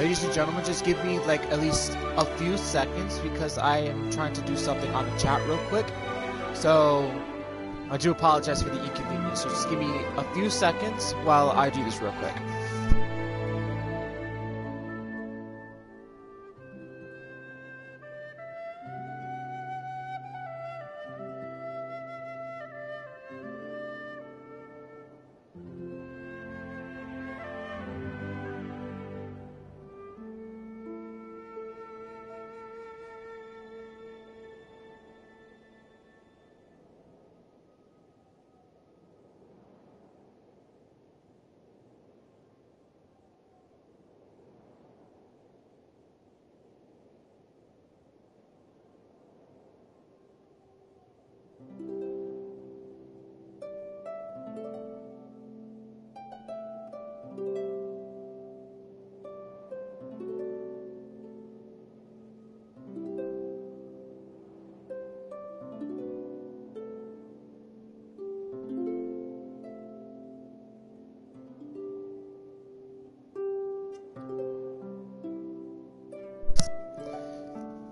Ladies and gentlemen, just give me like at least a few seconds because I am trying to do something on the chat real quick. So I do apologize for the inconvenience. So just give me a few seconds while I do this real quick.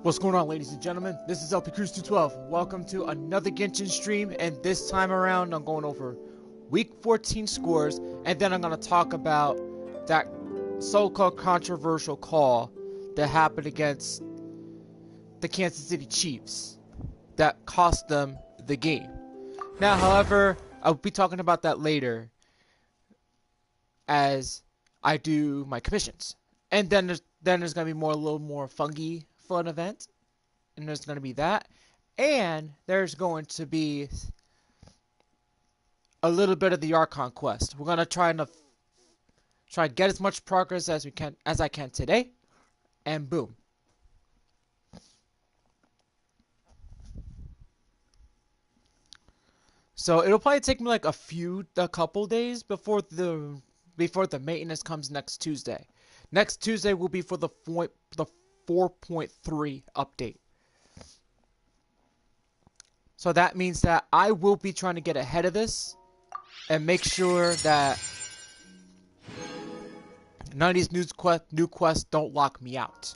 What's going on, ladies and gentlemen? This is Lpcruz212. Welcome to another Genshin stream, and this time around I'm going over Week 14 scores, and then I'm going to talk about that so-called controversial call that happened against the Kansas City Chiefs that cost them the game. Now, however, I'll be talking about that later as I do my commissions. And then there's going to be a little more fun event, and there's going to be that, and there's going to be a little bit of the Archon quest. We're going to try to get as much progress as I can today, and boom. So it'll probably take me like a couple days before the maintenance comes next Tuesday. Next Tuesday will be for the 4.3 update. So that means that I will be trying to get ahead of this and make sure that none of these new quests don't lock me out.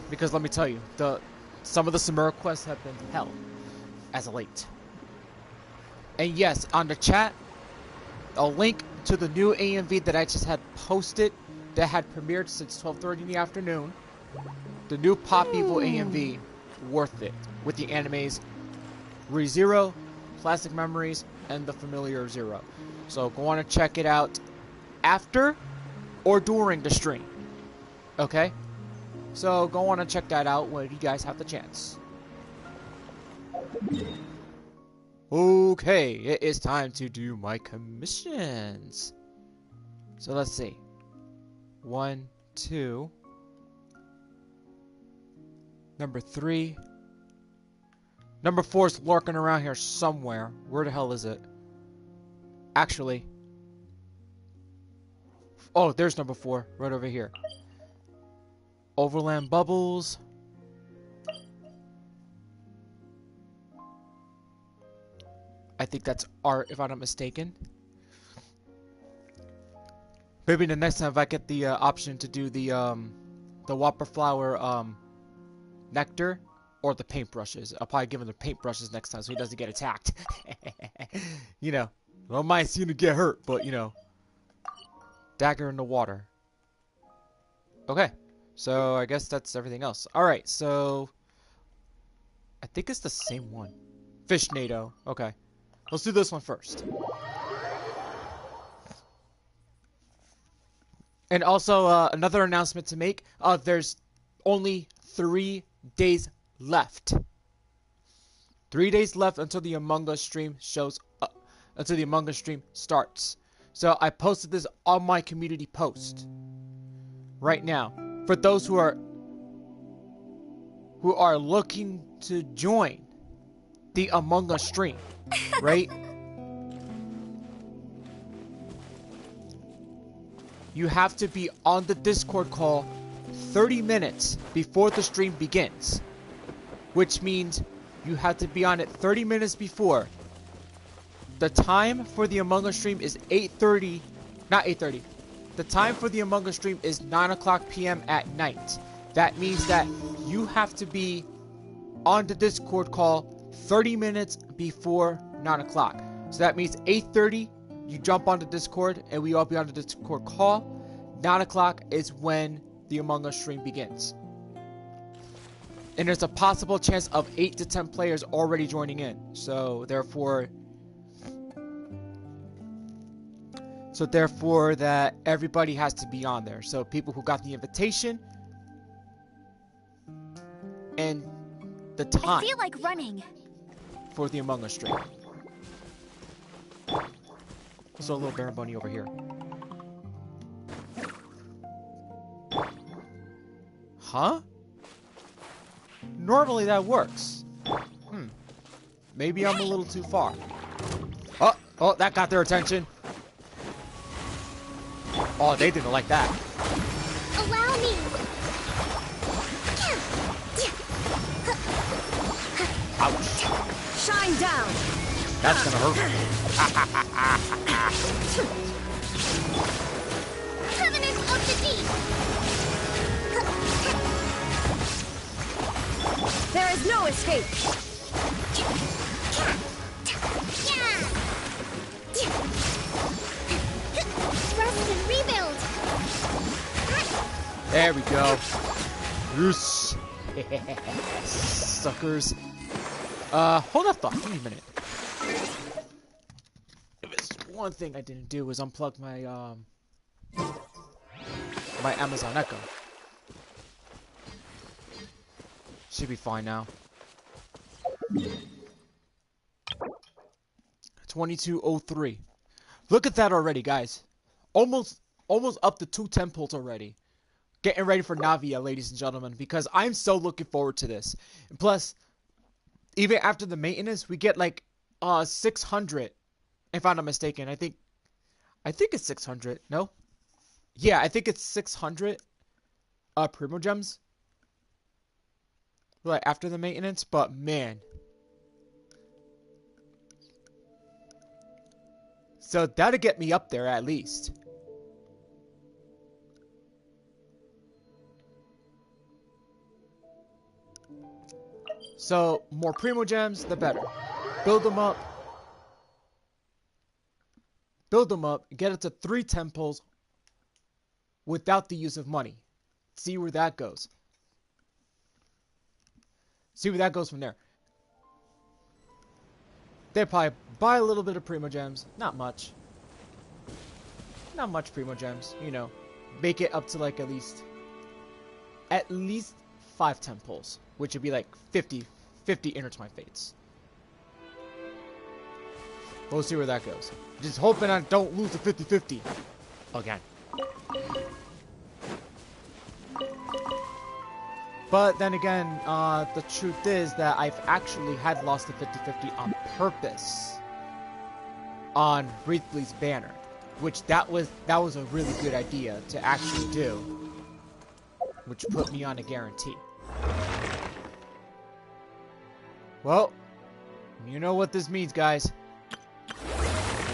Because let me tell you, some of the Samura quests have been hell as of late. And yes, on the chat, a link to the new AMV that I just had posted that had premiered since 12:30 in the afternoon. The new Pop Evil AMV, worth it, with the animes ReZero, Classic Memories, and the Familiar Zero. So go on and check it out after or during the stream. Okay? So go on and check that out when you guys have the chance. Okay, it is time to do my commissions. So let's see. 1, 2. Number 3. Number 4 is lurking around here somewhere. Where the hell is it? Actually. Oh, there's number 4. Right over here. Overland Bubbles. I think that's Art, if I'm not mistaken. Maybe the next time if I get the option to do the Whopper Flower nectar or the paintbrushes. I'll probably give him the paintbrushes next time so he doesn't get attacked. You know, I don't mind seeing him get hurt, but you know, dagger in the water. Okay, so I guess that's everything else. All right, so I think it's the same one. Fishnado. Okay, let's do this one first. And also, another announcement to make. There's only 3 days left. 3 days left until the Among Us stream until the Among Us stream starts. So I posted this on my community post right now. For those who are looking to join the Among Us stream, right? You have to be on the Discord call 30 minutes before the stream begins. Which means you have to be on it 30 minutes before. The time for the Among Us stream is 8:30, not 8:30, the time for the Among Us stream is 9 p.m. at night. That means that you have to be on the Discord call 30 minutes before 9 o'clock. So that means 8:30, you jump on the Discord, and we all be on the Discord call. 9 o'clock is when the Among Us stream begins. And there's a possible chance of 8 to 10 players already joining in. So therefore that everybody has to be on there. So people who got the invitation and the time. I feel like running. For the Among Us stream. There's a little Baron Bunny over here. Huh? Normally that works. Maybe I'm a little too far. Oh, that got their attention. Oh, they didn't like that. Allow me. Ouch. Shine down. That's gonna hurt. Covenant of the Deep. There is no escape. Rest and rebuild. There we go. Yes. Suckers. Hold up, give me a minute. There's one thing I didn't do was unplug my my Amazon Echo. Should be fine now. 2203. Look at that already, guys. Almost up to 2 temples already. Getting ready for Navia, ladies and gentlemen, because I'm so looking forward to this. And plus, even after the maintenance, we get like 600. If I'm not mistaken, I think it's 600. No? Yeah, I think it's 600 Primo Gems. Like after the maintenance, but man. So that'll get me up there at least. So more Primo Gems, the better. Build them up. Build them up. Get it to 3 temples without the use of money. See where that goes. See where that goes from there. They probably buy a little bit of Primo Gems. Not much. Not much Primo Gems. You know. Make it up to like at least 5 temples. Which would be like 50 Intertwined Fates. We'll see where that goes. Just hoping I don't lose the 50-50 again. But then again, the truth is that I've actually had lost the 50-50 on purpose on Wreathley's banner, which that was a really good idea to actually do, which put me on a guarantee. Well, you know what this means, guys.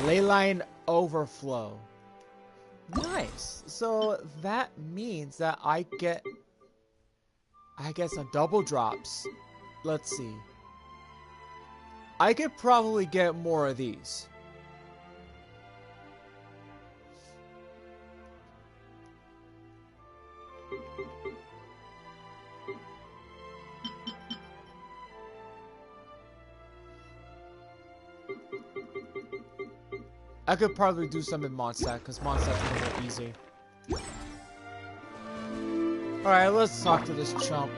Leyline Overflow. Nice. So that means that I get some double drops. Let's see. I could probably get more of these. I could probably do some in Mondstadt, because Mondstadt's a little more easy. Alright, let's talk to this chump.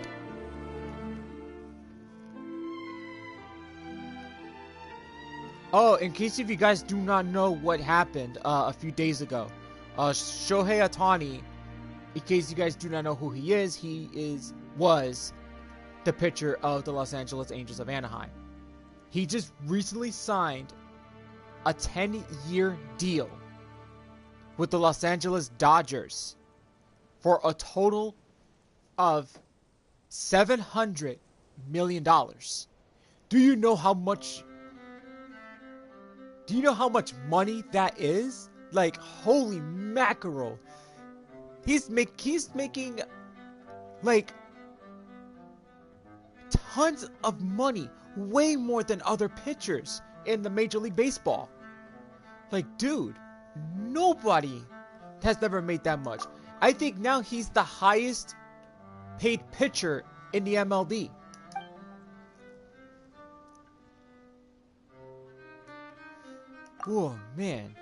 Oh, in case if you guys do not know what happened a few days ago. Shohei Ohtani, in case you guys do not know who he was the pitcher of the Los Angeles Angels of Anaheim. He just recently signed a 10-year deal with the Los Angeles Dodgers for a total of $700 million. Do you know how much money that is? Like, holy mackerel. He's making, like, tons of money. Way more than other pitchers in the Major League Baseball. Like, dude, nobody has never made that much. I think now he's the highest paid pitcher in the MLB. Oh, man.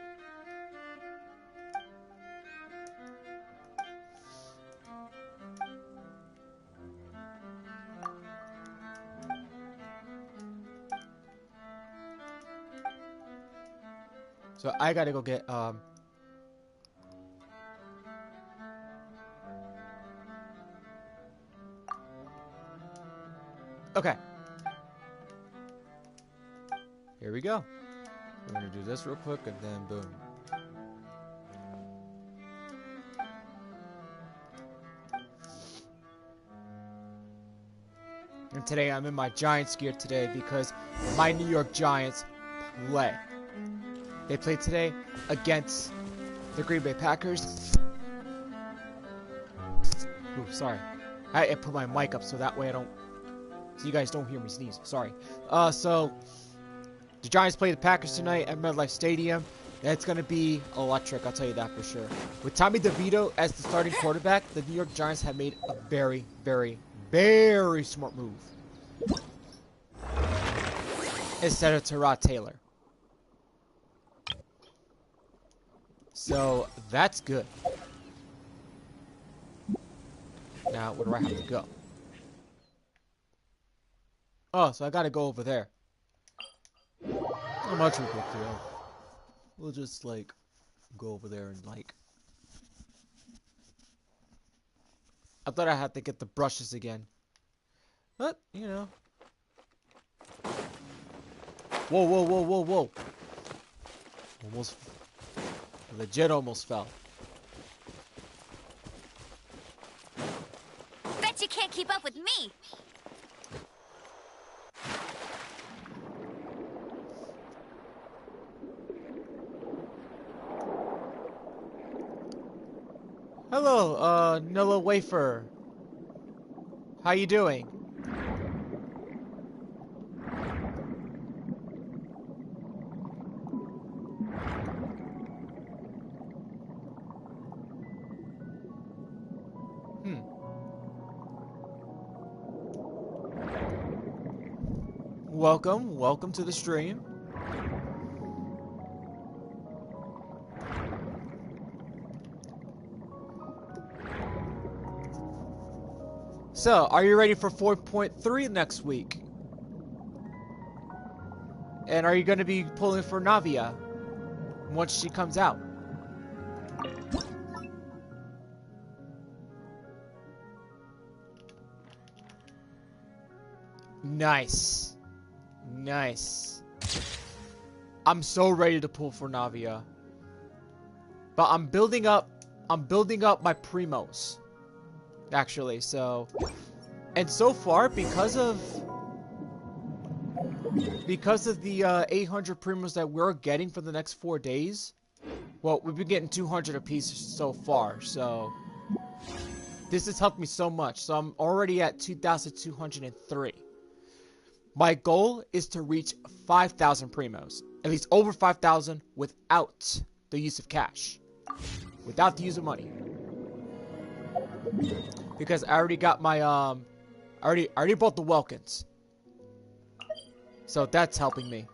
So I gotta go get, okay. Here we go. We're gonna do this real quick and then boom. And today I'm in my Giants gear today because my New York Giants play. They played today against the Green Bay Packers. Ooh, sorry. I put my mic up so that way so you guys don't hear me sneeze. Sorry. So the Giants play the Packers tonight at MetLife Stadium. And it's gonna be electric, I'll tell you that for sure. With Tommy DeVito as the starting quarterback, the New York Giants have made a very, very, very smart move. Instead of Tyrod Taylor. So, that's good. Now, where do I have to go? Oh, so I gotta go over there. Not much of a big deal. We'll just, like, go over there and, like... I thought I had to get the brushes again. But, you know. Whoa, whoa, whoa, whoa, whoa. Almost... Legit almost fell. Bet you can't keep up with me. Hello, Nilla Wafer. How you doing? Welcome to the stream. So, are you ready for 4.3 next week? And are you going to be pulling for Navia once she comes out? Nice. Nice. I'm so ready to pull for Navia. But I'm building up my primos. Actually, so, and so far because of the 800 primos that we're getting for the next 4 days, well, we've been getting 200 apiece so far, so this has helped me so much. So I'm already at 2,203. My goal is to reach 5,000 primos, at least over 5,000 without the use of cash, without the use of money. Because I already got my, I already bought the Welkins. So that's helping me.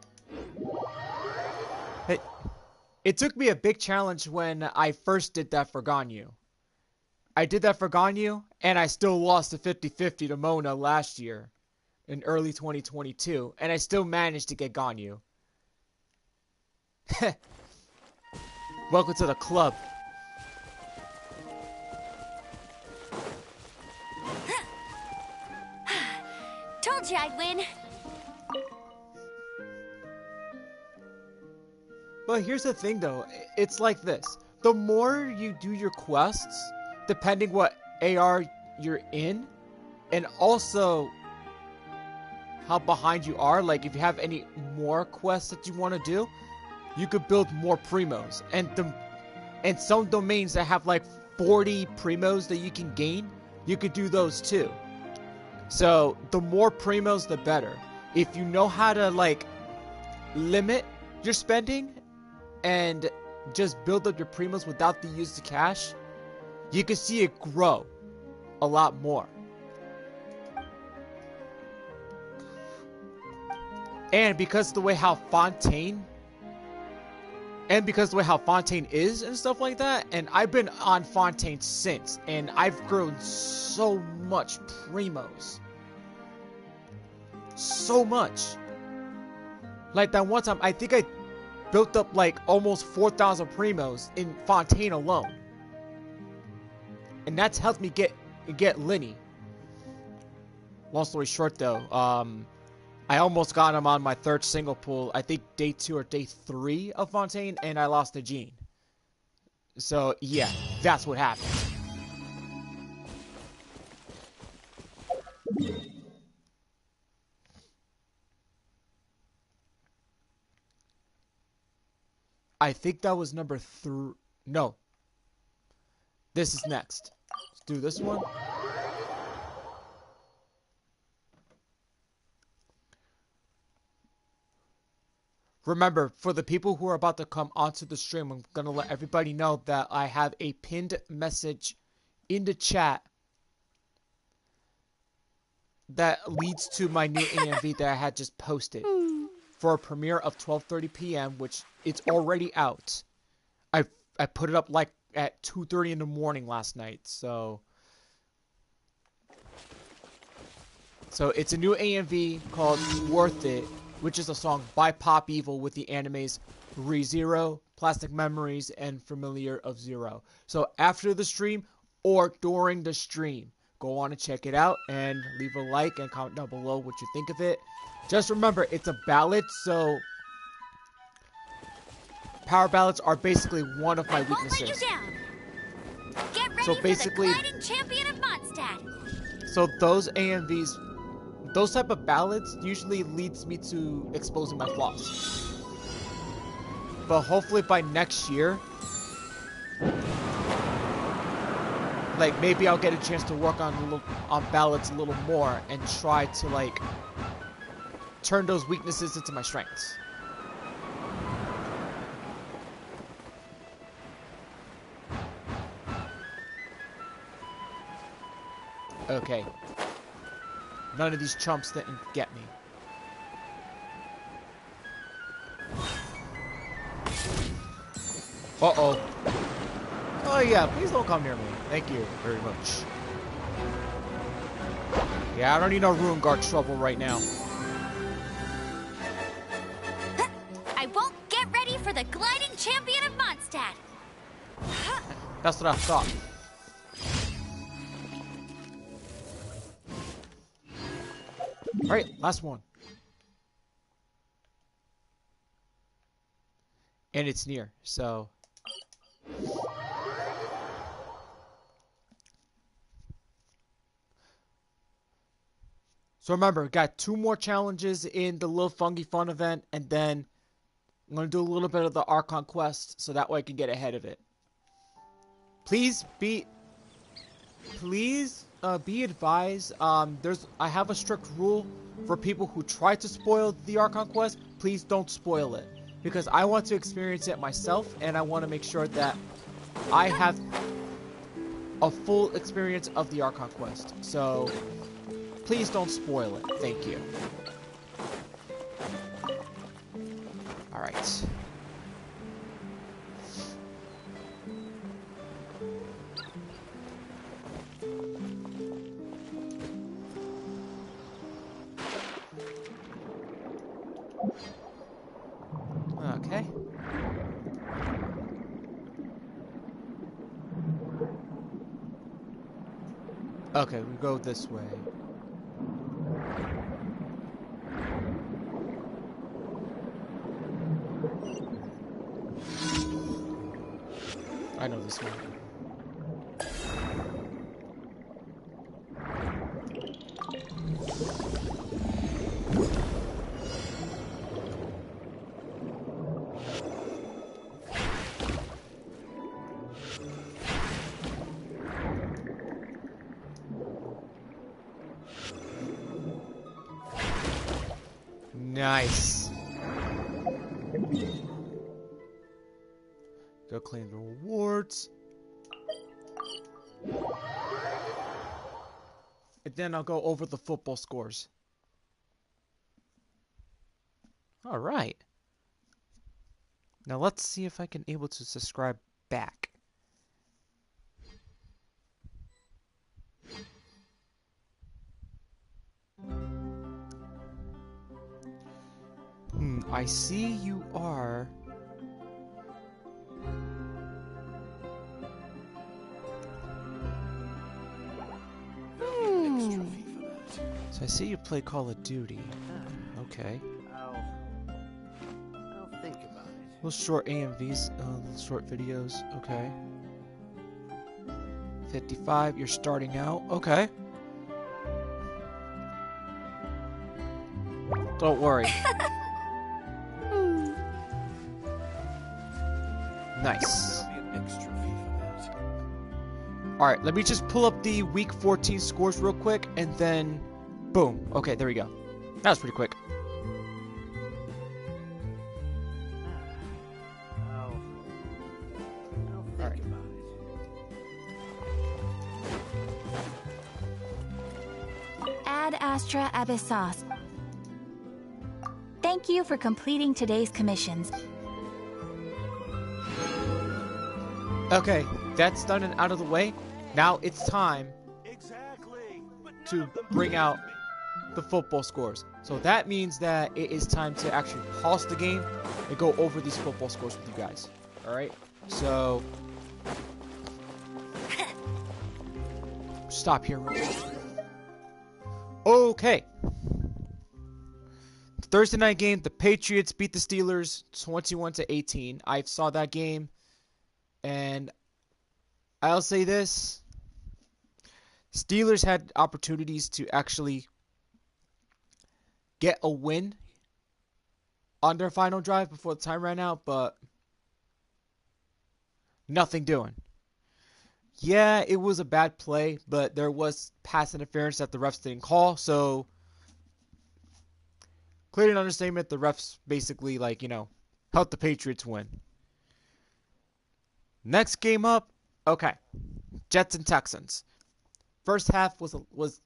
It took me a big challenge when I first did that for Ganyu. I did that for Ganyu, and I still lost the 50-50 to Mona last year. In early 2022. And I still managed to get Ganyu. Welcome to the club. Told you I'd win. But here's the thing though, it's like this. The more you do your quests, depending what AR you're in, and also how behind you are, like if you have any more quests that you want to do, you could build more primos. And And some domains that have like 40 primos that you can gain, you could do those too. So the more primos, the better. If you know how to like limit your spending and just build up your primos without the use of cash, you can see it grow a lot more. And because of the way how Fontaine is and stuff like that, and I've been on Fontaine since, and I've grown so much primos. So much. Like that one time, I think I built up like almost 4,000 primos in Fontaine alone. And that's helped me get Linny. Long story short though, I almost got him on my third single pool, I think day 2 or day 3 of Fontaine, and I lost to Jean. So yeah, that's what happened. I think that was number 3. No. This is next. Let's do this one. Remember, for the people who are about to come onto the stream, I'm going to let everybody know that I have a pinned message in the chat that leads to my new AMV that I had just posted for a premiere of 12:30 p.m., which it's already out. I put it up like at 2:30 in the morning last night, so it's a new AMV called Worth It, which is a song by Pop Evil with the animes ReZero, Plastic Memories, and Familiar of Zero. So after the stream or during the stream, go on and check it out and leave a like and comment down below what you think of it. Just remember, it's a ballad, so power ballads are basically one of my weaknesses. Won't let you down. Get ready So basically, for the gliding champion of Mondstadt. So those AMVs, those type of ballads usually leads me to exposing my flaws. But hopefully by next year, like maybe I'll get a chance to work on ballads a little more and try to like turn those weaknesses into my strengths. Okay. None of these chumps didn't get me. Uh-oh. Oh yeah, please don't come near me. Thank you very much. Yeah, I don't need no Ruin Guard trouble right now. I won't get ready for the gliding champion of Mondstadt. That's what I thought. Alright, last one. And it's near, so... So remember, we got 2 more challenges in the Little Fungi Fun event, and then I'm going to do a little bit of the Archon quest, so that way I can get ahead of it. Please be advised, I have a strict rule for people who try to spoil the Archon quest. Please don't spoil it, because I want to experience it myself, and I want to make sure that I have a full experience of the Archon quest. So please don't spoil it. Thank you. All right. Okay. Okay, we go this way. I know this one. Nice. Go claim the rewards. And then I'll go over the football scores. Alright. Now let's see if I can able to subscribe back. I see you are... So I see you play Call of Duty. Okay. I'll think about it. Little short AMVs, little short videos. Okay. 55, you're starting out. Okay. Don't worry. Nice. Alright, let me just pull up the week 14 scores real quick, and then boom. Okay, there we go. That was pretty quick. I'll think Alright. about it. Ad Astra Abyssos. Thank you for completing today's commissions. Okay, that's done and out of the way. Now it's time to bring out the football scores. So that means that it is time to actually pause the game and go over these football scores with you guys. Alright? So... stop here real quick. Okay. Thursday night game, the Patriots beat the Steelers 21-18. I saw that game. And I'll say this. Steelers had opportunities to actually get a win on their final drive before the time ran out, but nothing doing. Yeah, it was a bad play, but there was pass interference that the refs didn't call, so clear an understatement, the refs basically, like, you know, helped the Patriots win. Next game up, okay, Jets and Texans. First half was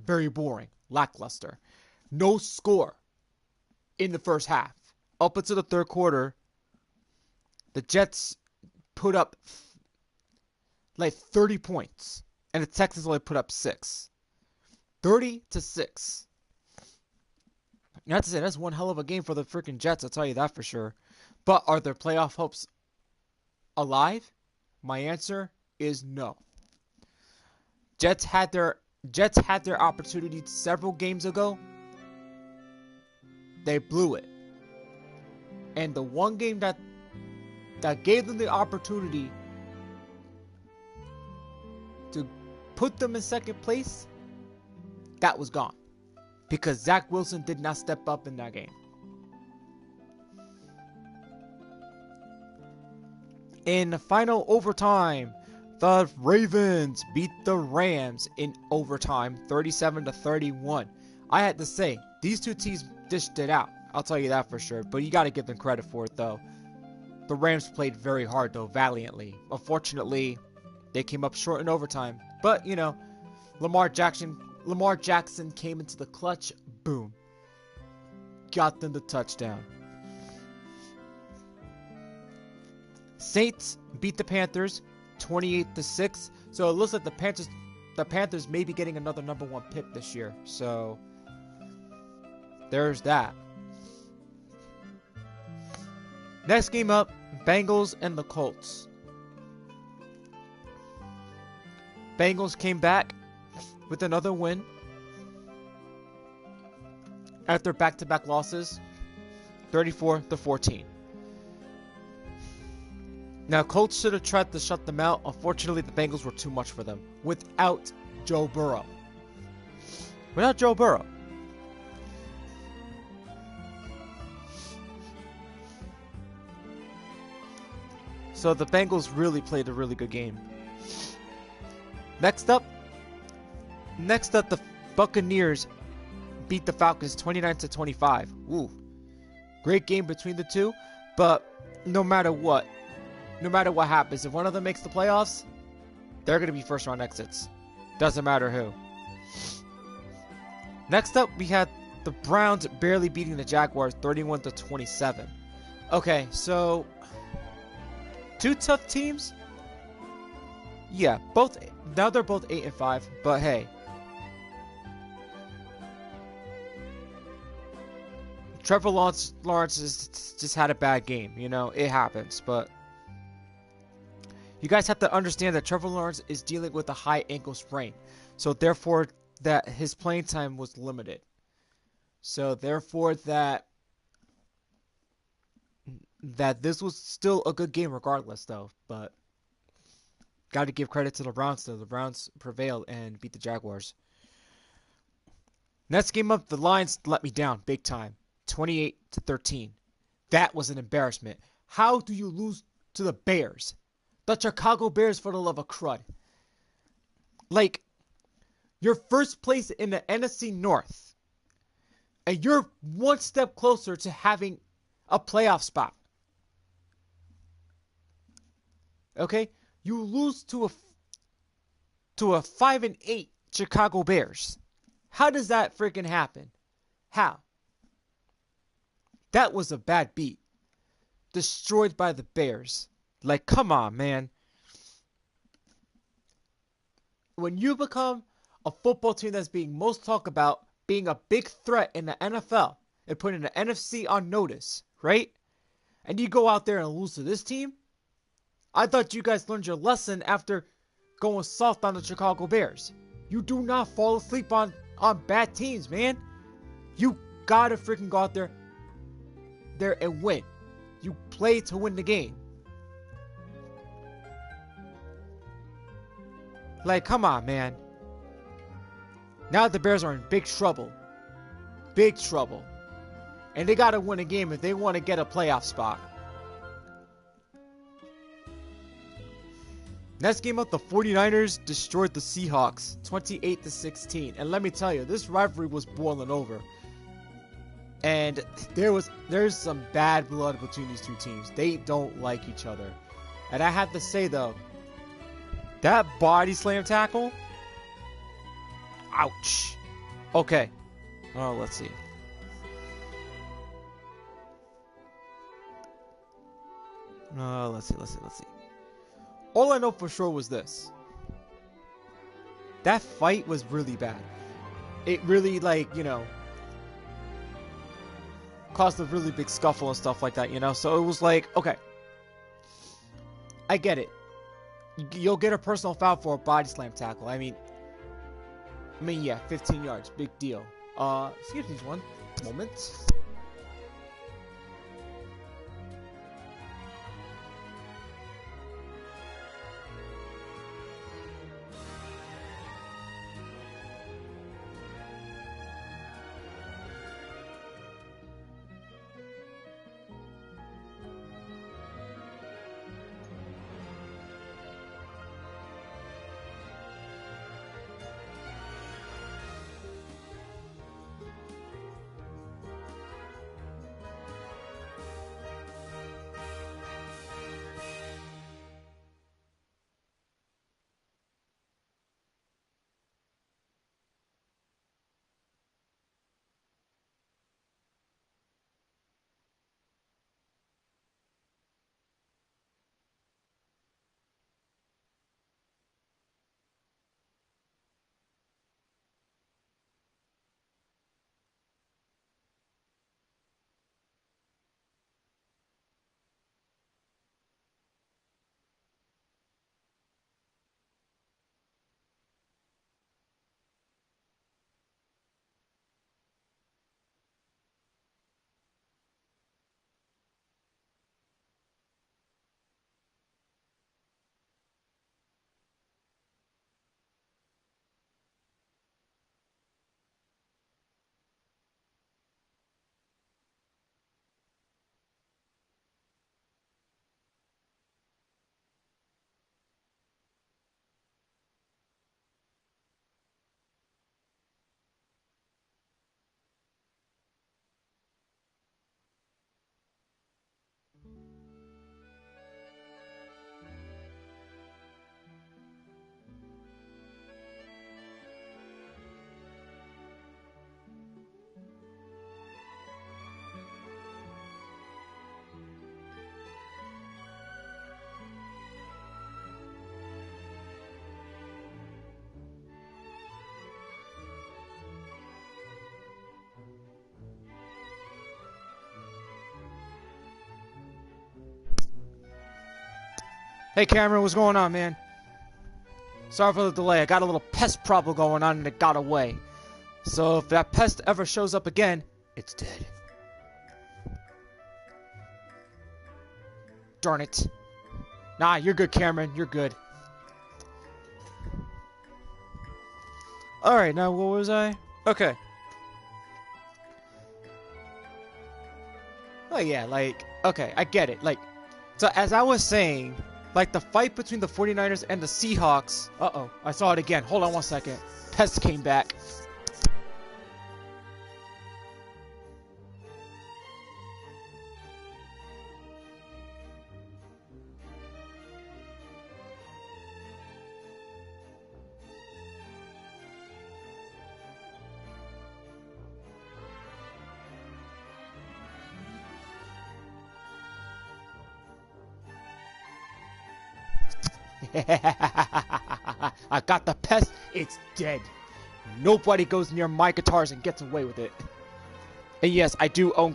very boring, lackluster. No score in the first half. Up until the third quarter, the Jets put up like 30 points, and the Texans only put up 6. 30-6. You have to say, that's one hell of a game for the freaking Jets, I'll tell you that for sure. But are their playoff hopes alive? My answer is no. Jets had their opportunity several games ago. They blew it. And the one game that gave them the opportunity to put them in second place, that was gone. Because Zach Wilson did not step up in that game. In the final overtime, the Ravens beat the Rams in overtime 37-31. I had to say, these two teams dished it out. I'll tell you that for sure. But you got to give them credit for it, though. The Rams played very hard, though, valiantly. Unfortunately, they came up short in overtime. But, you know, Lamar Jackson came into the clutch. Boom. Got them the touchdown. Saints beat the Panthers 28-6. So it looks like the Panthers may be getting another #1 pick this year. So there's that. Next game up, Bengals and the Colts. Bengals came back with another win after back-to-back losses, 34-14. Now, Colts should have tried to shut them out. Unfortunately, the Bengals were too much for them without Joe Burrow. So the Bengals really played a really good game. Next up, the Buccaneers beat the Falcons 29-25. Ooh, great game between the two. But no matter what happens, if one of them makes the playoffs, they're going to be first round exits. Doesn't matter who. Next up, we had the Browns barely beating the Jaguars 31-27. Okay, so two tough teams. Yeah, now they're both 8-5, but hey, Trevor Lawrence just had a bad game. You know, it happens, but you guys have to understand that Trevor Lawrence is dealing with a high ankle sprain, so therefore that his playing time was limited. So therefore that this was still a good game regardless, though. But got to give credit to the Browns, though. The Browns prevailed and beat the Jaguars. Next game up, the Lions let me down big time, 28-13. That was an embarrassment. How do you lose to the Bears? The Chicago Bears, for the love of crud. Like, you're first place in the NFC North, and you're one step closer to having a playoff spot. Okay? You lose to a 5-8 Chicago Bears. How does that freaking happen? How? That was a bad beat. Destroyed by the Bears. Like, come on, man. When you become a football team that's being most talked about, being a big threat in the NFL, and putting the NFC on notice, right? And you go out there and lose to this team? I thought you guys learned your lesson after going soft on the Chicago Bears. You do not fall asleep on bad teams, man. You gotta freaking go out there and win. You play to win the game. Like, come on, man. Now the Bears are in big trouble. Big trouble. And they gotta win a game if they want to get a playoff spot. Next game up, the 49ers destroyed the Seahawks 28-16. And let me tell you, this rivalry was boiling over. And there's some bad blood between these two teams. They don't like each other. And I have to say, though, that body slam tackle, ouch. Okay. Oh, let's see. Let's see. All I know for sure was this. That fight was really bad. It really, like, you know, caused a really big scuffle and stuff like that, you know? So it was like, okay. I get it. You'll get a personal foul for a body slam tackle. I mean, yeah, 15 yards. Big deal. Excuse me one moment. Hey Cameron, what's going on, man? Sorry for the delay. I got a little pest problem going on and it got away. So if that pest ever shows up again, it's dead. Darn it. Nah, you're good, Cameron. You're good. Alright, now what was I? Okay. Oh yeah, like, okay, I get it. Like, so as I was saying, like the fight between the 49ers and the Seahawks. Uh-oh, I saw it again. Hold on one second. Pest came back. I got the pest. It's dead. Nobody goes near my guitars and gets away with it. And yes, I do own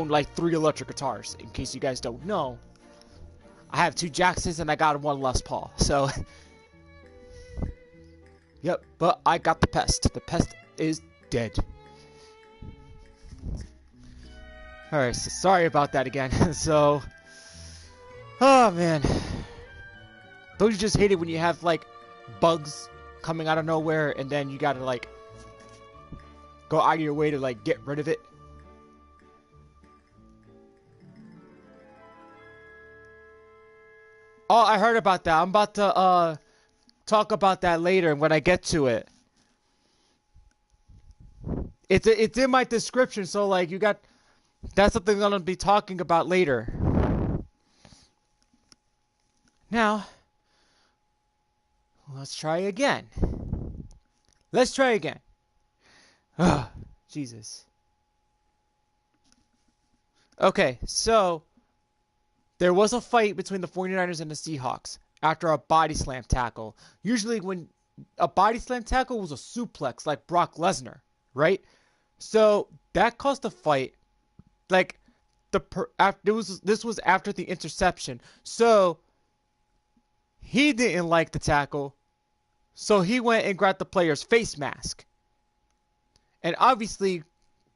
like 3 electric guitars. In case you guys don't know, I have 2 Jacksons and I got 1 Les Paul. So, yep. But I got the pest. The pest is dead. All right. So sorry about that again. So, oh man. Don't you just hate it when you have, like, bugs coming out of nowhere and then you gotta, like, go out of your way to, like, get rid of it? Oh, I heard about that. I'm about to, talk about that later when I get to it. It's in my description, so, like, that's something I'm gonna be talking about later. Now... let's try again. Let's try again. Ugh, Jesus. Okay, so there was a fight between the 49ers and the Seahawks after a body slam tackle. Usually when a body slam tackle was a suplex like Brock Lesnar, right? So that caused a fight. Like this was after the interception. So he didn't like the tackle. So he went and grabbed the player's face mask. And obviously,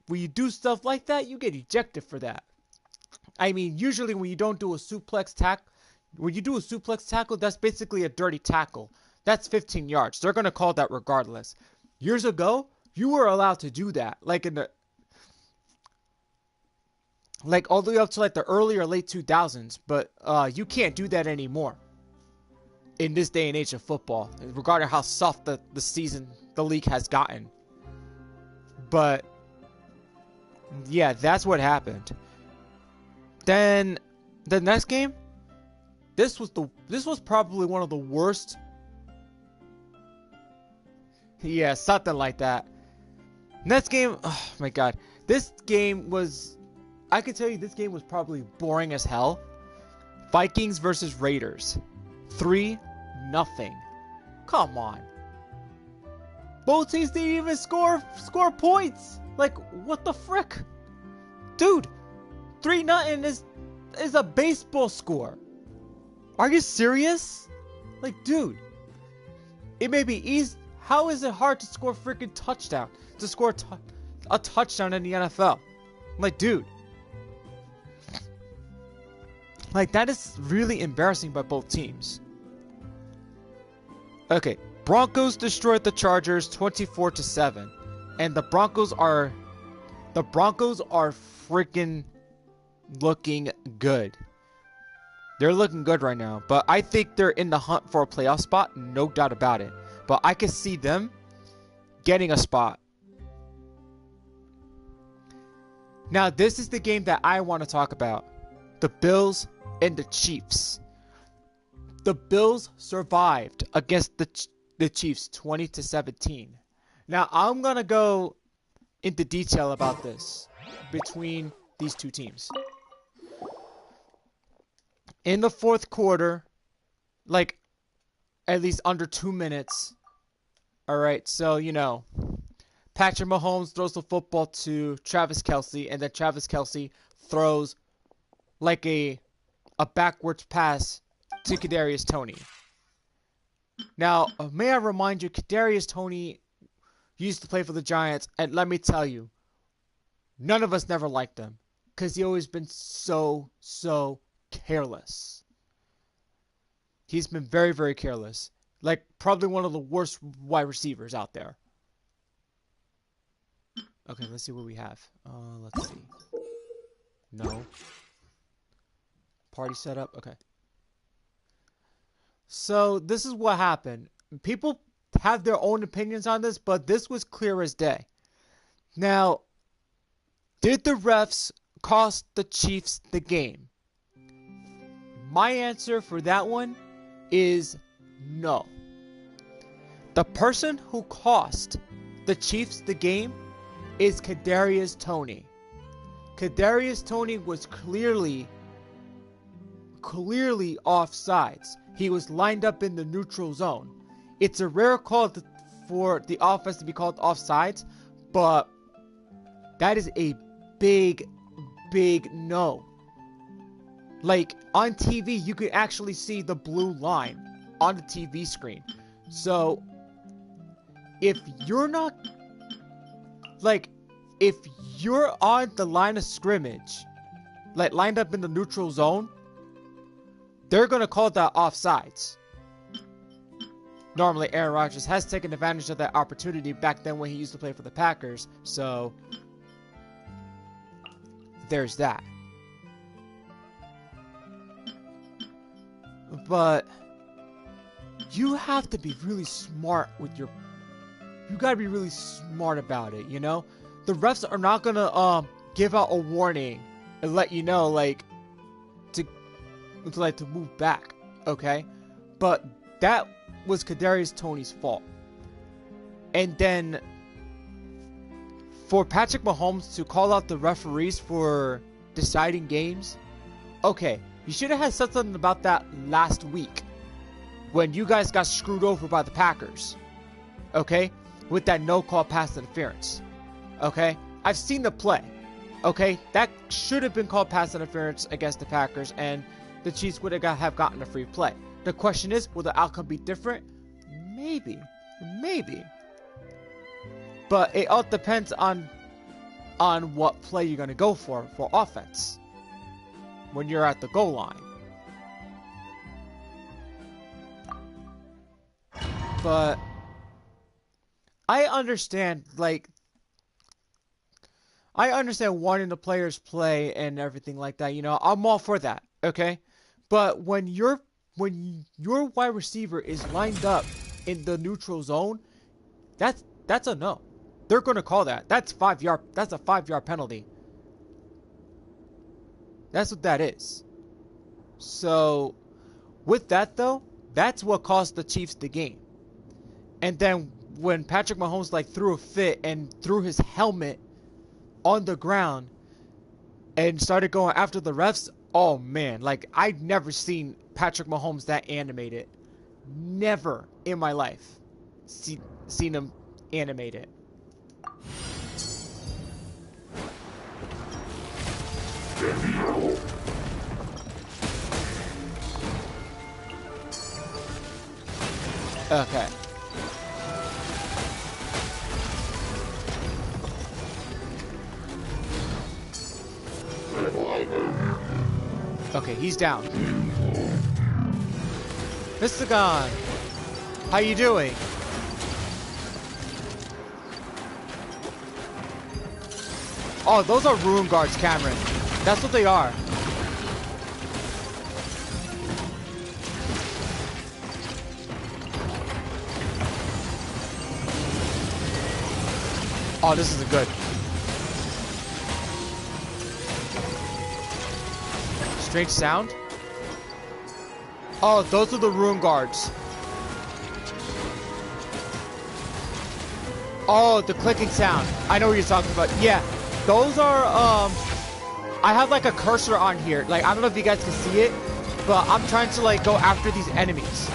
when you do stuff like that, you get ejected for that. I mean, usually when you don't do a suplex tackle, when you do a suplex tackle, that's basically a dirty tackle. That's 15 yards. They're going to call that regardless. Years ago, you were allowed to do that. Like all the way up to like the early or late 2000s. But you can't do that anymore. In this day and age of football, regarding how soft the league has gotten. But yeah, that's what happened. Then the next game, this was probably one of the worst. Yeah, something like that. Next game, oh my god, this game was. I can tell you, this game was probably boring as hell. Vikings versus Raiders. 3-0. Come on. Both teams didn't even score points. Like, what the frick? Dude, 3-0 is a baseball score. Are you serious? Like, dude. It may be easy. How is it hard to score a freaking touchdown? To score a touchdown in the NFL? Like, dude. Like, that is really embarrassing by both teams. Okay, Broncos destroyed the Chargers 24-7, and the Broncos are freaking looking good. They're looking good right now, but I think they're in the hunt for a playoff spot, no doubt about it. But I can see them getting a spot. Now, this is the game that I want to talk about. The Bills and the Chiefs. The Bills survived against the Chiefs 20-17. Now, I'm going to go into detail about this between these two teams. In the fourth quarter, like at least under 2 minutes. All right, so, you know, Patrick Mahomes throws the football to Travis Kelce, and then Travis Kelce throws like a backwards pass to Kadarius Toney. Now, may I remind you, Kadarius Toney used to play for the Giants, and let me tell you, none of us never liked him because he always been so careless. He's been very, very careless. Like, probably one of the worst wide receivers out there. Okay, let's see what we have. Let's see. No. Party setup? Okay. So, this is what happened. People have their own opinions on this, but this was clear as day. Now, did the refs cost the Chiefs the game? My answer for that one is no. The person who cost the Chiefs the game is Kadarius Toney. Kadarius Toney was clearly offsides. He was lined up in the neutral zone. It's a rare call for the offense to be called offsides, but that is a big no. Like, on TV, you could actually see the blue line on the TV screen. So, if you're not, like, if you're on the line of scrimmage, like, lined up in the neutral zone, they're going to call that offsides. Normally, Aaron Rodgers has taken advantage of that opportunity back then when he used to play for the Packers. So, there's that. But you have to be really smart with your... You gotta be really smart about it, you know? The refs are not gonna give out a warning and let you know, like, to move back, okay? But that was Kadarius Toney's fault. And then for Patrick Mahomes to call out the referees for deciding games, okay, you should have had something about that last week when you guys got screwed over by the Packers, okay, with that no-call pass interference, okay? I've seen the play, okay? That should have been called pass interference against the Packers, and the Chiefs would have gotten a free play. The question is, will the outcome be different? Maybe. But it all depends on what play you're going to go for offense when you're at the goal line. But I understand, like, I understand wanting the players play and everything like that. You know, I'm all for that, okay? But when your wide receiver is lined up in the neutral zone, that's a no. They're going to call that. That's a 5-yard penalty. That's what that is. So, with that though, that's what cost the Chiefs the game. And then when Patrick Mahomes like threw a fit and threw his helmet on the ground and started going after the refs, oh man, like I'd never seen Patrick Mahomes that animated. Never in my life seen him animated. Okay. Okay, he's down. Mr. Gon, how you doing? Oh, those are Ruin Guards, Cameron. That's what they are. Oh, this isn't good. Strange sound? Oh, those are the Ruin Guards. Oh, the clicking sound. I know what you're talking about. Yeah, those are, I have like a cursor on here. Like, I don't know if you guys can see it, but I'm trying to like go after these enemies.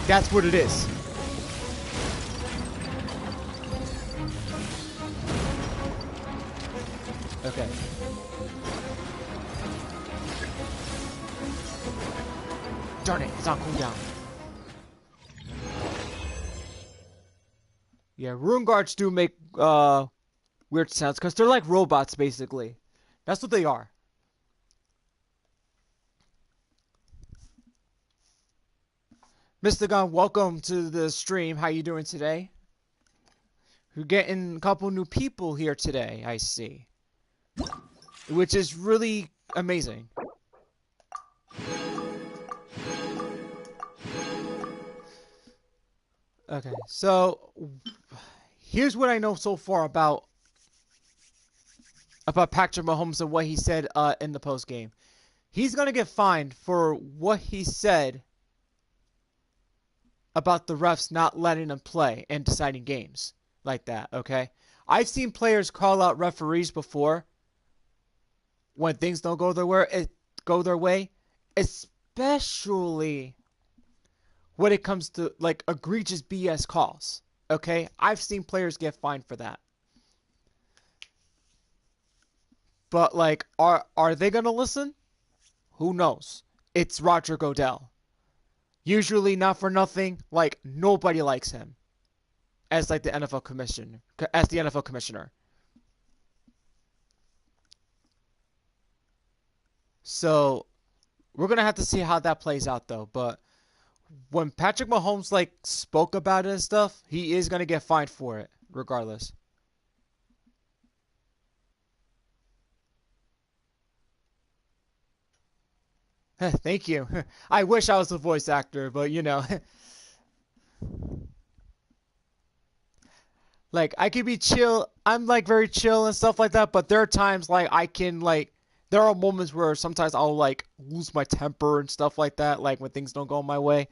That's what it is. Okay. Darn it, it's on cooldown. Yeah, rune guards do make weird sounds because they're like robots, basically. That's what they are. Mr. Gun, welcome to the stream. How you doing today? We're getting a couple new people here today, I see. Which is really amazing. Okay, so here's what I know so far about Patrick Mahomes and what he said in the post game. He's gonna get fined for what he said about the refs not letting him play and deciding games like that. Okay, I've seen players call out referees before when things don't go their way, especially when it comes to like egregious BS calls. Okay, I've seen players get fined for that. But like, are they gonna listen? Who knows? It's Roger Goodell. Usually not for nothing, like nobody likes him as like the NFL commissioner. So we're gonna have to see how that plays out though. But when Patrick Mahomes like spoke about it and stuff, he is gonna get fined for it, regardless. Thank you. I wish I was a voice actor, but you know. Like, I can be chill. I'm like very chill and stuff like that, but there are times like I can like there are moments where sometimes I'll like lose my temper and stuff like that, like when things don't go my way.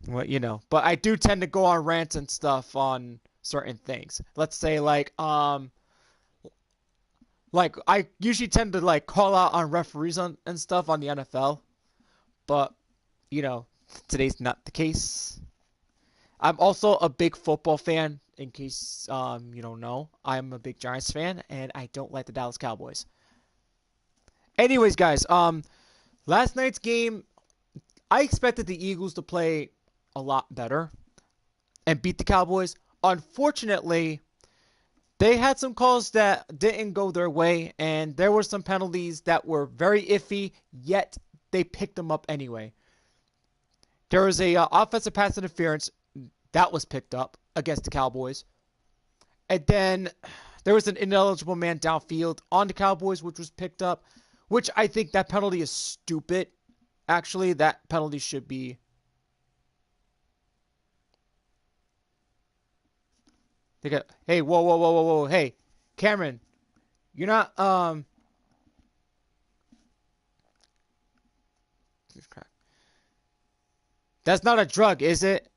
Well, you know, but I do tend to go on rants and stuff on certain things. Let's say like I usually tend to like call out on referees and stuff on the NFL. But, you know, today's not the case. I'm also a big football fan, in case you don't know. I'm a big Giants fan, and I don't like the Dallas Cowboys. Anyways, guys, last night's game, I expected the Eagles to play a lot better and beat the Cowboys. Unfortunately, they had some calls that didn't go their way, and there were some penalties that were very iffy, yet they picked them up anyway. There was a offensive pass interference that was picked up against the Cowboys. And then there was an ineligible man downfield on the Cowboys, which was picked up, which I think that penalty is stupid. Actually, that penalty should be... Hey, whoa. Hey, Cameron, you're not, That's not a drug, is it?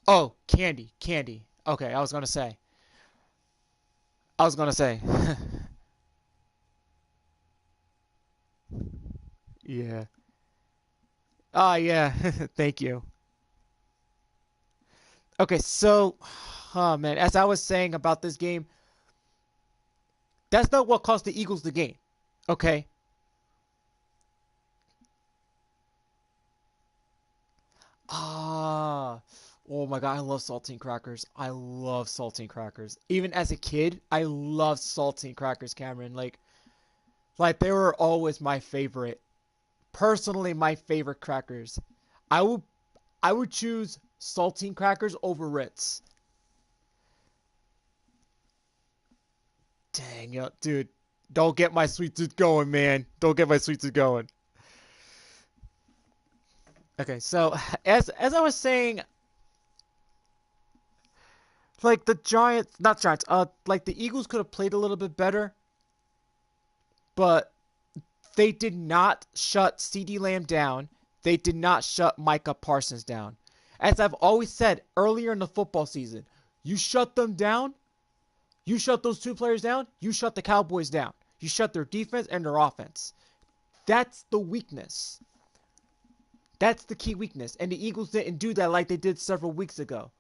Oh, candy. Okay, I was gonna say. Yeah. Ah, yeah. Thank you. Okay, so, oh man, as I was saying about this game, that's not what cost the Eagles the game. Okay. Ah. Oh my god, I love saltine crackers. I love saltine crackers. Even as a kid, I loved saltine crackers, Cameron. Like they were always my favorite. Personally, my favorite crackers. I would choose saltine crackers over Ritz. Dang it, dude. Don't get my sweet tooth going, man. Don't get my sweet tooth going. Okay, so as I was saying, like the Giants, not Giants, like the Eagles could have played a little bit better, but they did not shut CeeDee Lamb down. They did not shut Micah Parsons down. As I've always said earlier in the football season, you shut them down, You shut those two players down, you shut the Cowboys down. You shut their defense and their offense. That's the weakness. That's the key weakness. And the Eagles didn't do that like they did several weeks ago.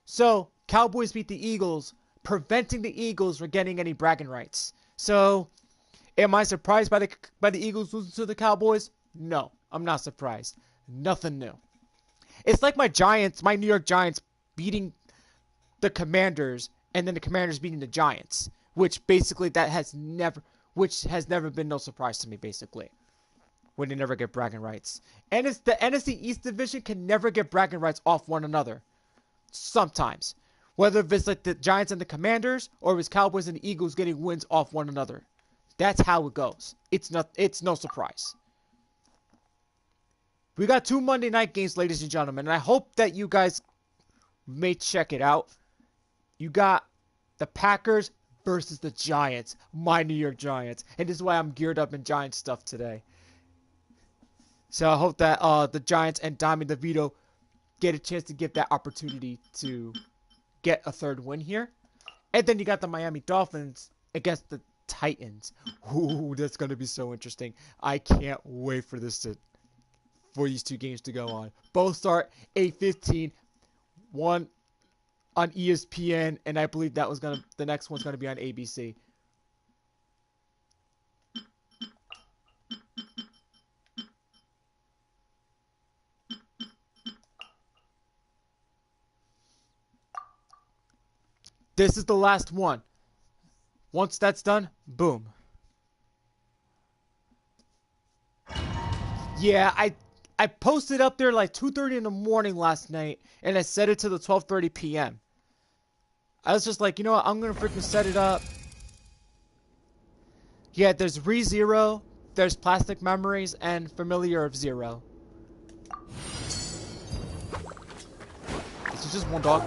So, Cowboys beat the Eagles, preventing the Eagles from getting any bragging rights. So, am I surprised by the Eagles losing to the Cowboys? No, I'm not surprised. Nothing new. It's like my New York Giants beating the Commanders, and then the Commanders beating the Giants, which has never been no surprise to me, basically. When they never get bragging rights. And it's the NFC East division can never get bragging rights off one another. Sometimes. Whether if it's like the Giants and the Commanders, or if it's Cowboys and the Eagles getting wins off one another. That's how it goes. It's no surprise. We got 2 Monday night games, ladies and gentlemen, and I hope that you guys may check it out. You got the Packers versus the Giants, my New York Giants, and this is why I'm geared up in Giants stuff today. So I hope that the Giants and Tommy DeVito get a chance to get that opportunity to get a 3rd win here. And then you got the Miami Dolphins against the Titans. Ooh, that's going to be so interesting. I can't wait for these 2 games to go on. Both start 8:15. One on ESPN, and I believe the next one's going to be on ABC. This is the last one. Once that's done, boom. Yeah, I posted up there like 2:30 in the morning last night, and I set it to the 12:30 p.m. I was just like, you know what, I'm gonna freaking set it up. Yeah, there's ReZero, there's Plastic Memories, and Familiar of Zero. This is just one dog.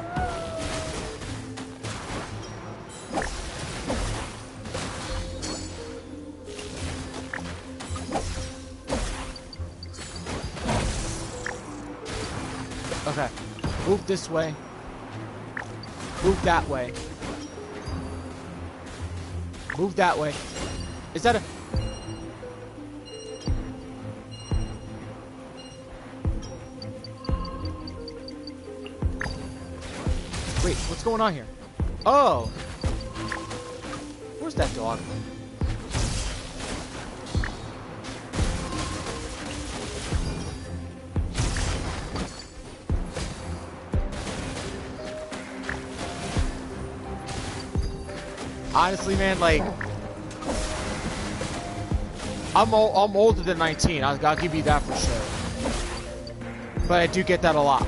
Okay, move this way. Move that way. Move that way. Is that a... Wait, what's going on here? Oh! Where's that dog? Honestly, man, like, I'm older than 19. I'll give you that for sure. But I do get that a lot.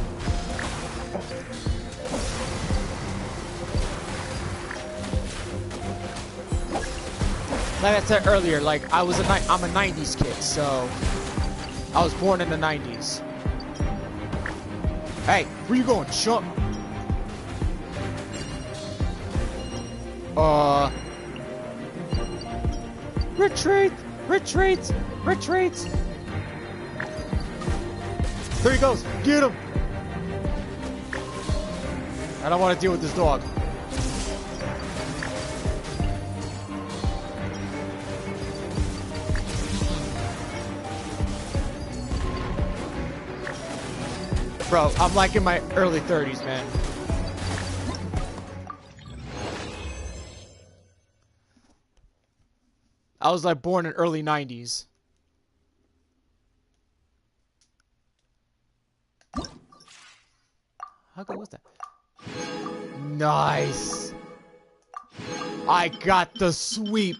Like I said earlier, like I'm a 90s kid, so I was born in the 90s. Hey, where you going, chump? Retreat! Retreat! Retreat! There he goes! Get him! I don't want to deal with this dog. Bro, I'm like in my early 30s, man. I was like born in early 90s. How good was that? Nice. I got the sweep.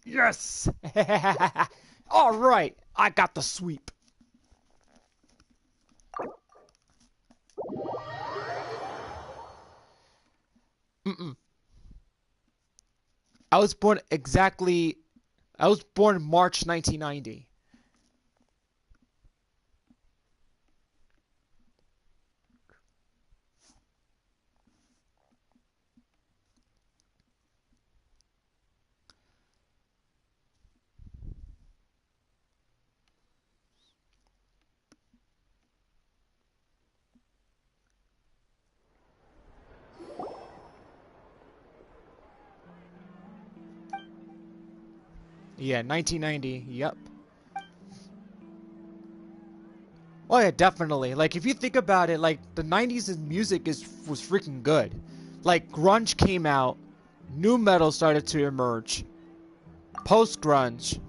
Yes. All right. I got the sweep. I was born March 1990. Yeah, 1990. Yep. Oh yeah, definitely. Like if you think about it, like the 90s music was freaking good. Like grunge came out, new metal started to emerge, post grunge.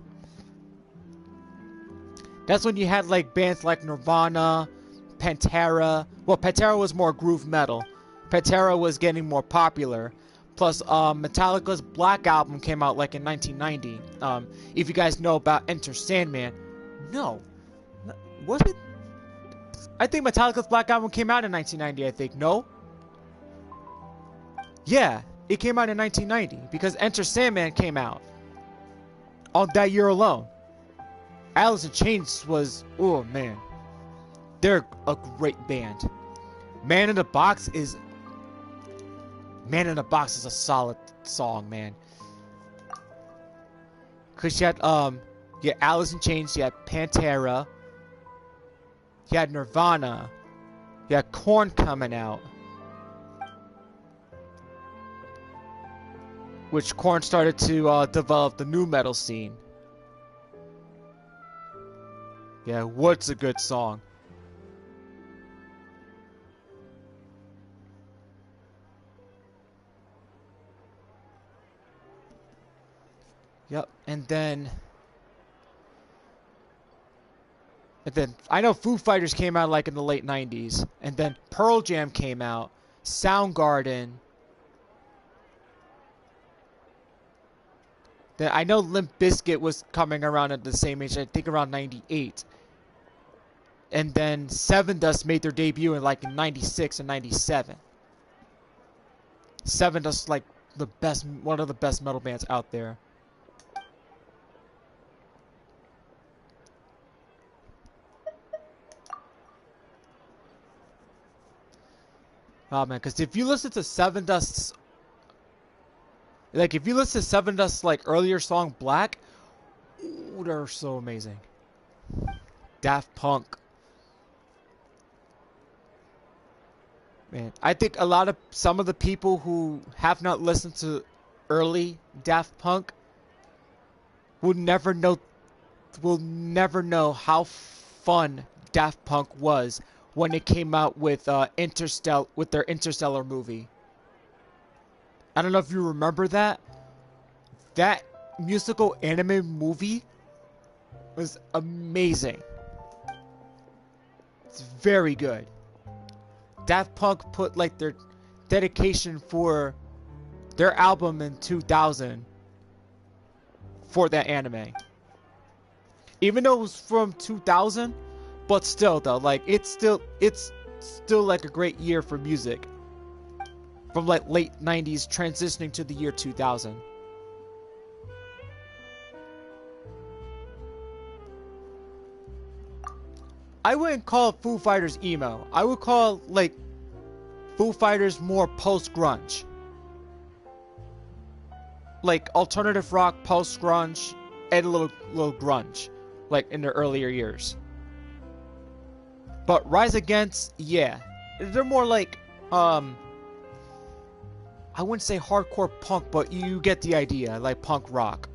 That's when you had like bands like Nirvana, Pantera. Well, Pantera was more groove metal. Pantera was getting more popular. Plus, Metallica's Black Album came out like in 1990. If you guys know about Enter Sandman, no, was it? I think Metallica's Black Album came out in 1990. I think no. Yeah, it came out in 1990 because Enter Sandman came out on that year alone. Alice in Chains was, oh man, they're a great band. Man in the Box is a solid song, man. Cause you had Alice in Chains, you had Pantera, you had Nirvana, you had Korn coming out, which Korn started to develop the new metal scene. Yeah, what's a good song? Yep, and then I know Foo Fighters came out like in the late 90s, and then Pearl Jam came out, Soundgarden. Then I know Limp Bizkit was coming around at the same age, I think around 98. And then Seven Dust made their debut in like in 96 and 97. Seven Dust like one of the best metal bands out there. Oh man, because if you listen to Seven Dust's like earlier song Black, ooh, they're so amazing. Daft Punk. Man, I think some of the people who have not listened to early Daft Punk will never know how fun Daft Punk was when it came out with their Interstellar movie. I don't know if you remember that. That musical anime movie was amazing. It's very good. Daft Punk put like their dedication for their album in 2000 for that anime. Even though it was from 2000, but still though, like it's still like a great year for music. From like late 90s transitioning to the year 2000. I wouldn't call Foo Fighters emo. I would call like Foo Fighters more post-grunge. Like alternative rock, post-grunge, and a little grunge. Like in their earlier years. But Rise Against, yeah. They're more like, I wouldn't say hardcore punk, but you get the idea, like punk rock.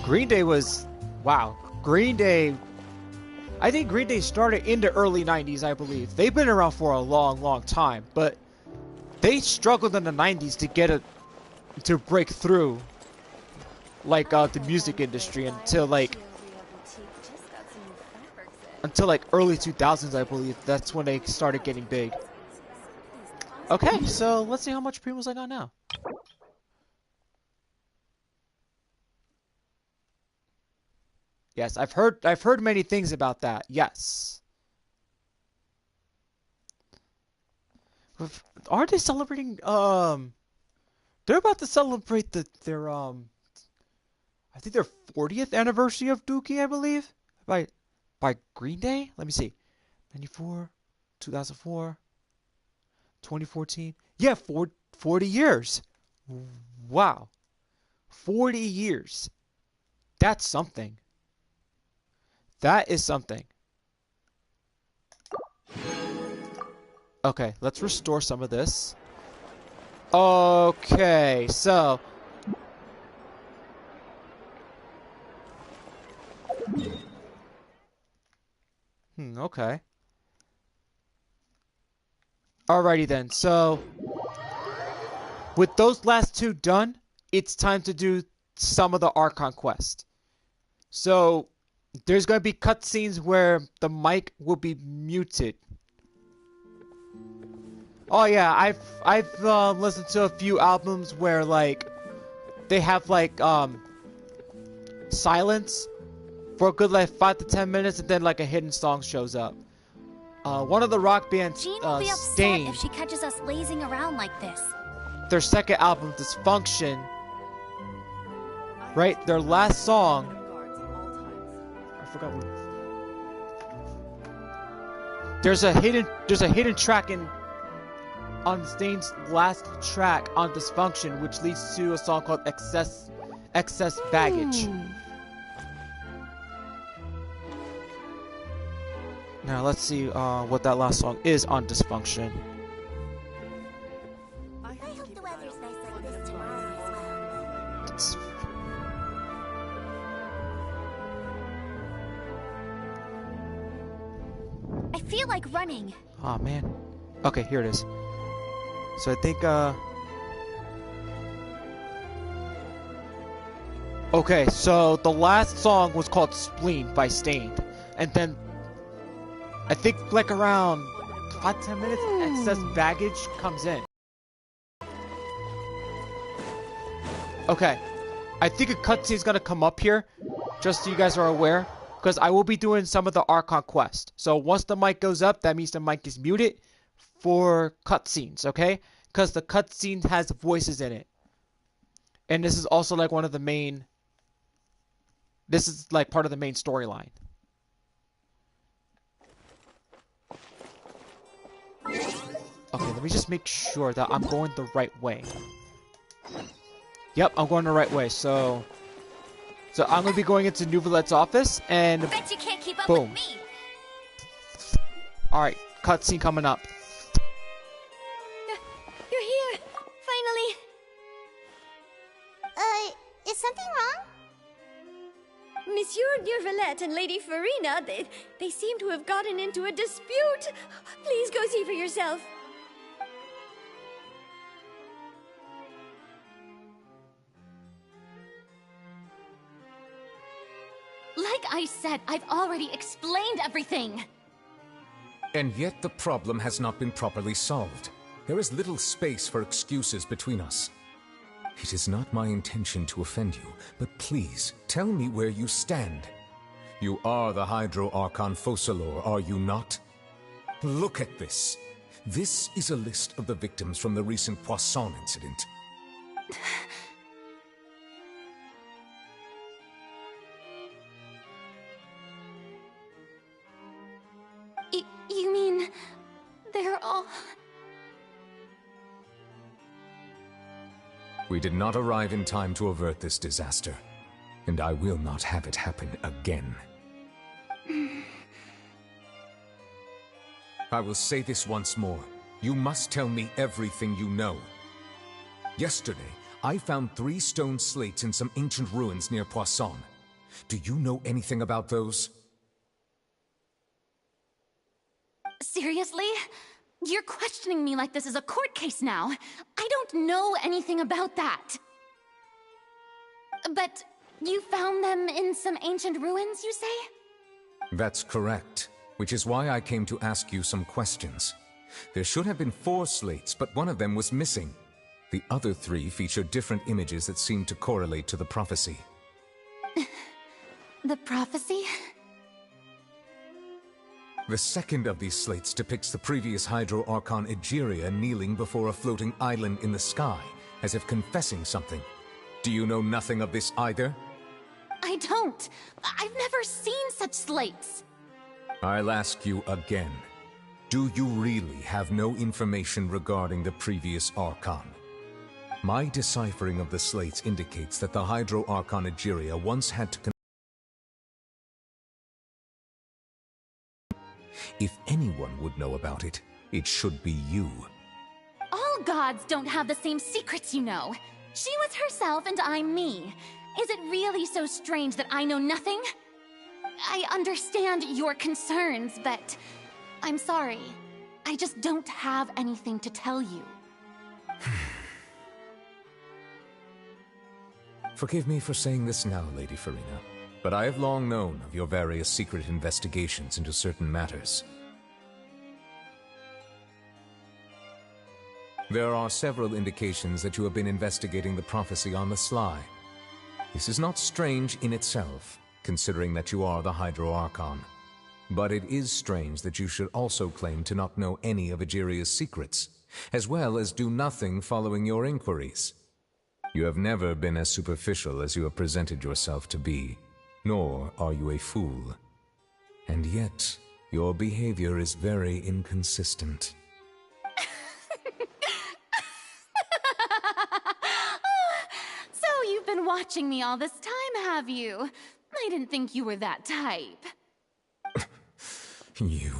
Green Day was, wow. Green Day, I think Green Day started in the early 90s, I believe. They've been around for a long, long time, but they struggled in the 90s to break through, like, the music industry until like early 2000s, I believe. That's when they started getting big. Okay, so let's see how much premiums I got now. Yes, I've heard many things about that. Yes. Are they celebrating they're about to celebrate their I think their 40th anniversary of Dookie, I believe. By Green Day? Let me see. 94, 2004, 2014. Yeah, 40 years. Wow. 40 years. That's something. That is something. Okay, let's restore some of this. Okay, so... okay. Alrighty then, so... with those last two done, it's time to do some of the Archon quest. So, there's going to be cutscenes where the mic will be muted. Oh yeah, I've listened to a few albums where like they have like silence for a good like 5 to 10 minutes, and then like a hidden song shows up. One of the rock bands, Jean will be upset Stain, if she catches us lazing around like this. their second album, Dysfunction, right? Their last song. I forgot what. There's a hidden track on Stain's last track on Dysfunction, which leads to a song called Excess Baggage. Now let's see what that last song is on Dysfunction. I hope the weather's nice like this tomorrow as well. I feel like running. Oh man. Okay, here it is. So I think okay, so the last song was called Spleen by Stained. And then I think like around 5-10 minutes Excess Baggage comes in. Okay. I think a cutscene is gonna come up here, just so you guys are aware. Because I will be doing some of the Archon quest. So once the mic goes up, that means the mic is muted for cutscenes, okay? Because the cutscene has voices in it. And this is also like one of the main... this is like part of the main storyline. Okay, let me just make sure that I'm going the right way. Yep, I'm going the right way, so I'm going to be going into Nouvelette's office, and Bet you can't keep up boom. with me. Alright, cutscene coming up. You're here, finally. Is something wrong? Monsieur Nouvelette and Lady Farina, they seem to have gotten into a dispute. Please go see for yourself. Like I said, I've already explained everything. And yet the problem has not been properly solved. There is little space for excuses between us. It is not my intention to offend you, but please, tell me where you stand. You are the Hydro Archon Focalor, are you not? Look at this. This is a list of the victims from the recent Poisson incident. You mean they're all... We did not arrive in time to avert this disaster, and I will not have it happen again. I will say this once more. You must tell me everything you know. Yesterday, I found 3 stone slates in some ancient ruins near Poisson. Do you know anything about those? Seriously? You're questioning me like this is a court case now. I don't know anything about that. But you found them in some ancient ruins, you say? That's correct, which is why I came to ask you some questions. There should have been 4 slates, but one of them was missing. The other 3 feature different images that seem to correlate to the prophecy. The prophecy? The second of these slates depicts the previous Hydro Archon Egeria kneeling before a floating island in the sky, as if confessing something. Do you know nothing of this either? I don't. I've never seen such slates. I'll ask you again. Do you really have no information regarding the previous Archon? My deciphering of the slates indicates that the Hydro Archon Egeria once had to If anyone would know about it, it should be you. All gods don't have the same secrets, you know. She was herself and I'm me. Is it really so strange that I know nothing? I understand your concerns, but I'm sorry. I just don't have anything to tell you. Forgive me for saying this now, Lady Farina, but I have long known of your various secret investigations into certain matters. There are several indications that you have been investigating the prophecy on the sly. This is not strange in itself, considering that you are the Hydro Archon. But it is strange that you should also claim to not know any of Egeria's secrets, as well as do nothing following your inquiries. You have never been as superficial as you have presented yourself to be, nor are you a fool. And yet, your behavior is very inconsistent. So you've been watching me all this time, have you? I didn't think you were that type. You...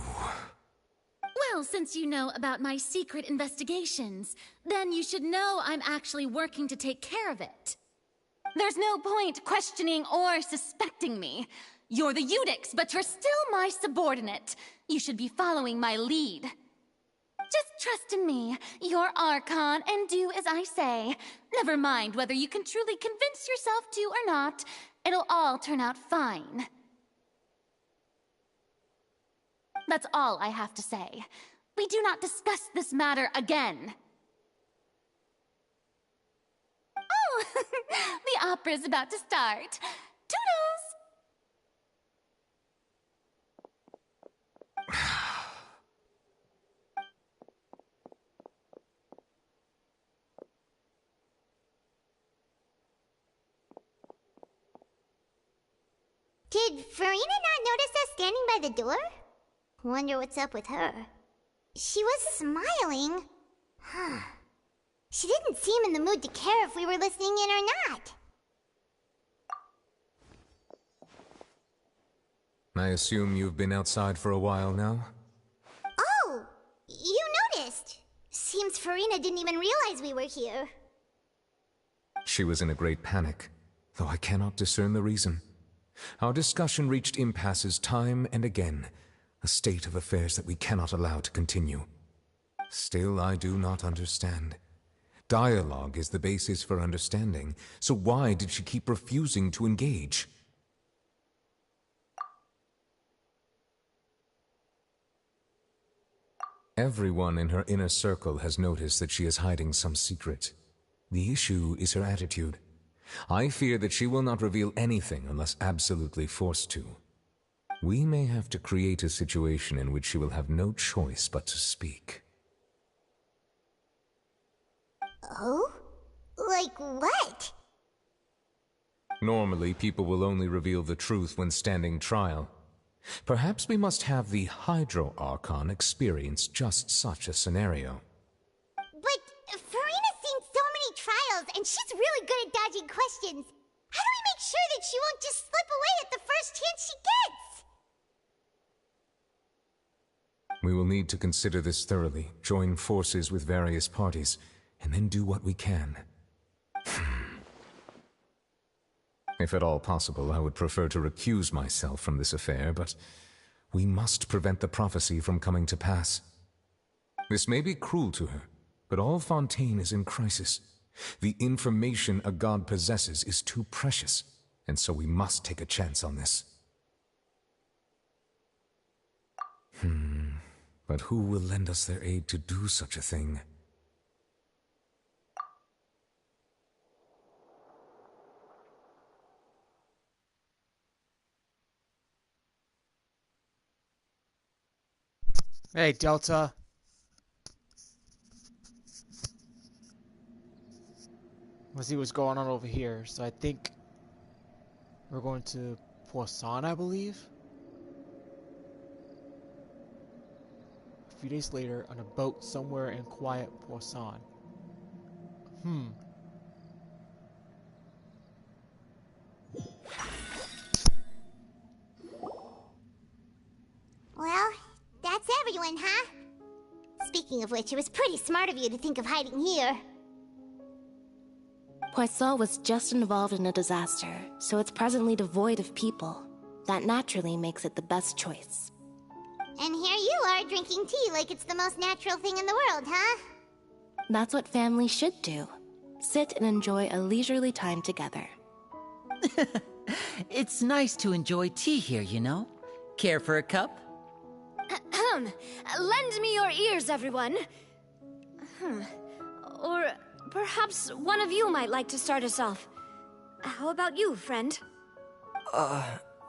Well, since you know about my secret investigations, then you should know I'm actually working to take care of it. There's no point questioning or suspecting me. You're the Eudix, but you're still my subordinate. You should be following my lead. Just trust in me, you're Archon, and do as I say. Never mind whether you can truly convince yourself to or not. It'll all turn out fine. That's all I have to say. We do not discuss this matter again. Oh, the opera's about to start. Toodles! Did Farina not notice us standing by the door? Wonder what's up with her. She was smiling. Huh. She didn't seem in the mood to care if we were listening in or not. I assume you've been outside for a while now? Oh! You noticed! Seems Farina didn't even realize we were here. She was in a great panic, though I cannot discern the reason. Our discussion reached impasses time and again, a state of affairs that we cannot allow to continue. Still, I do not understand. Dialogue is the basis for understanding, so why did she keep refusing to engage? Everyone in her inner circle has noticed that she is hiding some secret. The issue is her attitude. I fear that she will not reveal anything unless absolutely forced to. We may have to create a situation in which she will have no choice but to speak. Oh? Like what? Normally, people will only reveal the truth when standing trial. Perhaps we must have the Hydro Archon experience just such a scenario. But Farina's seen so many trials, and she's really good at dodging questions. How do we make sure that she won't just slip away at the first chance she gets? We will need to consider this thoroughly, join forces with various parties, and then do what we can. If at all possible, I would prefer to recuse myself from this affair, but we must prevent the prophecy from coming to pass. This may be cruel to her, but all Fontaine is in crisis. The information a god possesses is too precious, and so we must take a chance on this. But who will lend us their aid to do such a thing? Hey, Delta. Let's see what's going on over here. So I think we're going to Poisson, I believe. A few days later, on a boat somewhere in quiet Poisson. everyone, huh? Speaking of which, it was pretty smart of you to think of hiding here. Poisson was just involved in a disaster, so it's presently devoid of people. That naturally makes it the best choice. And here you are drinking tea like it's the most natural thing in the world, huh? That's what family should do. Sit and enjoy a leisurely time together. It's nice to enjoy tea here, you know? Care for a cup? Lend me your ears, everyone. Or perhaps one of you might like to start us off. How about you, friend?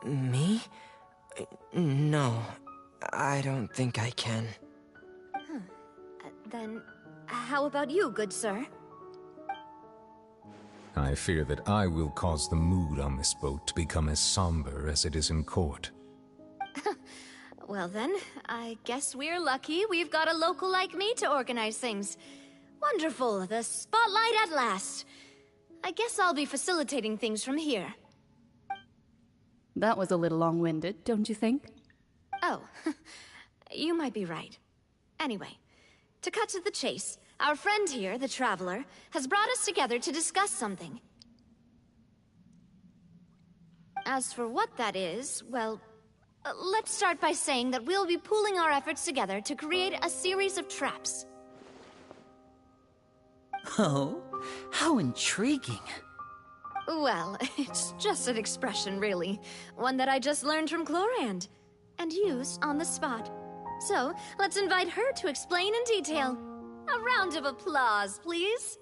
Me? No, I don't think I can. Then, how about you, good sir? I fear that I will cause the mood on this boat to become as somber as it is in court. Well then, I guess we're lucky we've got a local like me to organize things. Wonderful, the spotlight at last. I guess I'll be facilitating things from here. That was a little long-winded, don't you think? Oh, you might be right. Anyway, to cut to the chase, our friend here, the Traveler, has brought us together to discuss something. As for what that is, well, let's start by saying that we'll be pooling our efforts together to create a series of traps. Oh, how intriguing. Well, it's just an expression, really. One that I just learned from Chlorand, and used on the spot. So, let's invite her to explain in detail. A round of applause, please.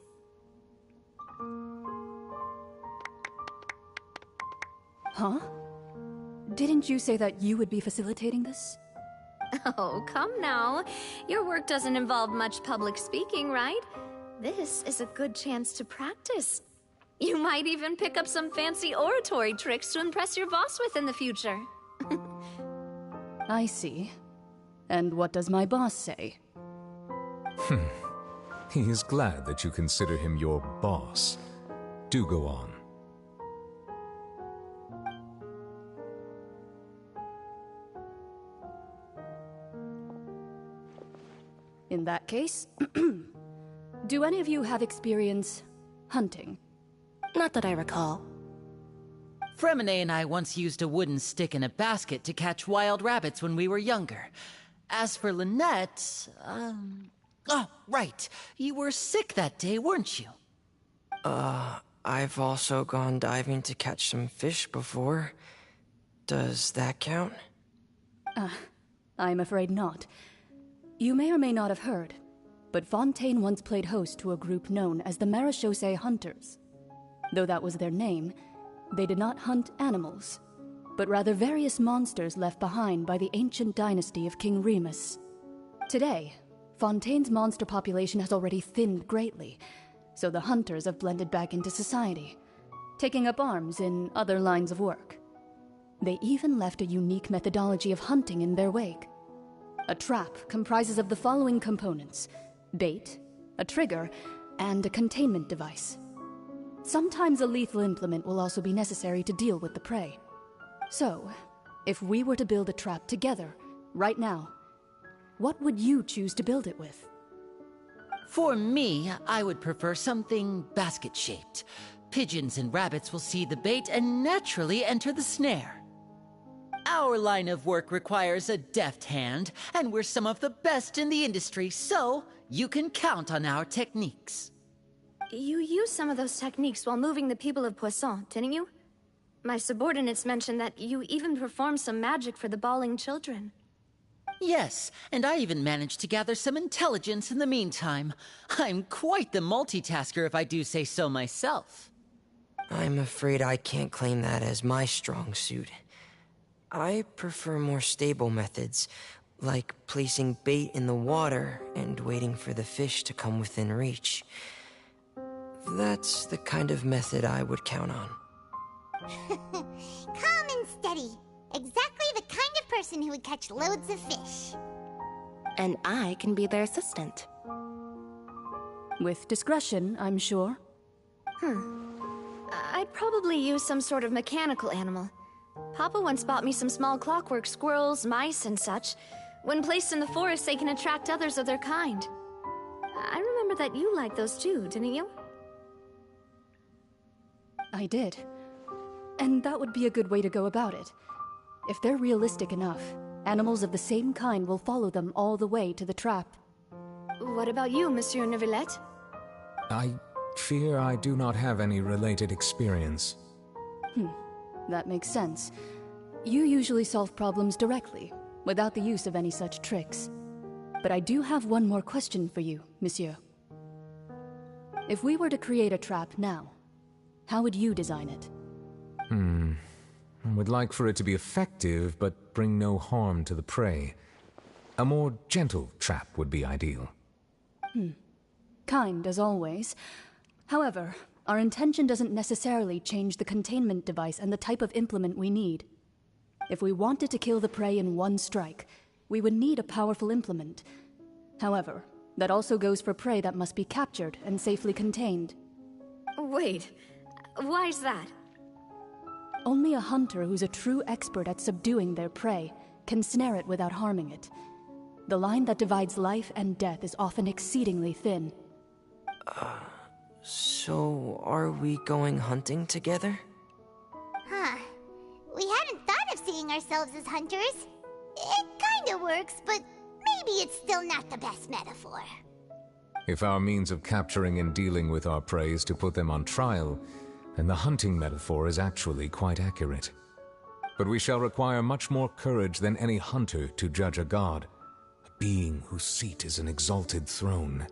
Huh? Didn't you say that you would be facilitating this? Oh, come now. Your work doesn't involve much public speaking, right? This is a good chance to practice. You might even pick up some fancy oratory tricks to impress your boss with in the future. I see. And what does my boss say? He is glad that you consider him your boss. Do go on. In that case, do any of you have experience hunting? Not that I recall. Fremine and I once used a wooden stick in a basket to catch wild rabbits when we were younger. As for Lynette, oh, right. You were sick that day, weren't you? I've also gone diving to catch some fish before. Does that count? I'm afraid not. You may or may not have heard, but Fontaine once played host to a group known as the Marechaussee Hunters. Though that was their name, they did not hunt animals, but rather various monsters left behind by the ancient dynasty of King Remus. Today, Fontaine's monster population has already thinned greatly, so the hunters have blended back into society, taking up arms in other lines of work. They even left a unique methodology of hunting in their wake. A trap comprises of the following components: bait, a trigger, and a containment device. Sometimes a lethal implement will also be necessary to deal with the prey. So, if we were to build a trap together, right now, what would you choose to build it with? For me, I would prefer something basket-shaped. Pigeons and rabbits will see the bait and naturally enter the snare. Our line of work requires a deft hand, and we're some of the best in the industry, so you can count on our techniques. You used some of those techniques while moving the people of Poisson, didn't you? My subordinates mentioned that you even performed some magic for the bawling children. Yes, and I even managed to gather some intelligence in the meantime. I'm quite the multitasker if I do say so myself. I'm afraid I can't claim that as my strong suit. I prefer more stable methods, like placing bait in the water and waiting for the fish to come within reach. That's the kind of method I would count on. Calm and steady. Exactly the kind of person who would catch loads of fish. And I can be their assistant. With discretion, I'm sure. I'd probably use some sort of mechanical animal. Papa once bought me some small clockwork squirrels, mice, and such. When placed in the forest, they can attract others of their kind. I remember that you liked those too, didn't you? I did. And that would be a good way to go about it. If they're realistic enough, animals of the same kind will follow them all the way to the trap. What about you, Monsieur Neuvillette? I fear I do not have any related experience. That makes sense. You usually solve problems directly, without the use of any such tricks. But I do have one more question for you, Monsieur. If we were to create a trap now, how would you design it? I would like for it to be effective, but bring no harm to the prey. A more gentle trap would be ideal. Kind, as always. However, our intention doesn't necessarily change the containment device and the type of implement we need. If we wanted to kill the prey in one strike, we would need a powerful implement. However, that also goes for prey that must be captured and safely contained. Wait, why's that? Only a hunter who's a true expert at subduing their prey can snare it without harming it. The line that divides life and death is often exceedingly thin. So are we going hunting together? Huh. We hadn't thought of seeing ourselves as hunters. It kinda works, but maybe it's still not the best metaphor. If our means of capturing and dealing with our prey is to put them on trial, then the hunting metaphor is actually quite accurate. But we shall require much more courage than any hunter to judge a god, a being whose seat is an exalted throne.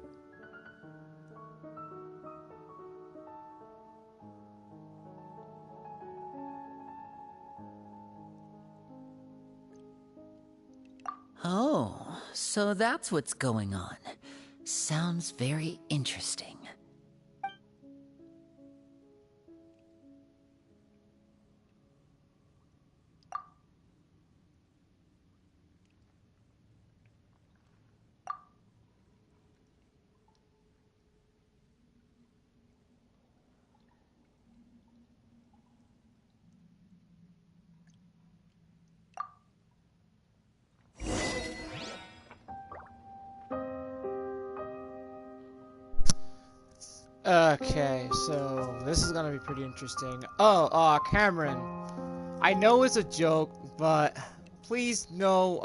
Oh, so that's what's going on. Sounds very interesting. Okay, so this is gonna be pretty interesting. Cameron, I know it's a joke, but please no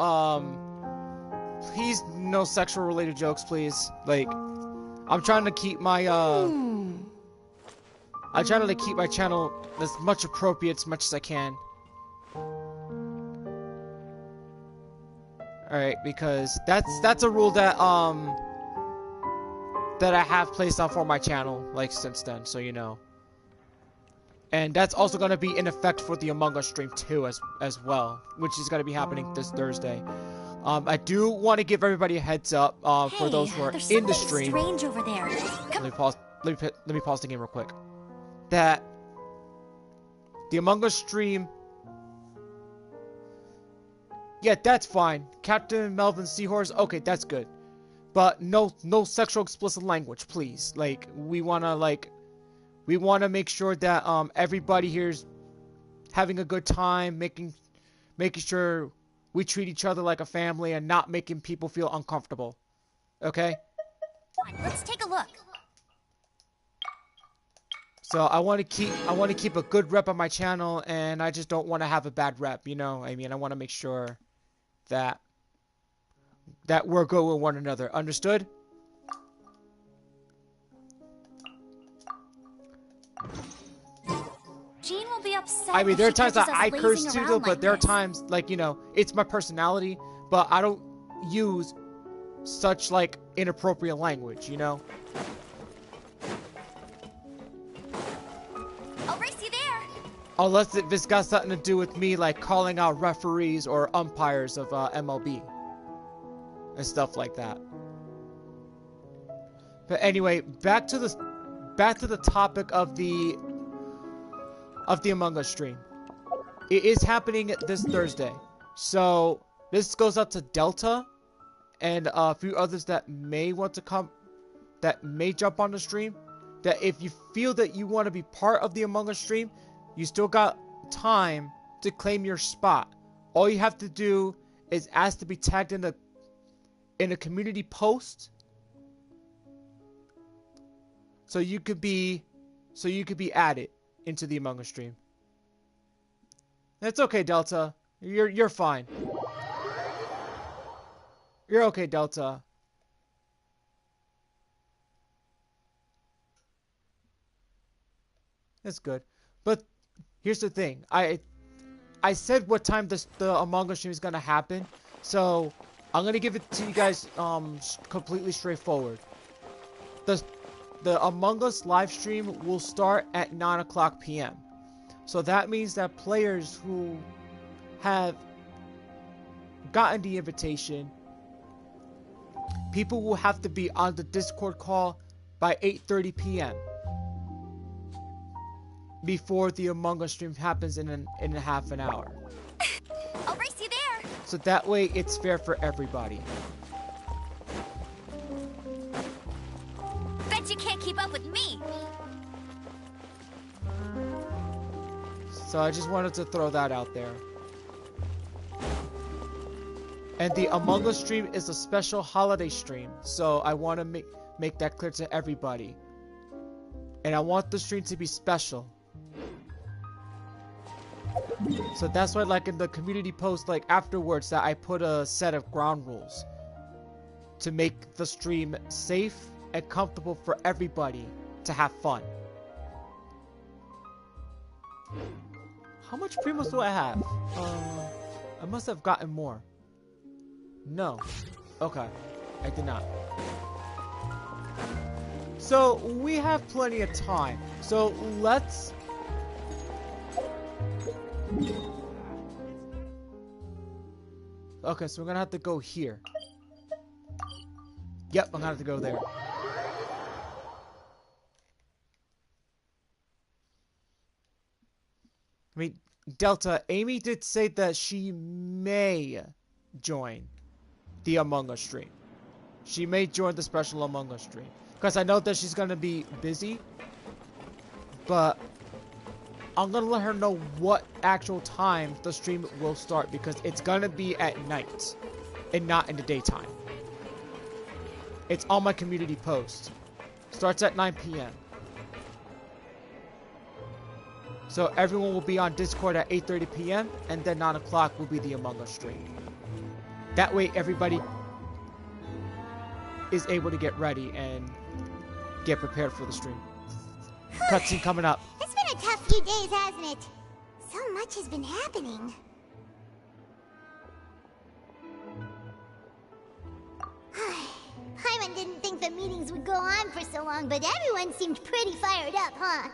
sexual related jokes, please. Like, I'm trying to keep my I'm trying to keep my channel as much appropriate as much as I can. Alright, because that's a rule that that I have placed on for my channel, like, since then, so you know. And that's also going to be in effect for the Among Us stream too, as well, which is going to be happening this Thursday. I do want to give everybody a heads up for those who are in the stream. Strange over there. Let me pause the game real quick. That the Among Us stream, yeah, that's fine. Captain Melvin Seahorse, okay, that's good. But no sexual explicit language, please. Like, we wanna make sure that everybody here's having a good time, making sure we treat each other like a family and not making people feel uncomfortable. Okay? Let's take a look. So I want to keep a good rep on my channel, and I just don't want to have a bad rep, you know? I mean, I want to make sure that we're good with one another. Understood? Jean will be upset. I mean, there are if she times that catches us I curse lazing too, around though, but like there are this. times, like, you know, it's my personality, but I don't use such, like, inappropriate language, you know? I'll race you there. Unless it's got something to do with me, like, calling out referees or umpires of MLB. And stuff like that. But anyway, back to the topic of the Among Us stream. It is happening this Thursday. So this goes out to Delta and a few others that may want to come, that may jump on the stream. That if you feel that you want to be part of the Among Us stream, you still got time to claim your spot. All you have to do is asked to be tagged in a community post, so you could be added into the Among Us stream. That's okay, Delta. You're fine. You're okay, Delta. That's good. But here's the thing. I said what time the Among Us stream is gonna happen, so I'm gonna give it to you guys completely straightforward. The Among Us live stream will start at 9:00 p.m. So that means that players who have gotten the invitation, people will have to be on the Discord call by 8:30 p.m. before the Among Us stream happens in a half an hour. I'll race you there. So that way it's fair for everybody. Bet you can't keep up with me. So I just wanted to throw that out there. And the Among Us stream is a special holiday stream, so I want to make that clear to everybody. And I want the stream to be special. So that's why, like, in the community post, like, afterwards, that I put a set of ground rules to make the stream safe and comfortable for everybody to have fun. How much primos do I have? I must have gotten more. No. Okay. I did not. So, we have plenty of time. So, let's... Okay, so we're gonna have to go here. Yep, I'm gonna have to go there. I mean, Delta, Amy did say that she may join the Among Us stream. She may join the special Among Us stream. Because I know that she's gonna be busy. But I'm gonna let her know what actual time the stream will start, because it's gonna be at night and not in the daytime. It's on my community post. Starts at 9 p.m. So everyone will be on Discord at 8:30 p.m. and then 9 o'clock will be the Among Us stream. That way everybody is able to get ready and get prepared for the stream. Cutscene coming up. It's been a tough few days, hasn't it? So much has been happening. Paimon didn't think the meetings would go on for so long, but everyone seemed pretty fired up, huh?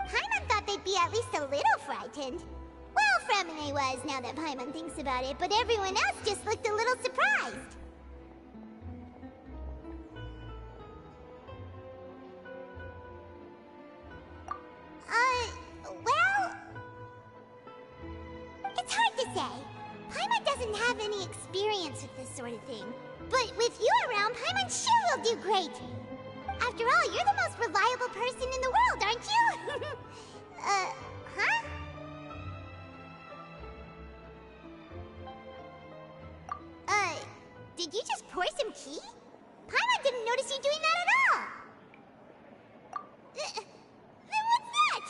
Paimon thought they'd be at least a little frightened. Well, Fremine was, now that Paimon thinks about it, but everyone else just looked a little surprised. Well... It's hard to say. Paimon doesn't have any experience with this sort of thing. But with you around, Paimon sure will do great. After all, you're the most reliable person in the world, aren't you? Huh? Did you just pour some tea? Paimon didn't notice you doing that at all. Then what's that?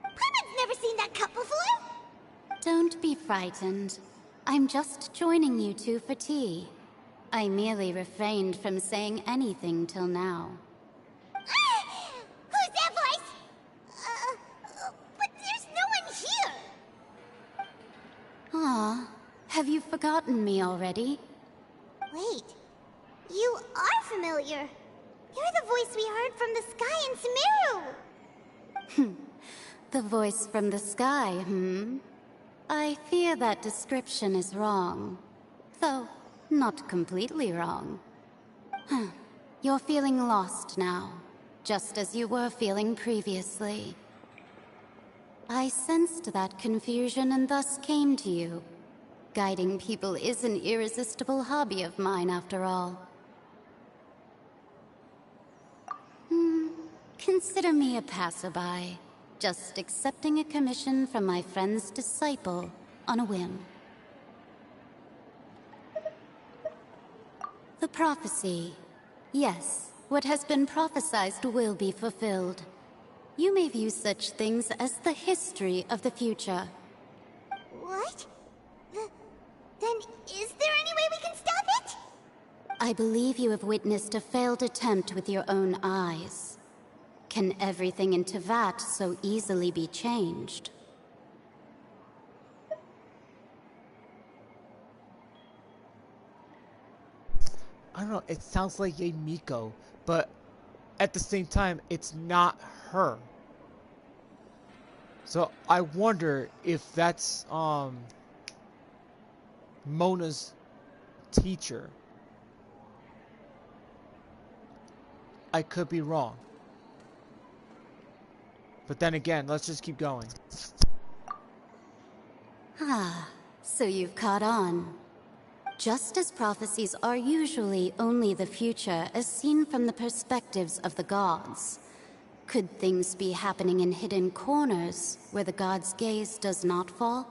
Paimon's never seen that cup before. Don't be frightened. I'm just joining you two for tea. I merely refrained from saying anything till now. Who's that voice? But there's no one here. Ah, have you forgotten me already? Wait, you are familiar. You're the voice we heard from the sky in Sumeru. The voice from the sky, I fear that description is wrong. Though, not completely wrong. You're feeling lost now, just as you were feeling previously. I sensed that confusion and thus came to you. Guiding people is an irresistible hobby of mine, after all. Consider me a passerby, just accepting a commission from my friend's disciple, on a whim. The prophecy. Yes, what has been prophesied will be fulfilled. You may view such things as the history of the future. What? Then is there any way we can stop it? I believe you have witnessed a failed attempt with your own eyes. Can everything in Teyvat so easily be changed? I don't know, it sounds like Yae Miko, but at the same time, it's not her. So I wonder if that's Mona's teacher. I could be wrong. But then again, let's just keep going. Ah, so you've caught on. Just as prophecies are usually only the future as seen from the perspectives of the gods, could things be happening in hidden corners where the gods' gaze does not fall?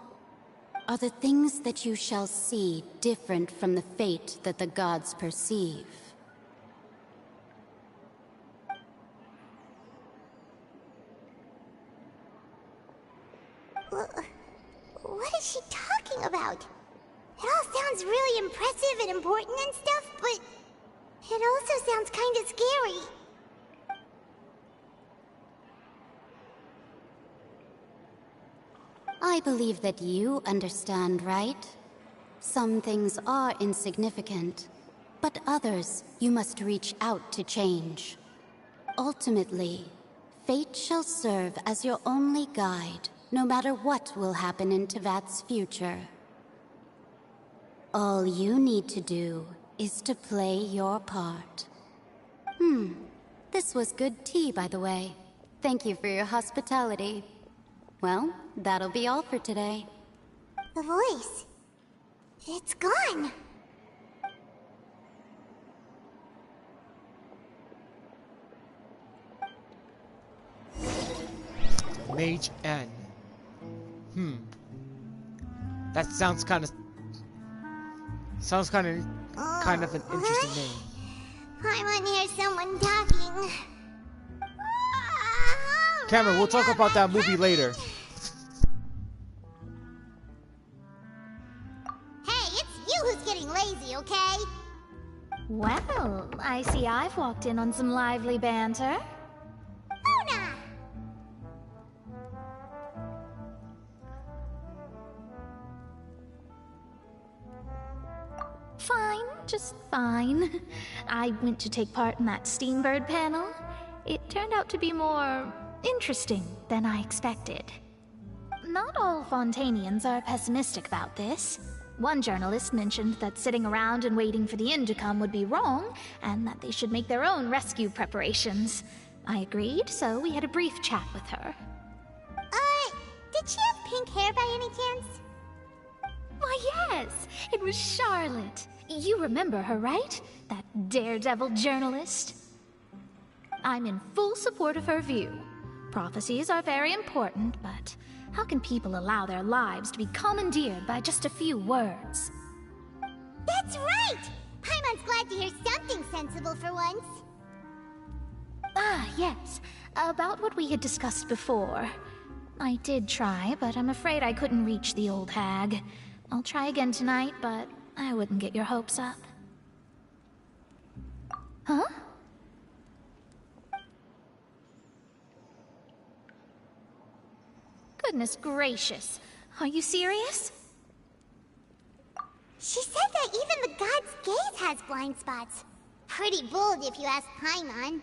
Are the things that you shall see different from the fate that the gods perceive? What is she talking about? It all sounds really impressive and important and stuff, but it also sounds kind of scary. I believe that you understand, right? Some things are insignificant, but others you must reach out to change. Ultimately, fate shall serve as your only guide, no matter what will happen in Teyvat's future. All you need to do is to play your part. This was good tea, by the way. Thank you for your hospitality. Well, that'll be all for today. The voice. It's gone. Mage N. That sounds kind of an interesting name. I want to hear someone talking. Cameron, we'll talk about that movie later. Hey, it's you who's getting lazy, okay? Well, I see I've walked in on some lively banter. Luna! Fine, just fine. I went to take part in that Steambird panel. It turned out to be more interesting than I expected. Not all Fontainians are pessimistic about this. One journalist mentioned that sitting around and waiting for the end to come would be wrong, and that they should make their own rescue preparations. I agreed, so we had a brief chat with her. Did she have pink hair by any chance? Why, yes! It was Charlotte. You remember her, right? That daredevil journalist? I'm in full support of her view. Prophecies are very important, but how can people allow their lives to be commandeered by just a few words? That's right! Paimon's glad to hear something sensible for once. Ah, yes. About what we had discussed before. I did try, but I'm afraid I couldn't reach the old hag. I'll try again tonight, but I wouldn't get your hopes up. Huh? Goodness gracious. Are you serious? She said that even the god's gaze has blind spots. Pretty bold if you ask Paimon.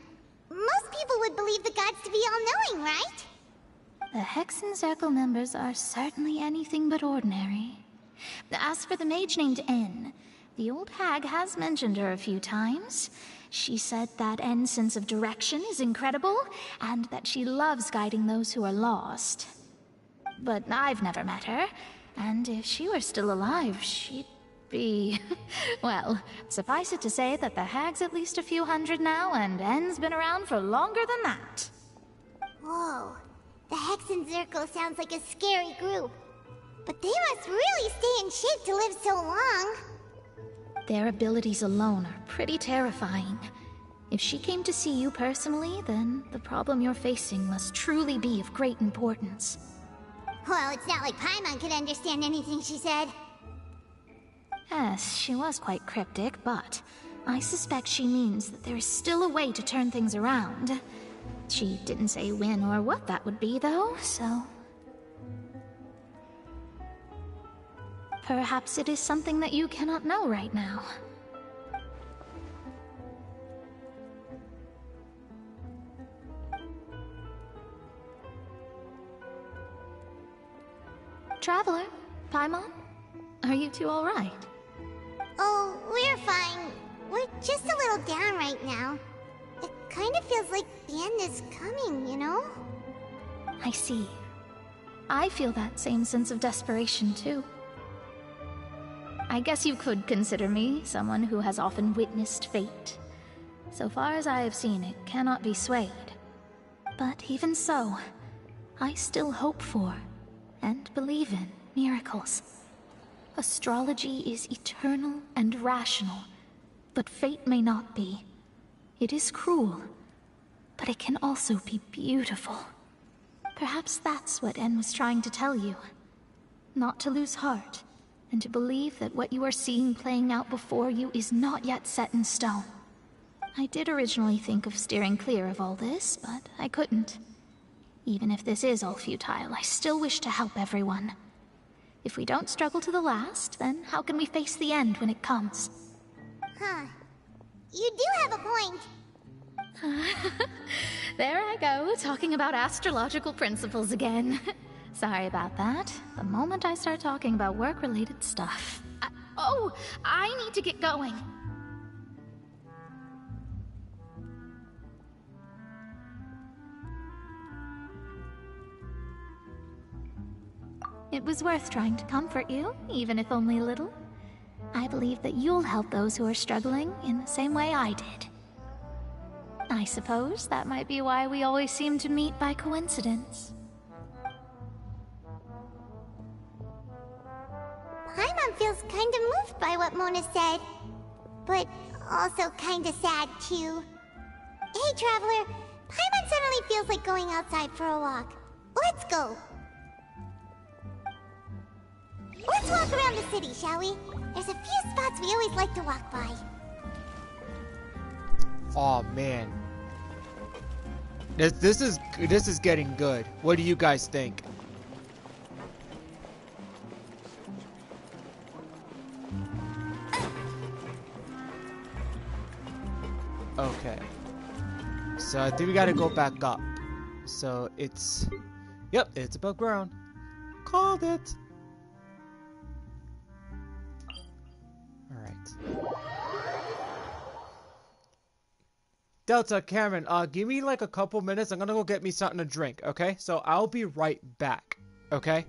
Most people would believe the gods to be all-knowing, right? The Hexen Circle members are certainly anything but ordinary. As for the mage named N, the old hag has mentioned her a few times. She said that N's sense of direction is incredible, and that she loves guiding those who are lost. But I've never met her, and if she were still alive, she'd be... well, suffice it to say that the hag's at least a few hundred now, and N's been around for longer than that. Whoa. The Hexen Circle sounds like a scary group. But they must really stay in shape to live so long. Their abilities alone are pretty terrifying. If she came to see you personally, then the problem you're facing must truly be of great importance. Well, it's not like Paimon could understand anything she said. Yes, she was quite cryptic, but I suspect she means that there is still a way to turn things around. She didn't say when or what that would be, though, so... Perhaps it is something that you cannot know right now. Traveler, Paimon, are you two all right? Oh, we're fine. We're just a little down right now. It kind of feels like the end is coming, you know? I see. I feel that same sense of desperation, too. I guess you could consider me someone who has often witnessed fate. So far as I have seen, it cannot be swayed. But even so, I still hope for and believe in miracles. Astrology is eternal and rational, but fate may not be. It is cruel, but it can also be beautiful. Perhaps that's what En was trying to tell you. Not to lose heart, and to believe that what you are seeing playing out before you is not yet set in stone. I did originally think of steering clear of all this, but I couldn't. Even if this is all futile, I still wish to help everyone. If we don't struggle to the last, then how can we face the end when it comes? Huh. You do have a point. There I go, talking about astrological principles again. Sorry about that. The moment I start talking about work-related stuff... I need to get going. It was worth trying to comfort you, even if only a little. I believe that you'll help those who are struggling in the same way I did. I suppose that might be why we always seem to meet by coincidence. Paimon feels kind of moved by what Mona said, but also kind of sad too. Hey, Traveler, Paimon suddenly feels like going outside for a walk. Let's go! Let's walk around the city, shall we? There's a few spots we always like to walk by. Oh man, this is getting good. What do you guys think? Okay, so I think we gotta go back up. So it's, yep, it's above ground. Called it. Alright. Delta, Cameron, give me like a couple minutes. I'm gonna go get me something to drink, okay? So I'll be right back, okay?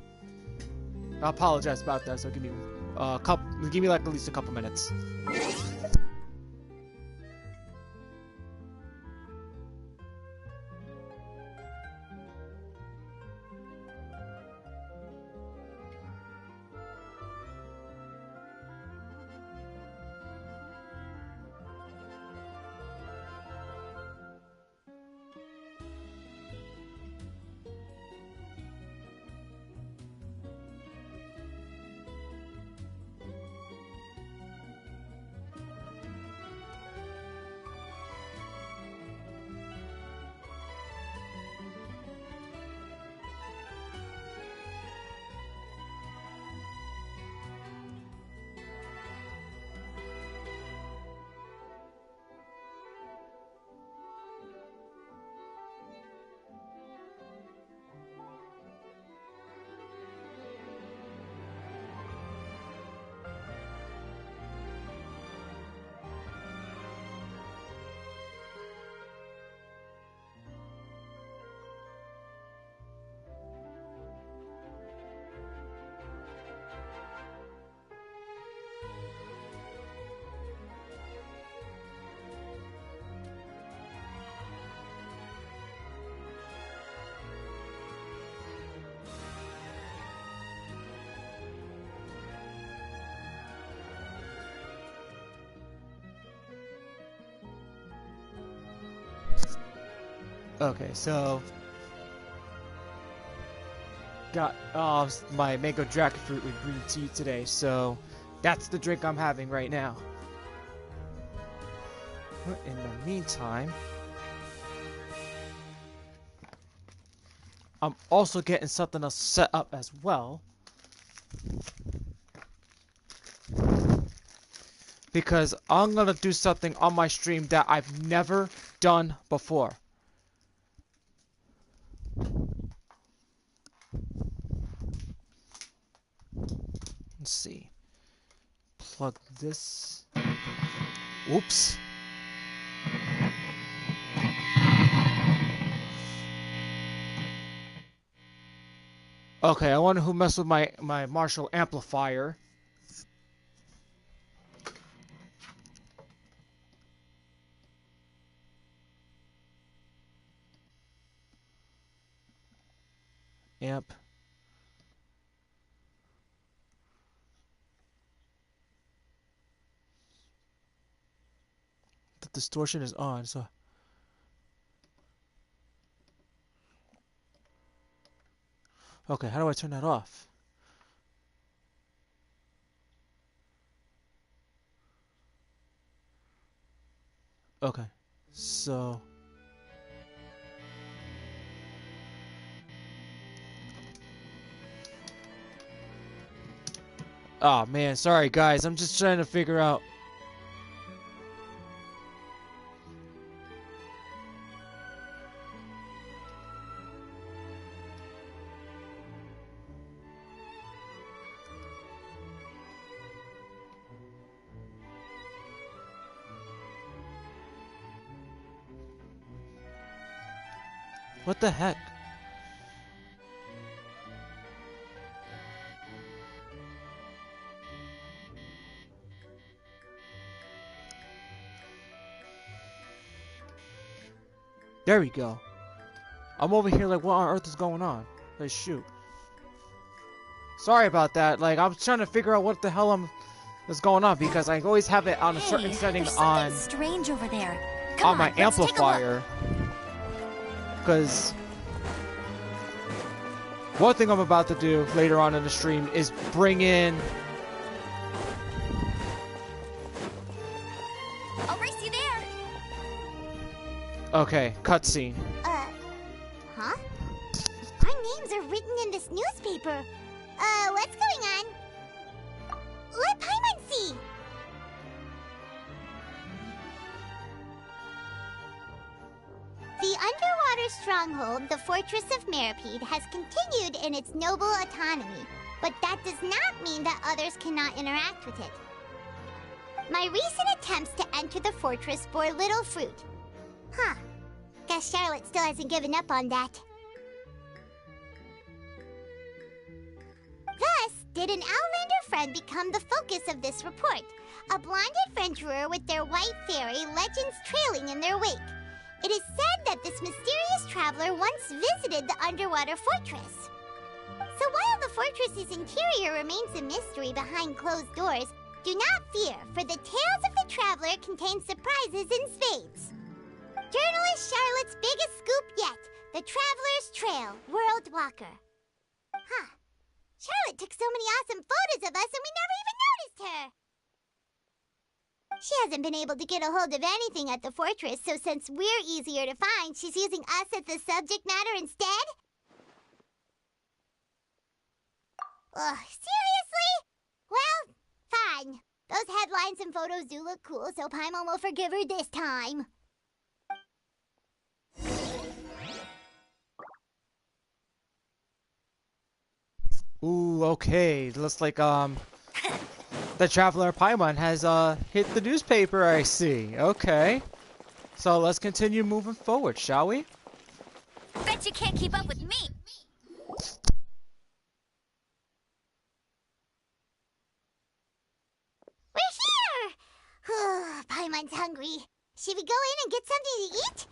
I apologize about that, so give me like at least a couple minutes. Okay, so got my mango dragon fruit with green tea today, so that's the drink I'm having right now. But in the meantime, I'm also getting something else set up as well. Because I'm gonna do something on my stream that I've never done before. Let's see. Plug this. Oops. Okay, I wonder who messed with my Marshall amplifier. Amp. The distortion is on, so. Okay, how do I turn that off? Okay, so. Oh man, sorry guys, I'm just trying to figure out. What the heck? There we go. I'm over here like, what on earth is going on? Let's shoot. Sorry about that. Like, I was trying to figure out what the hell is going on because I always have it on a certain setting there's on strange over there. Come on my let's take a look. amplifier. Because one thing I'm about to do later on in the stream is bring in. I'll race you there. Okay, cutscene. Huh? Our names are written in this newspaper. What's going on? Let Paimon see! The underwater stronghold, the Fortress of Meripede, has continued in its noble autonomy, but that does not mean that others cannot interact with it. My recent attempts to enter the fortress bore little fruit. Huh. Guess Charlotte still hasn't given up on that. Thus, did an Outlander friend become the focus of this report? A blonde adventurer with their white fairy, legends trailing in their wake. It is said that this mysterious traveler once visited the underwater fortress. So while the fortress's interior remains a mystery behind closed doors, do not fear, for the tales of the traveler contain surprises in spades. Journalist Charlotte's biggest scoop yet, the Traveler's Trail, World Walker. Huh. Charlotte took so many awesome photos of us and we never even noticed her! She hasn't been able to get a hold of anything at the fortress, so since we're easier to find, she's using us as the subject matter instead? Ugh, seriously? Well, fine. Those headlines and photos do look cool, so Paimon will forgive her this time. Ooh, okay. Looks like the Traveler Paimon has hit the newspaper, I see. Okay. So let's continue moving forward, shall we? Bet you can't keep up with me. We're here! Paimon's hungry. Should we go in and get something to eat?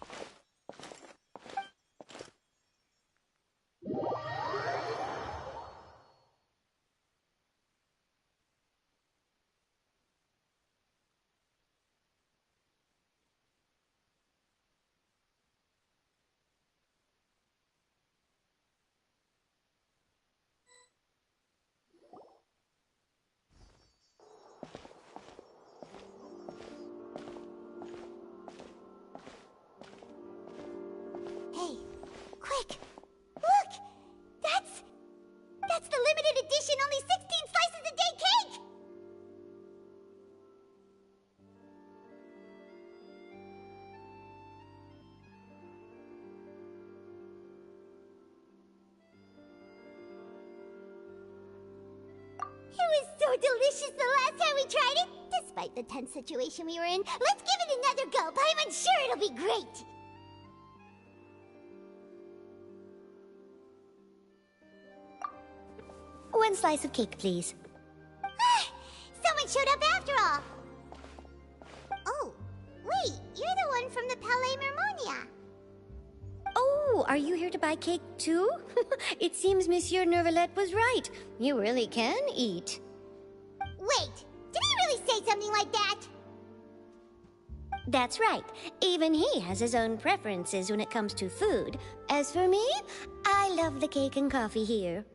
so delicious the last time we tried it. Despite the tense situation we were in, let's give it another go. I'm sure it'll be great. One slice of cake, please. Someone showed up after all. Oh, wait, you're the one from the Palais Mermonia. Oh, are you here to buy cake too? It seems Monsieur Nervalet was right. You really can eat. Wait, did he really say something like that? That's right. Even he has his own preferences when it comes to food. As for me, I love the cake and coffee here.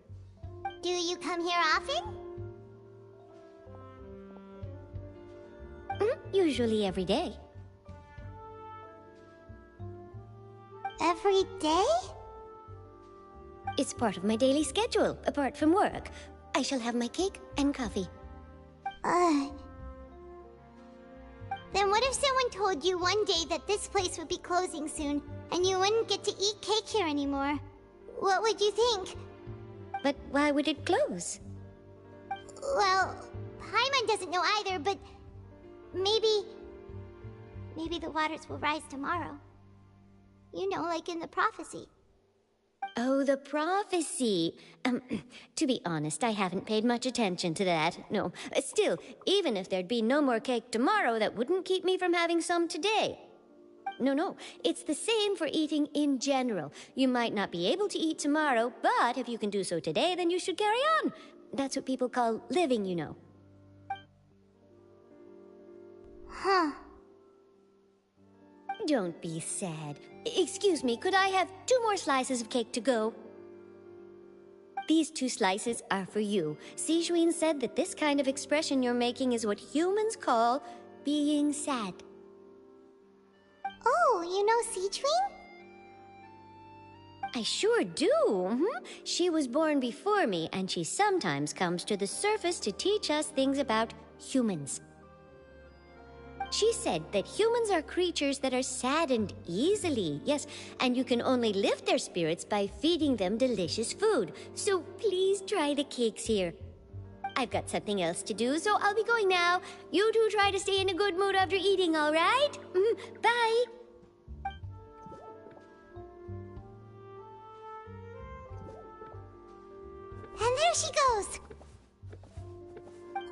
Do you come here often? Usually every day. Every day? It's part of my daily schedule, apart from work. I shall have my cake and coffee. Then what if someone told you one day that this place would be closing soon, and you wouldn't get to eat cake here anymore? What would you think? But why would it close? Well, Paimon doesn't know either, but maybe the waters will rise tomorrow. You know, like in the prophecy. Oh, the prophecy. To be honest, I haven't paid much attention to that. No, still, even if there'd be no more cake tomorrow, that wouldn't keep me from having some today. No, it's the same for eating in general. You might not be able to eat tomorrow, but if you can do so today, then you should carry on. That's what people call living, you know. Huh. Don't be sad. Excuse me, could I have 2 more slices of cake to go? These 2 slices are for you. Sijuin said that this kind of expression you're making is what humans call being sad. Oh, you know Sijuin? I sure do. She was born before me, and she sometimes comes to the surface to teach us things about humans. She said that humans are creatures that are saddened easily, yes, and you can only lift their spirits by feeding them delicious food. So please try the cakes here. I've got something else to do, so I'll be going now. You two try to stay in a good mood after eating, all right? Bye. And there she goes.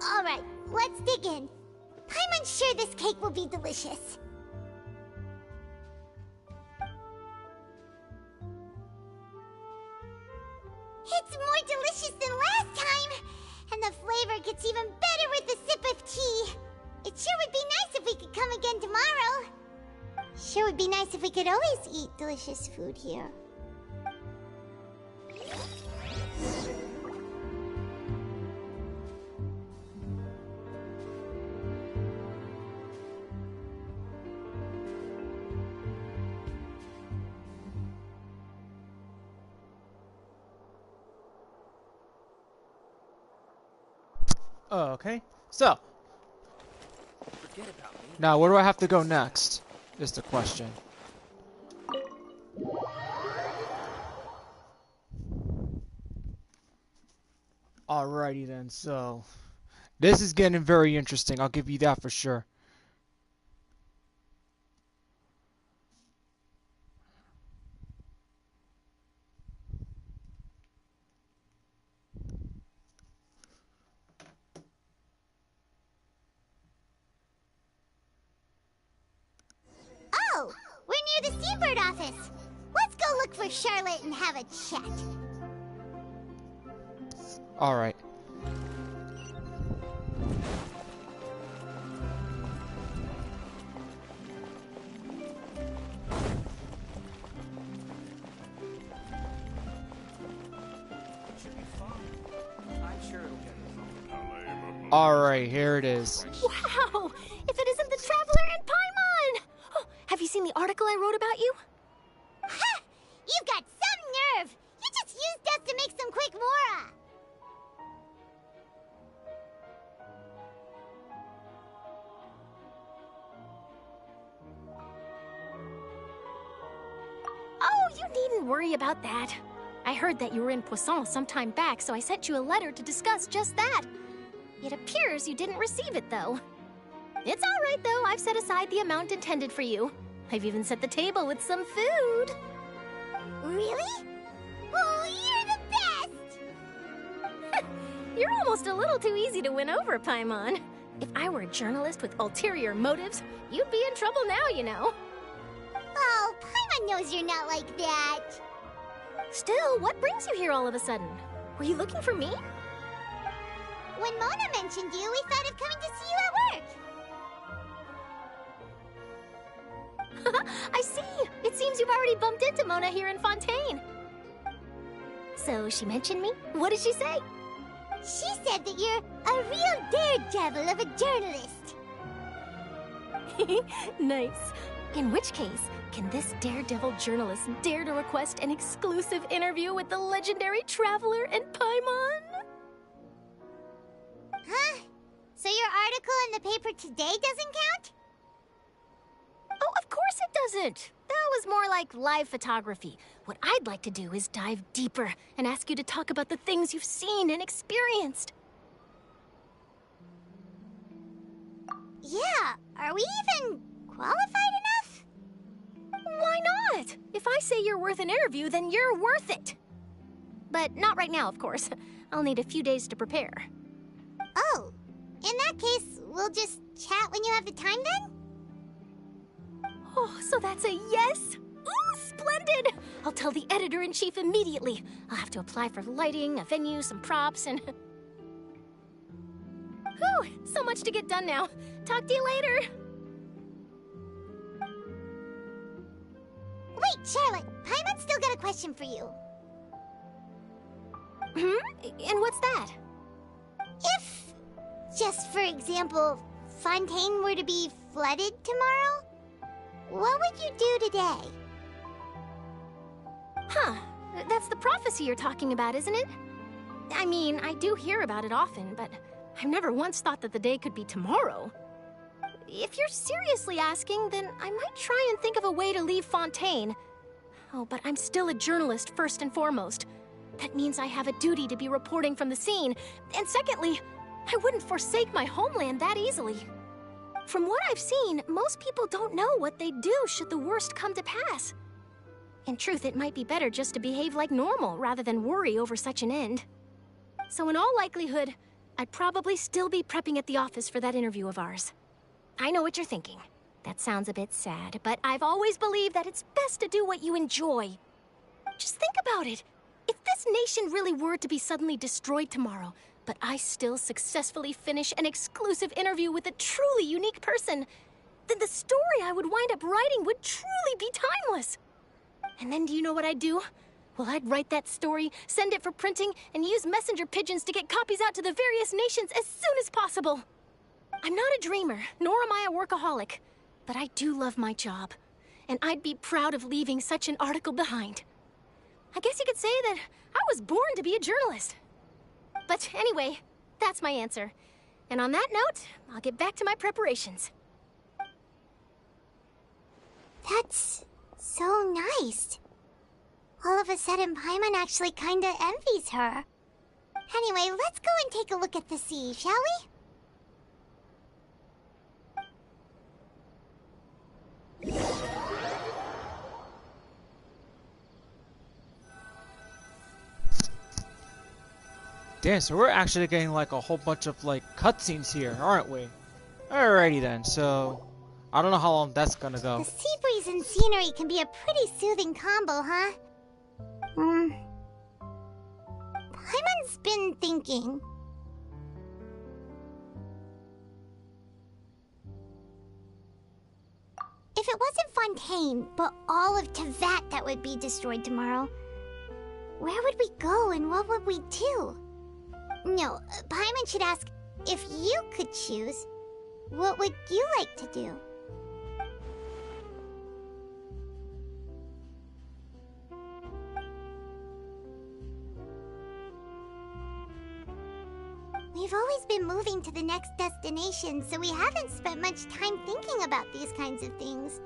All right, let's dig in. I'm sure this cake will be delicious. It's more delicious than last time, and the flavor gets even better with a sip of tea. It sure would be nice if we could come again tomorrow. Sure would be nice if we could always eat delicious food here. Oh, okay. So, now where do I have to go next? Is the question. Alrighty then, so this is getting very interesting, I'll give you that for sure. Oh, we're near the Seabird office. Let's go look for Charlotte and have a chat. Alright. Alright, here it is. Wow! If it isn't the Traveler and Paimon! Oh, have you seen the article I wrote about you? Ha! You've got some nerve! You just used us to make some quick mora! Oh, you needn't worry about that. I heard that you were in Poisson some time back, so I sent you a letter to discuss just that. It appears you didn't receive it, though. It's all right, though. I've set aside the amount intended for you. I've even set the table with some food. Really? Oh, you're the best! You're almost a little too easy to win over, Paimon. If I were a journalist with ulterior motives, you'd be in trouble now, you know. Oh, Paimon knows you're not like that. Still, what brings you here all of a sudden? Were you looking for me? When Mona mentioned you, we thought of coming to see you at work. I see. It seems you've already bumped into Mona here in Fontaine. So she mentioned me? What did she say? She said that you're a real daredevil of a journalist. Nice. In which case, can this daredevil journalist dare to request an exclusive interview with the legendary traveler and Paimon? Huh? So your article in the paper today doesn't count? Oh, of course it doesn't. That was more like live photography. What I'd like to do is dive deeper and ask you to talk about the things you've seen and experienced. Yeah, are we even qualified enough? Why not? If I say you're worth an interview, then you're worth it. But not right now, of course. I'll need a few days to prepare. Oh, in that case, we'll just chat when you have the time then? Oh, so that's a yes? Ooh, splendid! I'll tell the editor-in-chief immediately. I'll have to apply for lighting, a venue, some props, and... Whew, so much to get done now. Talk to you later. Wait, Charlotte, Paimon's still got a question for you. And what's that? If, just for example, Fontaine were to be flooded tomorrow, what would you do today? Huh, that's the prophecy you're talking about, isn't it? I mean, I do hear about it often, but I've never once thought that the day could be tomorrow. If you're seriously asking, then I might try and think of a way to leave Fontaine. Oh, but I'm still a journalist first and foremost. That means I have a duty to be reporting from the scene. And secondly, I wouldn't forsake my homeland that easily. From what I've seen, most people don't know what they'd do should the worst come to pass. In truth, it might be better just to behave like normal rather than worry over such an end. So in all likelihood, I'd probably still be prepping at the office for that interview of ours. I know what you're thinking. That sounds a bit sad, but I've always believed that it's best to do what you enjoy. Just think about it. If this nation really were to be suddenly destroyed tomorrow, but I still successfully finish an exclusive interview with a truly unique person, then the story I would wind up writing would truly be timeless. And then do you know what I'd do? Well, I'd write that story, send it for printing, and use messenger pigeons to get copies out to the various nations as soon as possible. I'm not a dreamer, nor am I a workaholic, but I do love my job, and I'd be proud of leaving such an article behind. I guess you could say that I was born to be a journalist. But anyway, that's my answer. And on that note, I'll get back to my preparations. That's so nice. All of a sudden, Paimon actually kinda envies her. Anyway, let's go and take a look at the sea, shall we? Damn, so we're actually getting like a whole bunch of like cutscenes here, aren't we? Alrighty then, so I don't know how long that's gonna go. The sea breeze and scenery can be a pretty soothing combo, huh? Paimon's been thinking. If it wasn't Fontaine, but all of Tevat that would be destroyed tomorrow, where would we go and what would we do? No, Paimon should ask, if you could choose, what would you like to do? We've always been moving to the next destination, so we haven't spent much time thinking about these kinds of things.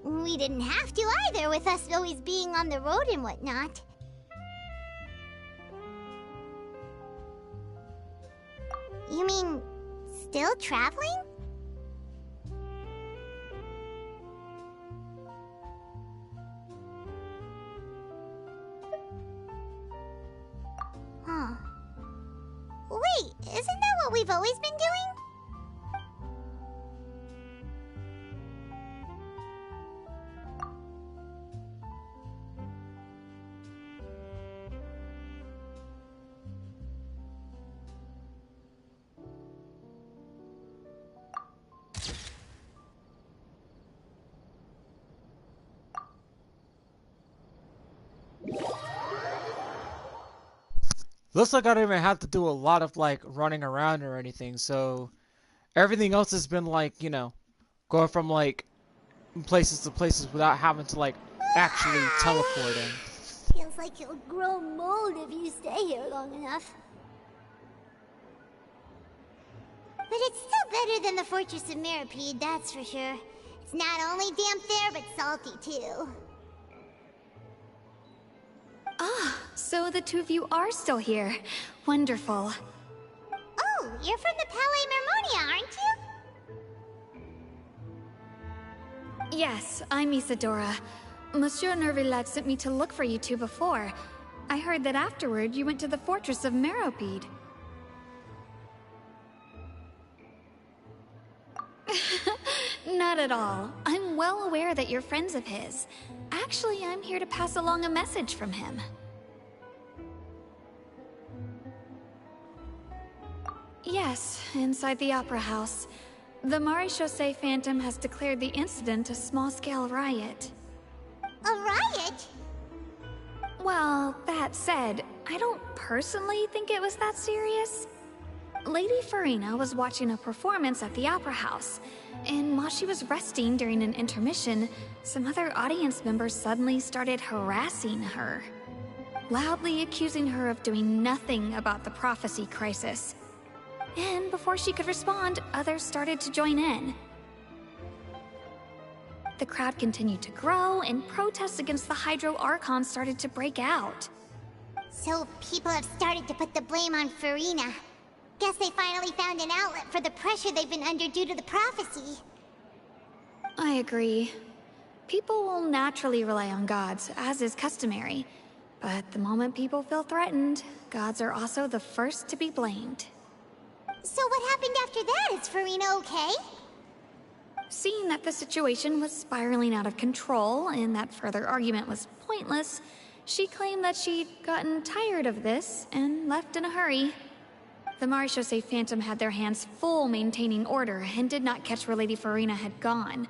We didn't have to either, with us always being on the road and You mean, still traveling? Huh. Wait, isn't that what we've always been doing? Looks like I don't even have to do a lot of like running around or anything, so everything else has been like, you know, going from like places to places without having to like actually teleport in. Feels like you'll grow mold if you stay here long enough. But it's still better than the Fortress of Meropide, that's for sure. It's not only damp there, but salty too. Ah, so the two of you are still here. Wonderful. Oh, you're from the Palais Mermonia, aren't you? Yes, I'm Isadora. Monsieur Nervillet sent me to look for you two before. I heard that afterward you went to the Fortress of Meropide. Not at all. I'm well aware that you're friends of his. Actually, I'm here to pass along a message from him. Yes, inside the Opera House. The Maréchaussée Phantom has declared the incident a small-scale riot. A riot? Well, that said, I don't personally think it was that serious. Lady Farina was watching a performance at the Opera House, and while she was resting during an intermission, some other audience members suddenly started harassing her, loudly accusing her of doing nothing about the prophecy crisis. And before she could respond, others started to join in. The crowd continued to grow, and protests against the Hydro Archon started to break out. So people have started to put the blame on Farina. Guess they finally found an outlet for the pressure they've been under due to the prophecy. I agree. People will naturally rely on gods, as is customary. But the moment people feel threatened, gods are also the first to be blamed. So what happened after that? Is Farina okay? Seeing that the situation was spiraling out of control and that further argument was pointless, she claimed that she'd gotten tired of this and left in a hurry. The Maréchaussée Phantom had their hands full maintaining order and did not catch where Lady Farina had gone.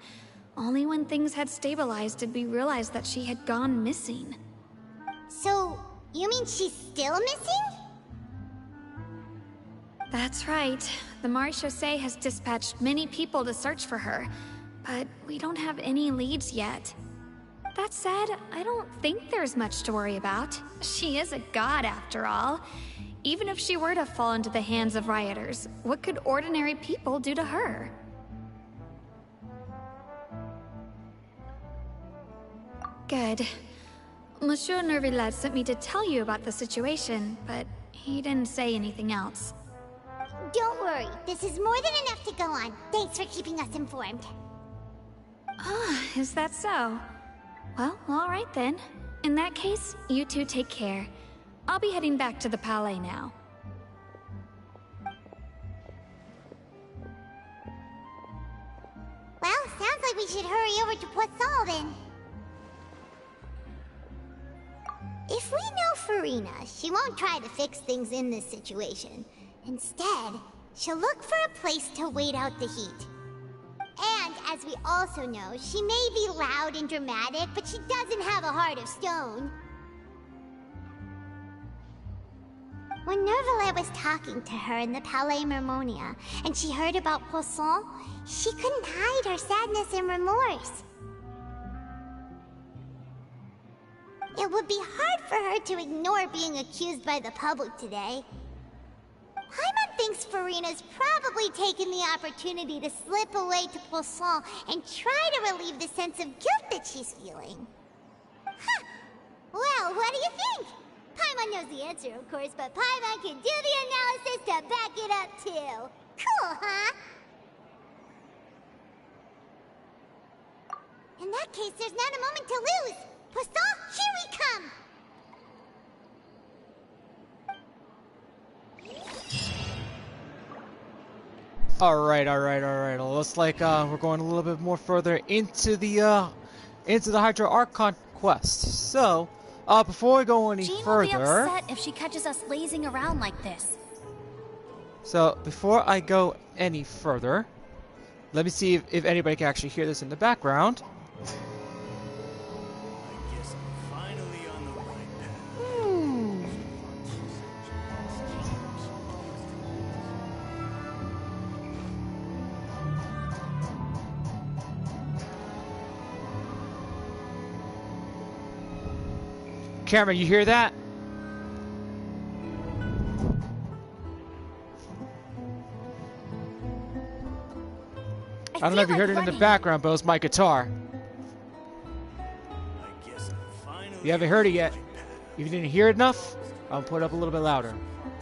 Only when things had stabilized did we realize that she had gone missing. So, you mean she's still missing? That's right. The Maréchaussée has dispatched many people to search for her, but we don't have any leads yet. That said, I don't think there's much to worry about. She is a god after all. Even if she were to fall into the hands of rioters, what could ordinary people do to her? Good. Monsieur Nervillet sent me to tell you about the situation, but he didn't say anything else. Don't worry, this is more than enough to go on. Thanks for keeping us informed. Ah, is that so? Well, all right then. In that case, you two take care. I'll be heading back to the Palais now. Well, sounds like we should hurry over to Poisson then. If we know Farina, she won't try to fix things in this situation. Instead, she'll look for a place to wait out the heat. And, as we also know, she may be loud and dramatic, but she doesn't have a heart of stone. When Nervillet was talking to her in the Palais Mermonia, and she heard about Poisson, she couldn't hide her sadness and remorse. It would be hard for her to ignore being accused by the public today. Paimon thinks Farina's probably taken the opportunity to slip away to Poisson and try to relieve the sense of guilt that she's feeling. Huh! Well, what do you think? Paimon knows the answer, of course, but Paimon can do the analysis to back it up, too. Cool, huh? In that case, there's not a moment to lose. Poisson, here we come! Alright. Looks like we're going a little bit more further into the Hydra Archon quest. So, before we go any Jean further, will be upset if she catches us lazing around like this. so before I go any further, let me see if anybody can actually hear this in the background. I guess I'm finally on the right path. Cameron, you hear that? I don't know if you heard it in the background, but it was my guitar. I guess I'm finally You haven't heard it yet. If you didn't hear it enough, I'll put it up a little bit louder.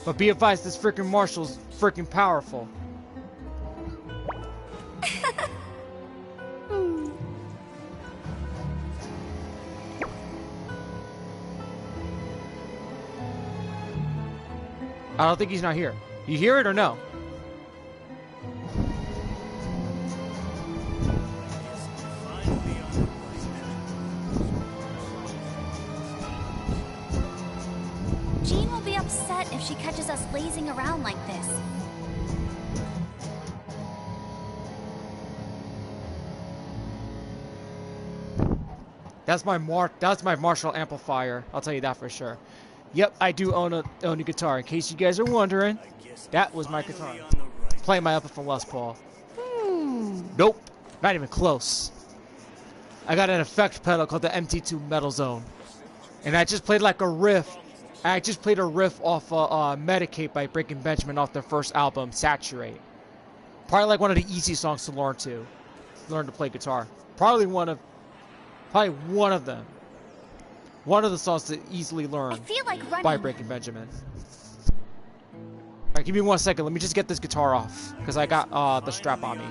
But be advised, this freaking Marshall's freaking powerful. I don't think he's not here. You hear it or no? Jean will be upset if she catches us lazing around like this. That's my Marshall amplifier. I'll tell you that for sure. Yep, I do own a guitar. In case you guys are wondering, that was my guitar. Playing my upper from Les Paul. Nope, not even close. I got an effect pedal called the MT2 Metal Zone, and I just played like a riff. I just played a riff off Medicate by Breaking Benjamin off their first album, Saturate. Probably like one of the easy songs to learn to play guitar. Probably one of them. One of the songs to easily learn by Breaking Benjamin. Alright, give me 1 second. Let me just get this guitar off, because I got the strap on me.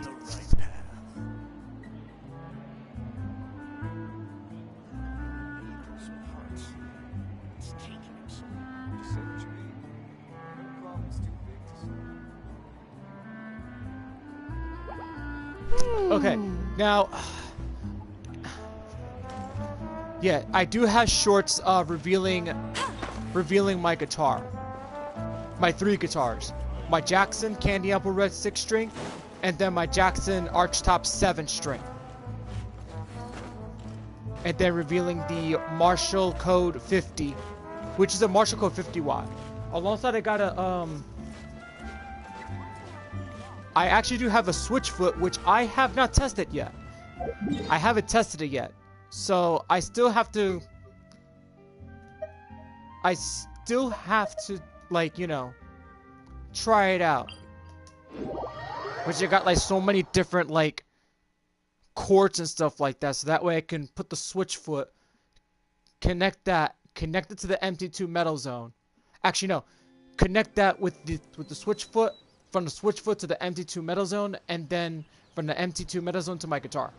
Okay, now... yeah, I do have shorts revealing my guitar. My 3 guitars. My Jackson Candy Apple Red 6-string, and then my Jackson Archtop 7-string. And then revealing the Marshall Code 50, which is a Marshall Code 50 watt. Alongside I got a I actually do have a Switchfoot, which I have not tested yet. I haven't tested it yet. So I still have to like, you know, try it out. Which I got like so many different like chords and stuff like that, so that way I can put the Switchfoot, connect it to the MT2 Metal Zone. Actually no, connect that with the Switchfoot, from the Switchfoot to the MT2 Metal Zone, and then from the MT2 Metal Zone to my guitar.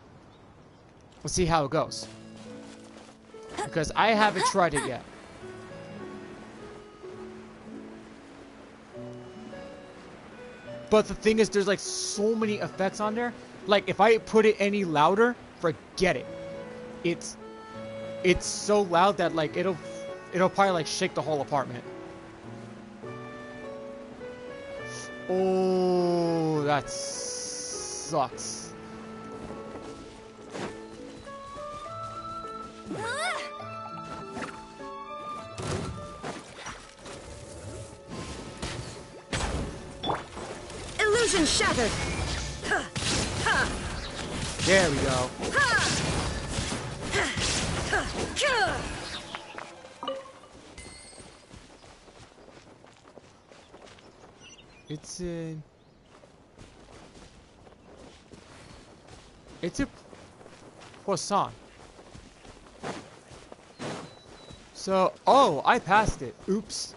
We'll see how it goes. Because I haven't tried it yet. But the thing is, there's like so many effects on there. Like if I put it any louder, forget it. It's so loud that like it'll probably like shake the whole apartment. Oh, that sucks. Illusion shattered. There we go. It's a Poisson. So, oh, I passed it. Oops.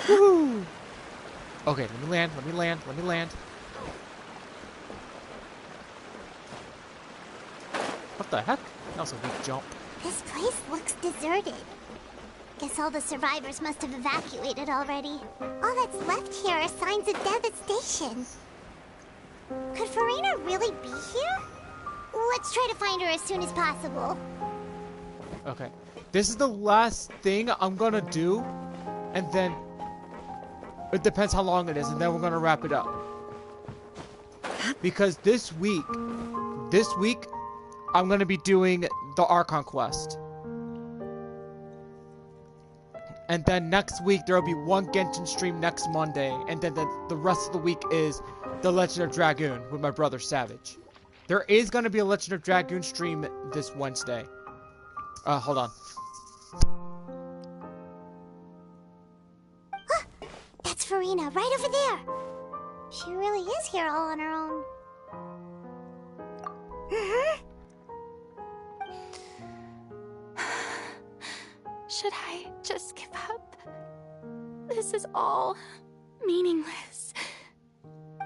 Woohoo! Okay, let me land, let me land, let me land. What the heck? That was a weak jump. This place looks deserted. Guess all the survivors must have evacuated already. All that's left here are signs of death at station. Could Farina really be here? Let's try to find her as soon as possible. Okay. This is the last thing I'm gonna do, and then it depends how long it is, and then we're gonna wrap it up. Because this week, I'm gonna be doing the Archon quest. And then next week, there will be one Genshin stream next Monday. And then the rest of the week is the Legend of Dragoon with my brother Savage. There is going to be a Legend of Dragoon stream this Wednesday. Hold on. That's Farina, right over there. She really is here all on her own. Should I just give up? This is all meaningless.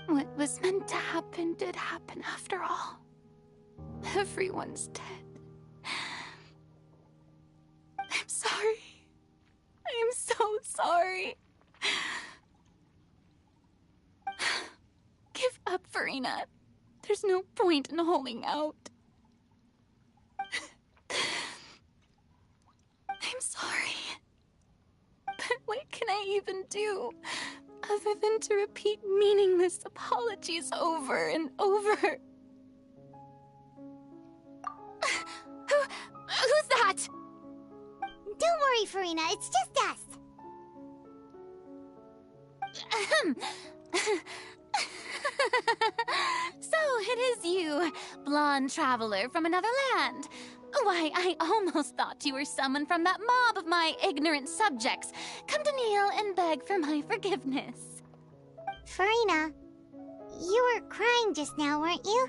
What was meant to happen did happen after all. Everyone's dead. I'm sorry. I am so sorry. Give up, Farina. There's no point in holding out. I'm sorry. But what can I even do other than to repeat meaningless apologies over and over? Who's that? Don't worry, Farina. It's just us. So it is you, blonde traveler from another land. Why, I almost thought you were someone from that mob of my ignorant subjects, come to kneel and beg for my forgiveness. Farina, you were crying just now, weren't you?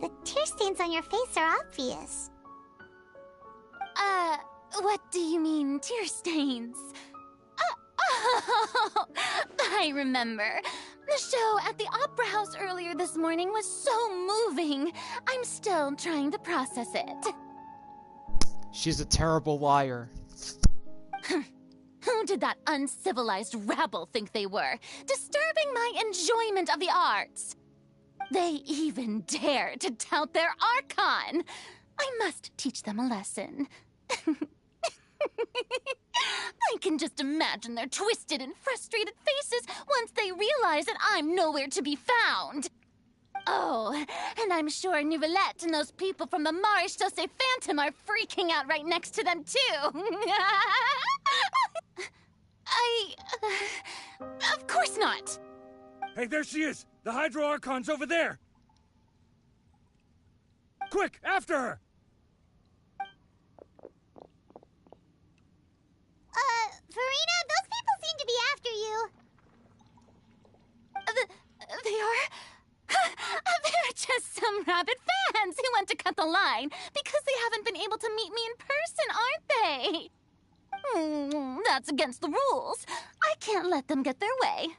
The tear stains on your face are obvious. What do you mean, tear stains? Oh, I remember. The show at the Opera House earlier this morning was so moving. I'm still trying to process it. She's a terrible liar. Who did that uncivilized rabble think they were, disturbing my enjoyment of the arts? They even dare to tout their Archon. I must teach them a lesson. I can just imagine their twisted and frustrated faces once they realize that I'm nowhere to be found. Oh, and I'm sure Nouvellette and those people from the Marche Chaussee Phantom are freaking out right next to them, too. Of course not. Hey, there she is! The Hydro Archon's over there! Quick, after her! Farina, those people seem to be after you. They are? They're just some rabid fans who want to cut the line because they haven't been able to meet me in person, aren't they? That's against the rules. I can't let them get their way.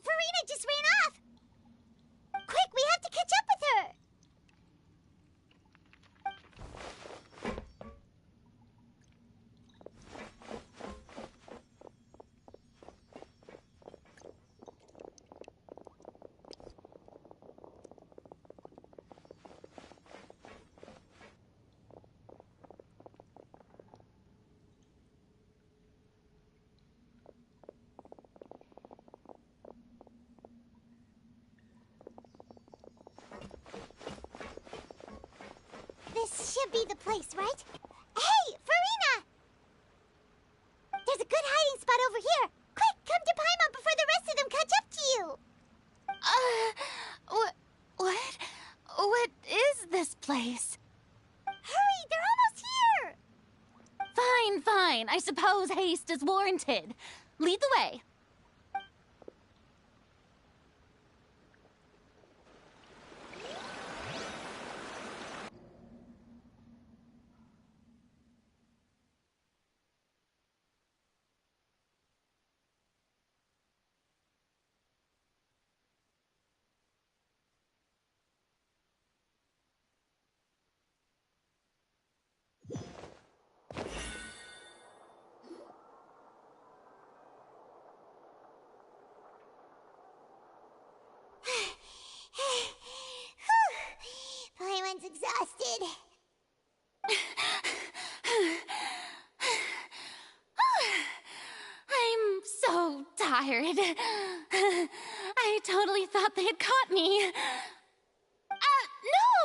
Farina just ran off! Quick, we have to catch up with her! This should be the place, right? Hey, Farina! There's a good hiding spot over here. Quick, come to Paimon before the rest of them catch up to you. What is this place? Hurry, they're almost here. fine. I suppose haste is warranted. Lead the way. Paimon's exhausted. I'm so tired. I totally thought they had caught me. No,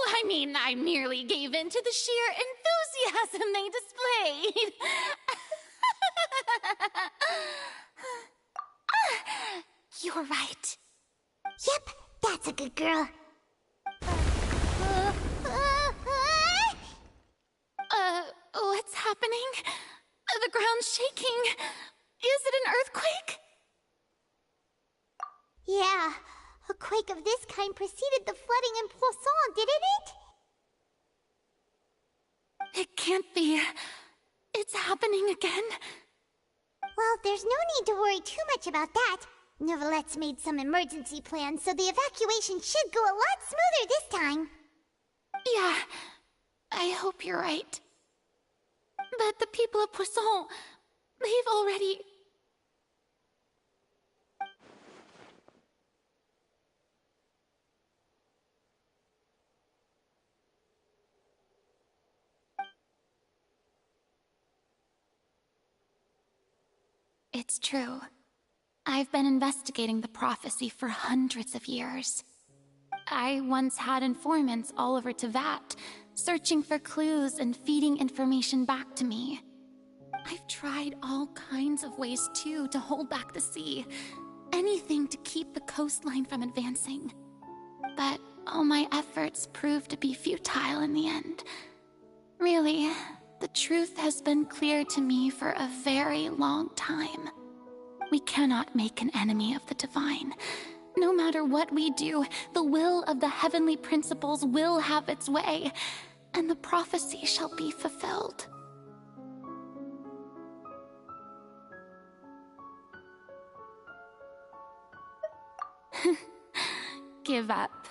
I mean, I merely gave in to the sheer enthusiasm they displayed. You're right. Yep, that's a good girl. What's happening? The ground's shaking. Is it an earthquake? Yeah, a quake of this kind preceded the flooding in Poisson, didn't it? It can't be. It's happening again. Well, there's no need to worry too much about that. Neverlette's made some emergency plans, so the evacuation should go a lot smoother this time. Yeah, I hope you're right. But the people of Poisson, they've already... It's true. I've been investigating the prophecy for hundreds of years. I once had informants all over Tevat, searching for clues and feeding information back to me. I've tried all kinds of ways, too, to hold back the sea. Anything to keep the coastline from advancing. But all my efforts proved to be futile in the end. Really, the truth has been clear to me for a very long time. We cannot make an enemy of the divine. No matter what we do, the will of the heavenly principles will have its way, and the prophecy shall be fulfilled. Give up.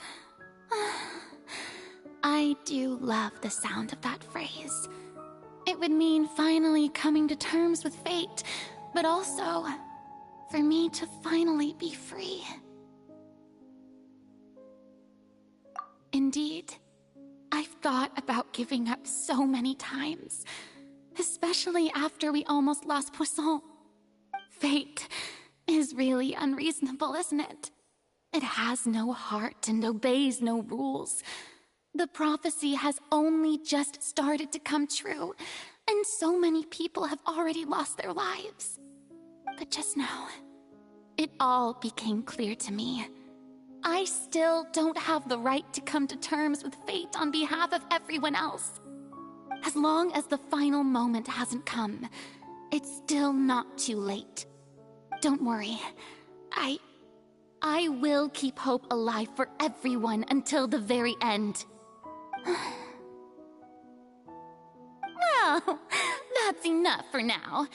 I do love the sound of that phrase. It would mean finally coming to terms with fate, but also for me to finally be free. Indeed, I've thought about giving up so many times, especially after we almost lost Poisson. Fate is really unreasonable, isn't it? It has no heart and obeys no rules. The prophecy has only just started to come true, and so many people have already lost their lives. But just now, it all became clear to me. I still don't have the right to come to terms with fate on behalf of everyone else. As long as the final moment hasn't come, it's still not too late. Don't worry. I will keep hope alive for everyone until the very end. Well, that's enough for now.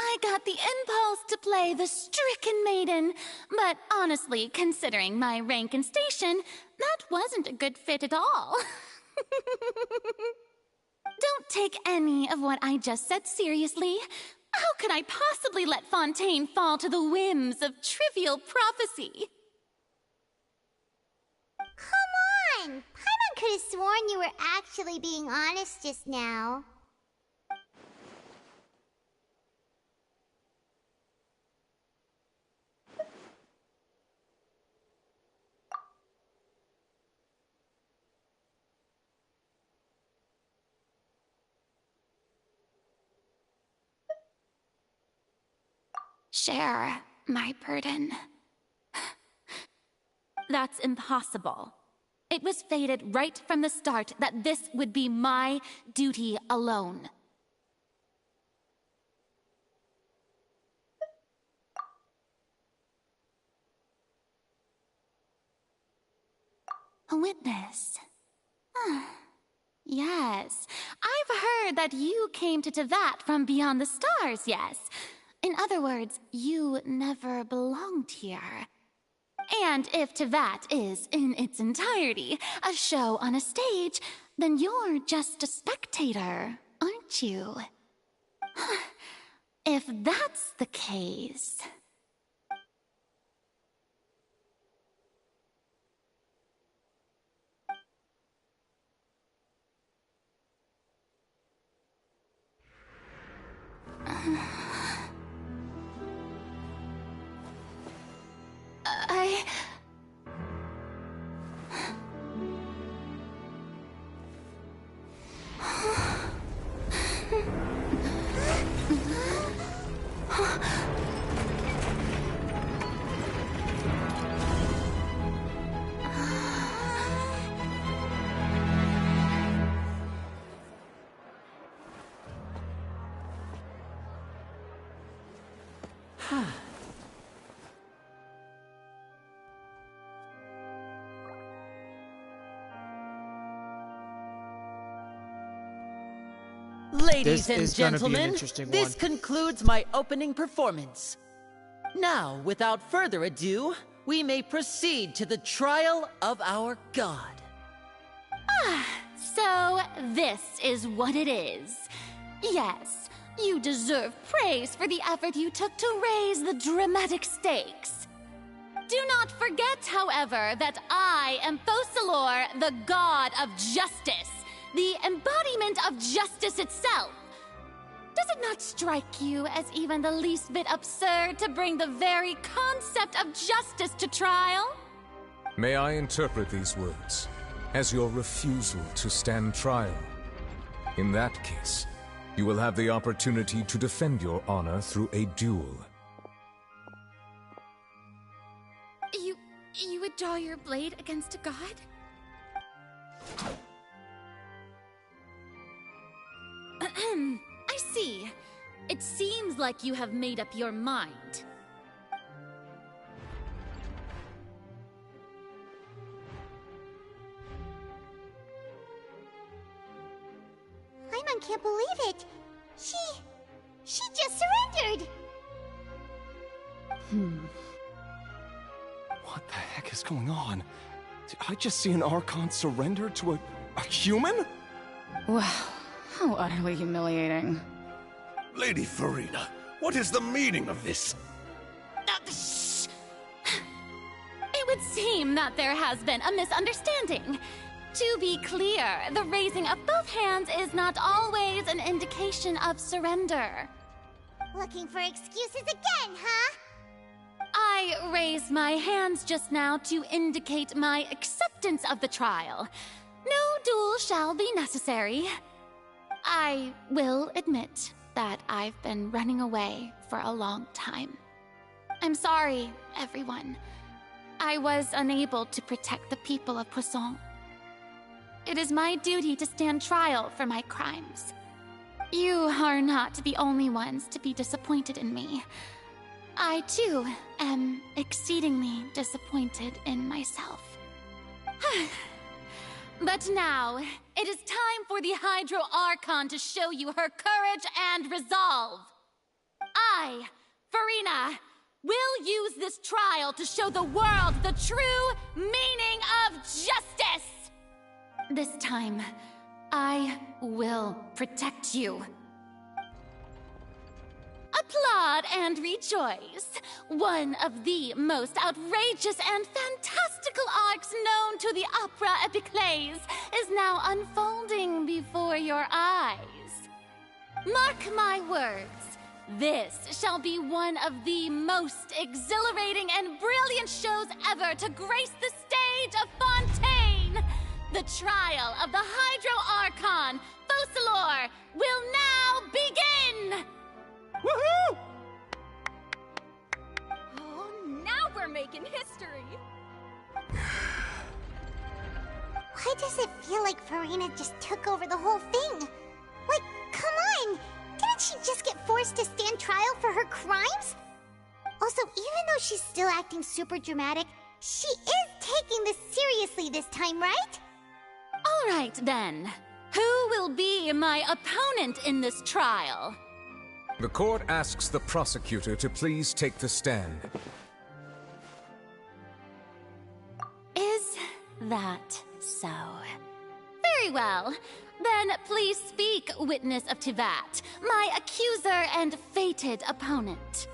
I got the impulse to play the stricken maiden, but honestly, considering my rank and station, that wasn't a good fit at all. Don't take any of what I just said seriously. How could I possibly let Fontaine fall to the whims of trivial prophecy? Come on! Paimon could have sworn you were actually being honest just now. Share my burden. That's impossible. It was fated right from the start that this would be my duty alone. A witness. Yes, I've heard that you came to Tevat from beyond the stars, yes. In other words, you never belonged here. And if Tevat is, in its entirety, a show on a stage, then you're just a spectator, aren't you? If that's the case... Ladies and This is gonna be an gentlemen, interesting this one. concludes my opening performance. Now, without further ado, we may proceed to the trial of our god. So, this is what it is. Yes, you deserve praise for the effort you took to raise the dramatic stakes. Do not forget, however, that I am Focalor, the god of justice, the embodiment of justice itself. Does it not strike you as even the least bit absurd to bring the very concept of justice to trial? May I interpret these words as your refusal to stand trial? In that case, you will have the opportunity to defend your honor through a duel. You would draw your blade against a god? I see. It seems like you have made up your mind. Paimon can't believe it. She just surrendered. What the heck is going on? Did I just see an Archon surrender to a human? Wow, how utterly humiliating. Lady Farina, what is the meaning of this? Shh! It would seem that there has been a misunderstanding. To be clear, the raising of both hands is not always an indication of surrender. Looking for excuses again, huh? I raised my hands just now to indicate my acceptance of the trial. No duel shall be necessary. I will admit that I've been running away for a long time. I'm sorry, everyone. I was unable to protect the people of Poisson. It is my duty to stand trial for my crimes. You are not the only ones to be disappointed in me. I, too, am exceedingly disappointed in myself. But now, it is time for the Hydro Archon to show you her courage and resolve. I, Farina, will use this trial to show the world the true meaning of justice! This time, I will protect you. Applaud and rejoice. One of the most outrageous and fantastical arcs known to the opera Lpcruz is now unfolding before your eyes. Mark my words, this shall be one of the most exhilarating and brilliant shows ever to grace the stage of Fontaine. The trial of the Hydro Archon, Focalor, will now begin! Woohoo! Oh, now we're making history! Why does it feel like Farina just took over the whole thing? Like, come on! Didn't she just get forced to stand trial for her crimes? Also, even though she's still acting super dramatic, she is taking this seriously this time, right? All right, then. Who will be my opponent in this trial? The court asks the prosecutor to please take the stand. Is that so? Very well. Then please speak, witness of Tivat, my accuser and fated opponent.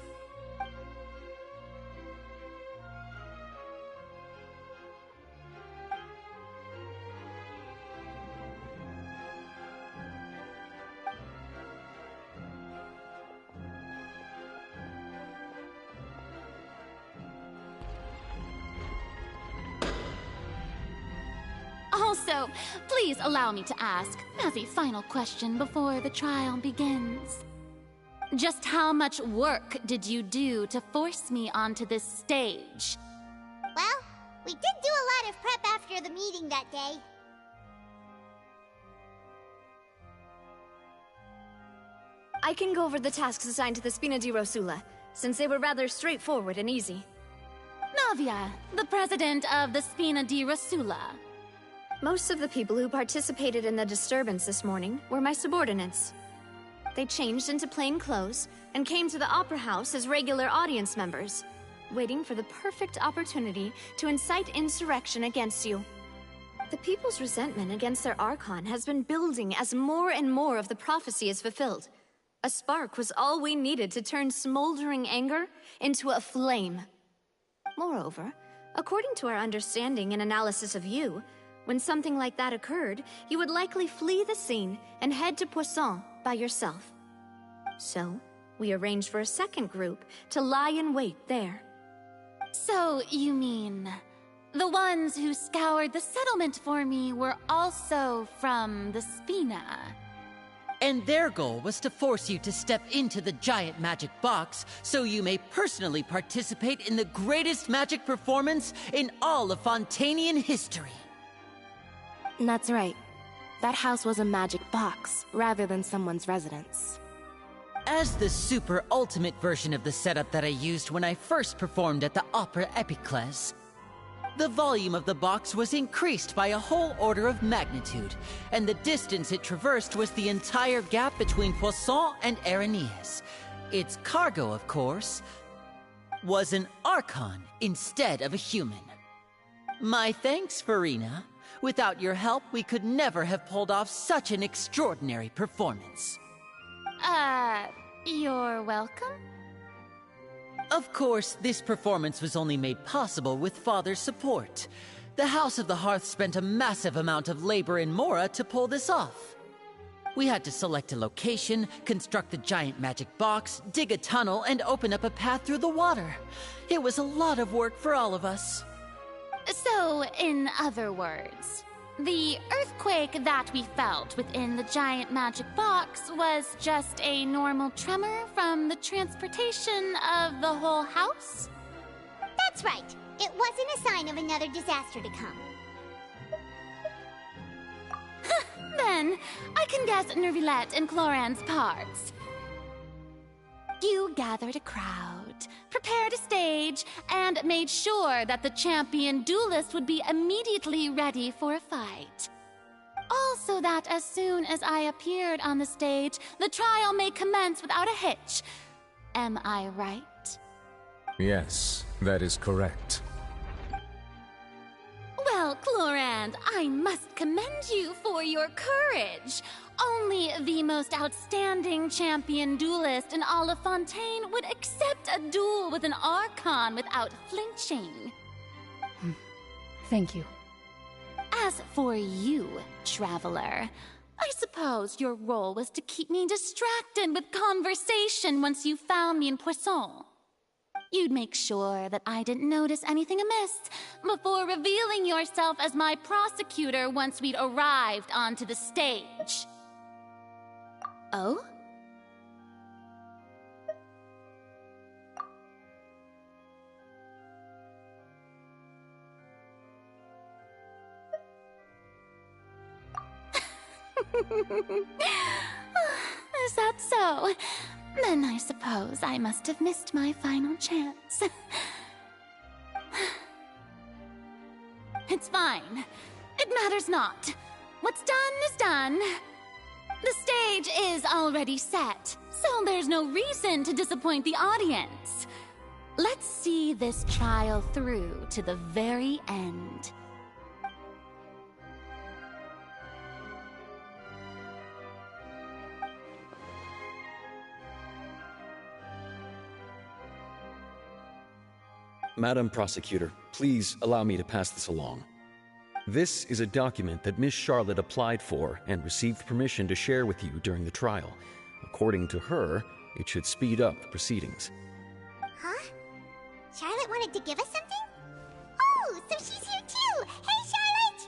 Also, please allow me to ask, as a final question before the trial begins. Just how much work did you do to force me onto this stage? Well, we did do a lot of prep after the meeting that day. I can go over the tasks assigned to the Spina di Rosula, since they were rather straightforward and easy. Navia, the president of the Spina di Rosula. Most of the people who participated in the disturbance this morning were my subordinates. They changed into plain clothes and came to the Opera House as regular audience members, waiting for the perfect opportunity to incite insurrection against you. The people's resentment against their Archon has been building as more and more of the prophecy is fulfilled. A spark was all we needed to turn smoldering anger into a flame. Moreover, according to our understanding and analysis of you, when something like that occurred, you would likely flee the scene and head to Poisson by yourself. So, we arranged for a second group to lie in wait there. So, you mean, the ones who scoured the settlement for me were also from the Spina? And their goal was to force you to step into the giant magic box so you may personally participate in the greatest magic performance in all of Fontanian history. That's right. That house was a magic box, rather than someone's residence. As the super ultimate version of the setup that I used when I first performed at the Opera Epicles, the volume of the box was increased by a whole order of magnitude, and the distance it traversed was the entire gap between Poisson and Aranias. Its cargo, of course, was an Archon instead of a human. My thanks, Farina. Without your help, we could never have pulled off such an extraordinary performance. You're welcome? Of course, this performance was only made possible with Father's support. The House of the Hearth spent a massive amount of labor in Mora to pull this off. We had to select a location, construct the giant magic box, dig a tunnel, and open up a path through the water. It was a lot of work for all of us. So, in other words, the earthquake that we felt within the giant magic box was just a normal tremor from the transportation of the whole house? That's right. It wasn't a sign of another disaster to come. Then, I can guess Nervilette and Cloran's parts. You gathered a crowd, prepared a stage, and made sure that the champion duelist would be immediately ready for a fight. Also that as soon as I appeared on the stage, the trial may commence without a hitch. Am I right? Yes, that is correct. Well, Clorand, I must commend you for your courage. Only the most outstanding champion duelist in all of Fontaine would accept a duel with an Archon without flinching. Thank you. As for you, Traveler, I suppose your role was to keep me distracted with conversation once you found me in Poisson. You'd make sure that I didn't notice anything amiss before revealing yourself as my prosecutor once we'd arrived onto the stage. Oh? Is that so? Then I suppose I must have missed my final chance. that's fine. It matters not. What's done is done. The stage is already set, so there's no reason to disappoint the audience. Let's see this trial through to the very end. Madam Prosecutor, please allow me to pass this along. This is a document that Miss Charlotte applied for and received permission to share with you during the trial. According to her, it should speed up the proceedings. Huh? Charlotte wanted to give us something? Oh, so she's here too! Hey, Charlotte!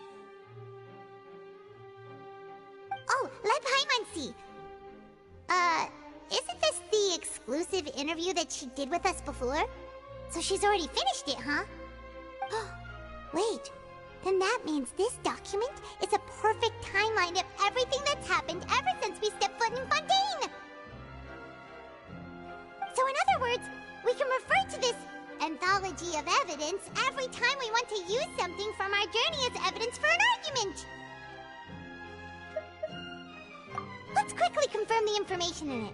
Oh, Lpcruz212. Isn't this the exclusive interview that she did with us before? So she's already finished it, huh? Wait, then that means this document is a perfect timeline of everything that's happened ever since we stepped foot in Fontaine! So in other words, we can refer to this anthology of evidence every time we want to use something from our journey as evidence for an argument! Let's quickly confirm the information in it.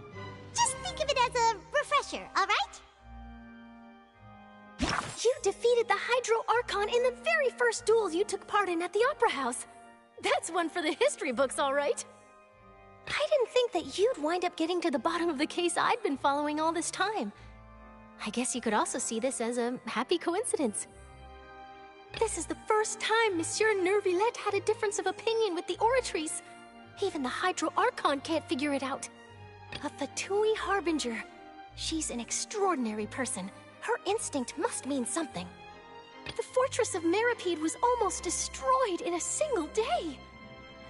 Just think of it as a refresher, alright? You defeated the Hydro Archon in the very first duel you took part in at the Opera House. That's one for the history books, all right. I didn't think that you'd wind up getting to the bottom of the case I'd been following all this time. I guess you could also see this as a happy coincidence. This is the first time Monsieur Neuvillette had a difference of opinion with the Oratrice. Even the Hydro Archon can't figure it out. A Fatui Harbinger. She's an extraordinary person. Her instinct must mean something. The fortress of Meripede was almost destroyed in a single day.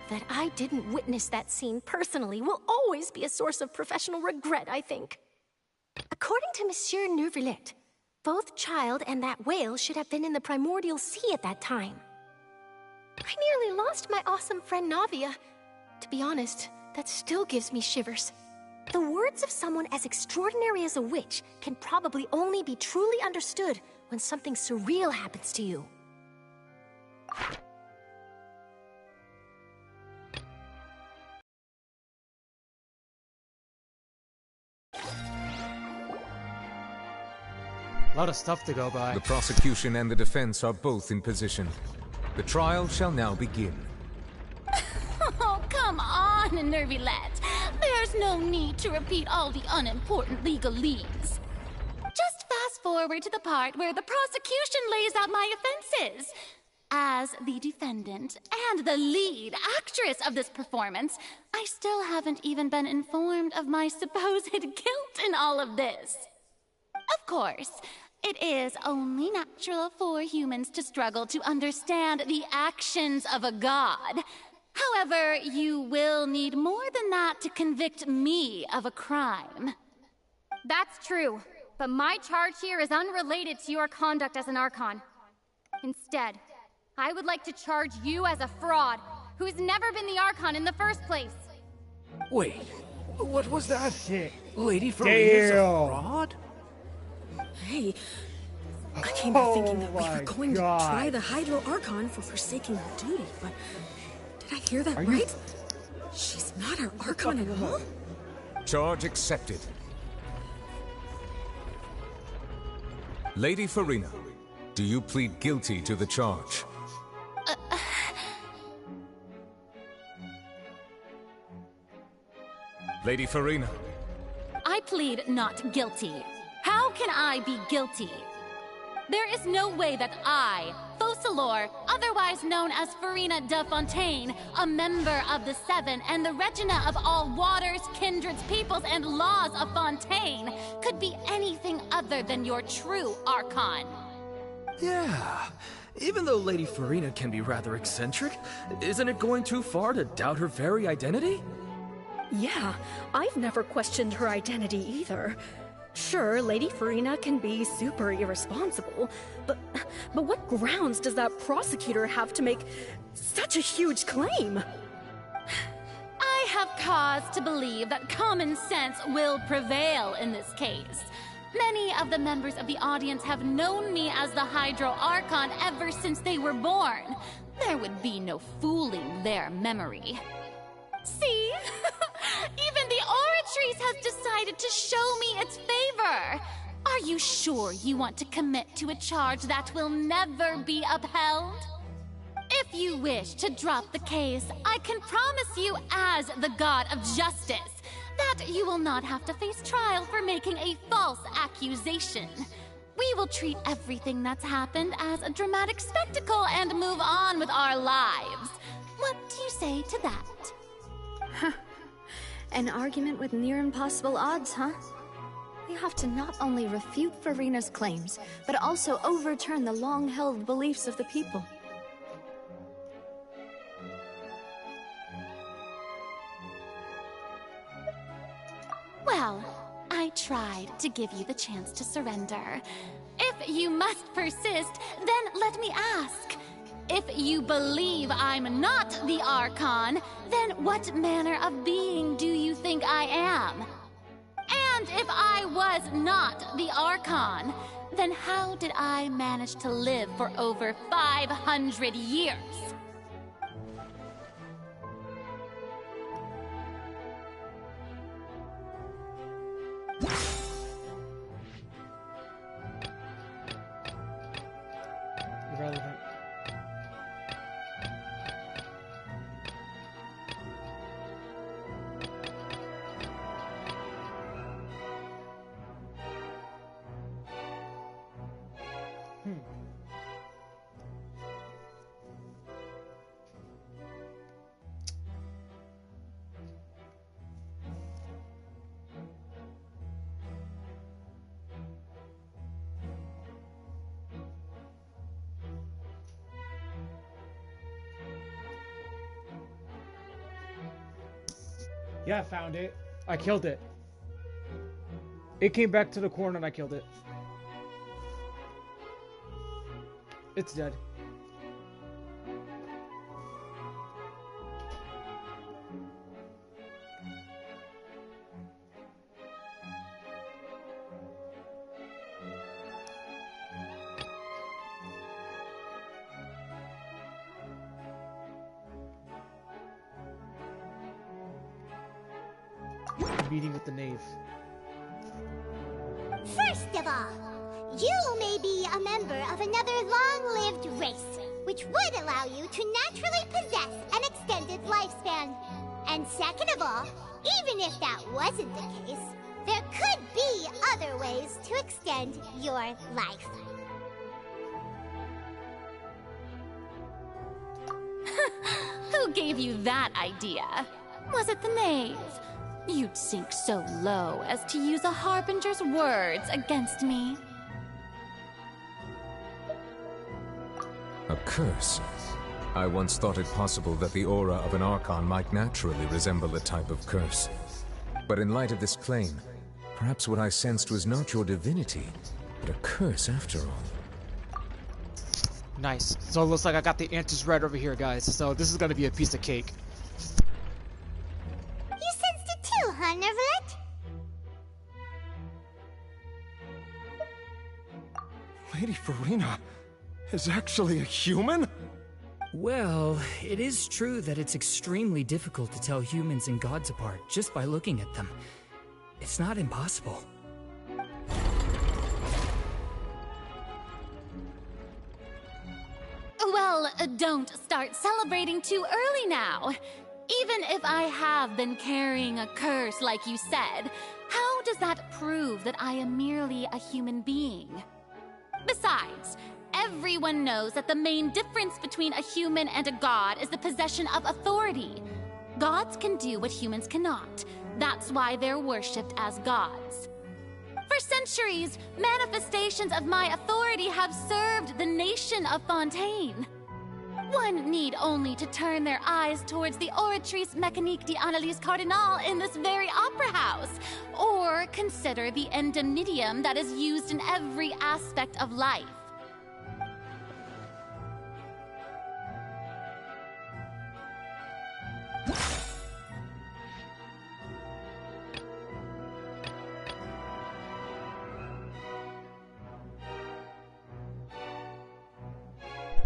That I didn't witness that scene personally will always be a source of professional regret, I think. According to Monsieur Neuvillette, both Child and that whale should have been in the primordial sea at that time. I nearly lost my awesome friend Navia. To be honest, that still gives me shivers. The words of someone as extraordinary as a witch can probably only be truly understood when something surreal happens to you. A lot of stuff to go by. The prosecution and the defense are both in position. The trial shall now begin. Oh, come on, Neuvillette. There's no need to repeat all the unimportant legalese. Just fast forward to the part where the prosecution lays out my offenses. As the defendant and the lead actress of this performance, I still haven't even been informed of my supposed guilt in all of this. Of course, it is only natural for humans to struggle to understand the actions of a god. However, you will need more than that to convict me of a crime. That's true, but my charge here is unrelated to your conduct as an Archon. Instead, I would like to charge you as a fraud, who's never been the Archon in the first place. Wait, what was that? Lady Farina's a fraud? Hey, I came here thinking that we were going to try the Hydro Archon for forsaking our duty, but did I hear that right? She's not our Archon at all? Charge accepted. Lady Farina, do you plead guilty to the charge? Lady Farina. I plead not guilty. How can I be guilty? There is no way that I, Focalor, otherwise known as Farina de Fontaine, a member of the Seven and the Regina of all waters, kindreds, peoples, and laws of Fontaine, could be anything other than your true Archon. Yeah, even though Lady Farina can be rather eccentric, isn't it going too far to doubt her very identity? Yeah, I've never questioned her identity either. Sure, Lady Farina can be super irresponsible, but what grounds does that prosecutor have to make such a huge claim? I have cause to believe that common sense will prevail in this case. Many of the members of the audience have known me as the Hydro Archon ever since they were born. There would be no fooling their memory. See? Even the Oratrice has decided to show me its favor. Are you sure you want to commit to a charge that will never be upheld? If you wish to drop the case, I can promise you as the God of Justice that you will not have to face trial for making a false accusation. We will treat everything that's happened as a dramatic spectacle and move on with our lives. What do you say to that? Huh. An argument with near impossible odds, huh? We have to not only refute Furina's claims, but also overturn the long-held beliefs of the people. Well, I tried to give you the chance to surrender. If you must persist, then let me ask. If you believe I'm not the Archon, then what manner of being do you think I am? And if I was not the Archon, then how did I manage to live for over 500 years? Irrelevant. Yeah, I found it. I killed it. It came back to the corner and I killed it. It's dead. Meeting with the knave. First of all, you may be a member of another long-lived race, which would allow you to naturally possess an extended lifespan. And second of all, even if that wasn't the case, there could be other ways to extend your life. Who gave you that idea? Was it the knave? You'd sink so low as to use a harbinger's words against me. A curse? I once thought it possible that the aura of an Archon might naturally resemble a type of curse. But in light of this claim, perhaps what I sensed was not your divinity, but a curse after all. Nice. So it looks like I got the answers right over here, guys. So this is gonna be a piece of cake. You sensed it too, huh, Neverlet? Lady Furina is actually a human? Well, it is true that it's extremely difficult to tell humans and gods apart just by looking at them. It's not impossible. Well, don't start celebrating too early now. Even if I have been carrying a curse like you said, how does that prove that I am merely a human being? Besides, everyone knows that the main difference between a human and a god is the possession of authority. Gods can do what humans cannot. That's why they're worshipped as gods. For centuries, manifestations of my authority have served the nation of Fontaine. One need only to turn their eyes towards the Oratrice Mécanique d'Analyse Cardinal in this very opera house, or consider the endemnitium that is used in every aspect of life.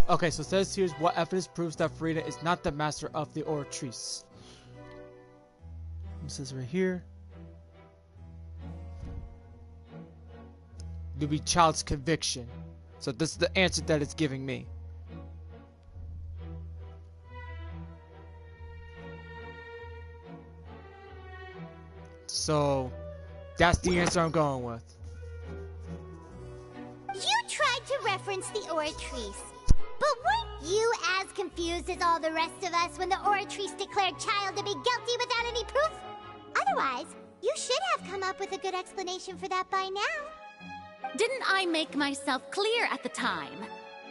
Okay, so it says here's what evidence proves that Farina is not the master of the Oratrice. It says right here. Newbie child's conviction. So this is the answer that it's giving me. So that's the answer I'm going with. You tried to reference the Oratrice, but weren't you as confused as all the rest of us when the Oratrice declared Child to be guilty without any proof? Otherwise, you should have come up with a good explanation for that by now. Didn't I make myself clear at the time?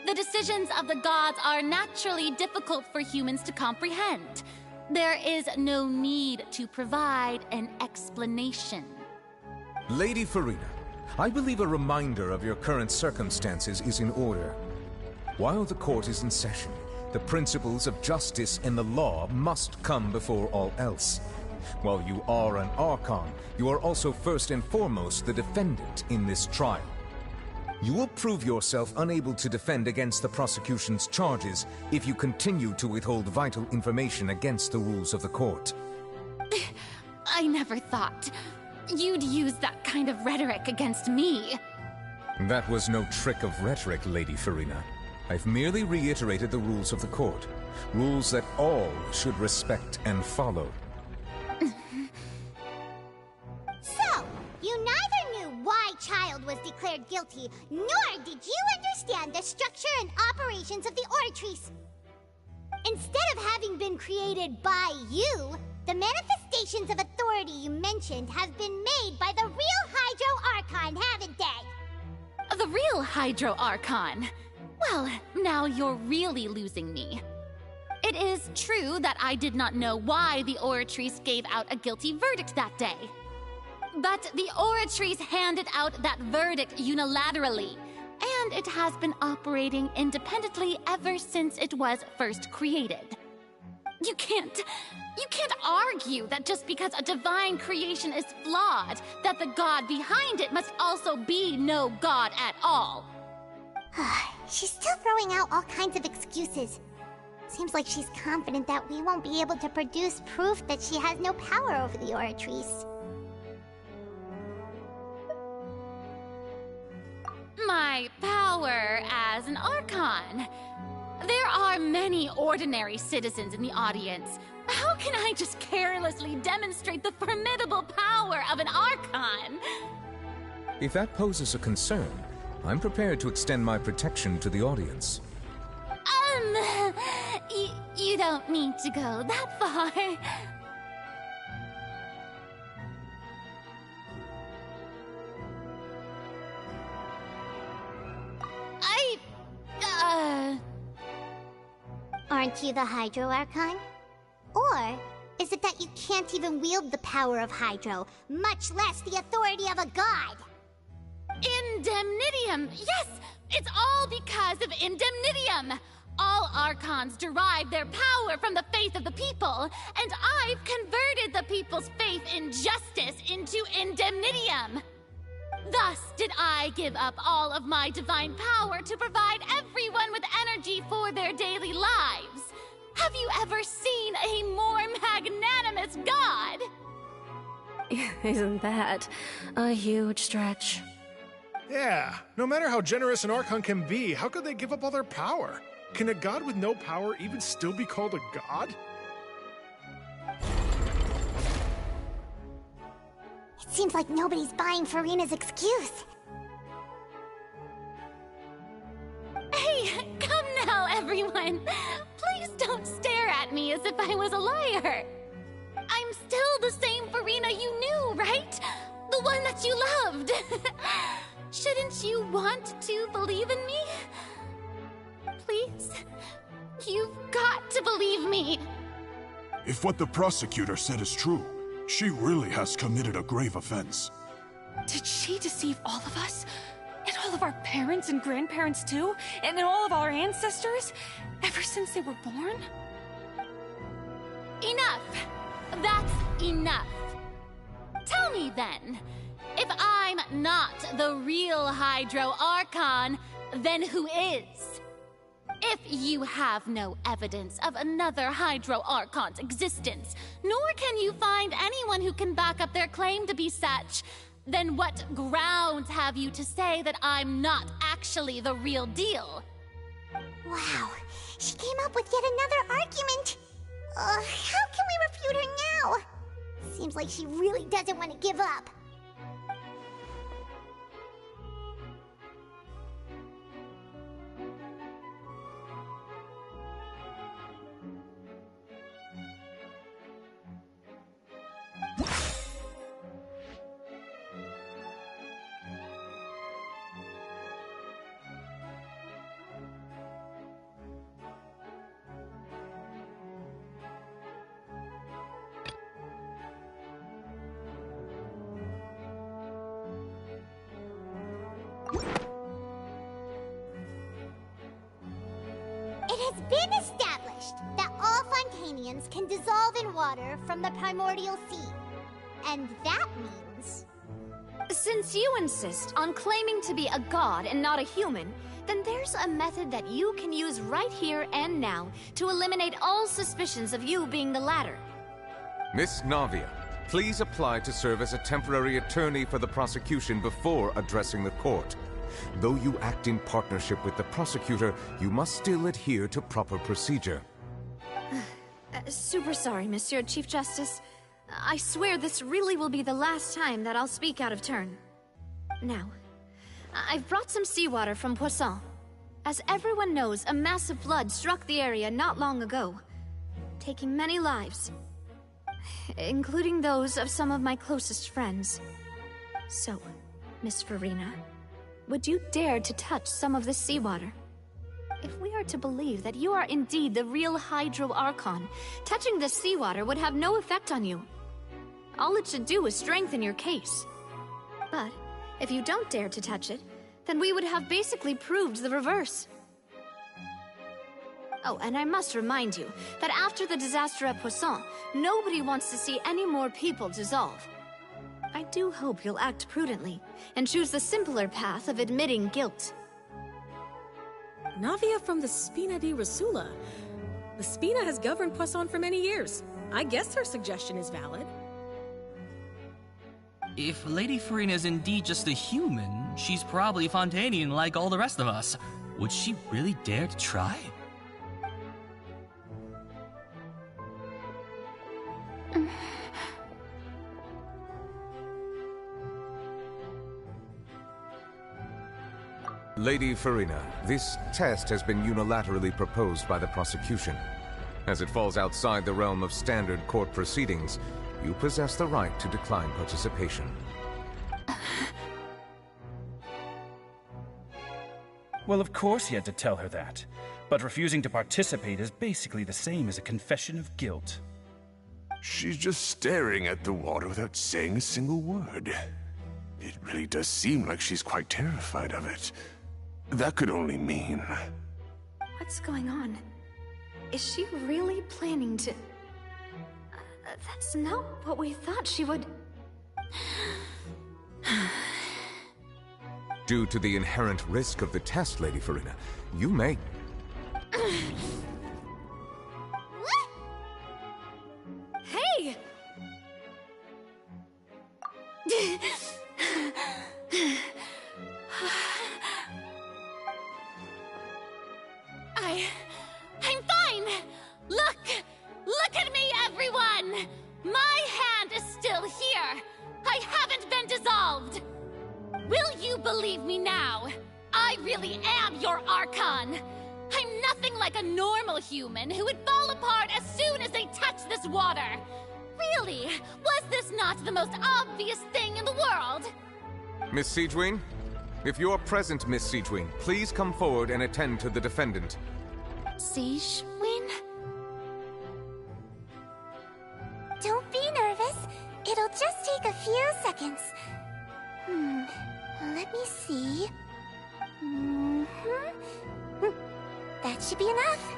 The decisions of the gods are naturally difficult for humans to comprehend. There is no need to provide an explanation. Lady Farina, I believe a reminder of your current circumstances is in order. While the court is in session, the principles of justice and the law must come before all else. While you are an Archon, you are also first and foremost the defendant in this trial. You will prove yourself unable to defend against the prosecution's charges if you continue to withhold vital information against the rules of the court. I never thought you'd use that kind of rhetoric against me. That was no trick of rhetoric, Lady Farina. I've merely reiterated the rules of the court. Rules that all should respect and follow. So, you neither knew why Child was declared guilty, nor did you understand the structure and operations of the Oratrice. Instead of having been created by you, the manifestations of authority you mentioned have been made by the real Hydro Archon, haven't they? The real Hydro Archon? Well, now you're really losing me. It is true that I did not know why the Oratrice gave out a guilty verdict that day. But the Oratrice handed out that verdict unilaterally, and it has been operating independently ever since it was first created. You can't argue that just because a divine creation is flawed, that the god behind it must also be no god at all. She's still throwing out all kinds of excuses. Seems like she's confident that we won't be able to produce proof that she has no power over the Oratrice. My power as an Archon. There are many ordinary citizens in the audience. How can I just carelessly demonstrate the formidable power of an Archon? If that poses a concern, I'm prepared to extend my protection to the audience. You don't need to go that far. Aren't you the Hydro Archon? Or is it that you can't even wield the power of Hydro, much less the authority of a god? Indemnitium! Yes! It's all because of Indemnitium! All Archons derive their power from the faith of the people, and I've converted the people's faith in justice into Indemnitium! Thus did I give up all of my divine power to provide everyone with energy for their daily lives. Have you ever seen a more magnanimous god? Isn't that a huge stretch? Yeah, no matter how generous an Archon can be, how could they give up all their power? Can a god with no power even still be called a god? It seems like nobody's buying Farina's excuse. Hey, come now, everyone. Please don't stare at me as if I was a liar. I'm still the same Farina you knew, right? The one that you loved. Shouldn't you want to believe in me? Please? You've got to believe me. If what the prosecutor said is true, she really has committed a grave offense. Did she deceive all of us? And all of our parents and grandparents too? And all of our ancestors? Ever since they were born? Enough! That's enough. Tell me then, if I'm not the real Hydro Archon, then who is? If you have no evidence of another Hydro Archon's existence, nor can you find anyone who can back up their claim to be such, then what grounds have you to say that I'm not actually the real deal? Wow, she came up with yet another argument. How can we refute her now? Seems like she really doesn't want to give up. It has been established that all Fontanians can dissolve in water from the primordial sea. And that means... Since you insist on claiming to be a god and not a human, then there's a method that you can use right here and now to eliminate all suspicions of you being the latter. Miss Navia, please apply to serve as a temporary attorney for the prosecution before addressing the court. Though you act in partnership with the prosecutor, you must still adhere to proper procedure. Super sorry, Monsieur Chief Justice. I swear this really will be the last time that I'll speak out of turn. Now, I've brought some seawater from Poisson. As everyone knows, a massive flood struck the area not long ago, taking many lives, including those of some of my closest friends. So, Miss Farina, would you dare to touch some of this seawater? If we are to believe that you are indeed the real Hydro Archon, touching this seawater would have no effect on you. All it should do is strengthen your case. But if you don't dare to touch it, then we would have basically proved the reverse. Oh, and I must remind you that after the disaster at Poisson, nobody wants to see any more people dissolve. I do hope you'll act prudently and choose the simpler path of admitting guilt. Navia from the Spina di Rasula. The Spina has governed Poisson for many years. I guess her suggestion is valid. If Lady Farina is indeed just a human, she's probably Fontanian like all the rest of us. Would she really dare to try? Lady Farina, this test has been unilaterally proposed by the prosecution. As it falls outside the realm of standard court proceedings, you possess the right to decline participation. Well, of course he had to tell her that. But refusing to participate is basically the same as a confession of guilt. She's just staring at the water without saying a single word. It really does seem like she's quite terrified of it. That could only mean... What's going on? Is she really planning to... that's not what we thought she would... Due to the inherent risk of the test, Lady Farina, you may... Hey! I'm fine! Look! Look at me, everyone! My hand is still here! I haven't been dissolved! Will you believe me now? I really am your Archon! I'm nothing like a normal human who would fall apart as soon as they touch this water! Really? Was this not the most obvious thing in the world? Miss Siegewin? If you're present, Miss Siegewin, please come forward and attend to the defendant. Siegewin? Don't be nervous. It'll just take a few seconds. Let me see. That should be enough.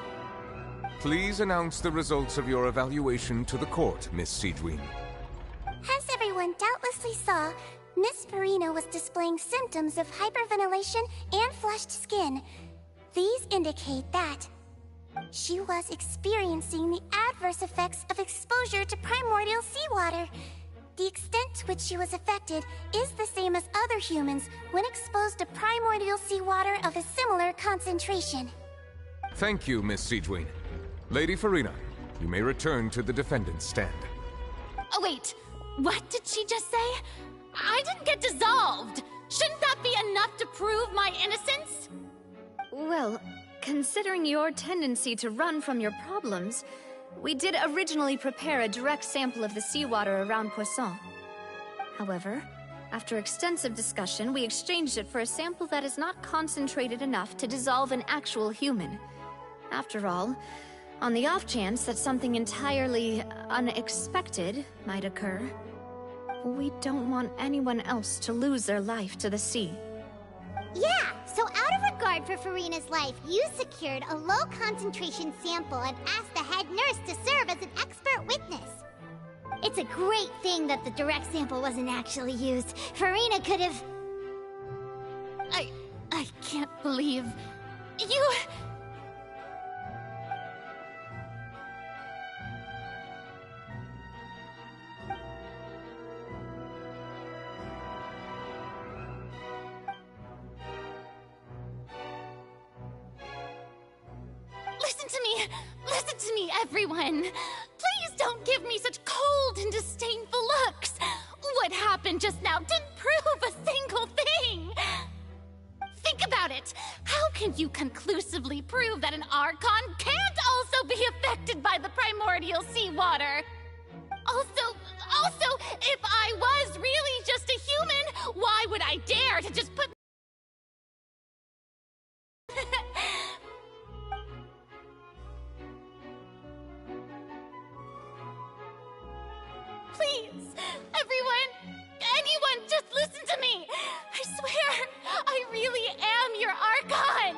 Please announce the results of your evaluation to the court, Miss Siegewin. As everyone doubtlessly saw, Miss Farina was displaying symptoms of hyperventilation and flushed skin. These indicate that she was experiencing the adverse effects of exposure to primordial seawater. The extent to which she was affected is the same as other humans when exposed to primordial seawater of a similar concentration. Thank you, Miss Siegeween. Lady Farina, you may return to the defendant's stand. Oh, wait. What did she just say? I didn't get dissolved. Shouldn't that be enough to prove my innocence? Well, considering your tendency to run from your problems, we did originally prepare a direct sample of the seawater around Poisson. However, after extensive discussion, we exchanged it for a sample that is not concentrated enough to dissolve an actual human. After all, on the off chance that something entirely unexpected might occur, we don't want anyone else to lose their life to the sea. Yeah, so out of regard for Farina's life, you secured a low-concentration sample and asked the head nurse to serve as an expert witness. It's a great thing that the direct sample wasn't actually used. Farina could have... I can't believe... you... Listen to me, everyone! Please don't give me such cold and disdainful looks! What happened just now didn't prove a single thing! Think about it! How can you conclusively prove that an Archon can't also be affected by the primordial seawater? Also, if I was really just a human, why would I dare to just put... Please, anyone, just listen to me! I swear, I really am your Archon!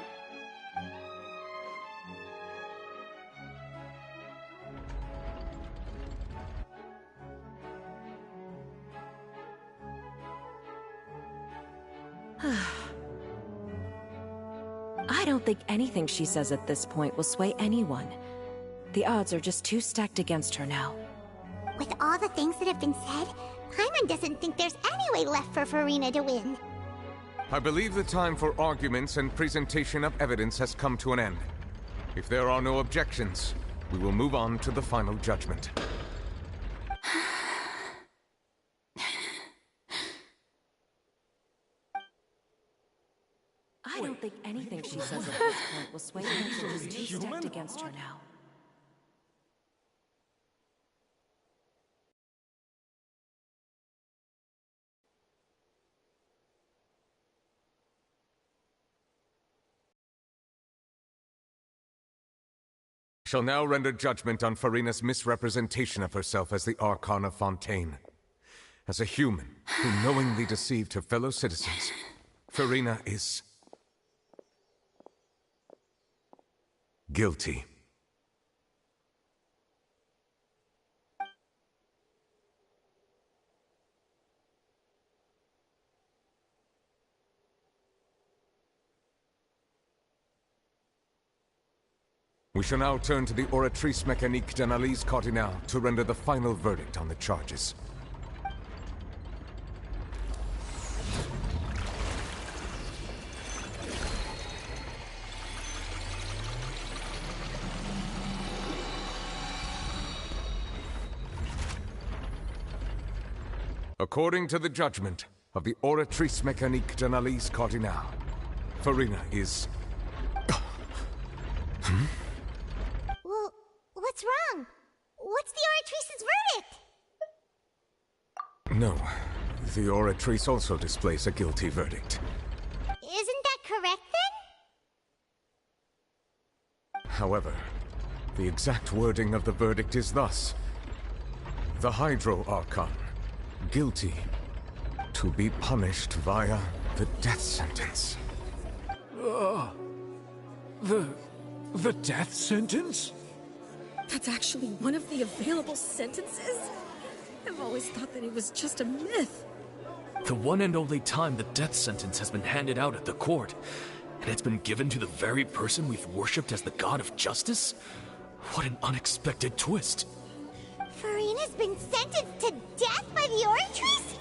I don't think anything she says at this point will sway anyone. The odds are just too stacked against her now. With all the things that have been said, Paimon doesn't think there's any way left for Farina to win. I believe the time for arguments and presentation of evidence has come to an end. If there are no objections, we will move on to the final judgment. I don't think anything she says at this point will sway anyone. She's too stacked against her now. Shall now render judgment on Farina's misrepresentation of herself as the Archon of Fontaine. As a human who knowingly deceived her fellow citizens, Farina is... guilty. We shall now turn to the Oratrice Mécanique d'Analyse Cardinale to render the final verdict on the charges. According to the judgment of the Oratrice Mécanique d'Analyse Cardinale, Farina is... Well, what's wrong? What's the Oratrice's verdict? No. The Oratrice also displays a guilty verdict. Isn't that correct, then? However, the exact wording of the verdict is thus. The Hydro Archon, guilty, to be punished via the death sentence. The death sentence? That's actually one of the available sentences? I've always thought that it was just a myth. The one and only time the death sentence has been handed out at the court. And it's been given to the very person we've worshipped as the god of justice? What an unexpected twist. Furina's been sentenced to death by the Oratrice?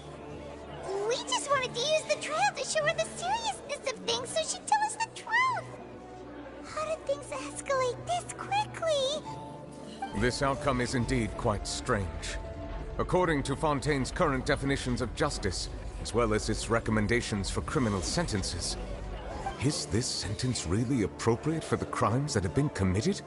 We just wanted to use the trial to show her the seriousness of things so she'd tell us the truth. How did things escalate this quickly? This outcome is indeed quite strange. According to Fontaine's current definitions of justice, as well as its recommendations for criminal sentences, is this sentence really appropriate for the crimes that have been committed?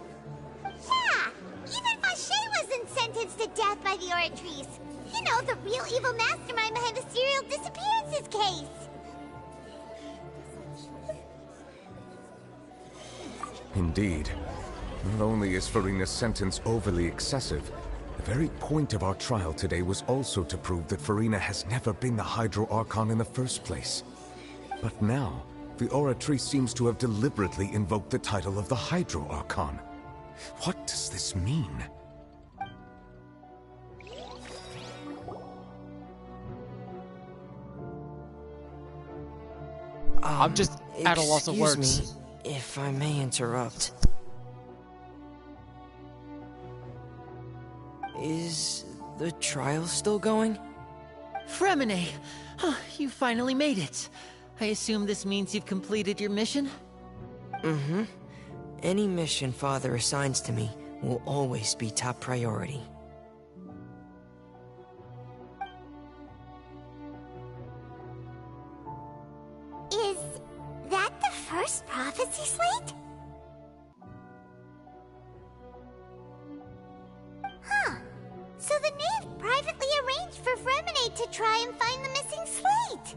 Yeah! Even Vacher wasn't sentenced to death by the Oratrice. You know, the real evil mastermind behind the serial disappearances case. Indeed. Not only is Furina's sentence overly excessive, the very point of our trial today was also to prove that Furina has never been the Hydro Archon in the first place. But now, the Oratrice seems to have deliberately invoked the title of the Hydro Archon. What does this mean? I'm just at a loss of words. Excuse me, if I may interrupt. Is the trial still going? Fremine! You finally made it. I assume this means you've completed your mission? Mm-hmm. Any mission Father assigns to me will always be top priority. Is that the first prophecy slate? Huh. So the knave privately arranged for Fremine to try and find the missing slate.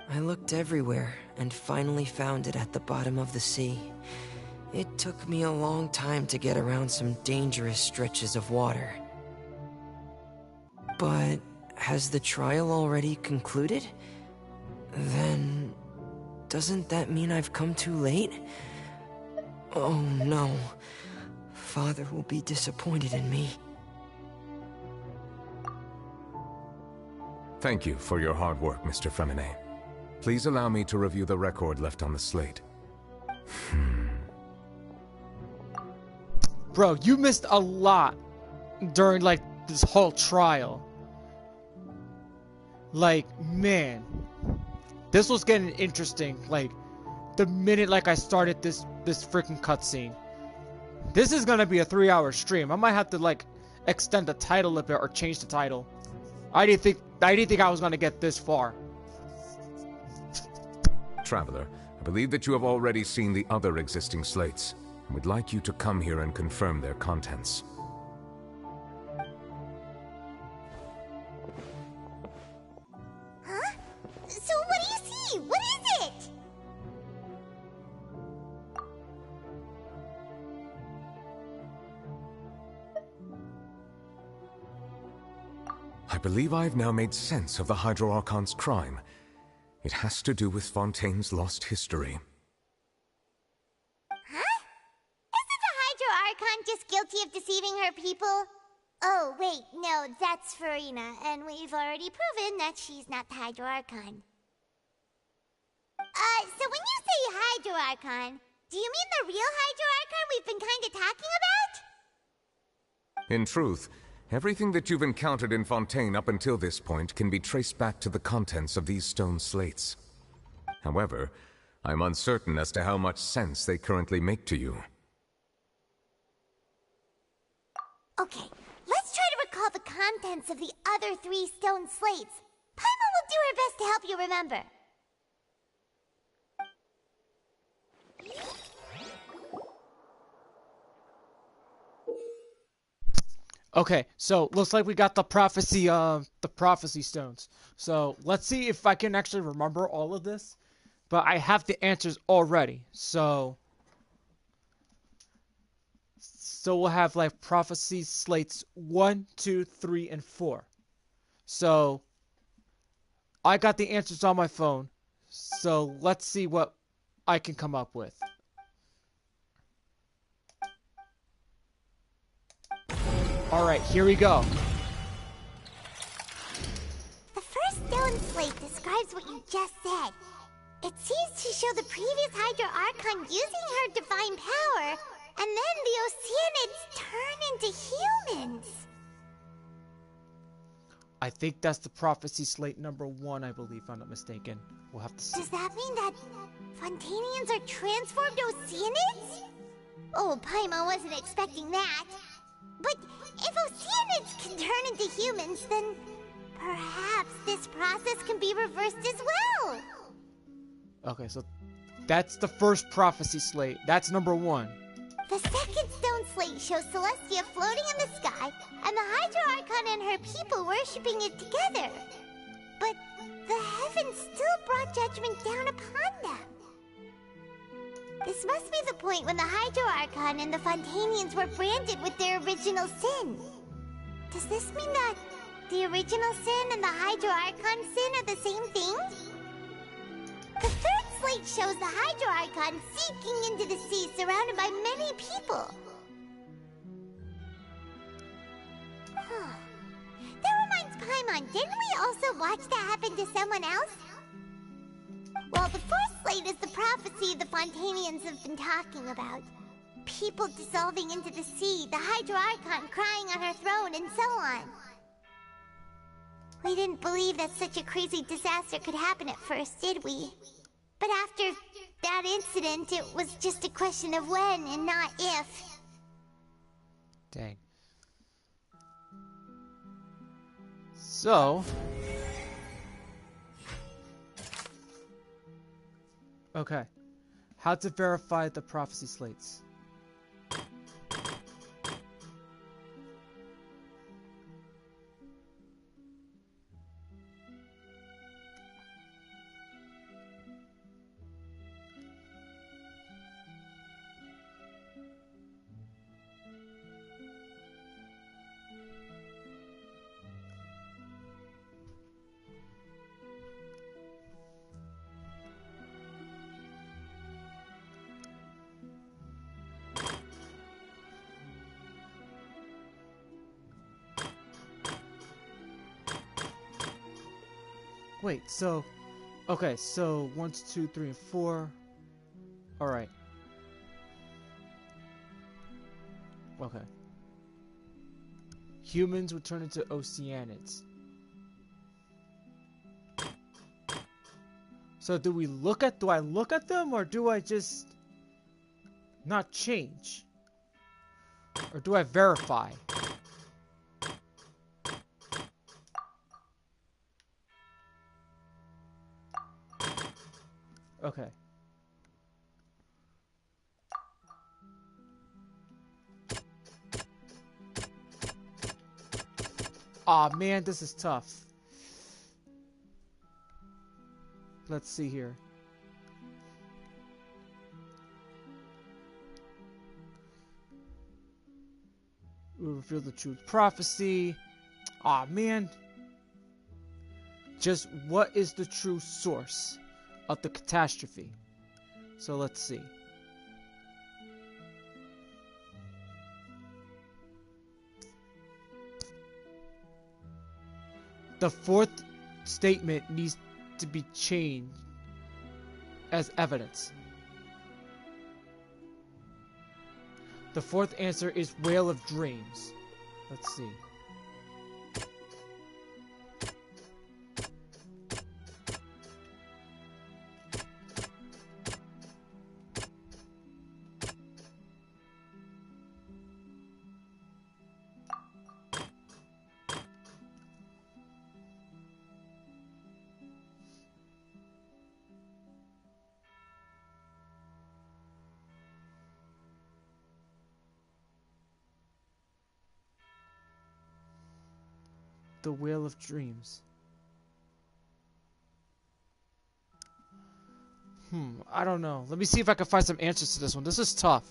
I looked everywhere and finally found it at the bottom of the sea. It took me a long time to get around some dangerous stretches of water. But has the trial already concluded? Then doesn't that mean I've come too late? Oh no. Father will be disappointed in me. Thank you for your hard work, Mr. Fremine. Please allow me to review the record left on the slate. Bro, you missed a lot during, like, this whole trial. Like, man. This was getting interesting, like, the minute, like, I started this freaking cutscene. This is gonna be a 3-hour stream. I might have to, like, extend the title a bit or change the title. I didn't think I was gonna get this far. Traveler, I believe that you have already seen the other existing slates, and would like you to come here and confirm their contents. Huh? So what do you see? What is it? I believe I have now made sense of the Hydro Archon's crime. It has to do with Fontaine's lost history. Huh? Isn't the Hydro Archon just guilty of deceiving her people? Oh, wait, no, that's Furina, and we've already proven that she's not the Hydro Archon. So when you say Hydro Archon, do you mean the real Hydro Archon we've been kinda talking about? In truth, everything that you've encountered in Fontaine up until this point can be traced back to the contents of these stone slates. However, I'm uncertain as to how much sense they currently make to you. Okay, let's try to recall the contents of the other 3 stone slates. Paimon will do her best to help you remember. Okay, so looks like we got the prophecy stones. So let's see if I can actually remember all of this. But I have the answers already. So we'll have like prophecy slates 1, 2, 3, and 4. So I got the answers on my phone. So let's see what I can come up with. Alright, here we go. The first stone slate describes what you just said. It seems to show the previous Hydra Archon using her divine power, and then the Oceanids turn into humans. I think that's the prophecy slate number 1, I believe, if I'm not mistaken. We'll have to see. Does that mean that Fontanians are transformed Oceanids? Oh, Paimon wasn't expecting that. But if Oceanids can turn into humans, then perhaps this process can be reversed as well. Okay, so that's the first prophecy slate. That's number 1. The second stone slate shows Celestia floating in the sky, and the Hydra Archon and her people worshipping it together. But the heavens still brought judgment down upon them. This must be the point when the Hydra Archon and the Fontanians were branded with their original sin. Does this mean that the original sin and the Hydra Archon sin are the same thing? The third slate shows the Hydra Archon sinking into the sea surrounded by many people. That reminds Paimon, didn't we also watch that happen to someone else? Well, the fourth slate is the prophecy the Fontanians have been talking about. People dissolving into the sea, the Hydra Archon crying on her throne, and so on. We didn't believe that such a crazy disaster could happen at first, did we? But after that incident, it was just a question of when and not if. Dang. So... okay. How to verify the prophecy slates. Wait, so... okay, so 1, 2, 3, and 4. Alright. Okay. Humans would turn into Oceanids. So do I look at them, or do I just not change? Or do I verify? Okay. Aw, man, this is tough. Let's see here. We reveal the truth prophecy. Aw, man. Just what is the true source of the catastrophe? So let's see. The fourth statement needs to be changed as evidence. The fourth answer is Whale of Dreams. Let's see. The Whale of Dreams. I don't know. Let me see if I can find some answers to this one. This is tough.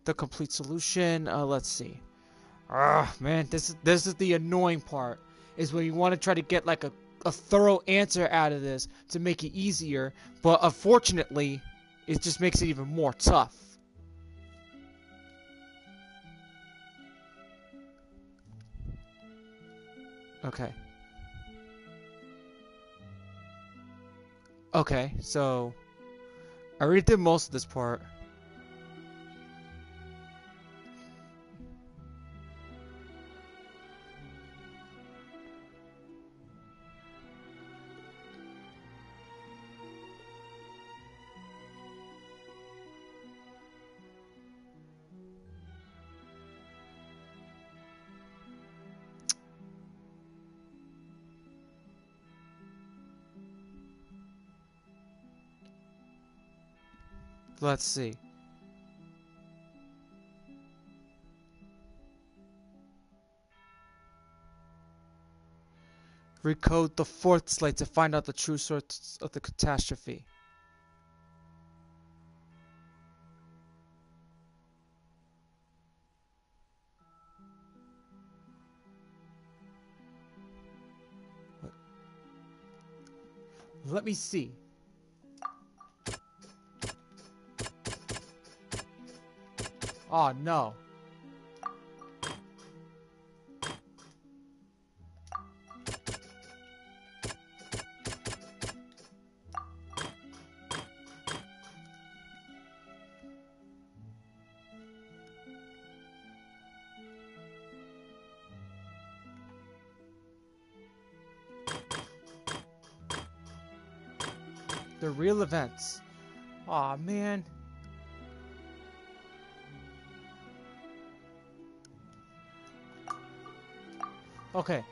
The complete solution. Let's see. Man, this is the annoying part. Is when you want to try to get like a thorough answer out of this to make it easier, but unfortunately, it just makes it even more tough. Okay. Okay, so I already did most of this part. Let's see. Recode the 4th slate to find out the true source of the catastrophe. Let me see. Oh no. The real events. Aw, man. Okay.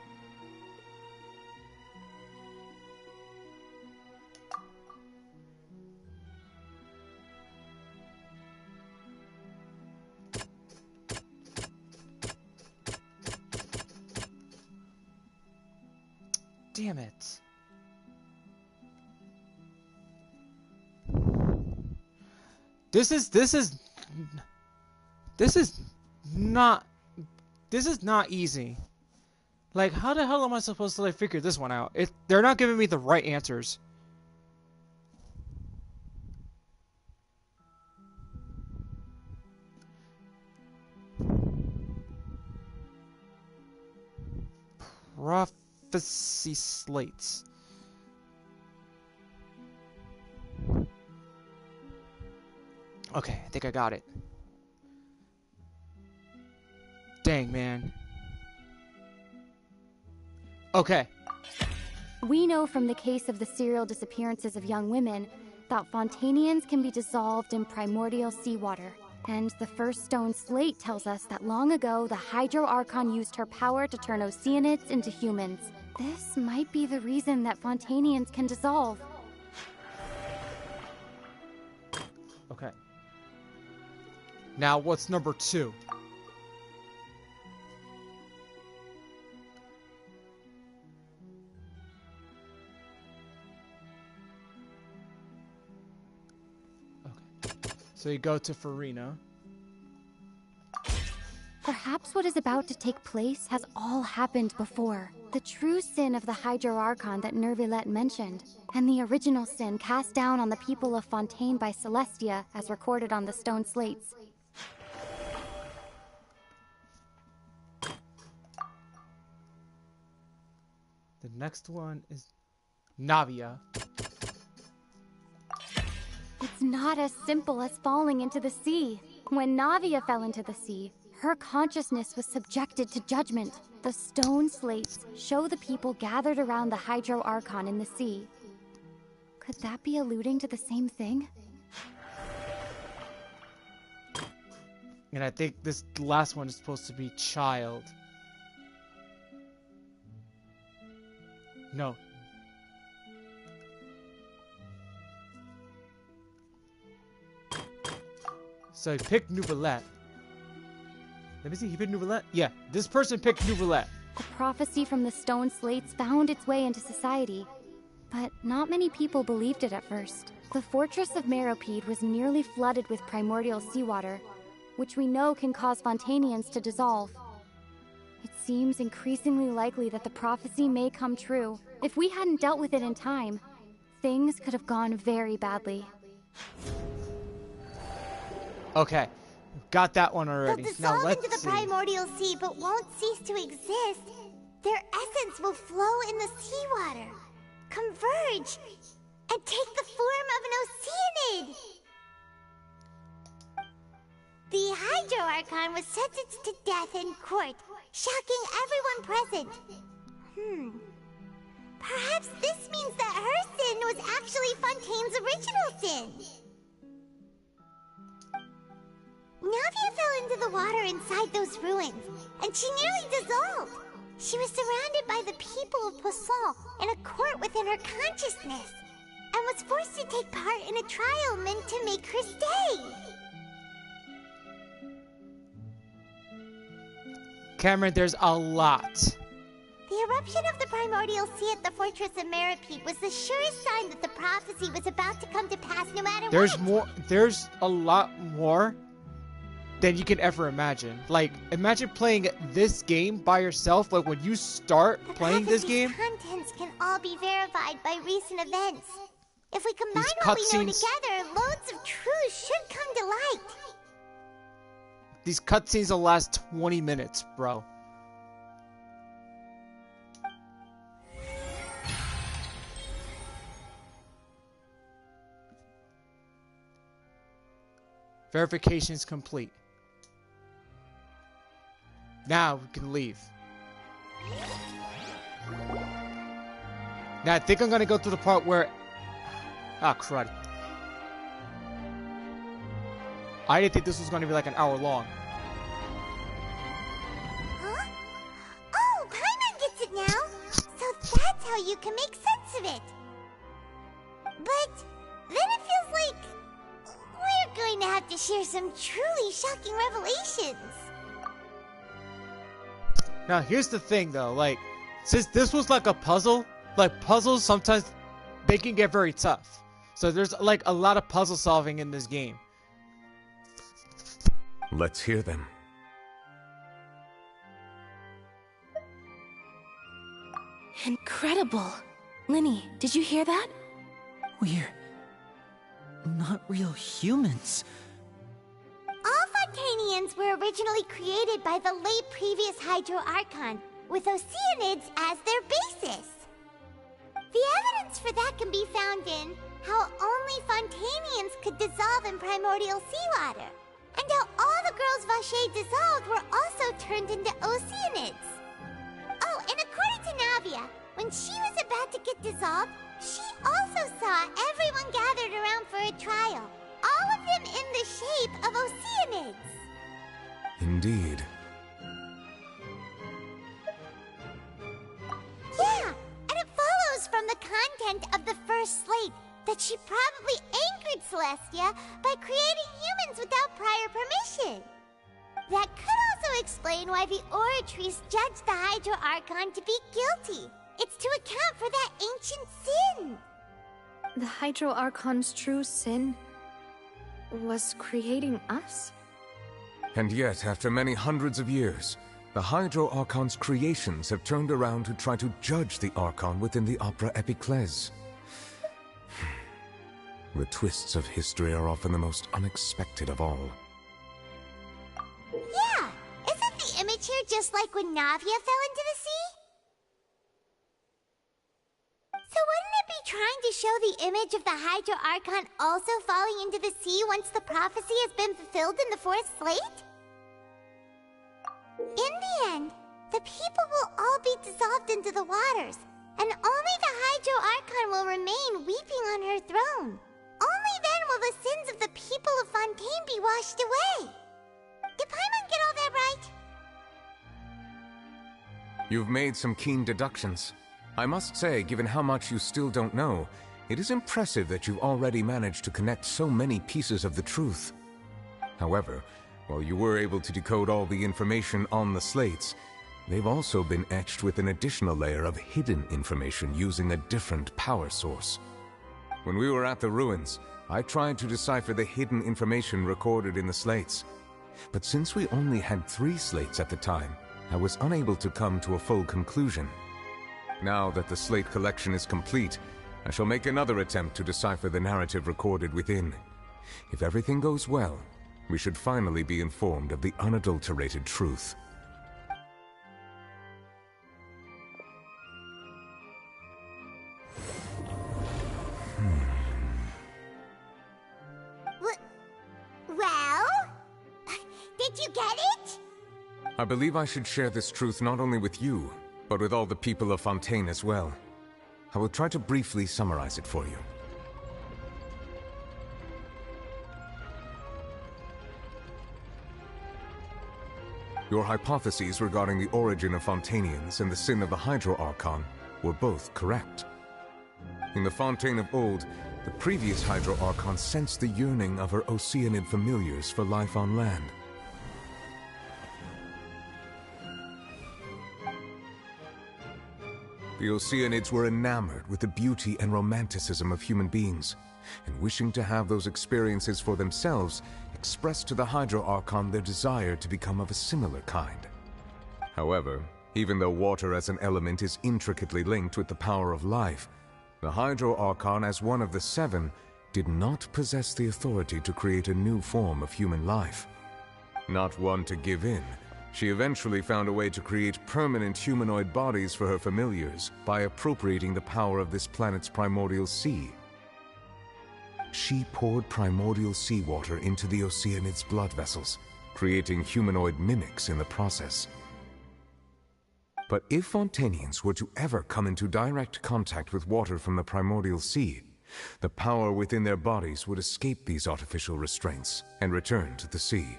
Damn it. This is not easy. Like, how the hell am I supposed to like figure this one out? They're not giving me the right answers. Prophecy slates. Okay, I think I got it. Dang, man. Okay. We know from the case of the serial disappearances of young women that Fontanians can be dissolved in primordial seawater. And the first stone slate tells us that long ago the Hydro Archon used her power to turn Oceanids into humans. This might be the reason that Fontanians can dissolve. Okay. Now what's number 2? So you go to Farina. Perhaps what is about to take place has all happened before. The true sin of the Hydro Archon that Nervilette mentioned, and the original sin cast down on the people of Fontaine by Celestia as recorded on the stone slates. The next one is Navia. It's not as simple as falling into the sea. When Navia fell into the sea, her consciousness was subjected to judgment. The stone slates show the people gathered around the Hydro Archon in the sea. Could that be alluding to the same thing? And I think this last one is supposed to be child. No. So he picked Nouvellette. Let me see, he picked Nouvellette? Yeah, this person picked Nouvellette. The prophecy from the stone slates found its way into society, but not many people believed it at first. The fortress of Meropide was nearly flooded with primordial seawater, which we know can cause Fontanians to dissolve. It seems increasingly likely that the prophecy may come true. If we hadn't dealt with it in time, things could have gone very badly. Okay, got that one already. They'll Now dissolve let's into the see. primordial sea, but won't cease to exist. Their essence will flow in the seawater. Converge. and take the form of an Oceanid. The Hydro Archon was sentenced to death in court, shocking everyone present. Perhaps this means that her sin was actually Fontaine's original sin. Navia fell into the water inside those ruins, and she nearly dissolved. She was surrounded by the people of Poisson in a court within her consciousness, and was forced to take part in a trial meant to make her stay. Cameron, there's a lot. The eruption of the primordial sea at the fortress of Meripede was the surest sign that the prophecy was about to come to pass no matter what. There's a lot more than you can ever imagine. Like, imagine playing this game by yourself. Like, when you start playing this game, the contents can all be verified by recent events. If we combine These what we know cutscenes- together, loads of truths should come to light. these cutscenes will last 20 minutes, bro. Verification is complete. Now we can leave. Now I think I'm gonna go to the part where... Ah, crud. I didn't think this was gonna be like an hour long. Huh? Oh, Paimon gets it now! So that's how you can make sense of it! But then it feels like we're going to have to share some truly shocking revelations. Now here's the thing though, like, since this was like a puzzle, like puzzles sometimes they can get very tough. So there's like a lot of puzzle solving in this game. Let's hear them. Incredible. Linny, did you hear that? We're not real humans. All Fontanians were originally created by the late previous Hydro Archon, with Oceanids as their basis. The evidence for that can be found in how only Fontanians could dissolve in primordial seawater, and how all the girls Vacher dissolved were also turned into Oceanids. Oh, and according to Navia, when she was about to get dissolved, she also saw everyone gathered around for a trial, all of them in the shape of Oceanids. Indeed. Yeah, and it follows from the content of the first slate that she probably angered Celestia by creating humans without prior permission. That could also explain why the Oratrice judged the Hydro Archon to be guilty. It's to account for that ancient sin. The Hydro Archon's true sin was creating us? And yet, after many hundreds of years, the Hydro Archon's creations have turned around to try to judge the Archon within the opera Lpcruz212. The twists of history are often the most unexpected of all. Yeah, isn't the image here just like when Navia fell into the sea? So wouldn't it be trying to show the image of the Hydro Archon also falling into the sea once the prophecy has been fulfilled in the fourth slate? In the end, the people will all be dissolved into the waters, and only the Hydro Archon will remain weeping on her throne. Only then will the sins of the people of Fontaine be washed away. Did Paimon get all that right? You've made some keen deductions. I must say, given how much you still don't know, it is impressive that you've already managed to connect so many pieces of the truth. However, while you were able to decode all the information on the slates, they've also been etched with an additional layer of hidden information using a different power source. When we were at the ruins, I tried to decipher the hidden information recorded in the slates. But since we only had 3 slates at the time, I was unable to come to a full conclusion. Now that the slate collection is complete, I shall make another attempt to decipher the narrative recorded within. If everything goes well, we should finally be informed of the unadulterated truth. I believe I should share this truth not only with you, but with all the people of Fontaine as well. I will try to briefly summarize it for you. Your hypotheses regarding the origin of Fontainians and the sin of the Hydro Archon were both correct. In the Fontaine of old, the previous Hydro Archon sensed the yearning of her Oceanid familiars for life on land. The Oceanids were enamored with the beauty and romanticism of human beings, and wishing to have those experiences for themselves, expressed to the Hydro Archon their desire to become of a similar kind. However, even though water as an element is intricately linked with the power of life, the Hydro Archon, as one of the seven, did not possess the authority to create a new form of human life. Not one to give in, she eventually found a way to create permanent humanoid bodies for her familiars by appropriating the power of this planet's primordial sea. She poured primordial seawater into the Oceanid's blood vessels, creating humanoid mimics in the process. But if Fontainians were to ever come into direct contact with water from the primordial sea, the power within their bodies would escape these artificial restraints and return to the sea.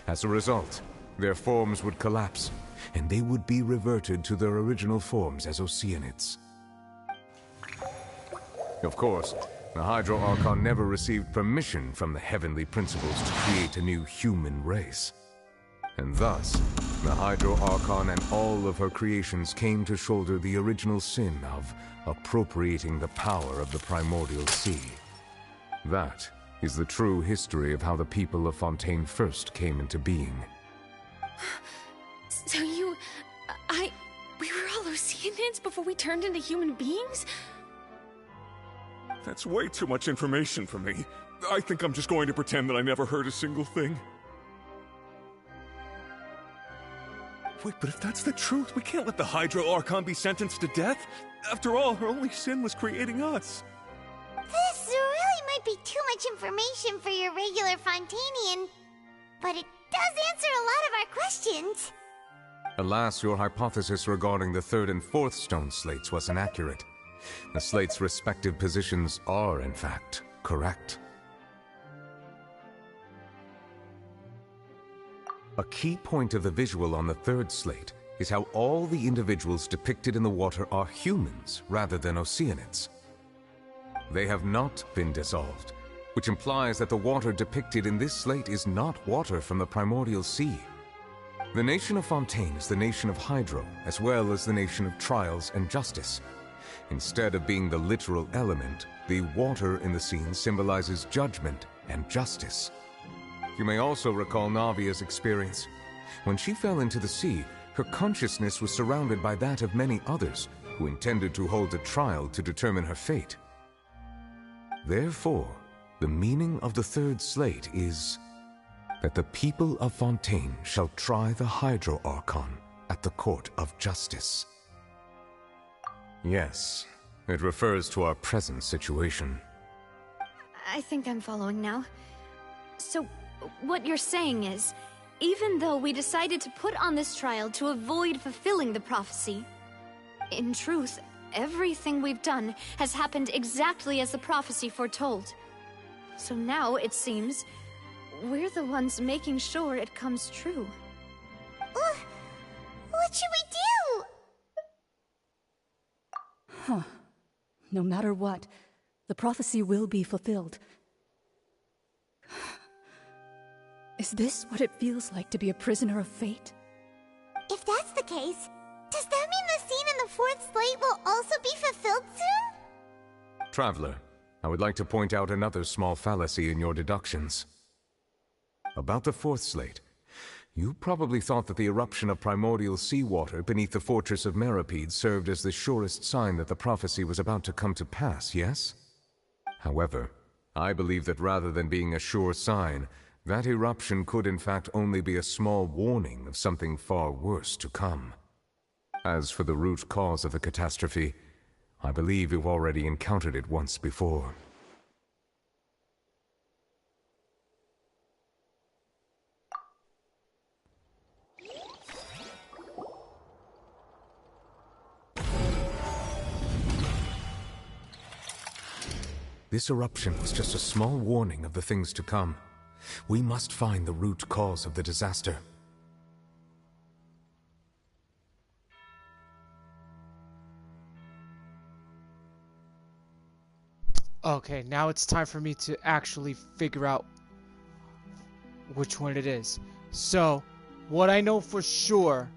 As a result, their forms would collapse, and they would be reverted to their original forms as Oceanids. Of course, the Hydro Archon never received permission from the heavenly principles to create a new human race. And thus, the Hydro Archon and all of her creations came to shoulder the original sin of appropriating the power of the primordial sea. That is the true history of how the people of Fontaine first came into being. So we were all Oceanids before we turned into human beings? That's way too much information for me. I think I'm just going to pretend that I never heard a single thing. Wait, but if that's the truth, we can't let the Hydro Archon be sentenced to death. After all, her only sin was creating us. This really might be too much information for your regular Fontainian, but it does answer a lot of our questions. Alas, your hypothesis regarding the third and fourth stone slates was inaccurate. The slates' respective positions are, in fact, correct. A key point of the visual on the third slate is how all the individuals depicted in the water are humans rather than Oceanids. They have not been dissolved, which implies that the water depicted in this slate is not water from the primordial sea. The nation of Fontaine is the nation of Hydro, as well as the nation of Trials and Justice. Instead of being the literal element, the water in the scene symbolizes judgment and justice. You may also recall Navia's experience. When she fell into the sea, her consciousness was surrounded by that of many others who intended to hold a trial to determine her fate. Therefore, the meaning of the third slate is that the people of Fontaine shall try the Hydro Archon at the court of justice. Yes, it refers to our present situation. I think I'm following now. So, what you're saying is, even though we decided to put on this trial to avoid fulfilling the prophecy, in truth, everything we've done has happened exactly as the prophecy foretold. So now, it seems, we're the ones making sure it comes true. What should we do? Huh. No matter what, the prophecy will be fulfilled. Is this what it feels like to be a prisoner of fate? If that's the case, does that mean the scene in the fourth slate will also be fulfilled soon? Traveler, I would like to point out another small fallacy in your deductions. About the fourth slate, you probably thought that the eruption of primordial seawater beneath the fortress of Meripede served as the surest sign that the prophecy was about to come to pass, yes? However, I believe that rather than being a sure sign, that eruption could in fact only be a small warning of something far worse to come. As for the root cause of the catastrophe, I believe you've already encountered it once before. This eruption was just a small warning of the things to come. We must find the root cause of the disaster. Okay, now it's time for me to actually figure out which one it is. So, what I know for sure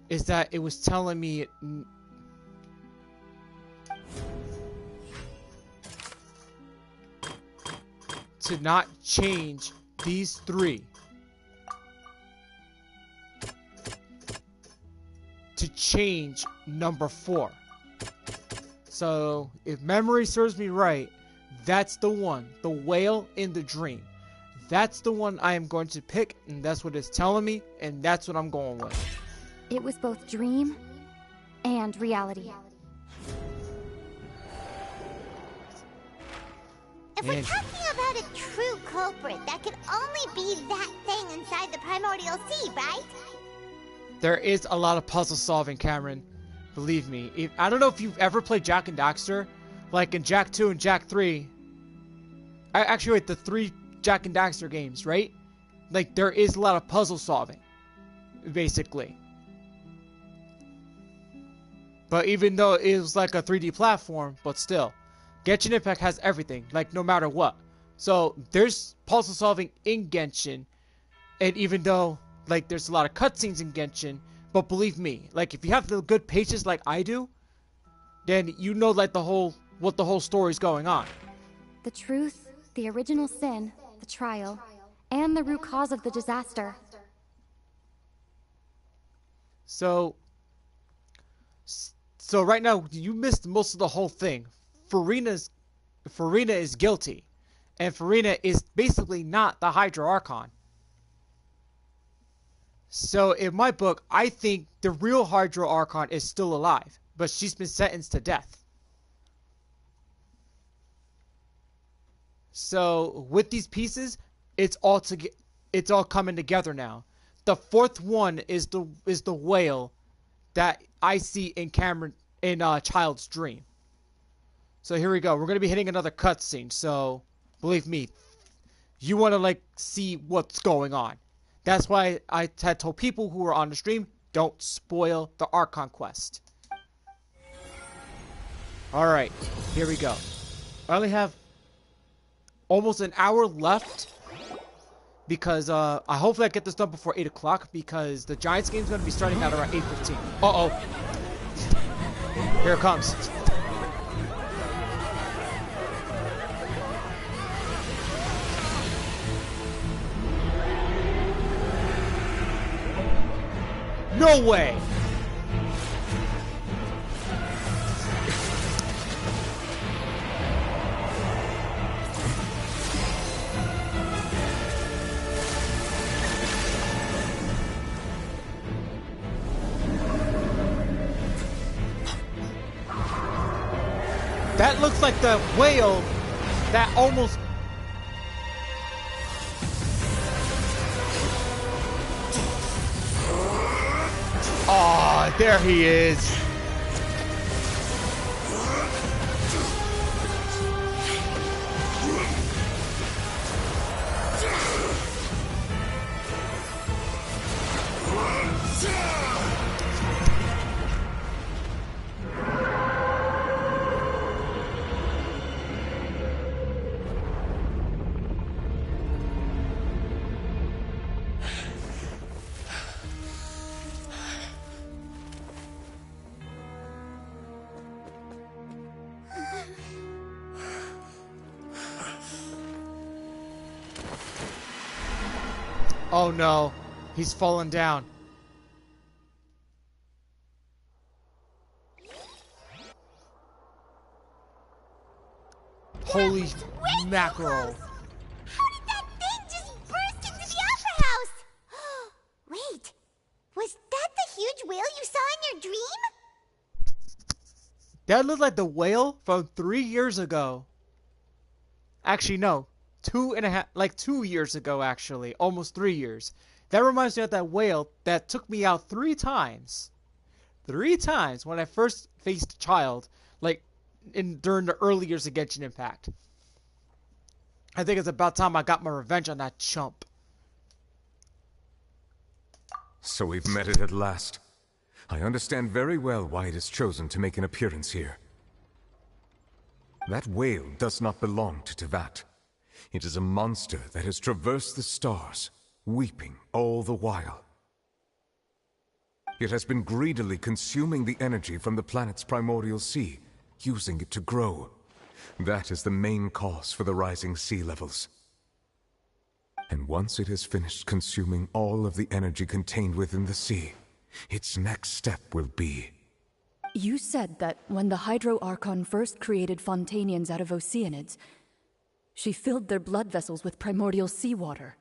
is that it was telling me to not change these three. To change number 4. So, if memory serves me right, that's the one. The whale in the dream. That's the one I am going to pick, and that's what it's telling me, and that's what I'm going with. It was both dream and reality. If we're talking about a true culprit, that could only be that thing inside the primordial sea, right? There is a lot of puzzle solving, Cameron. Believe me. I don't know if you've ever played Jak and Daxter. Like in Jak 2 and Jak 3. Actually, wait, the 3 Jak and Daxter games, right? Like, there is a lot of puzzle solving. Basically. But even though it was like a 3D platform, but still. Genshin Impact has everything. Like, no matter what. So, there's puzzle solving in Genshin. And even though, like, there's a lot of cutscenes in Genshin. But believe me, like, if you have the good patience like I do, then you know, like, what the whole story's going on. The truth, the original sin, the trial, and the root cause of the disaster. So right now, you missed most of the whole thing. Farina is guilty. And Farina is basically not the Hydra Archon. So, in my book, I think the real Hydra Archon is still alive, but she's been sentenced to death. So, with these pieces, it's all coming together now. The 4th one is the whale that I see in Child's dream. So here we go. We're gonna be hitting another cutscene. So, believe me, you want to like see what's going on. That's why I had told people who were on the stream, don't spoil the Archon quest. Alright, here we go. I only have almost an hour left. Because, hopefully I get this done before 8 o'clock. Because the Giants game is going to be starting at around 8:15. Uh-oh. Here it comes. No way! That looks like the whale that almost... Aw, there he is. Oh no, he's fallen down. Holy mackerel. How did that thing just burst into the Opera House? Wait, was that the huge whale you saw in your dream? That looked like the whale from 3 years ago. Actually, no. 2 years ago, actually. Almost 3 years. That reminds me of that whale that took me out 3 times. 3 times when I first faced Child, like, during the early years of Genshin Impact. I think it's about time I got my revenge on that chump. So we've met it at last. I understand very well why it has chosen to make an appearance here. That whale does not belong to Teyvat. It is a monster that has traversed the stars, weeping all the while. It has been greedily consuming the energy from the planet's primordial sea, using it to grow. That is the main cause for the rising sea levels. And once it has finished consuming all of the energy contained within the sea, its next step will be... You said that when the Hydro Archon first created Fontanians out of Oceanids, she filled their blood vessels with primordial seawater.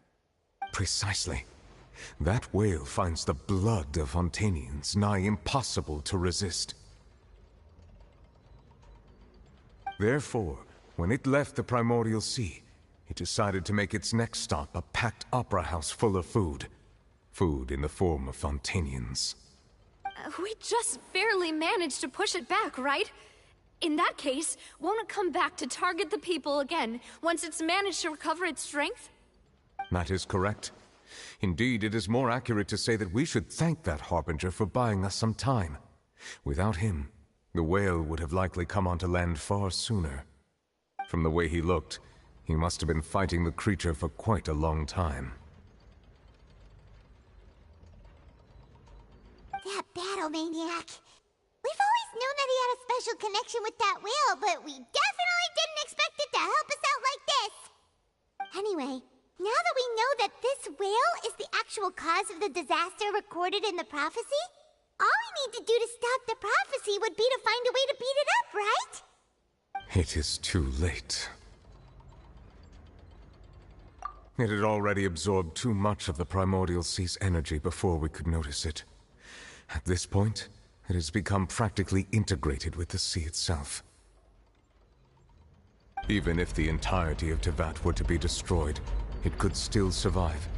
Precisely. That whale finds the blood of Fontanians nigh impossible to resist. Therefore, when it left the primordial sea, it decided to make its next stop a packed opera house full of food. Food in the form of Fontanians. We just barely managed to push it back, right? In that case, won't it come back to target the people again once it's managed to recover its strength? That is correct. Indeed, it is more accurate to say that we should thank that Harbinger for buying us some time. Without him, the whale would have likely come onto land far sooner. From the way he looked, he must have been fighting the creature for quite a long time. That battle maniac. We've always known that he had a special connection with that whale, but we definitely didn't expect it to help us out like this. Anyway, now that we know that this whale is the actual cause of the disaster recorded in the prophecy, all we need to do to stop the prophecy would be to find a way to beat it up, right? It is too late. It had already absorbed too much of the primordial sea's energy before we could notice it. At this point, it has become practically integrated with the sea itself. Even if the entirety of Teyvat were to be destroyed, it could still survive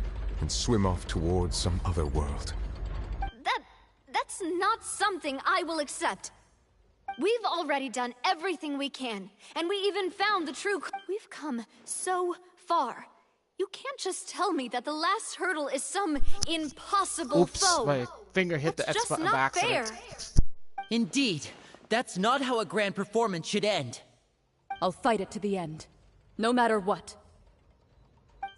and swim off towards some other world. That's not something I will accept. We've already done everything we can, and we even found the true... We've come so far. You can't just tell me that the last hurdle is some impossible foe. My finger hit the X button by accident. Fair. Indeed, that's not how a grand performance should end. I'll fight it to the end, no matter what.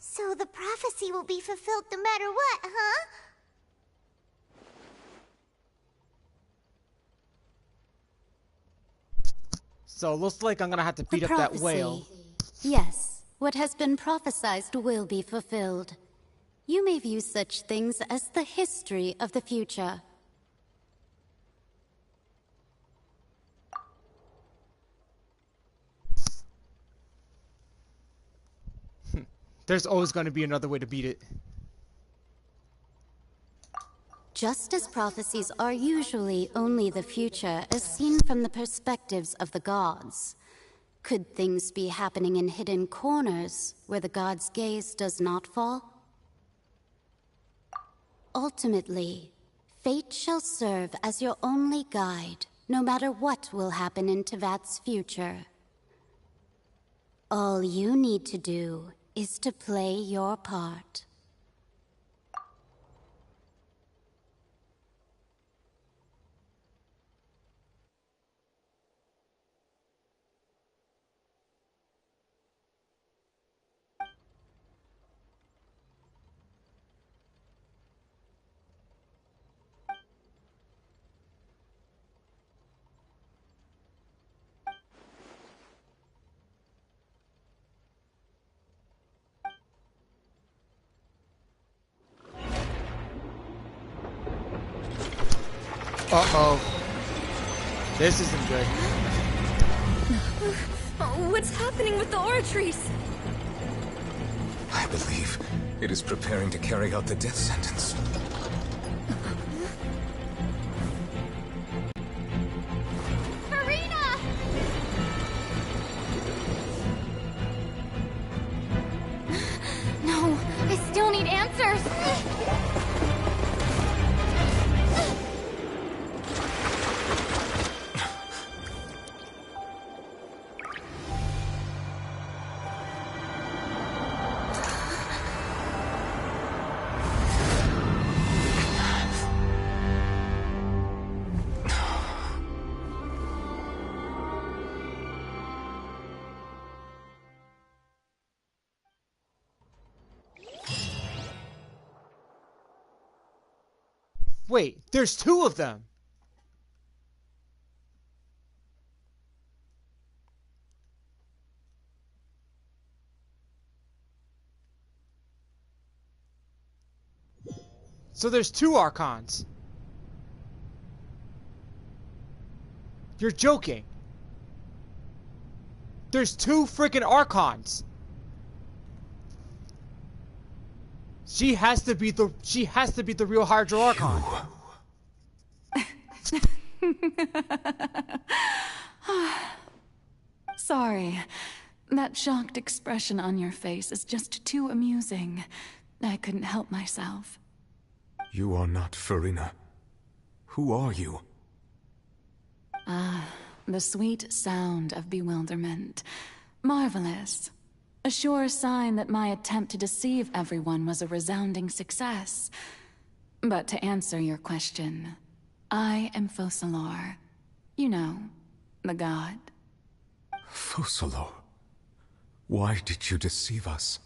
So the prophecy will be fulfilled no matter what, huh? So it looks like I'm gonna have to beat up that whale. Yes, what has been prophesied will be fulfilled. You may view such things as the history of the future. There's always gonna be another way to beat it. Just as prophecies are usually only the future as seen from the perspectives of the gods, could things be happening in hidden corners where the gods' gaze does not fall? Ultimately, fate shall serve as your only guide, no matter what will happen in Teyvat's future. All you need to do is to play your part. Uh-oh. This isn't good. What's happening with the oratories? I believe it is preparing to carry out the death sentence. Farina! No, I still need answers. Wait, there's two of them. So there's two Archons. You're joking. There's two freaking Archons. She has to be the real Hydro Archon. Sorry. That shocked expression on your face is just too amusing. I couldn't help myself. You are not Farina. Who are you? Ah, the sweet sound of bewilderment. Marvelous. A sure sign that my attempt to deceive everyone was a resounding success. But to answer your question, I am Focalor. You know, the god. Focalor? Why did you deceive us?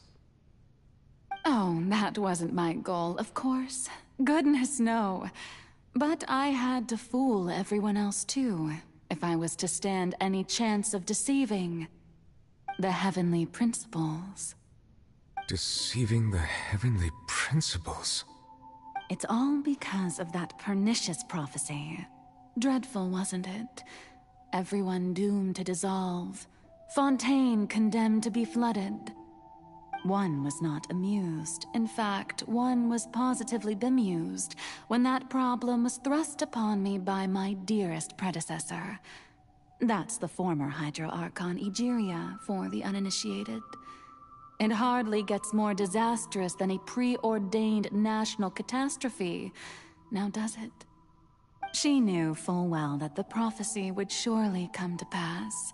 Oh, that wasn't my goal, of course. Goodness, no. But I had to fool everyone else too, if I was to stand any chance of deceiving the heavenly principles. Deceiving the heavenly principles? It's all because of that pernicious prophecy. Dreadful, wasn't it? Everyone doomed to dissolve. Fontaine condemned to be flooded. One was not amused. In fact, one was positively bemused when that problem was thrust upon me by my dearest predecessor. That's the former Hydro Archon Egeria, for the uninitiated. It hardly gets more disastrous than a preordained national catastrophe, now does it? She knew full well that the prophecy would surely come to pass.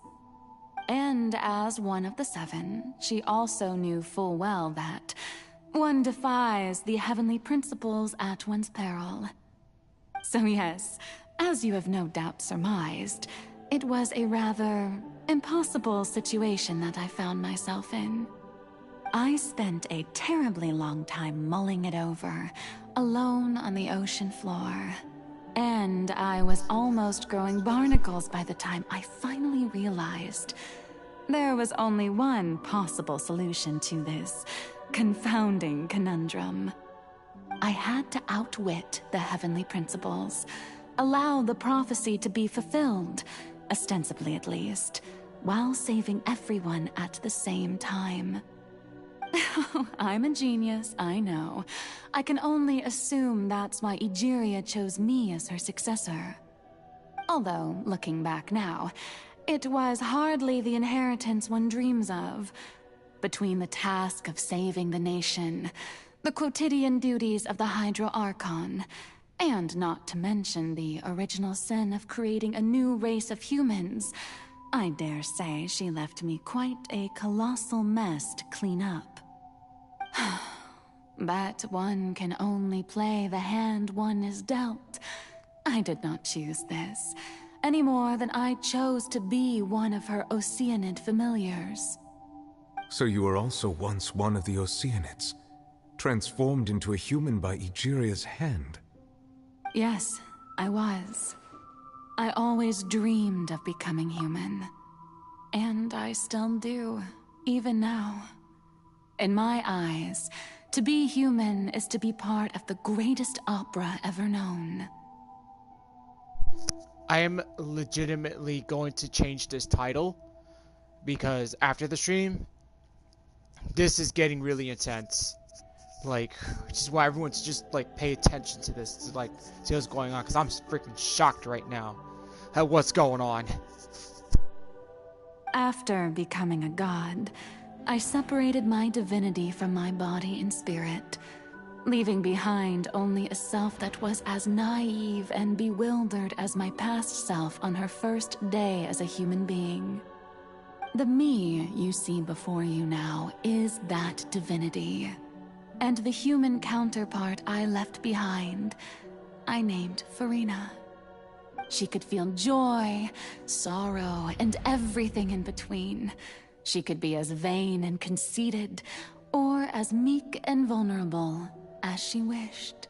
And as one of the seven, she also knew full well that one defies the heavenly principles at one's peril. So yes, as you have no doubt surmised, it was a rather impossible situation that I found myself in. I spent a terribly long time mulling it over, alone on the ocean floor. And I was almost growing barnacles by the time I finally realized there was only one possible solution to this confounding conundrum. I had to outwit the heavenly principles, allow the prophecy to be fulfilled, ostensibly at least, while saving everyone at the same time. I'm a genius, I know. I can only assume that's why Egeria chose me as her successor. Although, looking back now, it was hardly the inheritance one dreams of. Between the task of saving the nation, the quotidian duties of the Hydro Archon, and not to mention the original sin of creating a new race of humans, I dare say she left me quite a colossal mess to clean up. But one can only play the hand one is dealt. I did not choose this, any more than I chose to be one of her Oceanid familiars. So you were also once one of the Oceanids, transformed into a human by Egeria's hand? Yes, I was. I always dreamed of becoming human. And I still do, even now. In my eyes, to be human is to be part of the greatest opera ever known. I am legitimately going to change this title because after the stream, this is getting really intense. Like, which is why everyone's just like pay attention to this to like see what's going on, because I'm freaking shocked right now at what's going on. After becoming a god, I separated my divinity from my body and spirit, leaving behind only a self that was as naive and bewildered as my past self on her first day as a human being. The me you see before you now is that divinity, and the human counterpart I left behind, I named Farina. She could feel joy, sorrow, and everything in between. She could be as vain and conceited, or as meek and vulnerable as she wished.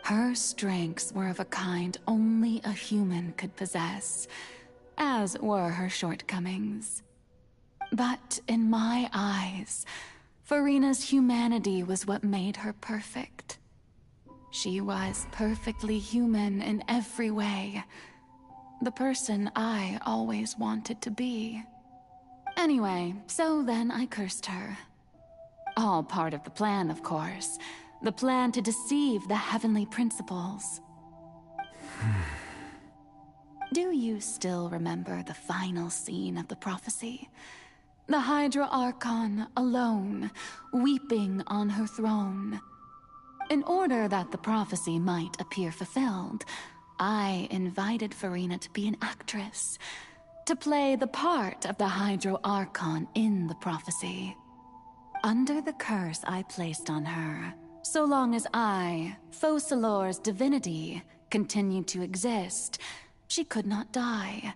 Her strengths were of a kind only a human could possess, as were her shortcomings. But in my eyes, Furina's humanity was what made her perfect. She was perfectly human in every way. The person I always wanted to be. Anyway, so then I cursed her. All part of the plan, of course. The plan to deceive the heavenly principles. Do you still remember the final scene of the prophecy? The Hydra Archon, alone, weeping on her throne. In order that the prophecy might appear fulfilled, I invited Furina to be an actress, to play the part of the Hydro Archon in the prophecy. Under the curse I placed on her, so long as I, Focalor's divinity, continued to exist, she could not die.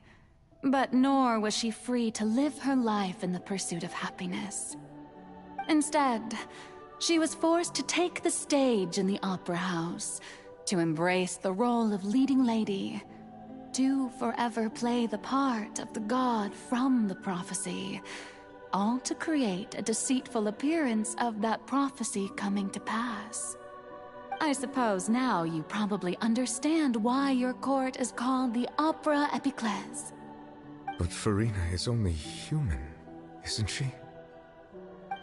But nor was she free to live her life in the pursuit of happiness. Instead, she was forced to take the stage in the opera house, to embrace the role of leading lady, to forever play the part of the god from the prophecy, all to create a deceitful appearance of that prophecy coming to pass. I suppose now you probably understand why your court is called the Opera Lpcruz. But Furina is only human, isn't she?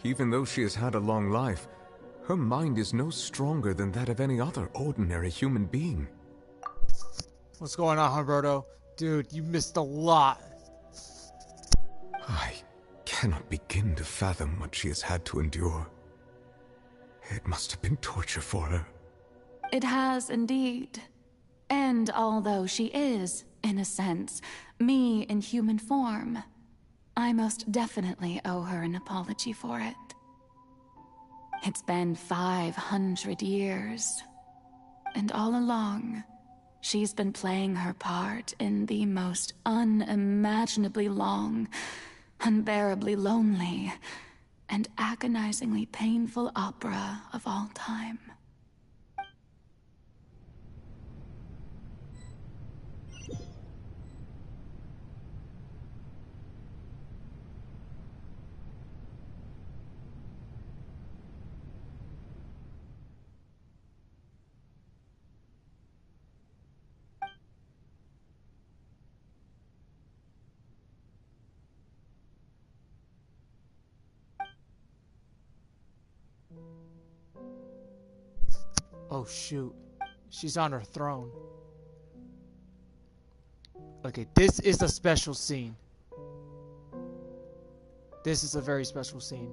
Even though she has had a long life, her mind is no stronger than that of any other ordinary human being. What's going on, Humberto? Dude, you missed a lot. I cannot begin to fathom what she has had to endure. It must have been torture for her. It has indeed. And although she is, in a sense, me in human form, I most definitely owe her an apology for it. It's been 500 years, and all along, she's been playing her part in the most unimaginably long, unbearably lonely, and agonizingly painful opera of all time. Oh shoot, she's on her throne. Okay, this is a special scene. This is a very special scene.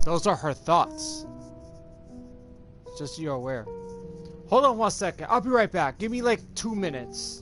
Those are her thoughts. Just so you're aware. Hold on 1 second. I'll be right back. Give me like 2 minutes.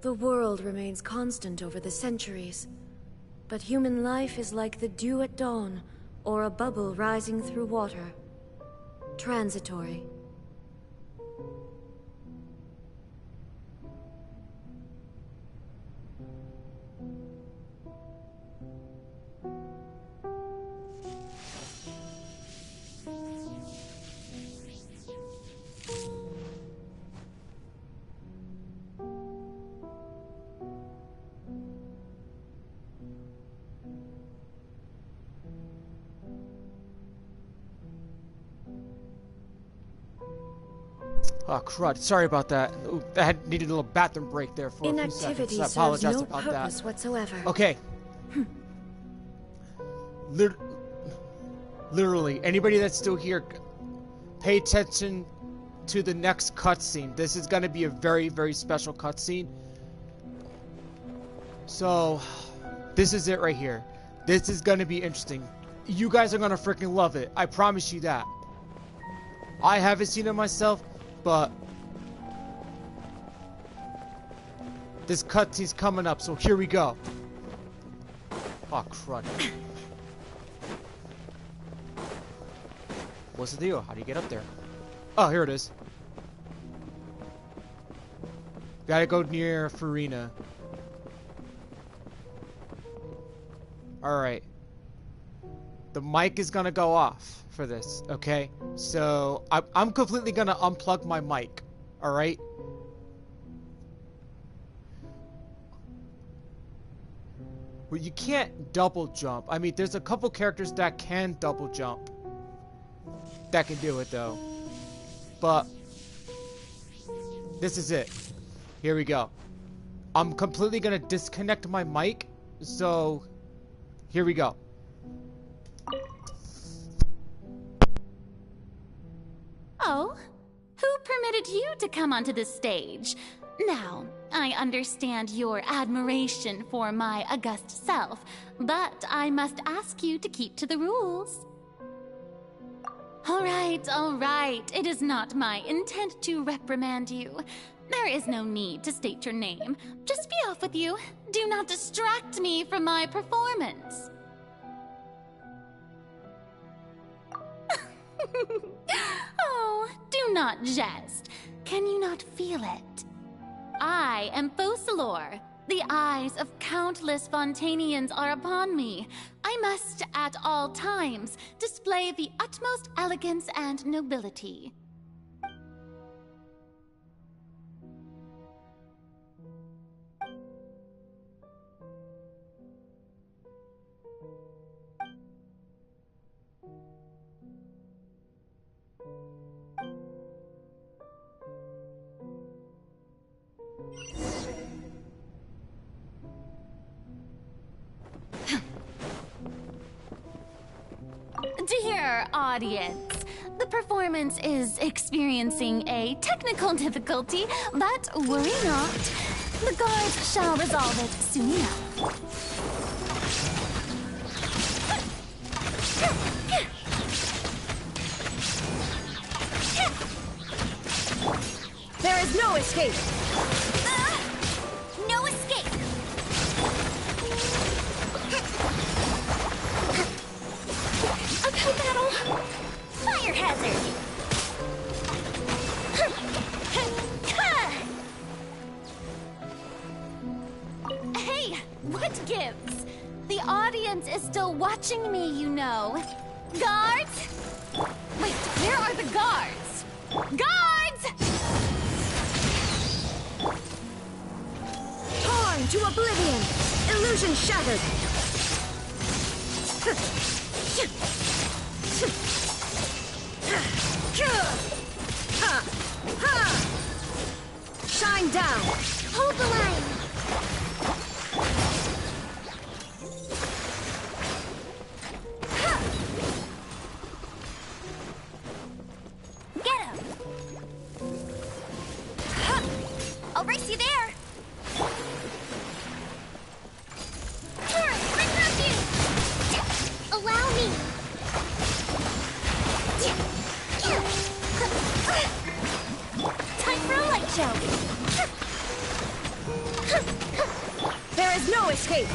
The world remains constant over the centuries, but human life is like the dew at dawn, or a bubble rising through water. Transitory. Oh, crud. Sorry about that. Ooh, I needed a little bathroom break there for a few seconds. Inactivity I serves apologize no about purpose that. whatsoever. Okay. Literally, anybody that's still here, pay attention to the next cutscene. This is going to be a very, very special cutscene. So, this is it right here. This is going to be interesting. You guys are going to freaking love it. I promise you that. I haven't seen it myself, but this cutscene's coming up, so here we go. Oh, crud. What's the deal? How do you get up there? Oh, here it is. Gotta go near Farina. Alright. The mic is gonna go off for this, okay? So, I'm completely gonna unplug my mic, alright? Well, you can't double jump. I mean, there's a couple characters that can double jump. That can do it, though. But this is it. Here we go. I'm completely gonna disconnect my mic. So, here we go. Oh, who permitted you to come onto the stage? Now, I understand your admiration for my august self, but I must ask you to keep to the rules. All right. It is not my intent to reprimand you. There is no need to state your name. Just be off with you. Do not distract me from my performance. Oh, do not jest. Can you not feel it? I am Focalor. The eyes of countless Fontanians are upon me. I must, at all times, display the utmost elegance and nobility. Dear audience, the performance is experiencing a technical difficulty, but worry not. The guards shall resolve it soon enough. There is no escape! No escape! Uphill battle! Fire hazard! Hey, what gives? The audience is still watching me, you know. Guards? Wait, where are the guards? Guards! Torn to oblivion! Illusion shattered! Shine down! Hold the line! Get him! I'll race you there! Turret, bring refuge! Allow me! Time for a light show! There is no escape!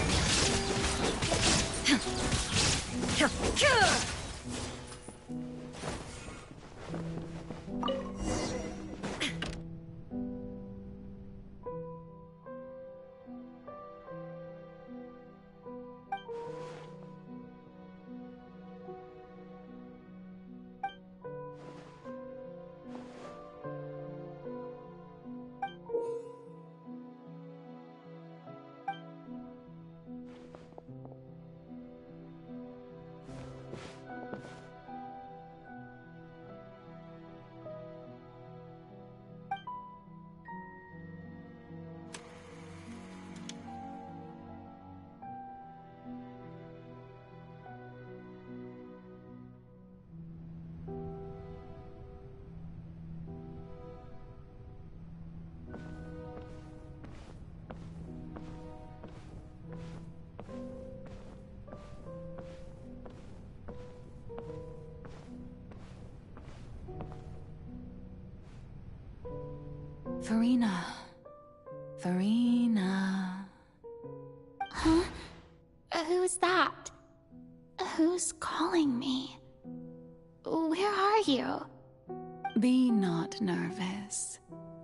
Farina. Farina. Huh? Who's that? Who's calling me? Where are you? Be not nervous.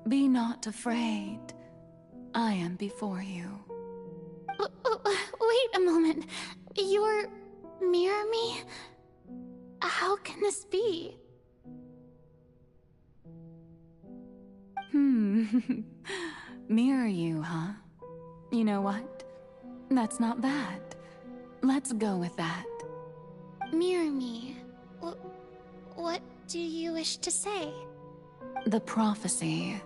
Be not afraid. I am before you. Wait a moment. You're near me? How can this be? Mirror you, huh? You know what? That's not bad. Let's go with that. Mirror me? What do you wish to say? The prophecy.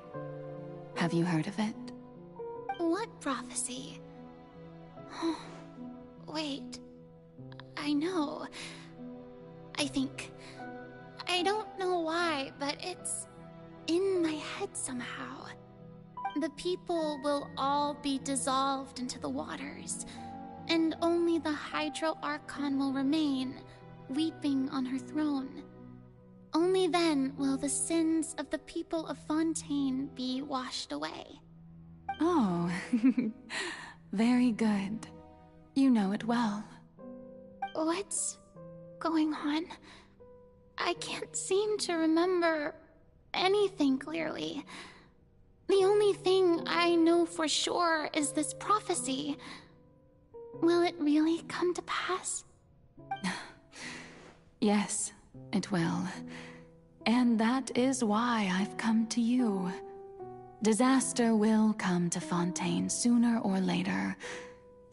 Have you heard of it? What prophecy? Wait. I know. I think. I don't know why, but it's in my head somehow. The people will all be dissolved into the waters, and only the Hydro Archon will remain, weeping on her throne. Only then will the sins of the people of Fontaine be washed away. Oh, very good. You know it well. What's going on? I can't seem to remember anything clearly. The only thing I know for sure is this prophecy. Will it really come to pass? Yes, it will. And that is why I've come to you. Disaster will come to Fontaine sooner or later.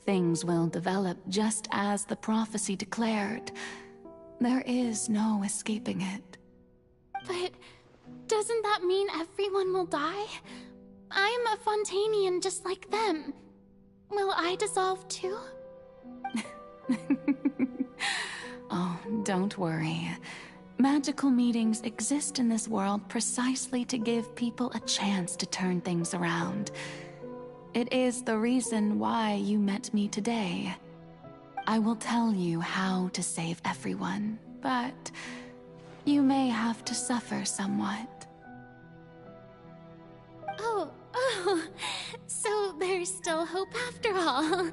Things will develop just as the prophecy declared. There is no escaping it. But doesn't that mean everyone will die? I'm a Fontainian just like them. Will I dissolve too? Oh, don't worry. Magical meetings exist in this world precisely to give people a chance to turn things around. It is the reason why you met me today. I will tell you how to save everyone, but you may have to suffer somewhat. Oh, so there's still hope after all.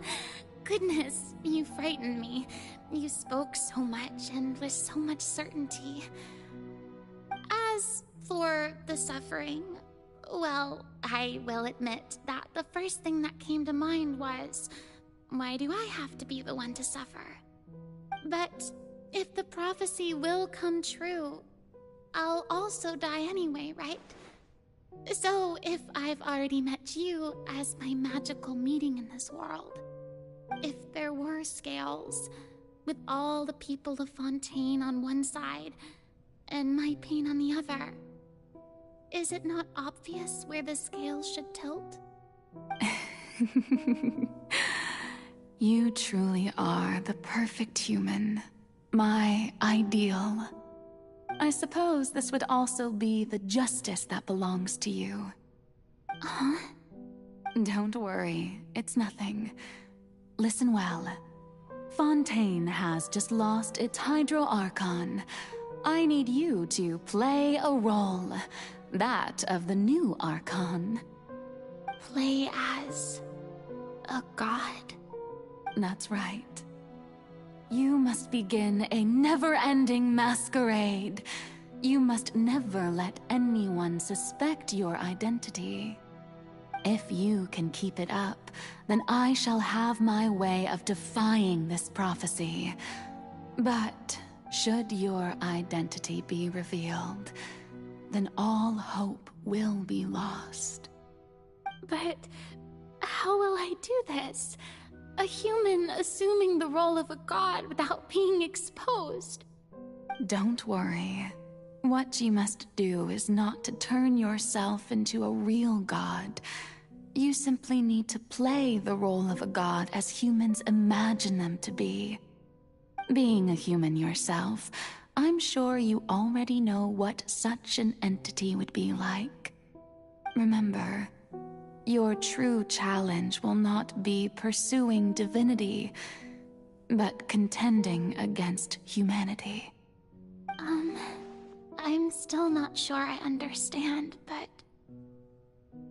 Goodness, you frightened me. You spoke so much and with so much certainty. As for the suffering, well, I will admit that the first thing that came to mind was, why do I have to be the one to suffer? But if the prophecy will come true, I'll also die anyway, right? So if I've already met you as my magical meeting in this world, if there were scales, with all the people of Fontaine on one side, and my pain on the other, is it not obvious where the scales should tilt? You truly are the perfect human. My ideal. I suppose this would also be the justice that belongs to you. Huh? Don't worry, it's nothing. Listen well. Fontaine has just lost its Hydro Archon. I need you to play a role. That of the new Archon. Play as a god? That's right. You must begin a never-ending masquerade. You must never let anyone suspect your identity. If you can keep it up, then I shall have my way of defying this prophecy. But should your identity be revealed, then all hope will be lost. But how will I do this? A human assuming the role of a god without being exposed. Don't worry. What you must do is not to turn yourself into a real god. You simply need to play the role of a god as humans imagine them to be. Being a human yourself, I'm sure you already know what such an entity would be like. Remember, your true challenge will not be pursuing divinity, but contending against humanity. I'm still not sure I understand, but...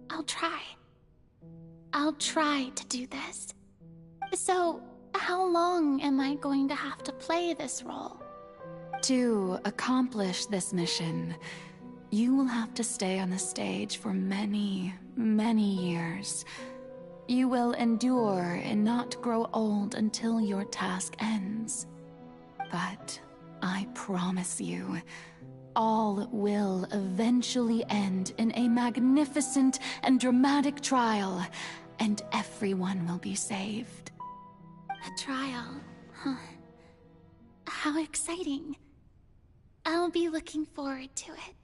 I'll try. I'll try to do this. So, how long am I going to have to play this role? To accomplish this mission, you will have to stay on the stage for many, many years. You will endure and not grow old until your task ends. But I promise you, all will eventually end in a magnificent and dramatic trial, and everyone will be saved. A trial, huh? How exciting. I'll be looking forward to it.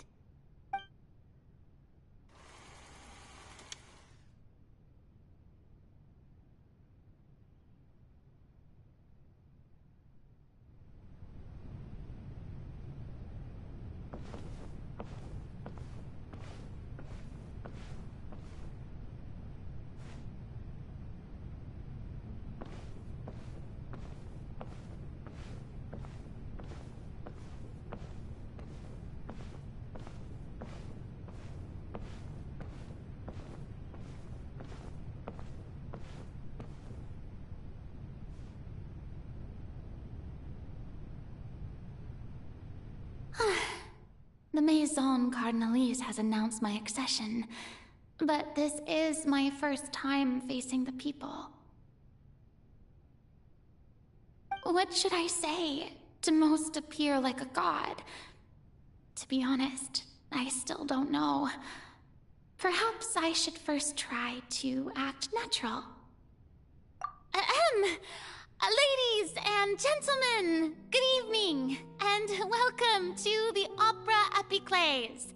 The Maison Cardinalise has announced my accession, but this is my first time facing the people. What should I say to most appear like a god? To be honest, I still don't know. Perhaps I should first try to act natural. Ladies and gentlemen, good evening, and welcome to the Opera Lpcruz212.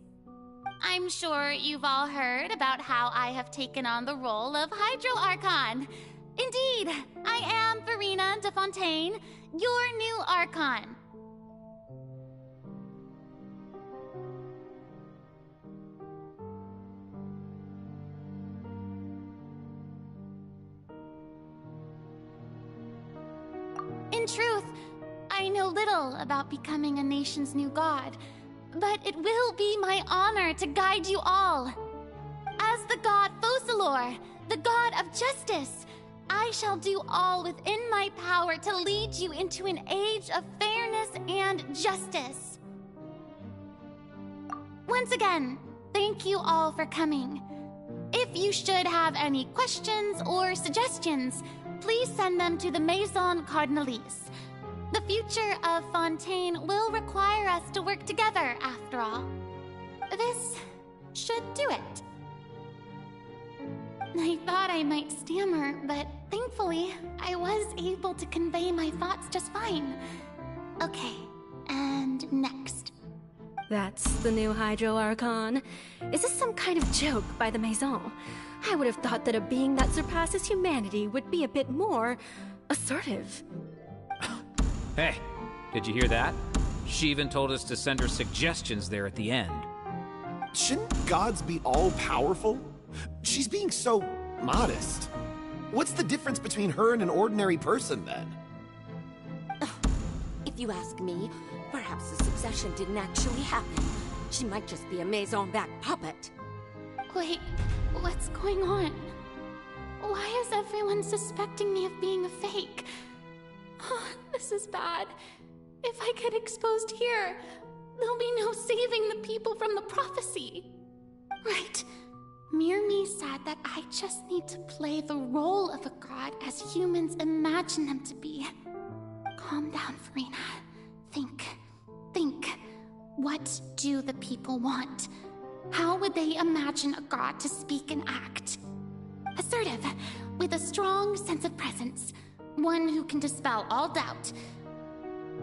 I'm sure you've all heard about how I have taken on the role of Hydro Archon. Indeed, I am Verena de Fontaine, your new Archon. In truth, I know little about becoming a nation's new god, but it will be my honor to guide you all. As the god Focalor, the god of justice, I shall do all within my power to lead you into an age of fairness and justice. Once again, thank you all for coming. If you should have any questions or suggestions, please send them to the Maison Cardinalise. The future of Fontaine will require us to work together, after all. This should do it. I thought I might stammer, but thankfully, I was able to convey my thoughts just fine. Okay, and next. That's the new Hydro Archon. Is this some kind of joke by the Maison? I would have thought that a being that surpasses humanity would be a bit more assertive. Hey, did you hear that? She even told us to send her suggestions there at the end. Shouldn't gods be all-powerful? She's being so modest. What's the difference between her and an ordinary person, then? If you ask me, perhaps the succession didn't actually happen. She might just be a Maison-back puppet. Wait, what's going on? Why is everyone suspecting me of being a fake? Oh, this is bad. If I get exposed here, there'll be no saving the people from the prophecy. Right. Mirmi said that I just need to play the role of a god as humans imagine them to be. Calm down, Verena. Think. What do the people want? How would they imagine a god to speak and act? Assertive, with a strong sense of presence. One who can dispel all doubt.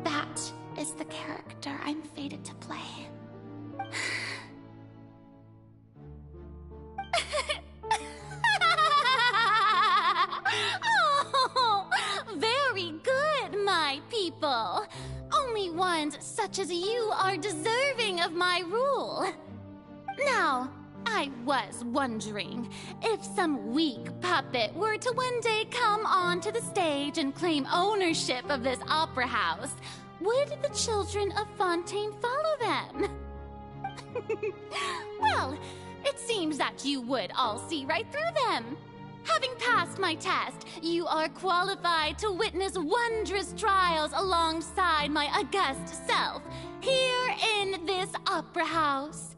That is the character I'm fated to play. Oh, very good, my people. Only ones such as you are deserving of my rule. Now, I was wondering, if some weak puppet were to one day come onto the stage and claim ownership of this opera house, would the children of Fontaine follow them? Well, It seems that you would all see right through them. Having passed my test, you are qualified to witness wondrous trials alongside my august self, here in this opera house.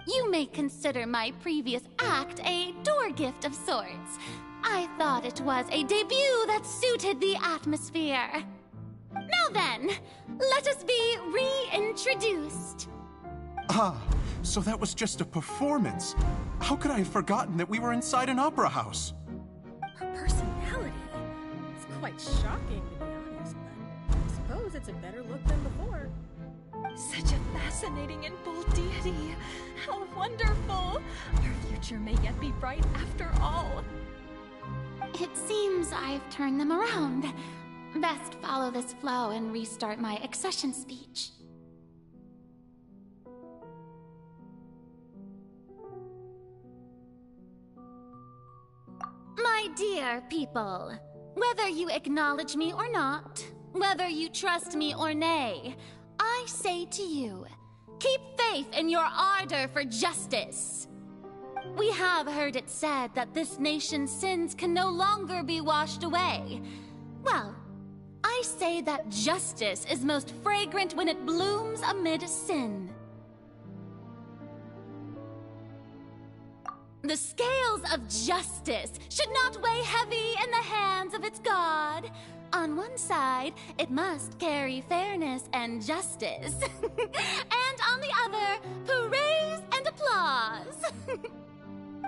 You may consider my previous act a door gift of sorts. I thought it was a debut that suited the atmosphere. Now then, let us be reintroduced. Ah, so that was just a performance. How could I have forgotten that we were inside an opera house? Her personality. It's quite shocking, to be honest, but I suppose it's a better look than before. Such a fascinating and bold deity. How wonderful! Our future may yet be bright after all. It seems I've turned them around. Best follow this flow and restart my accession speech. My dear people, whether you acknowledge me or not, whether you trust me or nay, I say to you, keep faith in your ardor for justice. We have heard it said that this nation's sins can no longer be washed away. Well, I say that justice is most fragrant when it blooms amid sin. The scales of justice should not weigh heavy in the hands of its God. On one side, it must carry fairness and justice. And on the other, praise and applause.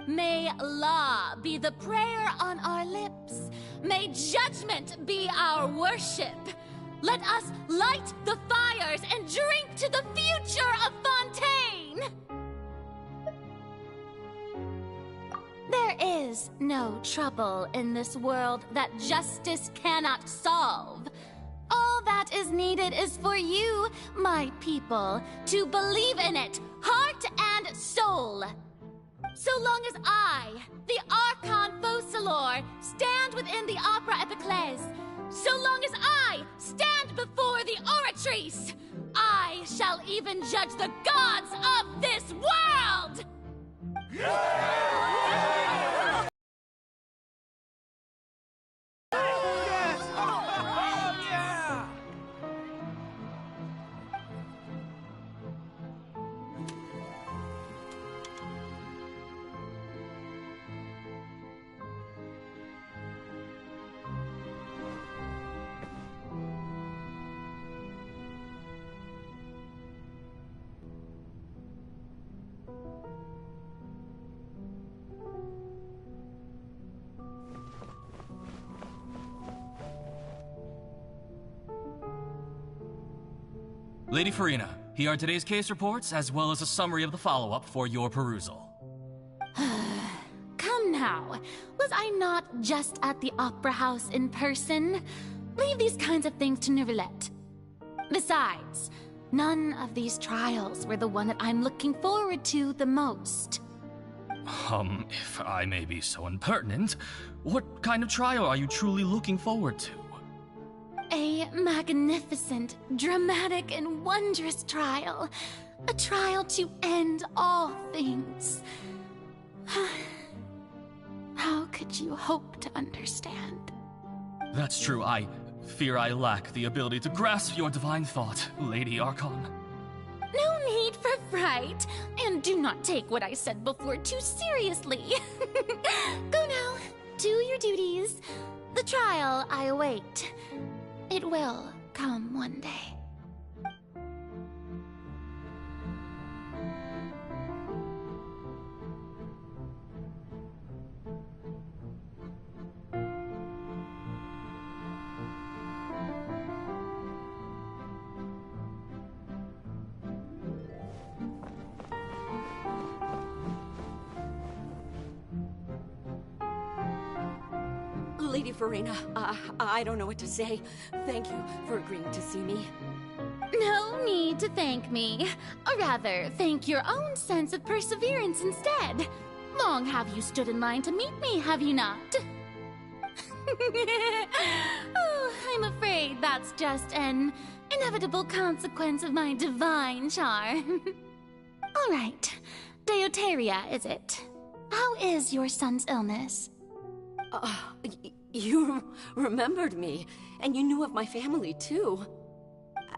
May law be the prayer on our lips. May judgment be our worship. Let us light the fires and drink to the future of Fontaine. There is no trouble in this world that justice cannot solve. All that is needed is for you, my people, to believe in it, heart and soul. So long as I, the Archon Focalor, stand within the Opera Epiclese, so long as I stand before the Oratrice, I shall even judge the gods of this world! Lady Farina, here are today's case reports, as well as a summary of the follow-up for your perusal. Come now, was I not just at the Opera House in person? Leave these kinds of things to Neuvillette. Besides, none of these trials were the one that I'm looking forward to the most. If I may be so impertinent, what kind of trial are you truly looking forward to? A magnificent, dramatic, and wondrous trial. A trial to end all things. How could you hope to understand? That's true. I fear I lack the ability to grasp your divine thought, Lady Archon. No need for fright, and do not take what I said before too seriously. Go now, do your duties. The trial I await. It will come one day. Lady Farina, I don't know what to say. Thank you for agreeing to see me. No need to thank me. Or rather, thank your own sense of perseverance instead. Long have you stood in line to meet me, have you not? Oh, I'm afraid that's just an inevitable consequence of my divine charm. All right, Deuteria, is it? How is your son's illness? You remembered me, and you knew of my family, too.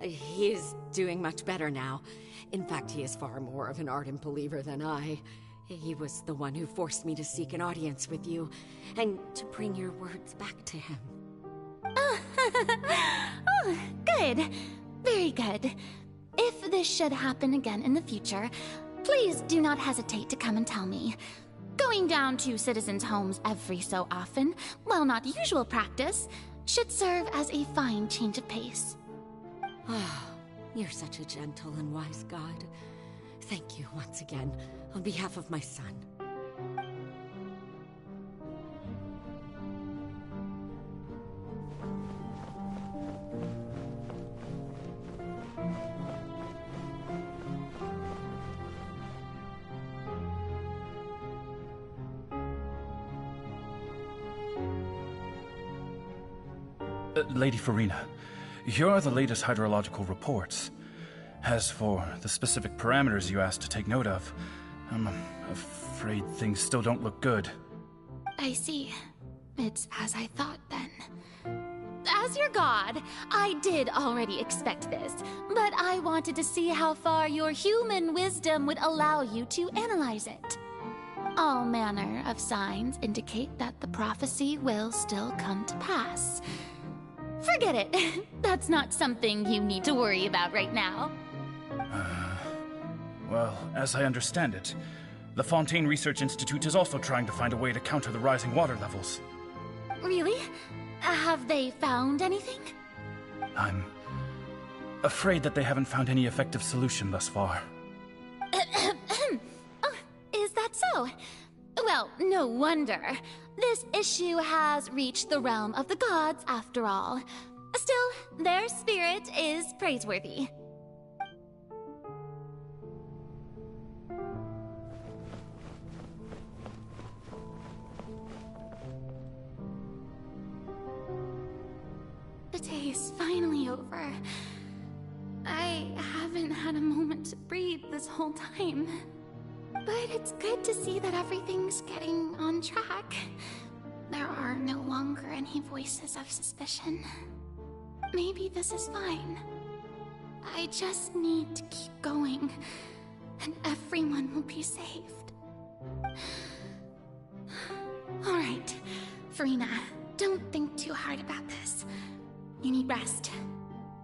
He is doing much better now. In fact, he is far more of an ardent believer than I. He was the one who forced me to seek an audience with you, and to bring your words back to him. Oh, good. Very good. If this should happen again in the future, please do not hesitate to come and tell me. Going down to citizens' homes every so often, while not usual practice, should serve as a fine change of pace. You're such a gentle and wise god. Thank you once again, on behalf of my son. Lady Farina, here are the latest hydrological reports. As for the specific parameters you asked to take note of, I'm afraid things still don't look good. I see. It's as I thought, then. As your god, I did already expect this, but I wanted to see how far your human wisdom would allow you to analyze it. All manner of signs indicate that the prophecy will still come to pass. Forget it. That's not something you need to worry about right now. Well, as I understand it, the Fontaine Research Institute is also trying to find a way to counter the rising water levels. Really? Have they found anything? I'm afraid that they haven't found any effective solution thus far. Oh, is that so? Well, no wonder. This issue has reached the realm of the gods, after all. Still, their spirit is praiseworthy. The day is finally over. I haven't had a moment to breathe this whole time. But it's good to see that everything's getting on track. There are no longer any voices of suspicion. Maybe this is fine. I just need to keep going, and everyone will be saved. Alright, Farina, don't think too hard about this. You need rest.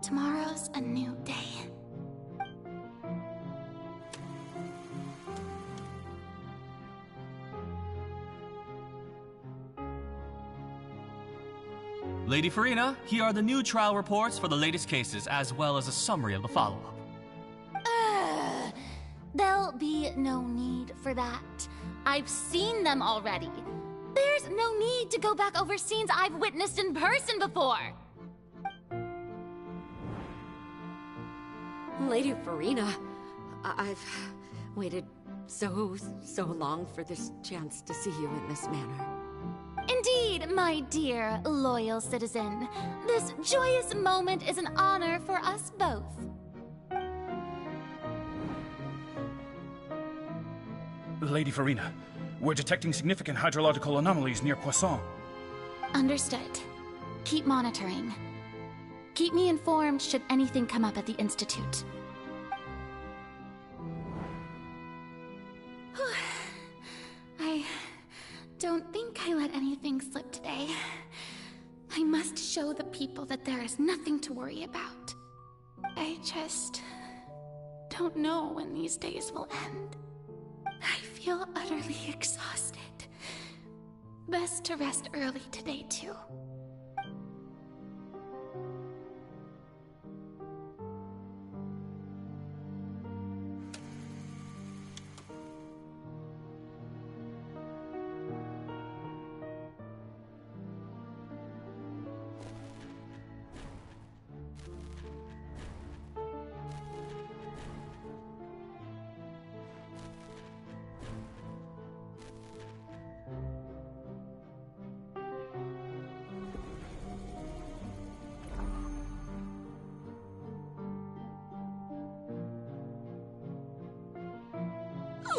Tomorrow's a new day. Lady Farina, here are the new trial reports for the latest cases, as well as a summary of the follow-up. There'll be no need for that. I've seen them already. There's no need to go back over scenes I've witnessed in person before. Lady Farina, I've waited so long for this chance to see you in this manner. Indeed, my dear, loyal citizen. This joyous moment is an honor for us both. Lady Farina, we're detecting significant hydrological anomalies near Poisson. Understood. Keep monitoring. Keep me informed should anything come up at the Institute. I don't think I let anything slip today. I must show the people that there is nothing to worry about. I just don't know when these days will end. I feel utterly exhausted. Best to rest early today, too.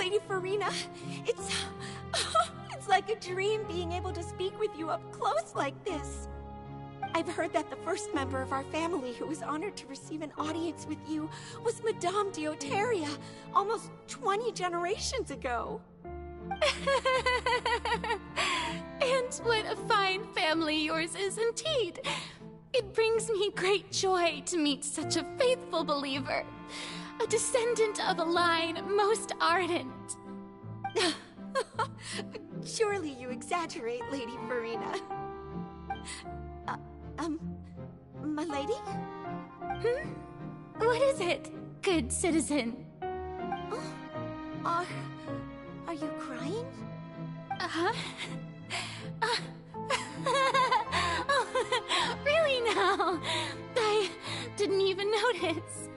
Lady Farina, it's like a dream being able to speak with you up close like this. I've heard that the first member of our family who was honored to receive an audience with you was Madame Deoteria, almost 20 generations ago. And what a fine family yours is indeed. It brings me great joy to meet such a faithful believer, a descendant of a line most ardent. Surely you exaggerate, Lady Farina. My lady? What is it, good citizen? Are you crying? Oh, really now? I didn't even notice.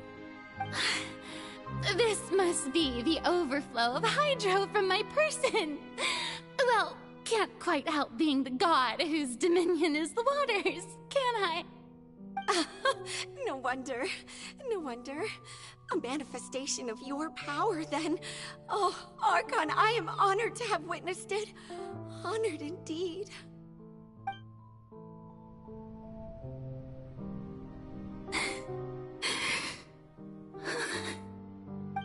This must be the overflow of hydro from my person. Well, can't quite help being the god whose dominion is the waters, can I? No wonder. No wonder. A manifestation of your power, then. Oh, Archon, I am honored to have witnessed it. Honored indeed.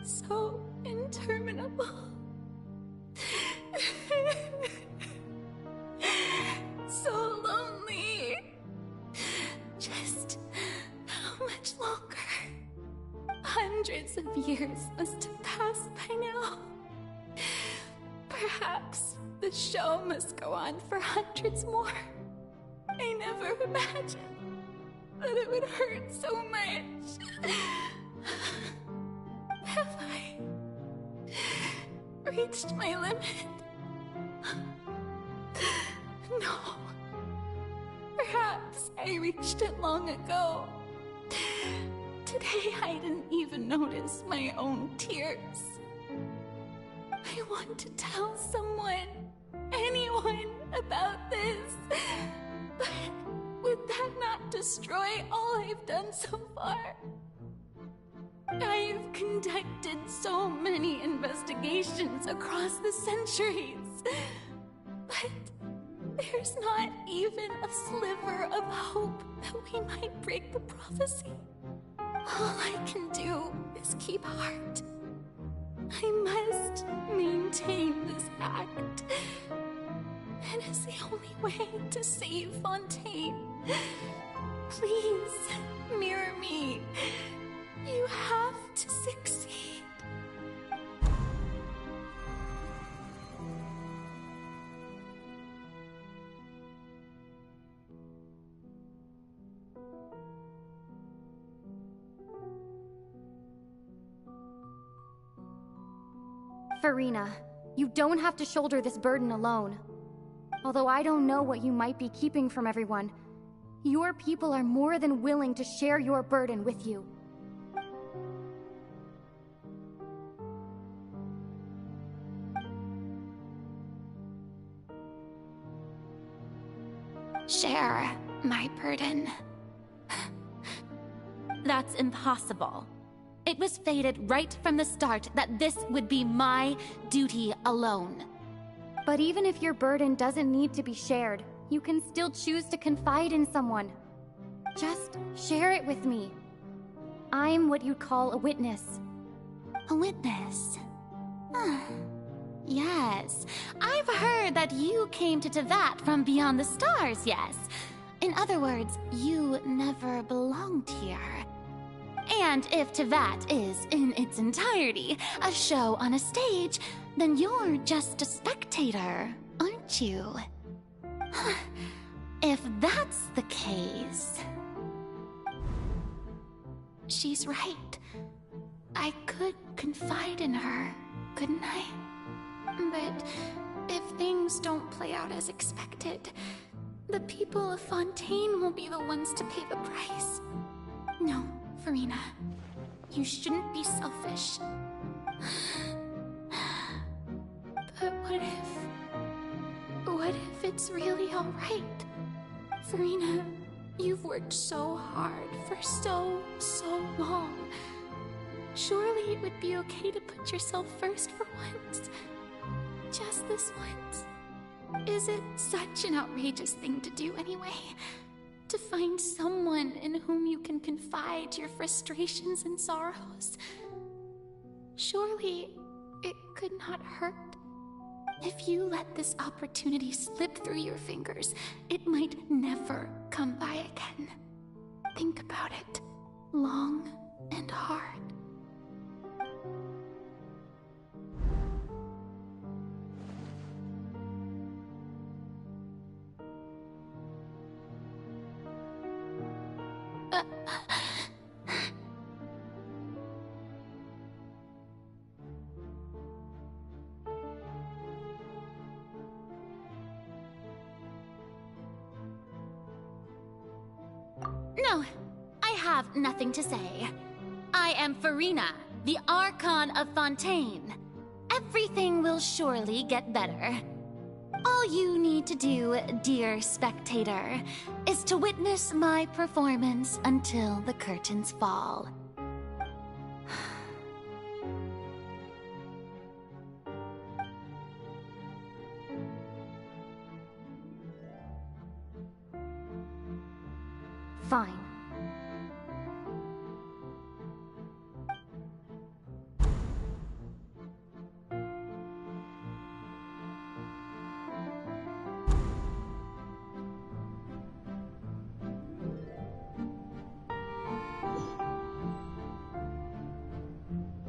So interminable. So lonely. Just how much longer? Hundreds of years must have passed by now. Perhaps the show must go on for hundreds more. I never imagined that it would hurt so much. Have I reached my limit? No. Perhaps I reached it long ago. Today I didn't even notice my own tears. I want to tell someone, anyone, about this. But would that not destroy all I've done so far? I've conducted so many investigations across the centuries, but there's not even a sliver of hope that we might break the prophecy. All I can do is keep heart. I must maintain this act. It is the only way to save Fontaine. Please, mirror me. You have to succeed. Farina, you don't have to shoulder this burden alone. Although I don't know what you might be keeping from everyone, your people are more than willing to share your burden with you. Share my burden. That's impossible. It was fated right from the start that this would be my duty alone. But even if your burden doesn't need to be shared, you can still choose to confide in someone. Just share it with me. I'm what you'd call a witness. A witness? Yes. I've heard that you came to Tevat from beyond the stars, yes. In other words, you never belonged here. And if Tevat is, in its entirety, a show on a stage, then you're just a spectator, aren't you? If that's the case... She's right. I could confide in her, couldn't I? But if things don't play out as expected, the people of Fontaine will be the ones to pay the price. No, Farina, you shouldn't be selfish. But what if it's really all right? Farina, you've worked so hard for so long. Surely it would be okay to put yourself first for once. Just this once. Is it such an outrageous thing to do anyway? To find someone in whom you can confide your frustrations and sorrows? Surely it could not hurt. If you let this opportunity slip through your fingers, it might never come by again. Think about it long and hard. No, I have nothing to say. I am Farina, the Archon of Fontaine. Everything will surely get better. All you need to do, dear spectator, is to witness my performance until the curtains fall. Fine.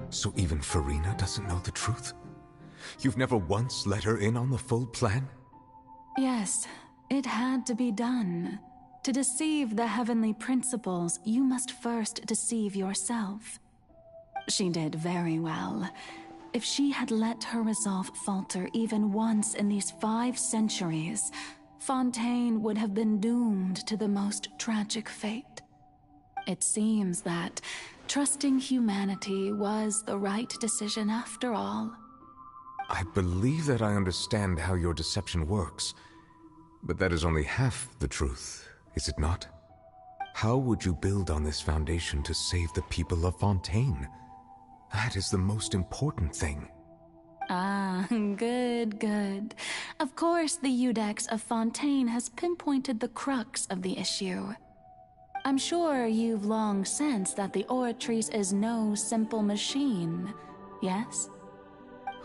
So even Farina doesn't know the truth? You've never once let her in on the full plan? Yes, it had to be done. To deceive the heavenly principles, you must first deceive yourself. She did very well. If she had let her resolve falter even once in these 5 centuries, Fontaine would have been doomed to the most tragic fate. It seems that trusting humanity was the right decision after all. I believe that I understand how your deception works, but that is only half the truth, is it not? How would you build on this foundation to save the people of Fontaine? That is the most important thing. Ah, good, good. Of course the Iudex of Fontaine has pinpointed the crux of the issue. I'm sure you've long sensed that the Oratrice is no simple machine, yes?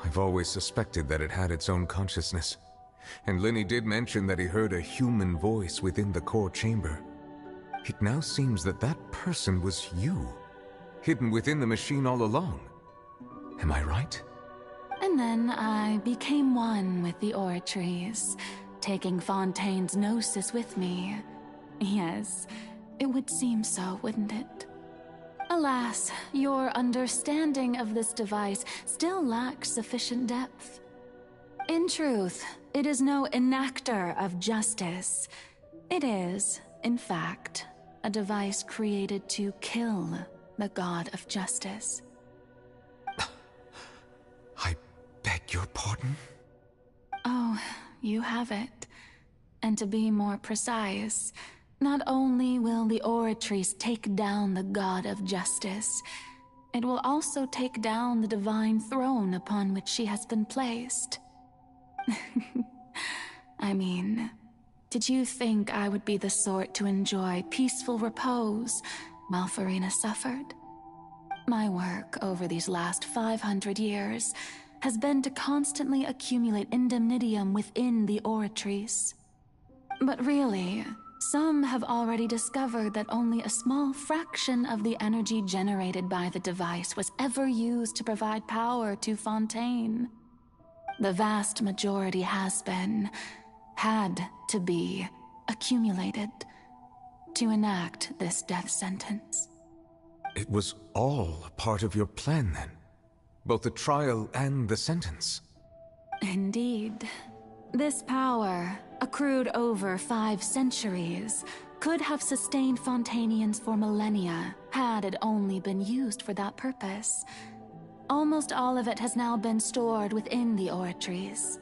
I've always suspected that it had its own consciousness. And Lenny did mention that he heard a human voice within the core chamber. It now seems that that person was you, hidden within the machine all along. Am I right? And then I became one with the Oratrice, taking Fontaine's gnosis with me. Yes, it would seem so, wouldn't it? Alas, your understanding of this device still lacks sufficient depth. In truth, it is no enactor of justice. It is, in fact, a device created to kill the god of justice. I beg your pardon? Oh, you have it. And to be more precise, not only will the Oratrice take down the god of justice, it will also take down the divine throne upon which she has been placed. I mean, did you think I would be the sort to enjoy peaceful repose while Farina suffered? My work over these last 500 years has been to constantly accumulate indemnitium within the Oratrice. But really, some have already discovered that only a small fraction of the energy generated by the device was ever used to provide power to Fontaine. The vast majority had to be, accumulated to enact this death sentence. It was all a part of your plan, then? Both the trial and the sentence? Indeed. This power, accrued over 5 centuries, could have sustained Fontainians for millennia, had it only been used for that purpose. Almost all of it has now been stored within the Oratrice.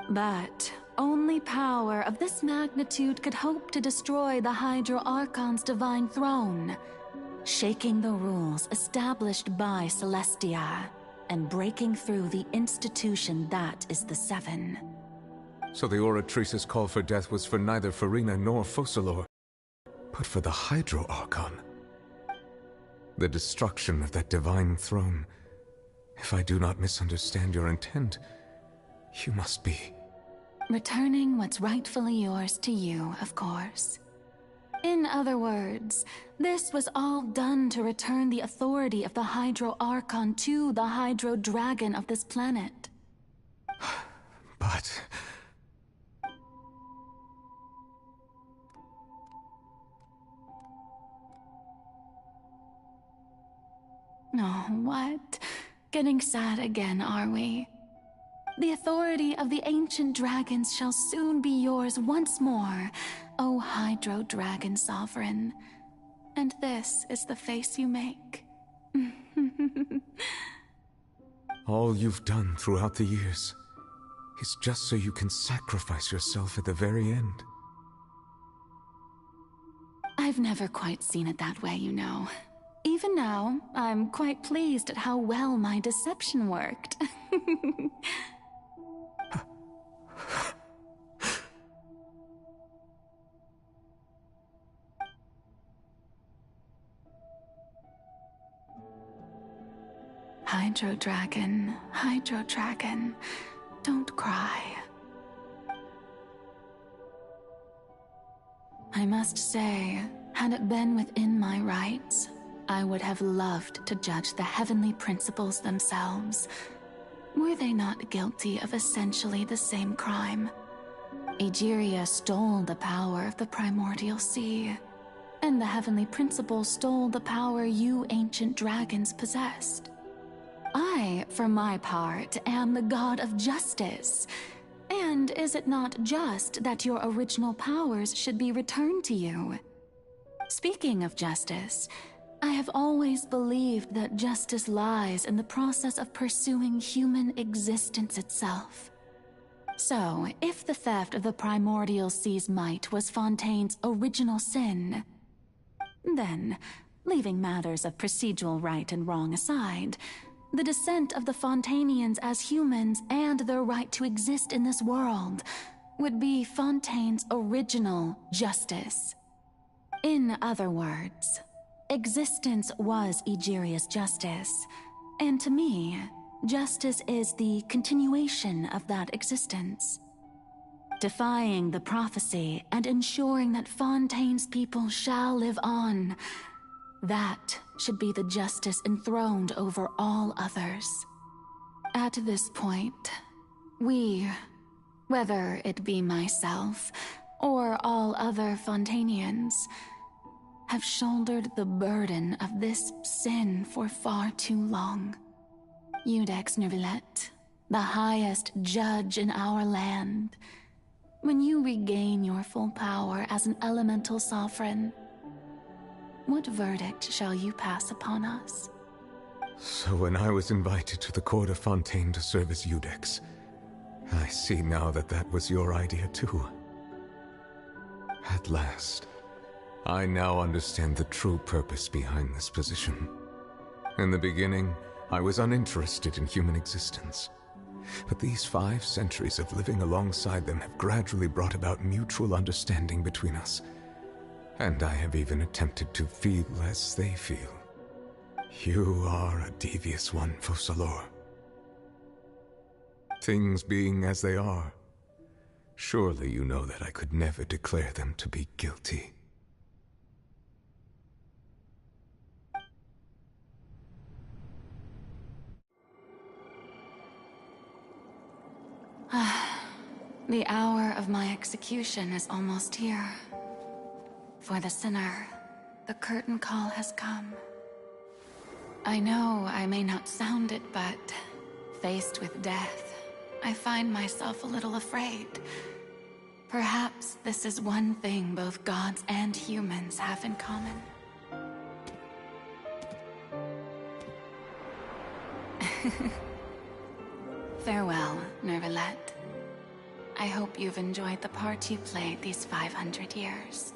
But only power of this magnitude could hope to destroy the Hydro Archon's divine throne. shaking the rules established by Celestia, and breaking through the institution that is the Seven. So the Oratrice's call for death was for neither Farina nor Focalor, but for the Hydro Archon. The destruction of that divine throne. If I do not misunderstand your intent, you must be... Returning what's rightfully yours to you, of course. In other words, this was all done to return the authority of the Hydro Archon to the Hydro Dragon of this planet. But... Oh, what? Getting sad again, are we? The authority of the ancient dragons shall soon be yours once more, O Hydro Dragon Sovereign. And this is the face you make. All you've done throughout the years is just so you can sacrifice yourself at the very end. I've never quite seen it that way, you know. Even now, I'm quite pleased at how well my deception worked. Hydro Dragon, don't cry. I must say, had it been within my rights, I would have loved to judge the heavenly principles themselves. Were they not guilty of essentially the same crime? Egeria stole the power of the primordial sea, and the heavenly principles stole the power you ancient dragons possessed. I, for my part, am the god of justice. And is it not just that your original powers should be returned to you? Speaking of justice, I have always believed that justice lies in the process of pursuing human existence itself. So, if the theft of the primordial sea's might was Fontaine's original sin, then, leaving matters of procedural right and wrong aside, the descent of the Fontanians as humans and their right to exist in this world would be Fontaine's original justice. In other words, existence was Egeria's justice, and to me, justice is the continuation of that existence. Defying the prophecy and ensuring that Fontaine's people shall live on, that should be the justice enthroned over all others. At this point, we, whether it be myself or all other Fontanians, have shouldered the burden of this sin for far too long. Iudex Nervilette, the highest judge in our land, when you regain your full power as an elemental sovereign, what verdict shall you pass upon us? So when I was invited to the court of Fontaine to serve as Iudex, I see now that that was your idea too. At last, I now understand the true purpose behind this position. In the beginning, I was uninterested in human existence. But these 5 centuries of living alongside them have gradually brought about mutual understanding between us. And I have even attempted to feel as they feel. You are a devious one, Focalor. Things being as they are, surely you know that I could never declare them to be guilty. The hour of my execution is almost here. For the sinner, the curtain call has come. I know I may not sound it, but faced with death, I find myself a little afraid. Perhaps this is one thing both gods and humans have in common. Farewell, Nervilette. I hope you've enjoyed the part you played these 500 years.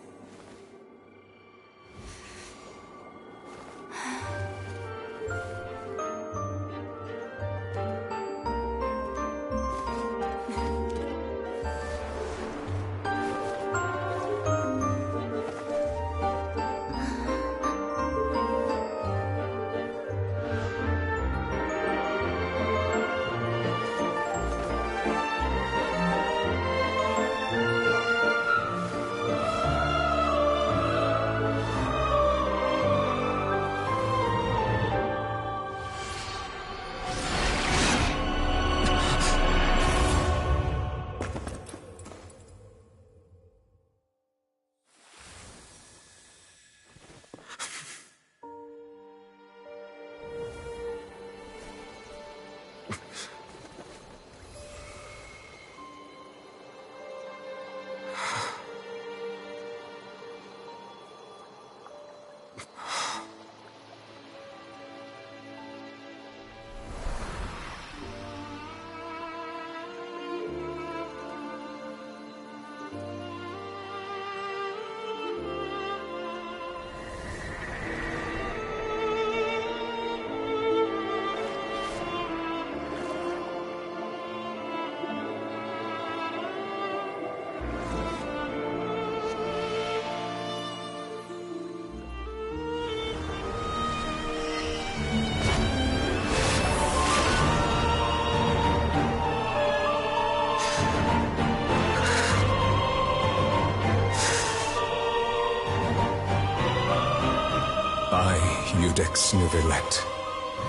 Judex Nuvelet,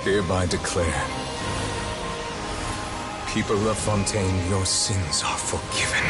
hereby declare, people of Fontaine, your sins are forgiven.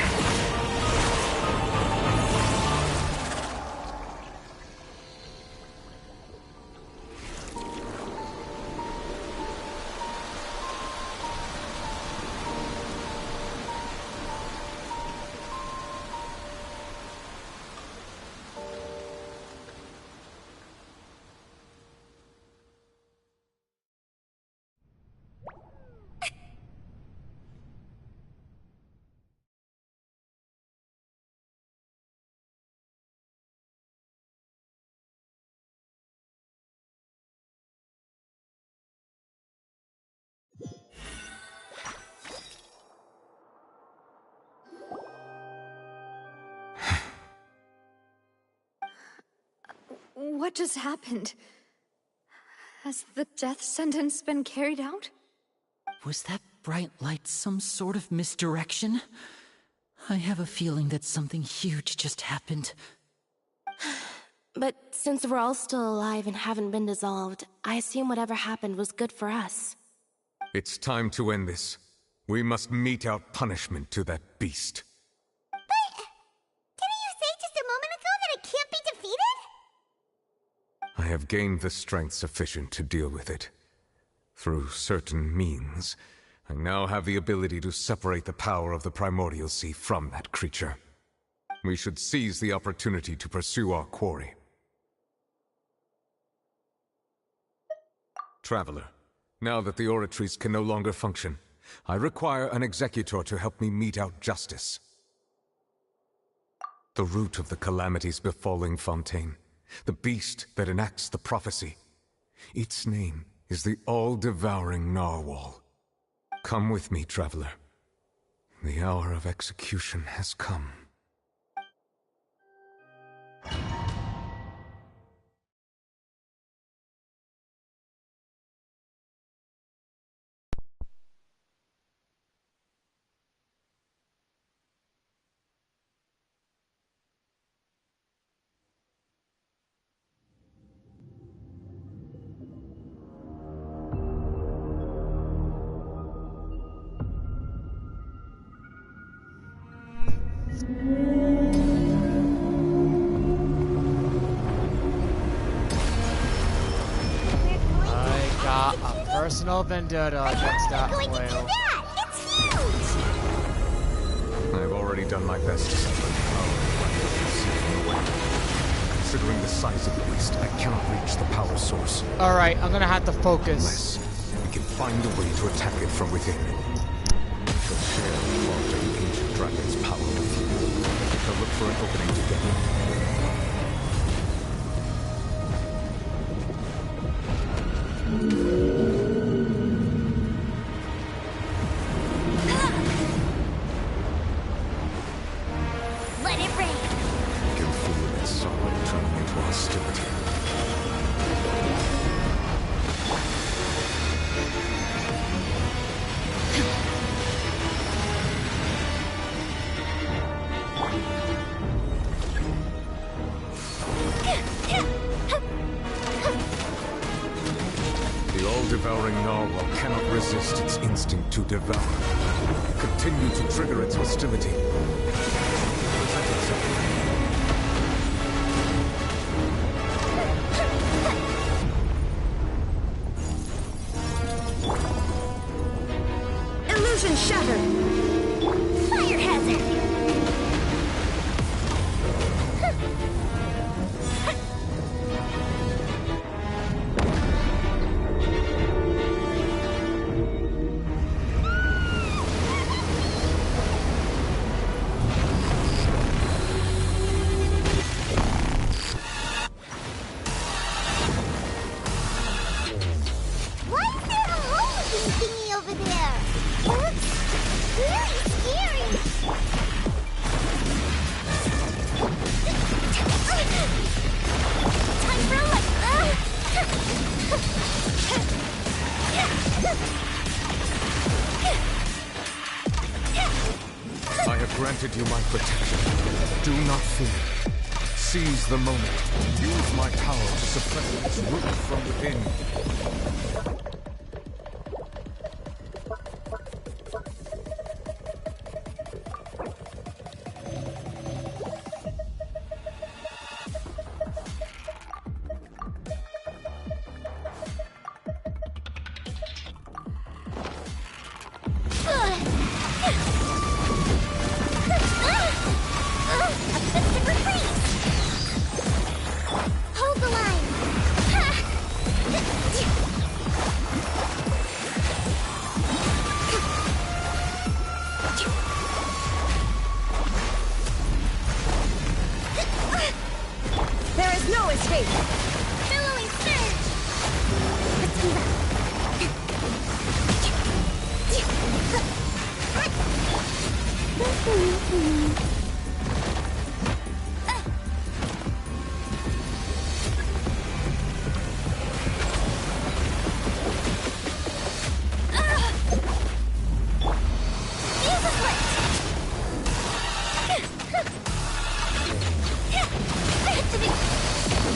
What just happened? Has the death sentence been carried out? Was that bright light some sort of misdirection? I have a feeling that something huge just happened. But since we're all still alive and haven't been dissolved, I assume whatever happened was good for us. It's time to end this. We must mete out punishment to that beast. Didn't you say just a moment ago that it can't be defeated? I have gained the strength sufficient to deal with it. Through certain means, I now have the ability to separate the power of the Primordial Sea from that creature. We should seize the opportunity to pursue our quarry. Traveler, now that the oratories can no longer function, I require an executor to help me mete out justice. The root of the calamities befalling Fontaine, the beast that enacts the prophecy. Its name is the all-devouring Narwhal. Come with me, traveler. The hour of execution has come. Personal vendetta against that whale. It's huge! I've already done my best to separate the power of the whale. Considering the size of the beast, I cannot reach the power source. Alright, I'm gonna have to focus. Unless we can find a way to attack it from within. We shall share the part of the ancient dragon's power with you. We shall look for an opening together. Let it rain! I can feel its sorrow turning into hostility. The all-devouring narwhal cannot resist its instinct to devour. Continue to trigger its hostility. Present itself. Illusion shattered! Fire hazard! I have granted you my protection. Do not fear. Seize the moment. Use my power to suppress its root from within. Hold the line! There is no escape! Billowing surge! Let's move out.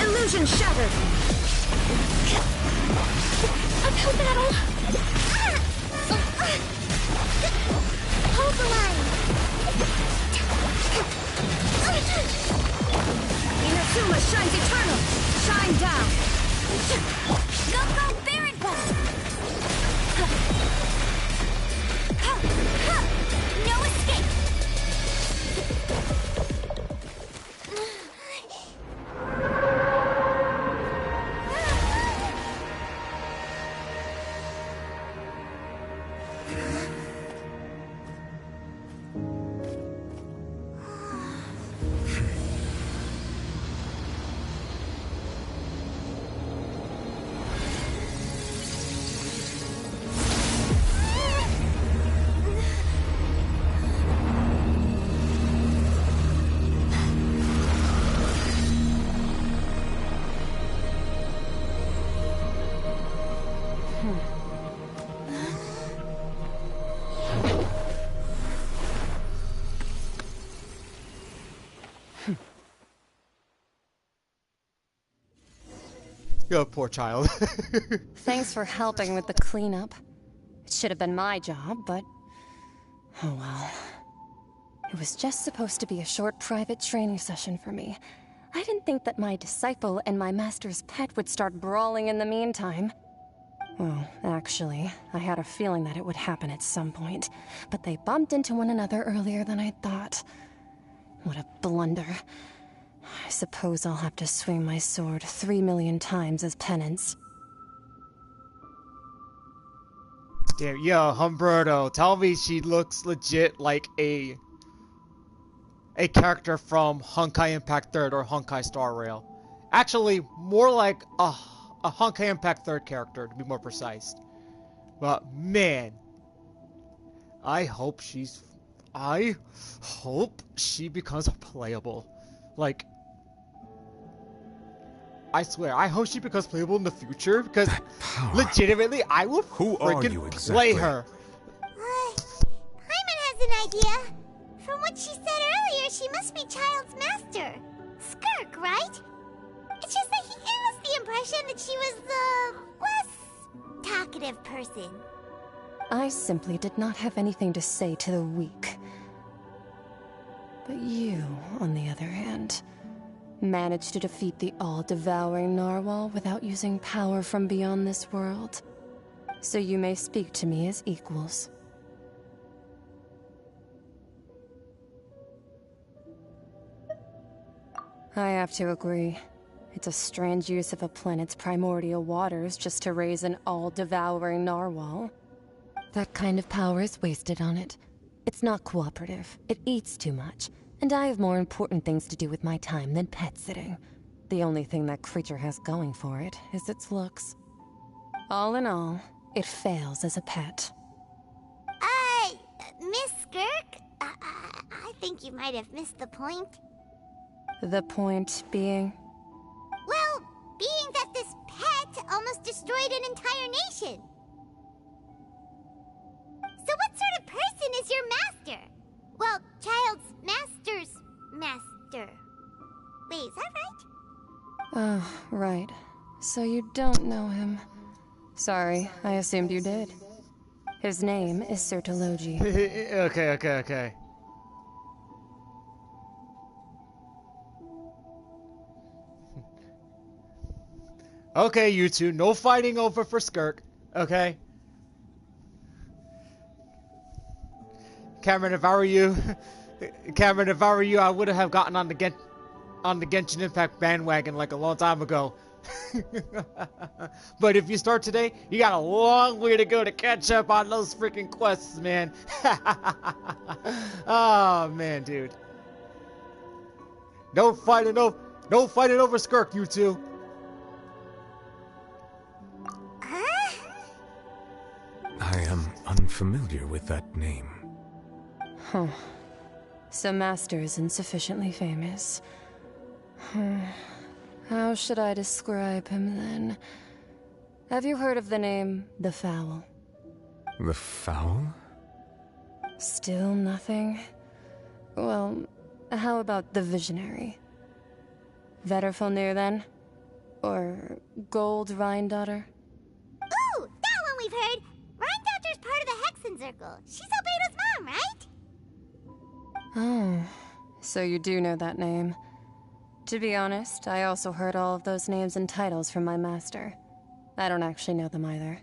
Illusion shattered! Uphill battle! Hold the line! Inazuma shines eternal! Shine down! Go, Baron Ball! No escape! Oh, poor child. Thanks for helping with the cleanup. It should have been my job, but... oh well. It was just supposed to be a short private training session for me. I didn't think that my disciple and my master's pet would start brawling in the meantime. Well, actually, I had a feeling that it would happen at some point, but they bumped into one another earlier than I thought. What a blunder. I suppose I'll have to swing my sword 3 million times as penance. Damn, yo, Humberto, tell me she looks legit like a character from Honkai Impact 3rd or Honkai Star Rail. Actually, more like a Honkai Impact 3rd character, to be more precise. But, man, I hope she becomes playable. Like, I swear, I hope she becomes playable in the future, because legitimately, I will freaking play her. Paimon has an idea. From what she said earlier, she must be Child's master. Skirk, right? It's just that he gave us the impression that she was the less talkative person. I simply did not have anything to say to the weak. But you, on the other hand, managed to defeat the all-devouring narwhal without using power from beyond this world. So you may speak to me as equals. I have to agree. It's a strange use of a planet's primordial waters just to raise an all-devouring narwhal. That kind of power is wasted on it. It's not cooperative. It eats too much. And I have more important things to do with my time than pet sitting. The only thing that creature has going for it is its looks. All in all, it fails as a pet. Miss Skirk? I think you might have missed the point. The point being? Well, being that this pet almost destroyed destroyed an entire nation. So what sort of person is your master? Well, child's master's master. Wait, is that right? Oh, right. So you don't know him. Sorry, I assumed you did. His name is Sir Tologi. Okay. Okay, you two, no fighting over for Skirk, okay? Cameron, if I were you, I would have gotten on the Genshin Impact bandwagon like a long time ago. But if you start today, you got a long way to go to catch up on those freaking quests, man. Oh man, dude. No fighting over Skirk, you two. I am unfamiliar with that name. Huh. So Master isn't sufficiently famous. How should I describe him then? Have you heard of the name The Fowl? The Fowl? Still nothing? Well, how about the Visionary? Vetterfulnir then? Or Gold Rhine-Daughter? Ooh, that one we've heard! Rhine-Daughter's part of the Hexen Circle. She's Albedo's mom, right? Oh, so you do know that name. To be honest, I also heard all of those names and titles from my master. I don't actually know them either.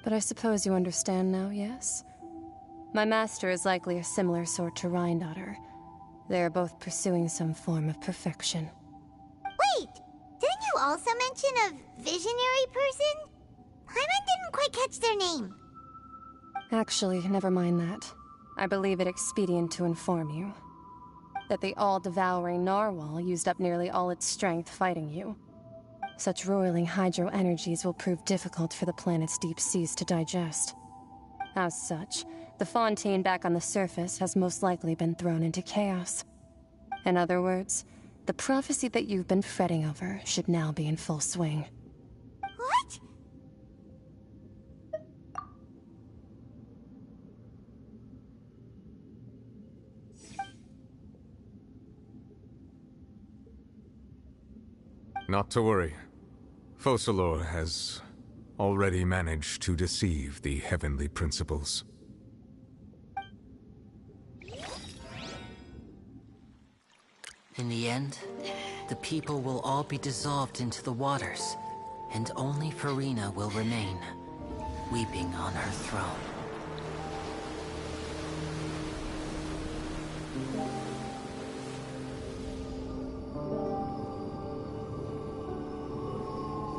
But I suppose you understand now, yes? My master is likely a similar sort to Rhine-Daughter. They are both pursuing some form of perfection. Wait! Didn't you also mention a visionary person? Paimon didn't quite catch their name. Actually, never mind that. I believe it expedient to inform you that the all-devouring narwhal used up nearly all its strength fighting you. Such roiling hydro energies will prove difficult for the planet's deep seas to digest. As such, the Fontaine back on the surface has most likely been thrown into chaos. In other words, the prophecy that you've been fretting over should now be in full swing. What? Not to worry. Focalor has already managed to deceive the heavenly principles. In the end, the people will all be dissolved into the waters, and only Furina will remain, weeping on her throne.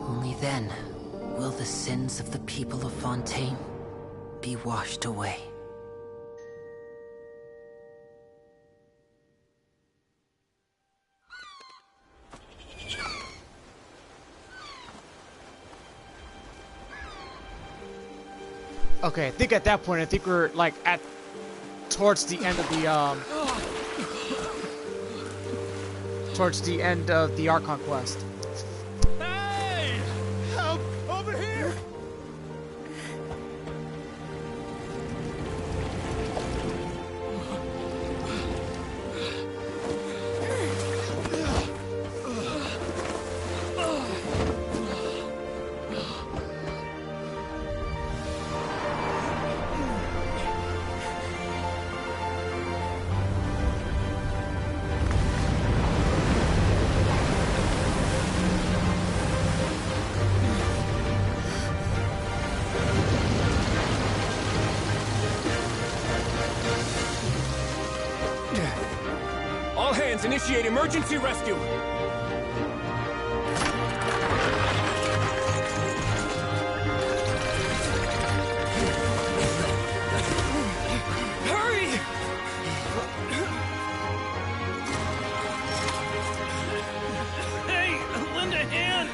Only then will the sins of the people of Fontaine be washed away. Okay, I think at that point, I think we're like towards the end of the Archon quest. Hey! Help! Over here! All hands, initiate emergency rescue! Hurry! Hey, lend a hand!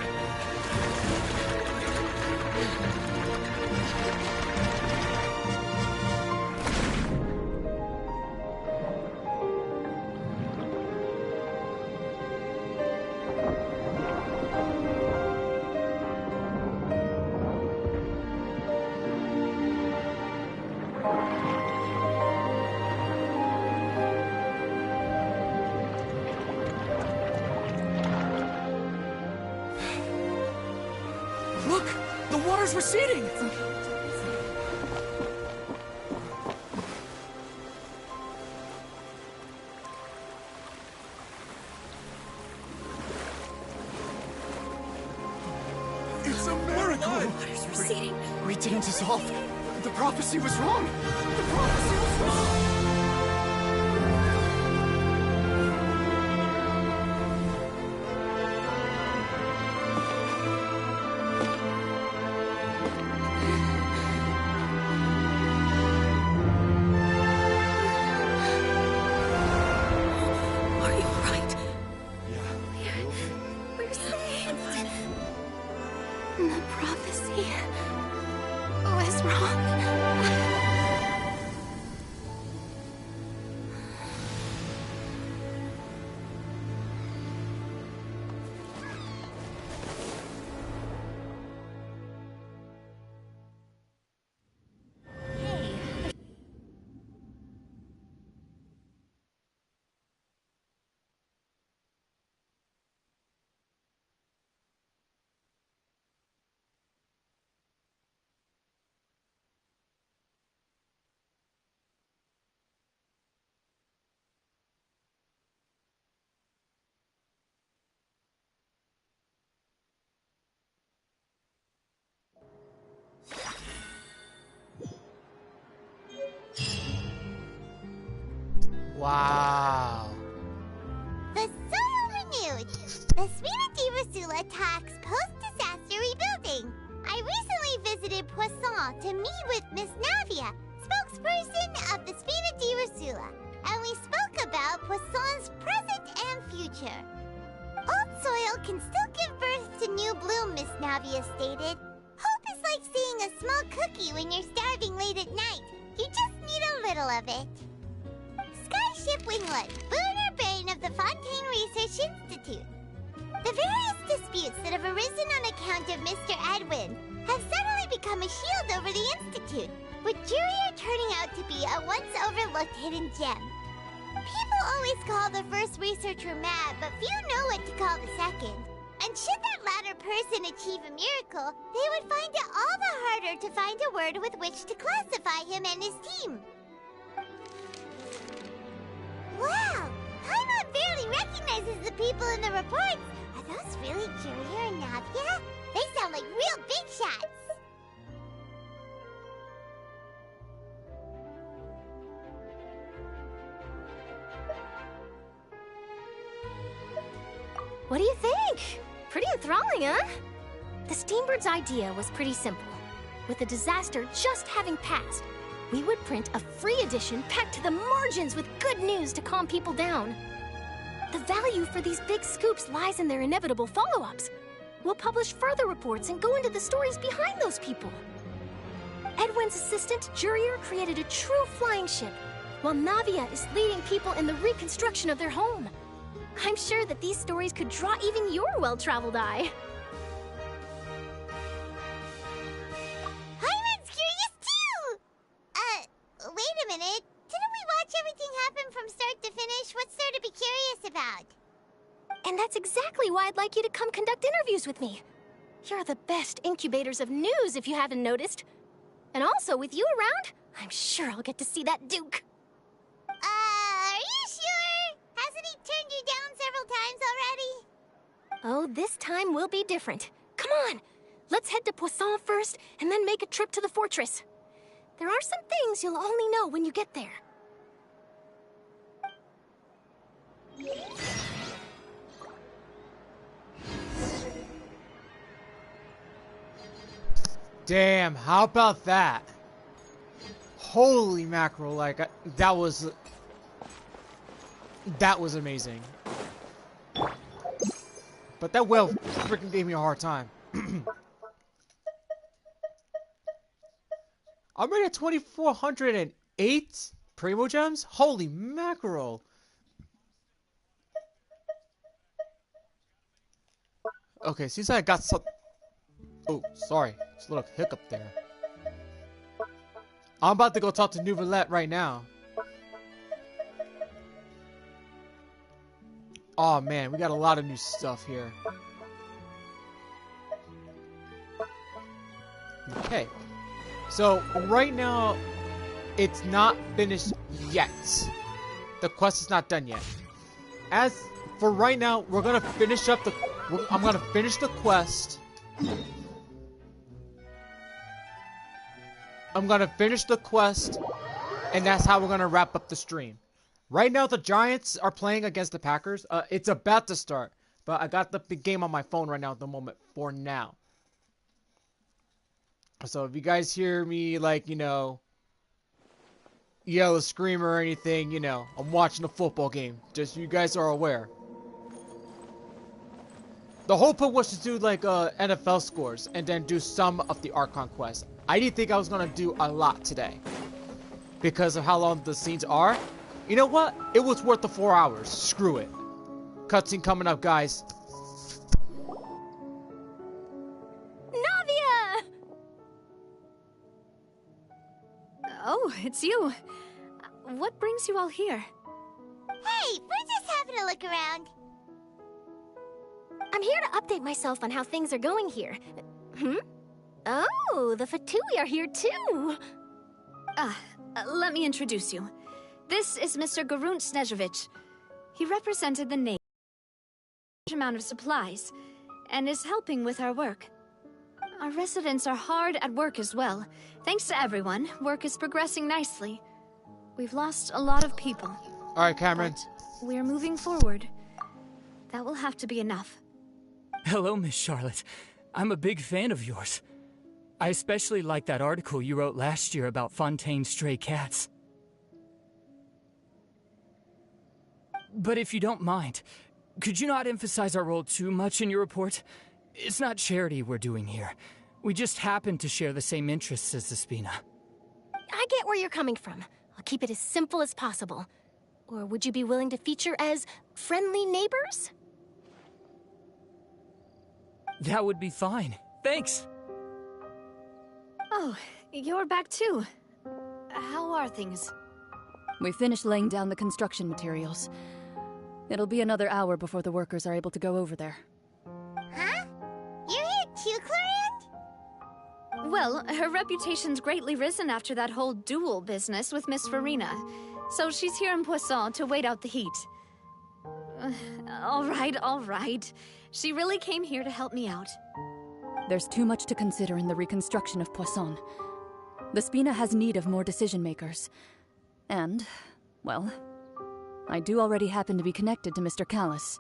water's receding! It's a miracle! Water's receding. We didn't dissolve. The prophecy was wrong. The prophecy was wrong. We're saved. The prophecy was wrong. Wow. The soil renewed. The Spirit Rasula talks post-disaster rebuilding. I recently visited Poisson to meet with Miss Navia, spokesperson of the Spirit Rasula, and we spoke about Poisson's present and future. Old soil can still give birth to new bloom, Miss Navia stated. Hope is like seeing a small cookie when you're starving late at night. You just need a little of it. Skyship Winglet, lunar brain of the Fontaine Research Institute. The various disputes that have arisen on account of Mr. Edwin have suddenly become a shield over the Institute, with Jurier turning out to be a once-overlooked hidden gem. People always call the first researcher mad, but few know what to call the second. And should that latter person achieve a miracle, they would find it all the harder to find a word with which to classify him and his team. Wow! Paimon barely recognizes the people in the reports. Are those really Jurier and Navia? They sound like real big shots. What do you think? Pretty enthralling, huh? The Steambird's idea was pretty simple. With the disaster just having passed, we would print a free edition packed to the margins with good news to calm people down. The value for these big scoops lies in their inevitable follow-ups. We'll publish further reports and go into the stories behind those people. Edwin's assistant, Jurier, created a true flying ship, while Navia is leading people in the reconstruction of their home. I'm sure that these stories could draw even your well-traveled eye. Paimon's curious too! Wait a minute. Didn't we watch everything happen from start to finish? What's there to be curious about? And that's exactly why I'd like you to come conduct interviews with me. You're the best incubators of news, if you haven't noticed. And also, with you around, I'm sure I'll get to see that Duke. Are you sure? Hasn't he turned you down several times already? Oh, this time will be different. Come on, let's head to Poisson first, and then make a trip to the fortress. There are some things you'll only know when you get there. Damn, how about that? Holy mackerel, like, that was amazing. But that whale freaking gave me a hard time. I'm already at 2,408 Primo Gems? Holy mackerel. Okay, seems like I got some... Oh, sorry. Just a little hiccup there. I'm about to go talk to Nouvellette right now. Oh man, we got a lot of new stuff here. Okay. So, right now, it's not finished yet. The quest is not done yet. As for right now, we're gonna finish up I'm gonna finish the quest. I'm gonna finish the quest, and that's how we're gonna wrap up the stream. Right now, the Giants are playing against the Packers. It's about to start, but I got the game on my phone right now at the moment for now. So if you guys hear me, like, yell or scream or anything, I'm watching a football game. Just so you guys are aware. The whole point was to do, like, NFL scores and then do some of the Archon quests. I didn't think I was going to do a lot today because of how long the scenes are. You know what? It was worth the 4 hours. Screw it. Cutscene coming up, guys. Oh, it's you. What brings you all here? Hey, we're just having a look around. I'm here to update myself on how things are going here. Oh, the Fatui are here too. Let me introduce you. This is Mr. Quest-Genshin. He represented the nation amount of supplies and is helping with our work. Our residents are hard at work as well. Thanks to everyone, work is progressing nicely. We've lost a lot of people. Alright, Cameron. But we're moving forward. That will have to be enough. Hello, Miss Charlotte. I'm a big fan of yours. I especially like that article you wrote last year about Fontaine's stray cats. But if you don't mind, could you not emphasize our role too much in your report? It's not charity we're doing here. We just happen to share the same interests as the Spina. I get where you're coming from. I'll keep it as simple as possible. Or would you be willing to feature as friendly neighbors? That would be fine. Thanks. Oh, you're back too. How are things? We finished laying down the construction materials. It'll be another hour before the workers are able to go over there. Huh? You're here too, Clorand? Well, her reputation's greatly risen after that whole duel business with Miss Farina. So she's here in Poisson to wait out the heat. All right. She really came here to help me out. There's too much to consider in the reconstruction of Poisson. The Spina has need of more decision-makers. And, well, I do already happen to be connected to Mr. Callis.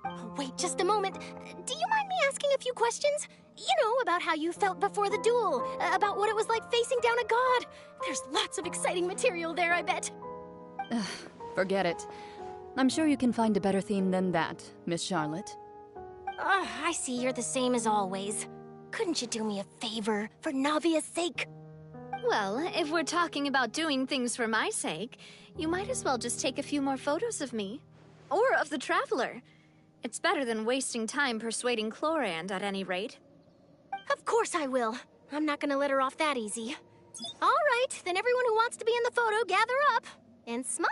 Oh, wait just a moment. Do you mind me asking a few questions? You know, about how you felt before the duel, about what it was like facing down a god. There's lots of exciting material there, I bet. Forget it. I'm sure you can find a better theme than that, Miss Charlotte. I see you're the same as always. Couldn't you do me a favor, for Navia's sake? Well, if we're talking about doing things for my sake, you might as well just take a few more photos of me. Or of the Traveler. It's better than wasting time persuading Clorand, at any rate. Of course I will. I'm not gonna let her off that easy. All right, then everyone who wants to be in the photo, gather up. And smile!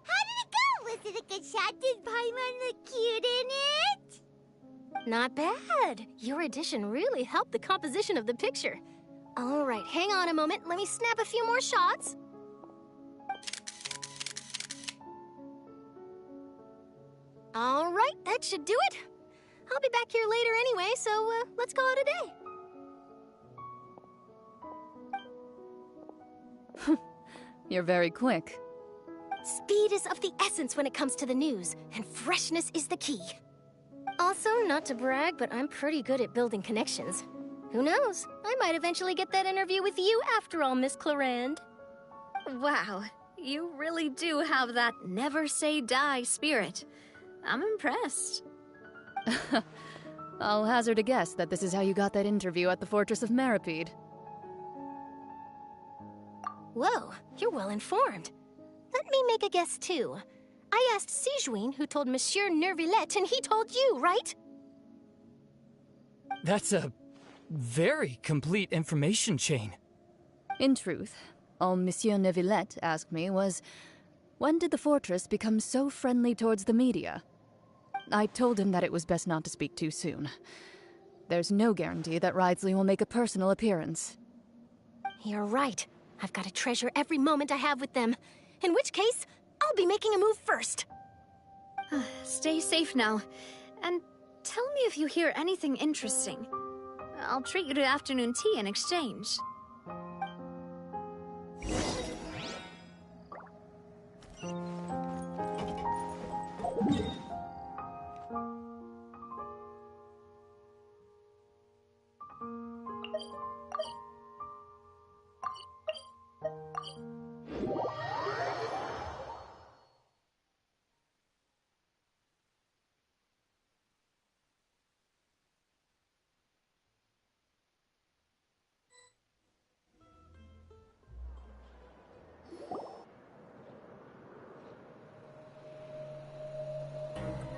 How did it go? Was it a good shot? Did Paimon look cute in it? Not bad. Your addition really helped the composition of the picture. All right, hang on a moment. Let me snap a few more shots. All right, that should do it. I'll be back here later anyway, so let's call it a day. You're very quick. Speed is of the essence when it comes to the news, and freshness is the key. Also, not to brag, but I'm pretty good at building connections. Who knows? I might eventually get that interview with you after all, Miss Clorand. Wow, you really do have that never say die spirit. I'm impressed. I'll hazard a guess that this is how you got that interview at the Fortress of Meripede. Whoa, you're well informed. Let me make a guess, too. I asked Sijuin, who told Monsieur Nervillette, and he told you, right? That's a very complete information chain. In truth, all Monsieur Nervillette asked me was, when did the Fortress become so friendly towards the media? I told him that it was best not to speak too soon. There's no guarantee that Ridsley will make a personal appearance. You're right. I've got to treasure every moment I have with them. In which case, I'll be making a move first. Stay safe now. And tell me if you hear anything interesting. I'll treat you to afternoon tea in exchange.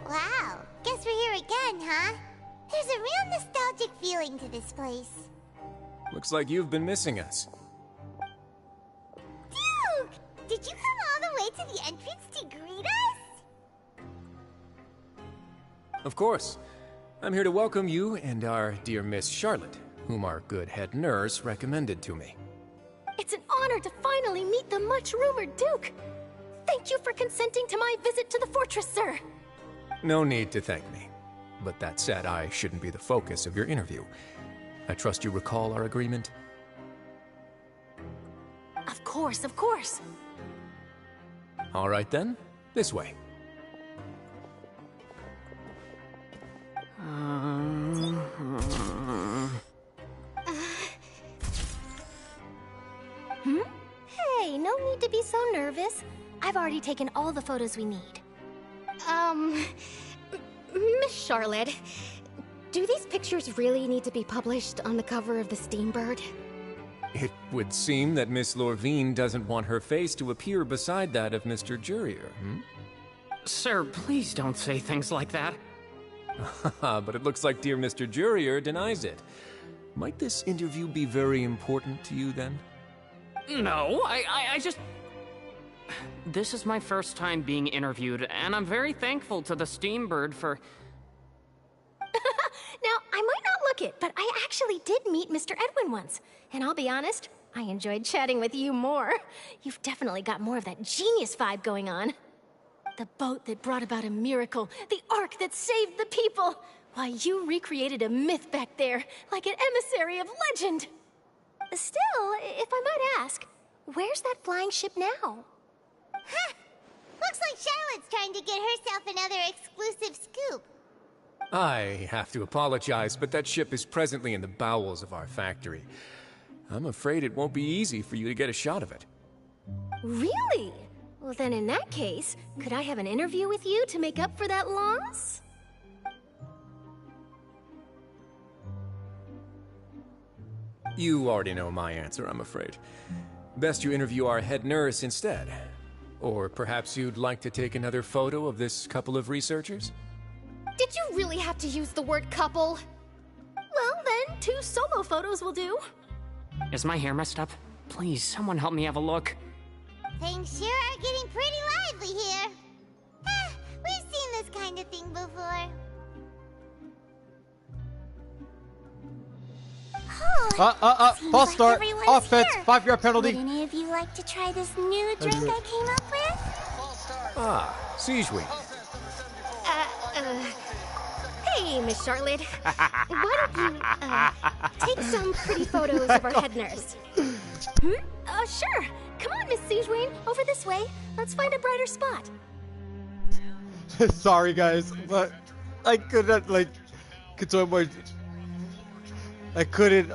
Wow, guess we're here again, huh? There's a real nostalgic feeling to this place. Looks like you've been missing us. Duke! Did you come all the way to the entrance to greet us? Of course. I'm here to welcome you and our dear Miss Charlotte, whom our good head nurse recommended to me. It's an honor to finally meet the much-rumored Duke. Thank you for consenting to my visit to the fortress, sir. No need to thank me. But that said, I shouldn't be the focus of your interview. I trust you recall our agreement? Of course, of course. All right then, this way. Hey, no need to be so nervous. I've already taken all the photos we need. Miss Charlotte, do these pictures really need to be published on the cover of the Steambird? It would seem that Miss Lorvine doesn't want her face to appear beside that of Mr. Jurier, Sir, please don't say things like that. But it looks like dear Mr. Jurier denies it. Might this interview be very important to you, then? No, I just... This is my first time being interviewed, and I'm very thankful to the Steambird for... Now, I might not look it, but I actually did meet Mr. Edwin once. And I'll be honest, I enjoyed chatting with you more. You've definitely got more of that genius vibe going on. The boat that brought about a miracle, the ark that saved the people. Why, you recreated a myth back there, like an emissary of legend. Still, if I might ask, where's that flying ship now? Huh! Looks like Charlotte's trying to get herself another exclusive scoop. I have to apologize, but that ship is presently in the bowels of our factory. I'm afraid it won't be easy for you to get a shot of it. Really? Well, then in that case, could I have an interview with you to make up for that loss? You already know my answer, I'm afraid. Best you interview our head nurse instead. Or perhaps you'd like to take another photo of this couple of researchers? Did you really have to use the word couple? Well, then, 2 solo photos will do. Is my hair messed up? Please, someone help me have a look. Things sure are getting pretty lively here. We've seen this kind of thing before. False start, offense, 5-yard penalty. Would any of you like to try this new drink I came up with? Ah, Siege Week. Hey, Miss Charlotte. Why don't you, take some pretty photos of our head nurse? Sure. Come on, Miss Siegeween. Over this way. Let's find a brighter spot. Sorry, guys, but I couldn't, control my... I couldn't,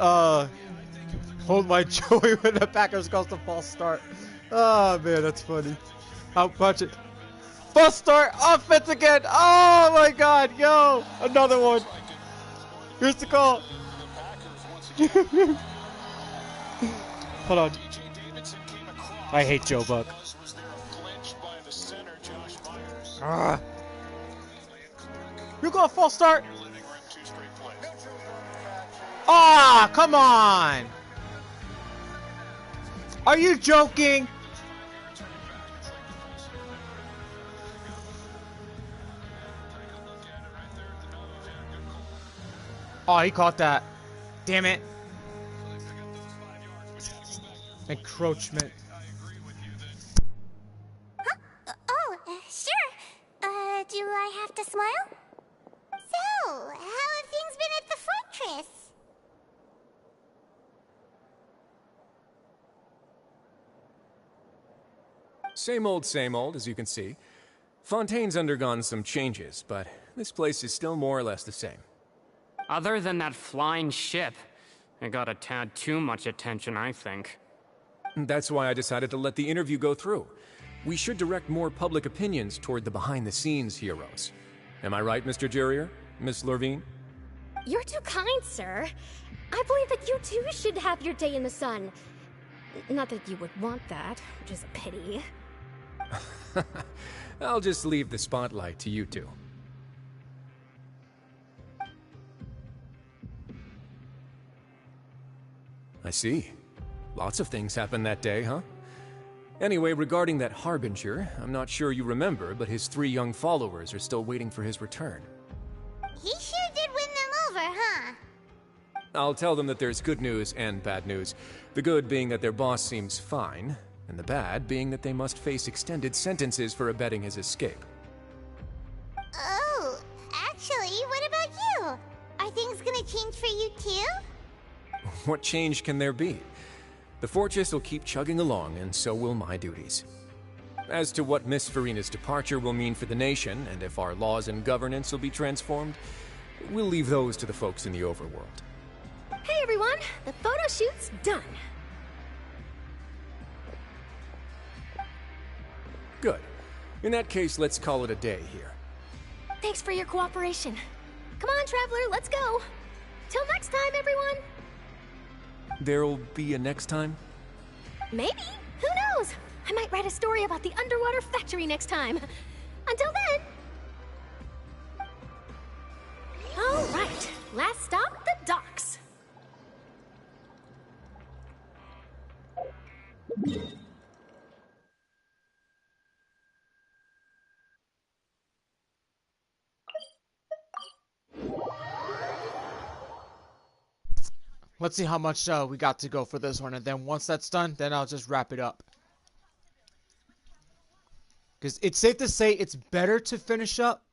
hold my joy when the Packers caused a false start. Oh, man, that's funny. I'll punch it. False start, offense again. Oh, my God, yo, another one. Here's the call. Hold on. I hate Joe Buck. You go false start. Ah, come on. Are you joking? Oh, he caught that. Damn it. Encroachment. Sure. Do I have to smile? So, how have things been at the fortress? Same old, as you can see. Fontaine's undergone some changes, but this place is still more or less the same. Other than that flying ship, it got a tad too much attention, I think. That's why I decided to let the interview go through. We should direct more public opinions toward the behind-the-scenes heroes. Am I right, Mr. Jurrier? Miss Lurvine? You're too kind, sir. I believe that you too should have your day in the sun. Not that you would want that, which is a pity. I'll just leave the spotlight to you two. I see. Lots of things happened that day, huh? Anyway, regarding that Harbinger, I'm not sure you remember, but his 3 young followers are still waiting for his return. He sure did win them over, huh? I'll tell them that there's good news and bad news. The good being that their boss seems fine, and the bad being that they must face extended sentences for abetting his escape. Oh, actually, what about you? Are things gonna change for you too? What change can there be? The fortress will keep chugging along, and so will my duties. As to what Miss Furina's departure will mean for the nation, and if our laws and governance will be transformed, we'll leave those to the folks in the overworld. Hey everyone, the photo shoot's done. Good. In that case, let's call it a day here. Thanks for your cooperation. Come on, Traveler, let's go. Till next time, everyone. There'll be a next time? Maybe. Who knows? I might write a story about the underwater factory next time. Until then. All right. Last stop, the docks. Let's see how much we got to go for this one, and then once that's done, then I'll just wrap it up. Because it's safe to say it's better to finish up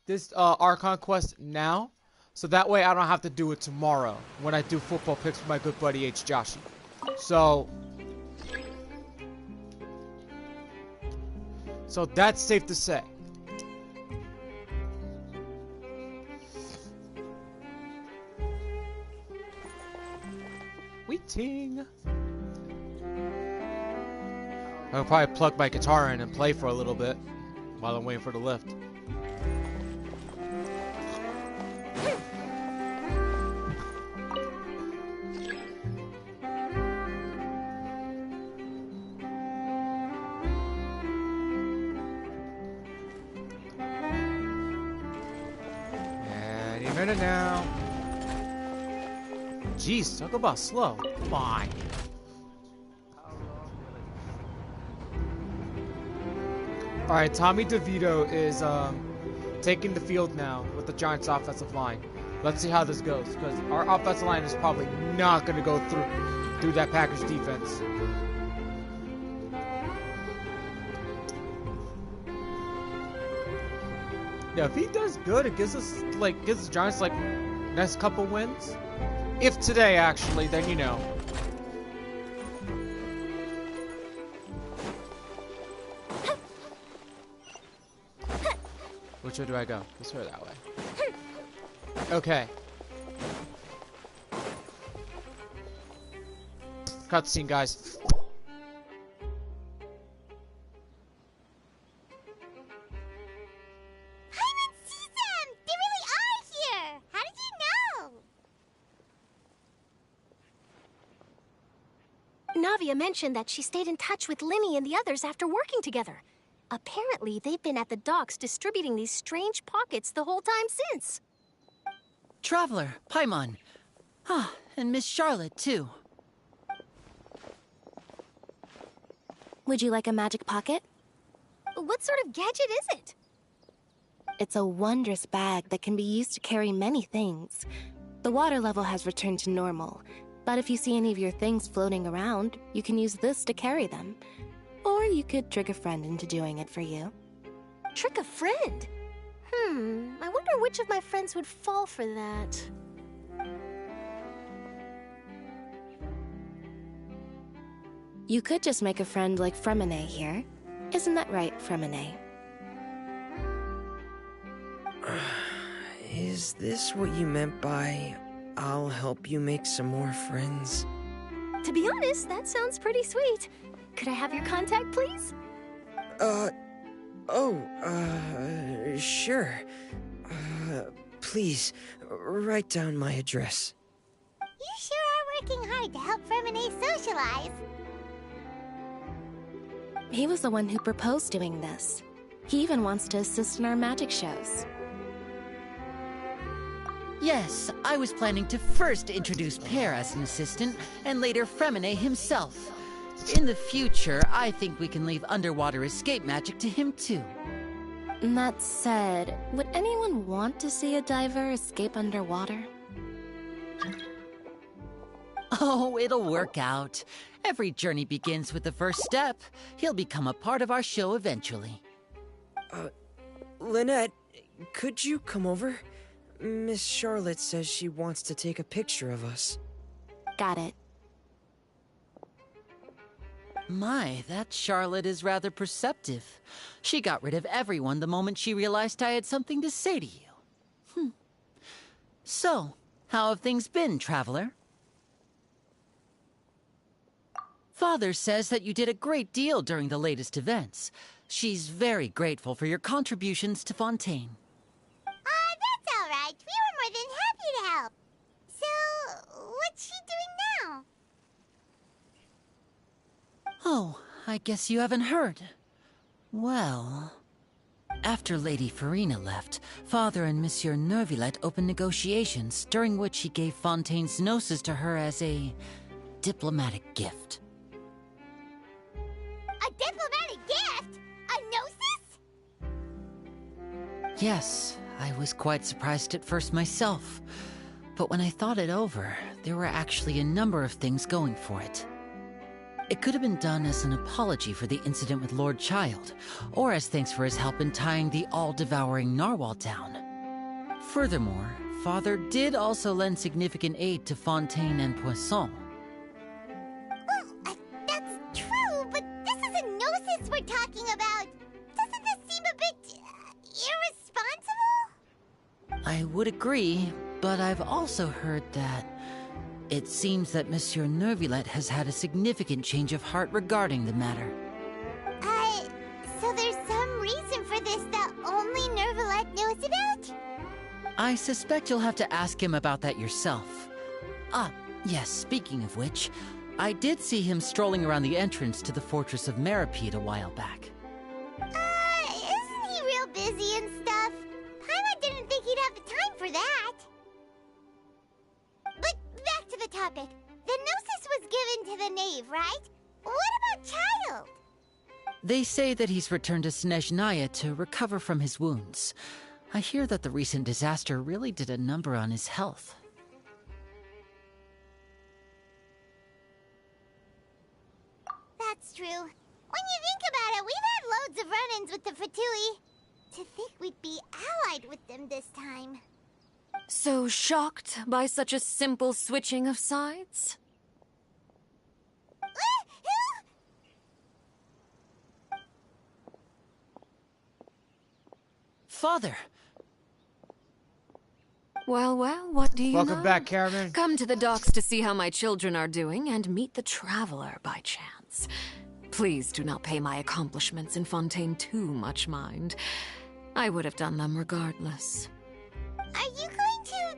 this Archon quest now, so that way I don't have to do it tomorrow when I do football picks with my good buddy H. Joshi. So that's safe to say. Waiting. I'll probably plug my guitar in and play for a little bit while I'm waiting for the lift. Any minute now. Jeez, talk about slow. Come on. Alright, Tommy DeVito is taking the field now with the Giants offensive line. Let's see how this goes, because our offensive line is probably not going to go through that Packers defense. Yeah, if he does good, it gives us gives the Giants next couple wins. If today actually, then you know. Which way do I go? This way or that way? Okay. Cutscene, guys. Navia mentioned that she stayed in touch with Limmy and the others after working together. Apparently, they've been at the docks distributing these strange pockets the whole time since. Traveler, Paimon. Ah, and Miss Charlotte, too. Would you like a magic pocket? What sort of gadget is it? It's a wondrous bag that can be used to carry many things. The water level has returned to normal, but if you see any of your things floating around, you can use this to carry them. Or you could trick a friend into doing it for you. Trick a friend? I wonder which of my friends would fall for that. You could just make a friend like Fremine here. Isn't that right, Fremine? Is this what you meant by, I'll help you make some more friends? To be honest, that sounds pretty sweet. Could I have your contact, please? Sure. Please, write down my address. You sure are working hard to help Fremine socialize. He was the one who proposed doing this. He even wants to assist in our magic shows. Yes, I was planning to first introduce Pear as an assistant, and later Fremine himself. In the future, I think we can leave underwater escape magic to him too. That said, would anyone want to see a diver escape underwater? Oh, it'll work out. Every journey begins with the first step. He'll become a part of our show eventually. Lynette, could you come over? Miss Charlotte says she wants to take a picture of us. Got it. My, that Charlotte is rather perceptive. She got rid of everyone the moment she realized I had something to say to you. So, how have things been, Traveler? Father says that you did a great deal during the latest events. She's very grateful for your contributions to Fontaine. That's all right. We were more than happy to help. So, what's she doing now? Oh, I guess you haven't heard. Well, after Lady Farina left, Father and Monsieur Neuvillette opened negotiations, during which he gave Fontaine's gnosis to her as a diplomatic gift. A diplomatic gift? A gnosis? Yes, I was quite surprised at first myself. But when I thought it over, there were actually a number of things going for it. It could have been done as an apology for the incident with Lord Child, or as thanks for his help in tying the all-devouring narwhal down. Furthermore, Father did also lend significant aid to Fontaine and Poisson. Well, that's true, but this is a gnosis we're talking about. Doesn't this seem a bit irresponsible? I would agree, but I've also heard that it seems that Monsieur Neuvillette has had a significant change of heart regarding the matter. So there's some reason for this that only Neuvillette knows about? I suspect you'll have to ask him about that yourself. Yes, speaking of which, I did see him strolling around the entrance to the Fortress of Meripede a while back. Isn't he real busy and stuff? Paimon didn't think he'd have the time for that. But back to the topic. The gnosis was given to the knave, right? What about Child? They say that he's returned to Snezhnaya to recover from his wounds. I hear that the recent disaster really did a number on his health. That's true. When you think about it, we've had loads of run-ins with the Fatui. To think we'd be allied with them this time. So shocked by such a simple switching of sides? Father! Well, what do you know? Welcome back, Cameron. Come to the docks to see how my children are doing and meet the Traveler by chance. Please do not pay my accomplishments in Fontaine too much mind. I would have done them regardless. Are you going to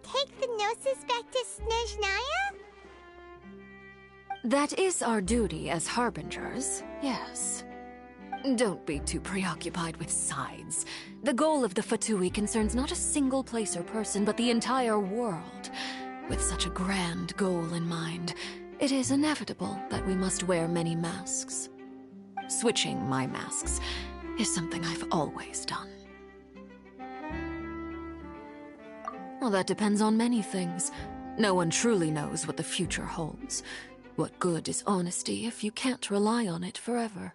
take the gnosis back to Snezhnaya? That is our duty as harbingers, yes. Don't be too preoccupied with sides. The goal of the Fatui concerns not a single place or person, but the entire world. With such a grand goal in mind, it is inevitable that we must wear many masks. Switching my masks is something I've always done. Well, that depends on many things. No one truly knows what the future holds. What good is honesty if you can't rely on it forever?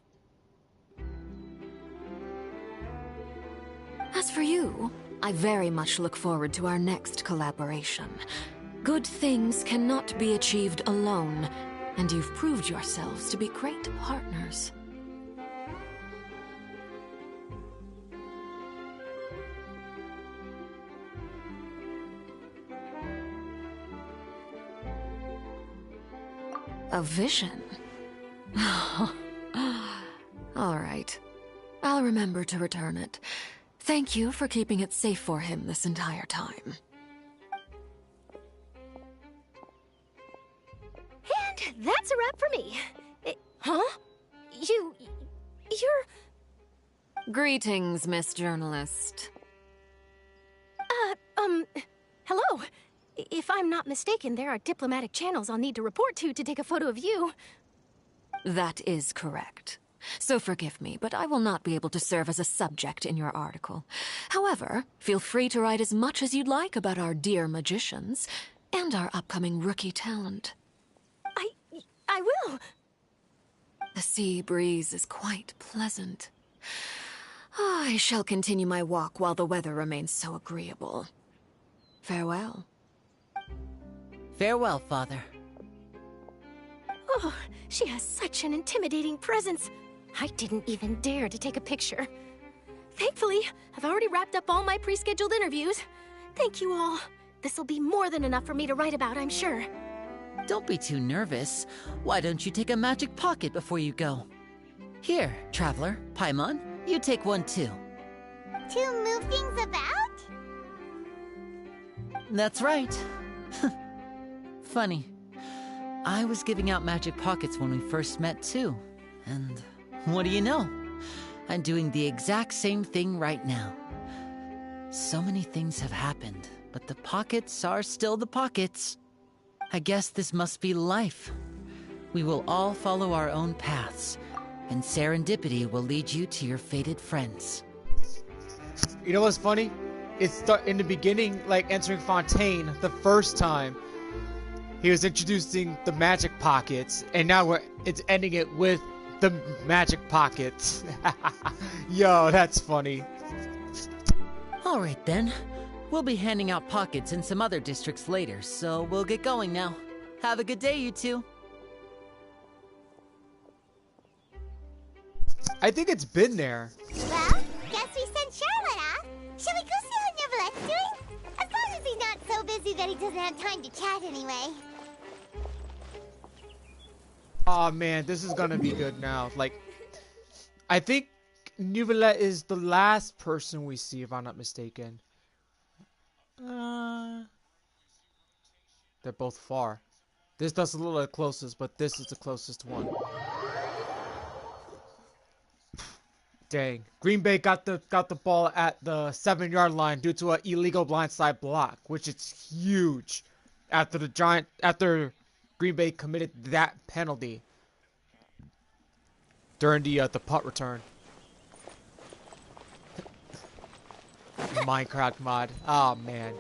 As for you, I very much look forward to our next collaboration. Good things cannot be achieved alone, and you've proved yourselves to be great partners. A vision? All right. I'll remember to return it. Thank you for keeping it safe for him this entire time. And that's a wrap for me. Huh? You're... Greetings, Miss Journalist. Hello. If I'm not mistaken, there are diplomatic channels I'll need to report to take a photo of you. That is correct. So forgive me, but I will not be able to serve as a subject in your article. However, feel free to write as much as you'd like about our dear magicians and our upcoming rookie talent. I will. The sea breeze is quite pleasant. I shall continue my walk while the weather remains so agreeable. Farewell. Farewell, Father. Oh, she has such an intimidating presence. I didn't even dare to take a picture. Thankfully, I've already wrapped up all my pre-scheduled interviews. Thank you all. This'll be more than enough for me to write about, I'm sure. Don't be too nervous. Why don't you take a magic pocket before you go? Here, Traveler, Paimon, you take one too. To move things about? That's right. Funny. I was giving out magic pockets when we first met too. And what do you know? I'm doing the exact same thing right now. So many things have happened, but the pockets are still the pockets. I guess this must be life. We will all follow our own paths, and serendipity will lead you to your fated friends. You know what's funny? It's in the beginning, like entering Fontaine the first time, he was introducing the magic pockets, and now it's ending it with the magic pockets. Yo, that's funny. Alright then. We'll be handing out pockets in some other districts later, so we'll get going now. Have a good day, you two. I think it's been there. Well, guess we sent Charlotte off. Shall we go see how Neverlette's doing? As long as he's not so busy that he doesn't have time to chat anyway. Oh man, this is gonna be good now. Like, I think Neverlet is the last person we see, if I'm not mistaken. They're both far. This does a little closest, but this is the closest one. Dang. Green Bay got the ball at the 7-yard line due to an illegal blindside block, which is huge. After Green Bay committed that penalty during the punt return. Minecraft mod. Oh man.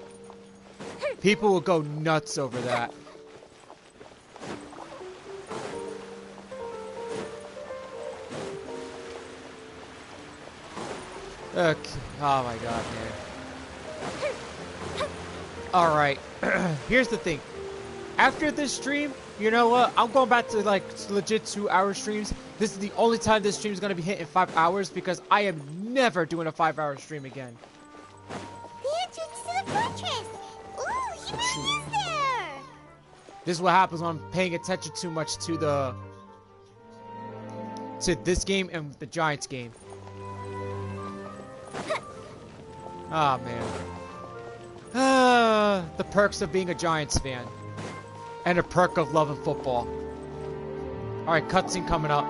People will go nuts over that. Okay. Oh my god, man. Alright. Here's the thing. After this stream, you know what? I'm going back to like legit 2-hour streams. This is the only time this stream is going to be hitting 5 hours because I am never doing a 5-hour stream again. The entrance to the fortress! Ooh, he really is there! This is what happens when I'm paying attention too much to this game and the Giants game. Ah, man. The perks of being a Giants fan. And a perk of loving football. Alright, cutscene coming up.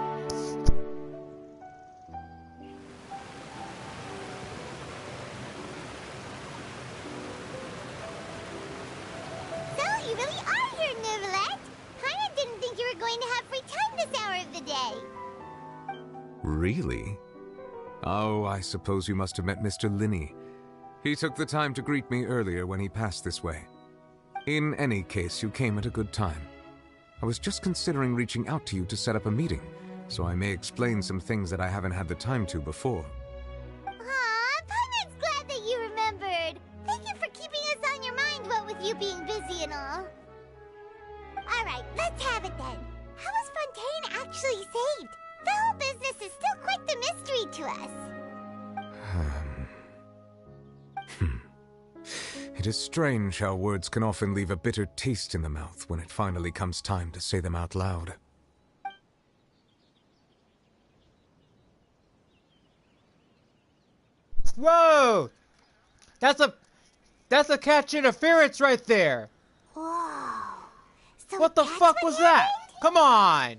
So, you really are here, Neverlet. Paimon didn't think you were going to have free time this hour of the day. Really? Oh, I suppose you must have met Mr. Linney. He took the time to greet me earlier when he passed this way. In any case, you came at a good time. I was just considering reaching out to you to set up a meeting, so I may explain some things that I haven't had the time to before. Aw, Paimon's glad that you remembered. Thank you for keeping us on your mind, what with you being busy and all. Alright, let's have it then. How was Fontaine actually saved? The whole business is still quite the mystery to us. It is strange how words can often leave a bitter taste in the mouth when it finally comes time to say them out loud. Whoa! That's a catch interference right there. Whoa. So What the fuck was that? Come on.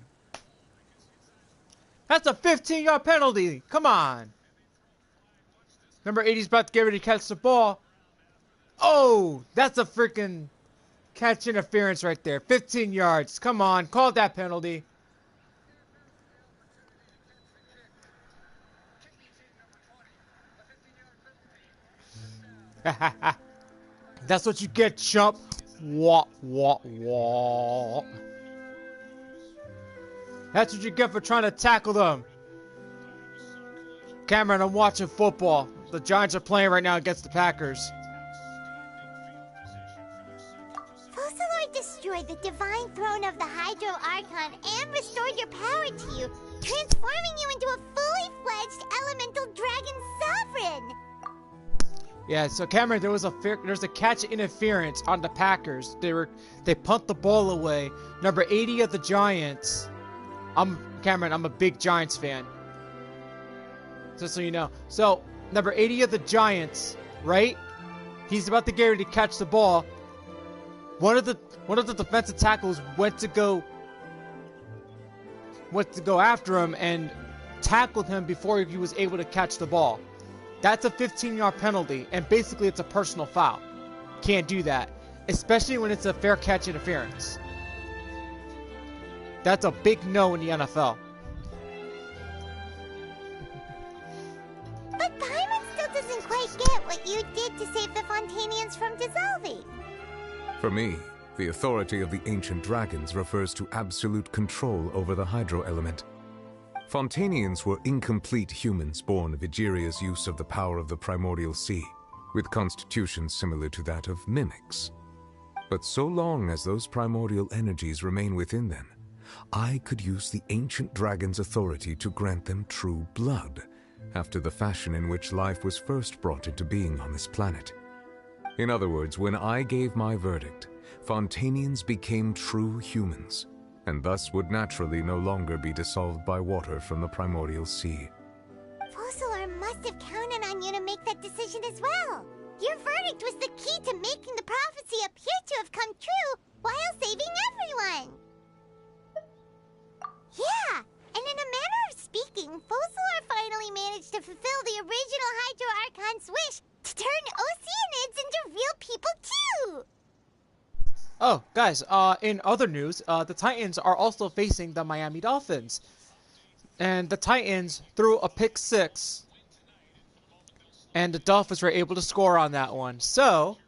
That's a 15-yard penalty. Come on. Number 80's about to get ready to catch the ball. Oh, that's a freaking catch interference right there. 15 yards. Come on, call that penalty. That's what you get, chump. Wah, wah, wah. That's what you get for trying to tackle them. Cameron, I'm watching football. The Giants are playing right now against the Packers. Focalor destroyed the divine throne of the Hydro Archon and restored your power to you, transforming you into a fully fledged elemental dragon sovereign. Yeah, so Cameron, there's a catch interference on the Packers. They punt the ball away. Number 80 of the Giants. Cameron, I'm a big Giants fan. Just so you know. So, number 80 of the Giants, right? He's about to get ready to catch the ball. One of the defensive tackles went to go after him and tackled him before he was able to catch the ball. That's a 15-yard penalty, and basically it's a personal foul. Can't do that, especially when it's a fair catch interference. That's a big no in the NFL. But Paimon still doesn't quite get what you did to save the Fontanians from dissolving. For me, the authority of the ancient dragons refers to absolute control over the hydro element. Fontanians were incomplete humans born of Egeria's use of the power of the primordial sea, with constitutions similar to that of mimics. But so long as those primordial energies remain within them, I could use the ancient dragon's authority to grant them true blood, after the fashion in which life was first brought into being on this planet. In other words, when I gave my verdict, Fontanians became true humans, and thus would naturally no longer be dissolved by water from the primordial sea. Focalor must have counted on you to make that decision as well. Your verdict was the key to making the prophecy appear to have come true while saving everyone. Yeah, and in a manner of speaking, Focalor finally managed to fulfill the original Hydro Archon's wish to turn Oceanids into real people too! Oh, guys, in other news, the Titans are also facing the Miami Dolphins. And the Titans threw a pick six, and the Dolphins were able to score on that one. So,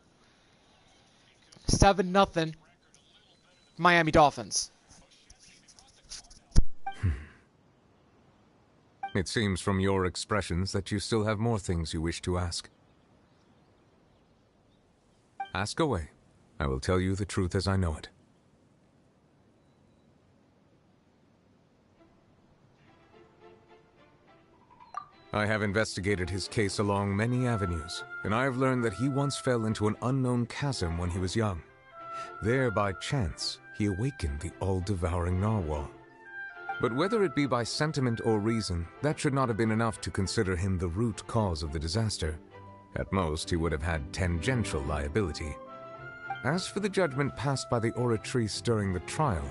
7-0, Miami Dolphins. It seems from your expressions that you still have more things you wish to ask. Ask away. I will tell you the truth as I know it. I have investigated his case along many avenues, and I have learned that he once fell into an unknown chasm when he was young. There, by chance, he awakened the all-devouring narwhal. But whether it be by sentiment or reason, that should not have been enough to consider him the root cause of the disaster. At most, he would have had tangential liability. As for the judgment passed by the Oratrice during the trial,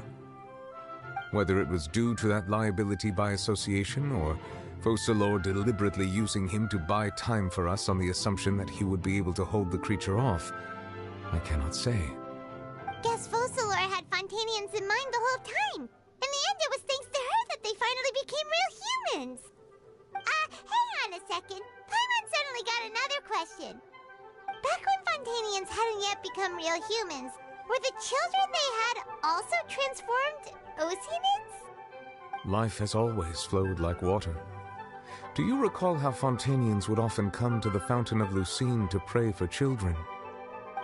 whether it was due to that liability by association, or Focalor deliberately using him to buy time for us on the assumption that he would be able to hold the creature off, I cannot say. Guess Focalor had Fontanians in mind the whole time. In the end, it was thanks to her that they finally became real humans. Hang on a second. Paimon suddenly got another question. Back when Fontanians hadn't yet become real humans, were the children they had also transformed Oceanids? Life has always flowed like water. Do you recall how Fontanians would often come to the Fountain of Lucine to pray for children?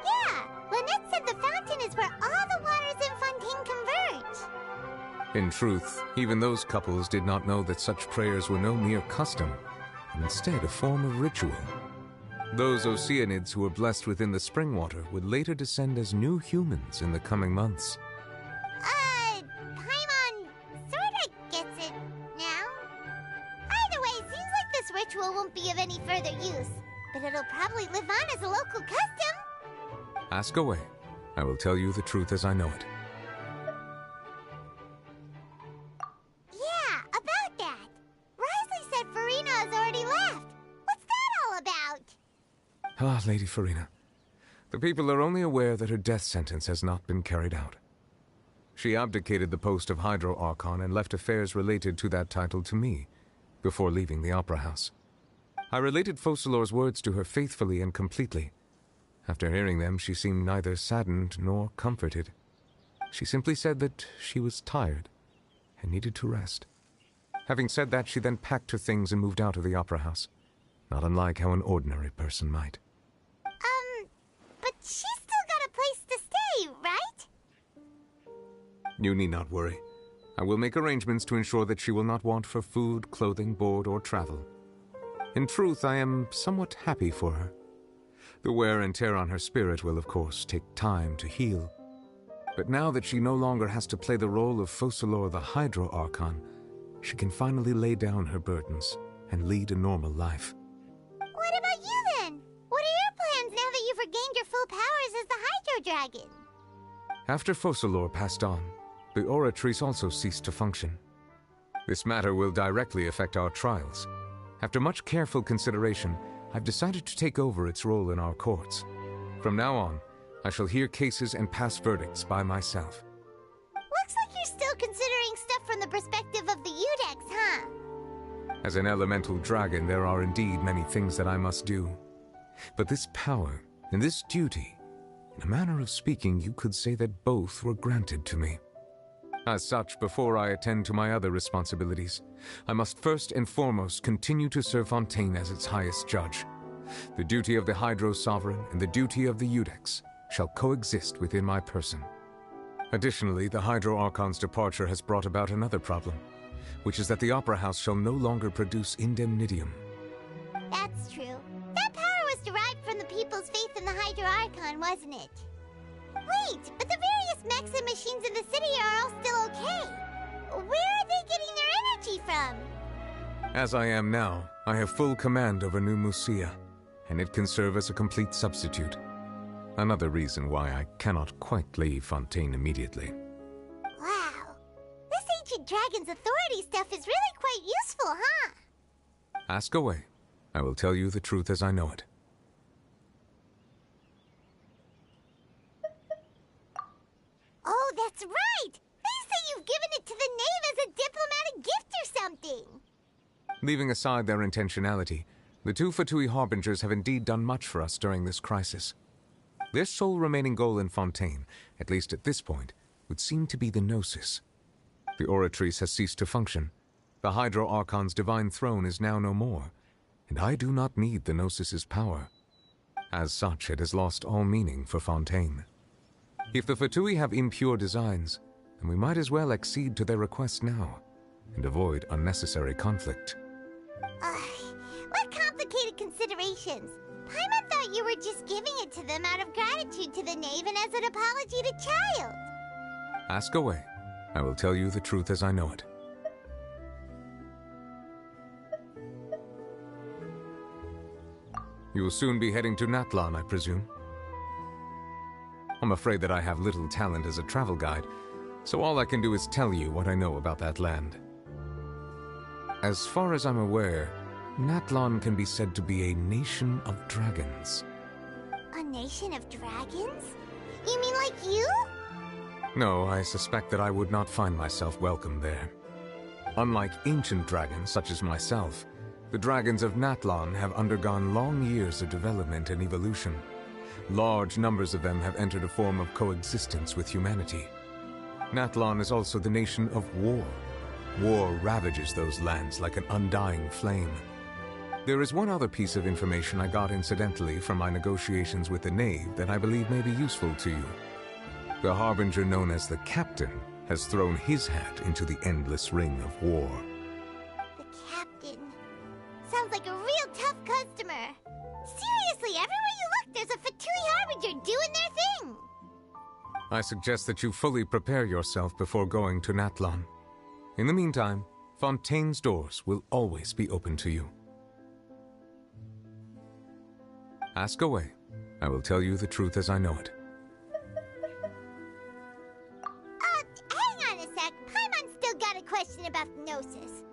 Yeah, Lynette said the fountain is where all the waters in Fontaine converge. In truth, even those couples did not know that such prayers were no mere custom, and instead a form of ritual. Those Oceanids who were blessed within the spring water would later descend as new humans in the coming months. Paimon sorta gets it now. Either way, seems like this ritual won't be of any further use, but it'll probably live on as a local custom. Ask away. I will tell you the truth as I know it. Yeah, about that. Risley said Farina has already left. What's that all about? Ah, Lady Farina. The people are only aware that her death sentence has not been carried out. She abdicated the post of Hydro Archon and left affairs related to that title to me, before leaving the Opera House. I related Focalor's words to her faithfully and completely. After hearing them, she seemed neither saddened nor comforted. She simply said that she was tired and needed to rest. Having said that, she then packed her things and moved out of the Opera House, not unlike how an ordinary person might. But she's still got a place to stay, right? You need not worry. I will make arrangements to ensure that she will not want for food, clothing, board, or travel. In truth, I am somewhat happy for her. The wear and tear on her spirit will, of course, take time to heal. But now that she no longer has to play the role of Focalor the Hydro Archon, she can finally lay down her burdens and lead a normal life. What about you then? What are your plans now that you've regained your full powers as the Hydro Dragon? After Focalor passed on, the Oratrice also ceased to function. This matter will directly affect our trials. After much careful consideration, I've decided to take over its role in our courts. From now on, I shall hear cases and pass verdicts by myself. Looks like you're still considering stuff from the perspective of the Udex, huh? As an elemental dragon, there are indeed many things that I must do. But this power and this duty, in a manner of speaking, you could say that both were granted to me. As such, before I attend to my other responsibilities, I must first and foremost continue to serve Fontaine as its highest judge. The duty of the Hydro Sovereign and the duty of the Udex shall coexist within my person. Additionally, the Hydro Archon's departure has brought about another problem, which is that the Opera House shall no longer produce indemnitium. That's true. That power was derived from the people's faith in the Hydro Archon, wasn't it? Wait, but the various mechs and machines in the city are all still okay. Where are they getting their energy from? As I am now, I have full command over New Musia, and it can serve as a complete substitute. Another reason why I cannot quite leave Fontaine immediately. Wow. This ancient dragon's authority stuff is really quite useful, huh? Ask away. I will tell you the truth as I know it. Oh, that's right! They say you've given it to the knave as a diplomatic gift or something! Leaving aside their intentionality, the two Fatui Harbingers have indeed done much for us during this crisis. Their sole remaining goal in Fontaine, at least at this point, would seem to be the Gnosis. The Oratrice has ceased to function. The Hydro Archon's divine throne is now no more, and I do not need the Gnosis's power. As such, it has lost all meaning for Fontaine. If the Fatui have impure designs, then we might as well accede to their request now, and avoid unnecessary conflict. What complicated considerations! Paimon thought you were just giving it to them out of gratitude to the knave and as an apology to Child. Ask away. I will tell you the truth as I know it. You will soon be heading to Natlan, I presume? I'm afraid that I have little talent as a travel guide, so all I can do is tell you what I know about that land. As far as I'm aware, Natlan can be said to be a nation of dragons. A nation of dragons? You mean like you? No, I suspect that I would not find myself welcome there. Unlike ancient dragons such as myself, the dragons of Natlan have undergone long years of development and evolution, Large numbers of them have entered a form of coexistence with humanity. Natlan is also the nation of war. War ravages those lands like an undying flame. There is one other piece of information I got incidentally from my negotiations with the Knave that I believe may be useful to you. The Harbinger known as the Captain has thrown his hat into the endless ring of war. The Captain. Sounds like a real tough customer. Seriously, everywhere you look, there's a Fatui Harbinger doing their thing. I suggest that you fully prepare yourself before going to Natlan. In the meantime, Fontaine's doors will always be open to you. Ask away. I will tell you the truth as I know it. Hang on a sec. Paimon's still got a question about the Gnosis.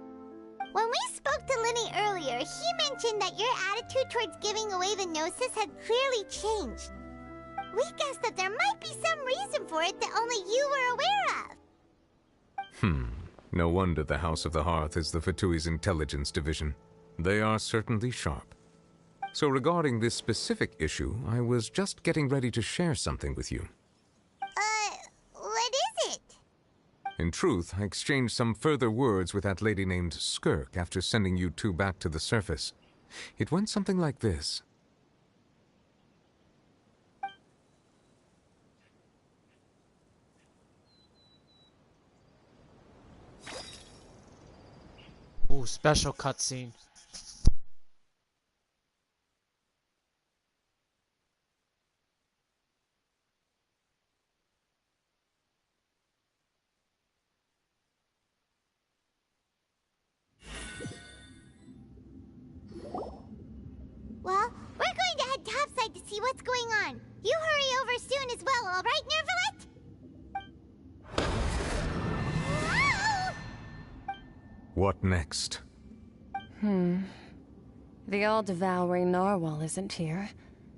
When we spoke to Linny earlier, he mentioned that your attitude towards giving away the Gnosis had clearly changed. We guessed that there might be some reason for it that only you were aware of. No wonder the House of the Hearth is the Fatui's intelligence division. They are certainly sharp. So regarding this specific issue, I was just getting ready to share something with you. What is it? In truth, I exchanged some further words with that lady named Skirk after sending you two back to the surface. It went something like this. Ooh, special cutscene. Well, we're going to head topside to see what's going on. You hurry over soon as well, all right, Nervalet? Whoa! What next? The all-devouring narwhal isn't here,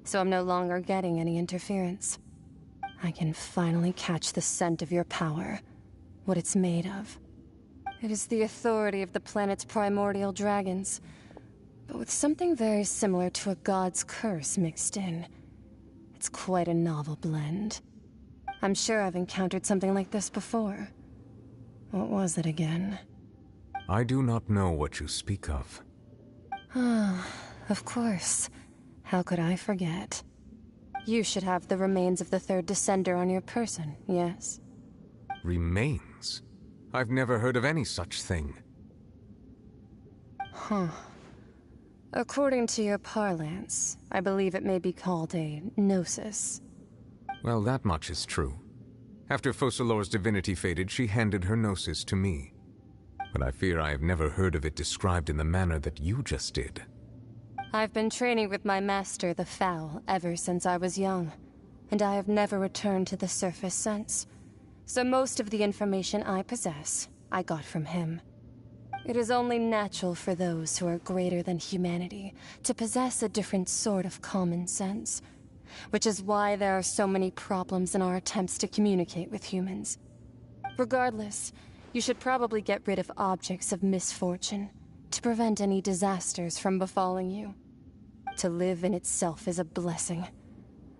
so I'm no longer getting any interference. I can finally catch the scent of your power, what it's made of. It is the authority of the planet's primordial dragons, but with something very similar to a god's curse mixed in. It's quite a novel blend. I'm sure I've encountered something like this before. What was it again? I do not know what you speak of. Of course. How could I forget? You should have the remains of the third Descender on your person, yes? Remains? I've never heard of any such thing. According to your parlance, I believe it may be called a gnosis. Well, that much is true. After Focalor's divinity faded, she handed her gnosis to me. But I fear I have never heard of it described in the manner that you just did. I've been training with my master, the Foul, ever since I was young, and I have never returned to the surface since. So most of the information I possess, I got from him. It is only natural for those who are greater than humanity to possess a different sort of common sense, which is why there are so many problems in our attempts to communicate with humans. Regardless, you should probably get rid of objects of misfortune to prevent any disasters from befalling you. To live in itself is a blessing,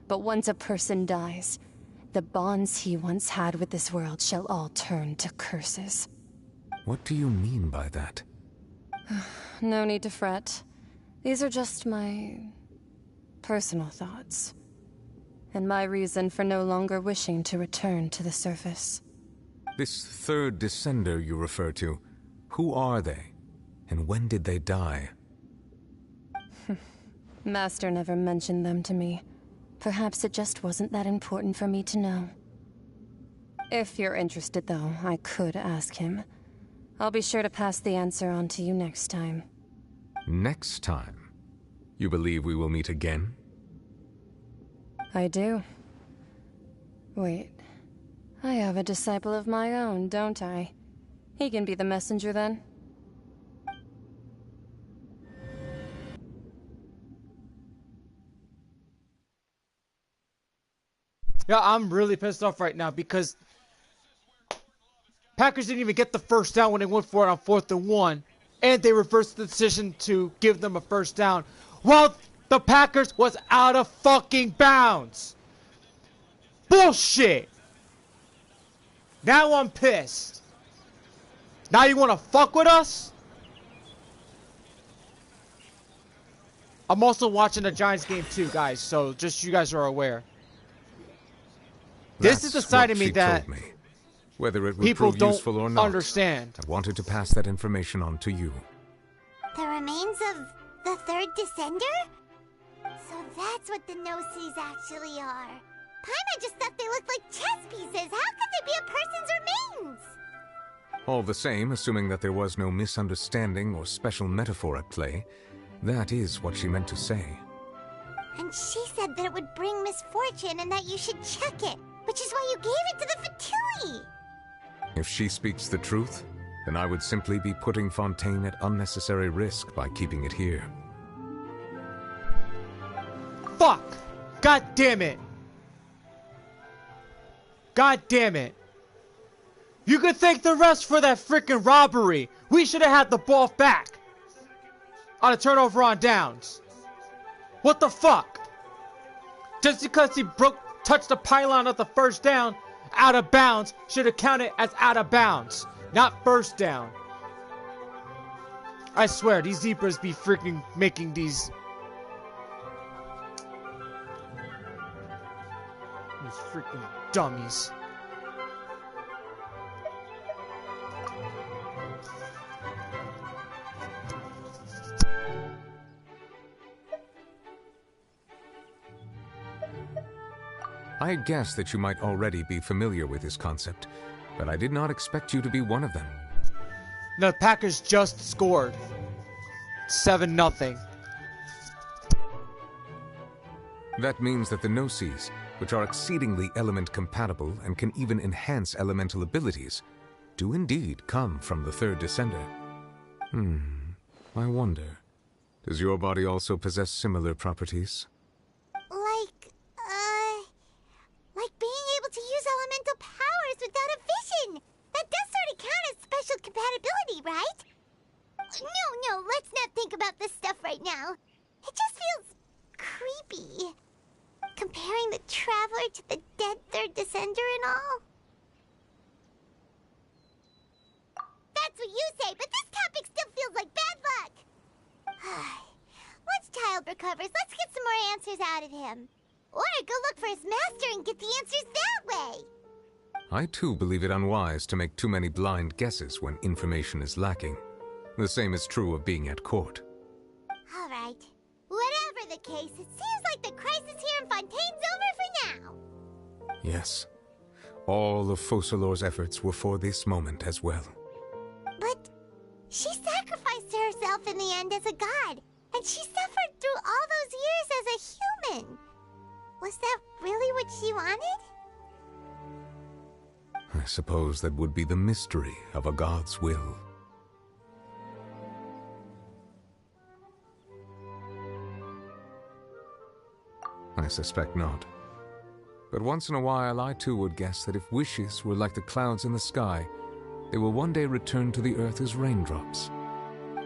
but once a person dies, the bonds he once had with this world shall all turn to curses. What do you mean by that? No need to fret. These are just my personal thoughts, and my reason for no longer wishing to return to the surface. This third Descender you refer to, who are they? And when did they die? Master never mentioned them to me. Perhaps it just wasn't that important for me to know. If you're interested, though, I could ask him. I'll be sure to pass the answer on to you next time. Next time? You believe we will meet again? I do. Wait. I have a disciple of my own, don't I? He can be the messenger then. Yeah, I'm really pissed off right now because Packers didn't even get the first down when they went for it on 4th and 1, and they reversed the decision to give them a first down. While The Packers was out of fucking bounds. Bullshit. Now I'm pissed. Now you want to fuck with us? I'm also watching the Giants game too, guys, so just you guys are aware. This is the side of me that whether it would people prove don't useful or not, understand. I wanted to pass that information on to you. The remains of the third descender? So that's what the no-sees actually are. Paimon just thought they looked like chess pieces. How could they be a person's remains? All the same, assuming that there was no misunderstanding or special metaphor at play, that is what she meant to say. And she said that it would bring misfortune and that you should check it, which is why you gave it to the Fatui. If she speaks the truth, then I would simply be putting Fontaine at unnecessary risk by keeping it here. Fuck! God damn it! God damn it! You could thank the refs for that freaking robbery! We should have had the ball back! On a turnover on downs. What the fuck? Just because he touched the pylon of the first down, out of bounds, should have counted as out of bounds, not first down. I swear, these zebras be freaking making these freaking dummies. I guessed that you might already be familiar with this concept, but I did not expect you to be one of them. The Packers just scored 7-0. That means that the no-sees, which are exceedingly element-compatible and can even enhance elemental abilities, do indeed come from the third descender. I wonder, does your body also possess similar properties? Like being able to use elemental powers without a vision. That does sort of count as special compatibility, right? No, let's not think about this stuff right now. It just feels creepy. Comparing the Traveler to the dead third descender and all. That's what you say, but this topic still feels like bad luck. Once Child recovers, let's get some more answers out of him. Or go look for his master and get the answers that way. I too believe it unwise to make too many blind guesses when information is lacking. The same is true of being at court. All right. Whatever the case, it seems like the crisis here in Fontaine's over for now. Yes. All of Focalor's efforts were for this moment as well. But she sacrificed herself in the end as a god, and she suffered through all those years as a human. Was that really what she wanted? I suppose that would be the mystery of a god's will. I suspect not. But once in a while, I too would guess that if wishes were like the clouds in the sky, they will one day return to the earth as raindrops.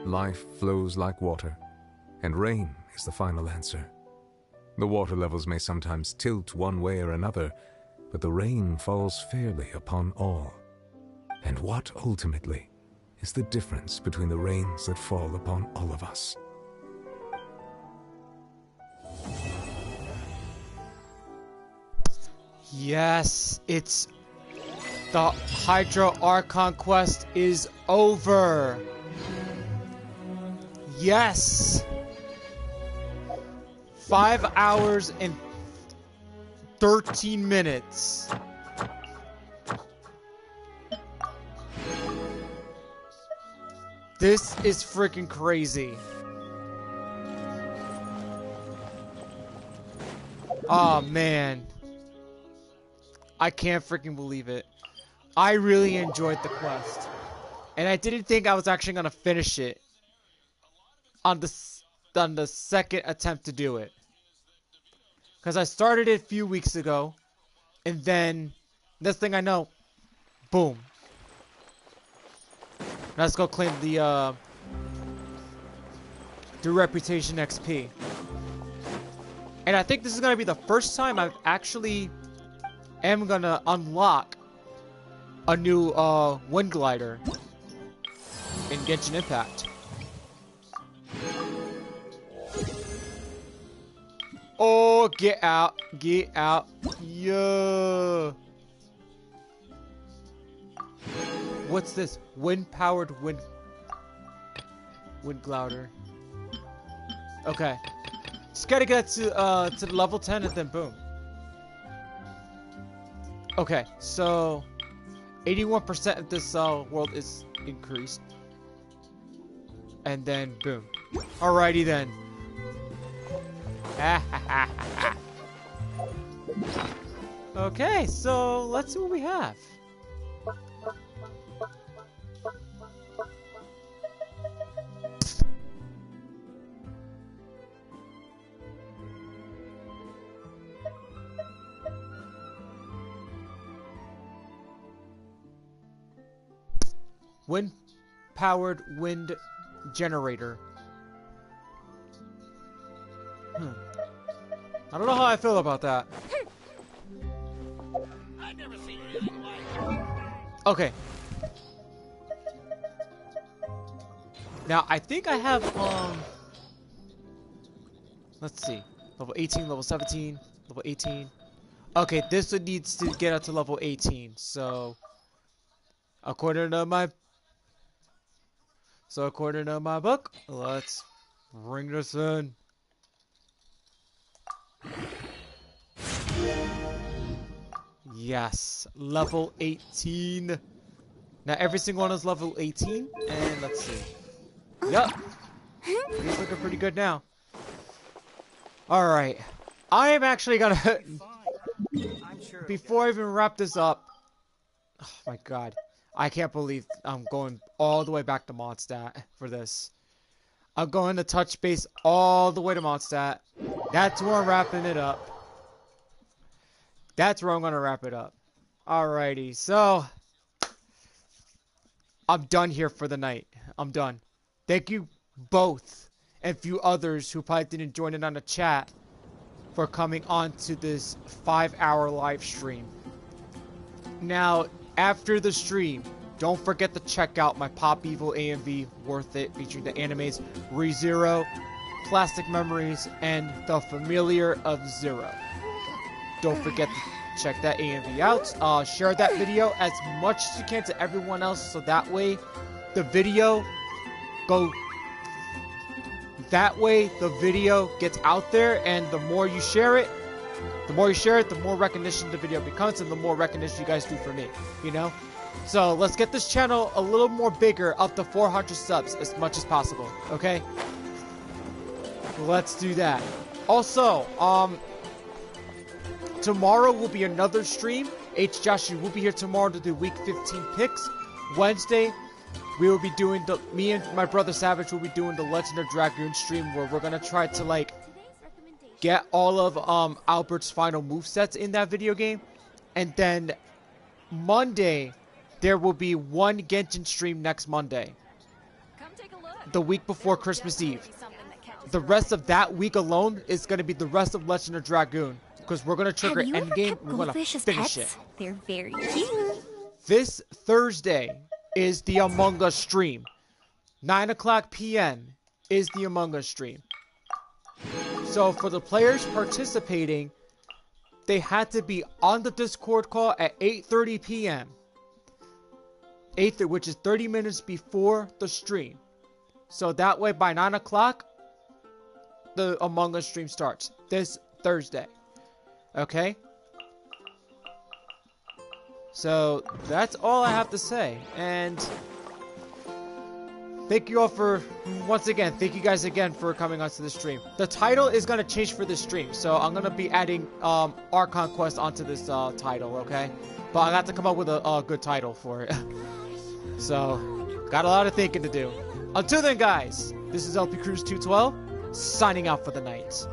Life flows like water, and rain is the final answer. The water levels may sometimes tilt one way or another, but the rain falls fairly upon all. And what, ultimately, is the difference between the rains that fall upon all of us? Yes, it's... The Hydra Archon quest is over. Yes! 5 hours and 13 minutes. This is freaking crazy. Oh man. I can't freaking believe it. I really enjoyed the quest. And I didn't think I was actually going to finish it on the second attempt to do it. Because I started it a few weeks ago, and then, next thing I know, boom. Let's go claim the Reputation XP. And I think this is gonna be the first time I've actually am gonna unlock a new wind glider in Genshin Impact. Oh, get out, yeah. What's this? Wind-powered wind glider. Okay, just gotta get to level 10 and then boom. Okay, so 81% of this world is increased, and then boom. Alrighty then. Okay, so let's see what we have. Wind-powered wind generator. I don't know how I feel about that. Okay. Now, I think I have, let's see. Level 18, level 17, level 18. Okay, this one needs to get up to level 18, so... According to my book, let's bring this in. Yes, level 18. Now every single one is level 18, and let's see. Yup, he's looking pretty good now. All right, I am actually gonna before I even wrap this up. Oh my god, I can't believe I'm going all the way back to Mondstadt for this. I'm going to touch base all the way to Mondstadt. That's where I'm wrapping it up. That's where I'm going to wrap it up. Alrighty, so I'm done here for the night. I'm done. Thank you both and a few others who probably didn't join in on the chat for coming on to this 5-hour live stream. Now, after the stream, don't forget to check out my Pop Evil AMV, Worth It, featuring the animes ReZero, Plastic Memories, and The Familiar of Zero. Don't forget to check that AMV out. Share that video as much as you can to everyone else, so that way the video gets out there, and the more you share it, the more recognition the video becomes, and the more recognition you guys do for me, you know? So let's get this channel a little more bigger, up to 400 subs as much as possible, okay? Let's do that. Also, tomorrow will be another stream. Josh, will be here tomorrow to do week 15 picks. Wednesday, we will be doing me and my brother Savage will be doing the Legend of Dragoon stream, where we're gonna try to like get all of Albert's final movesets in that video game. And then Monday, there will be one Genshin stream next Monday. The week before Christmas Eve. The rest of that week alone is going to be the rest of Legend of Dragoon. Because we're going to trigger endgame. We're going to finish it. They're very cute. This Thursday is the Among Us stream. 9:00 p.m. is the Among Us stream. So for the players participating, they had to be on the Discord call at 8:30 p.m. Which is 30 minutes before the stream. So that way by 9 o'clock, the Among Us stream starts this Thursday. Okay? So that's all I have to say. And thank you all for, once again, thank you guys again for coming onto the stream. The title is going to change for this stream. So I'm going to be adding Archon Quest onto this title, okay? But I have to come up with a good title for it. So, got a lot of thinking to do. Until then, guys, this is Lpcruz212, signing out for the night.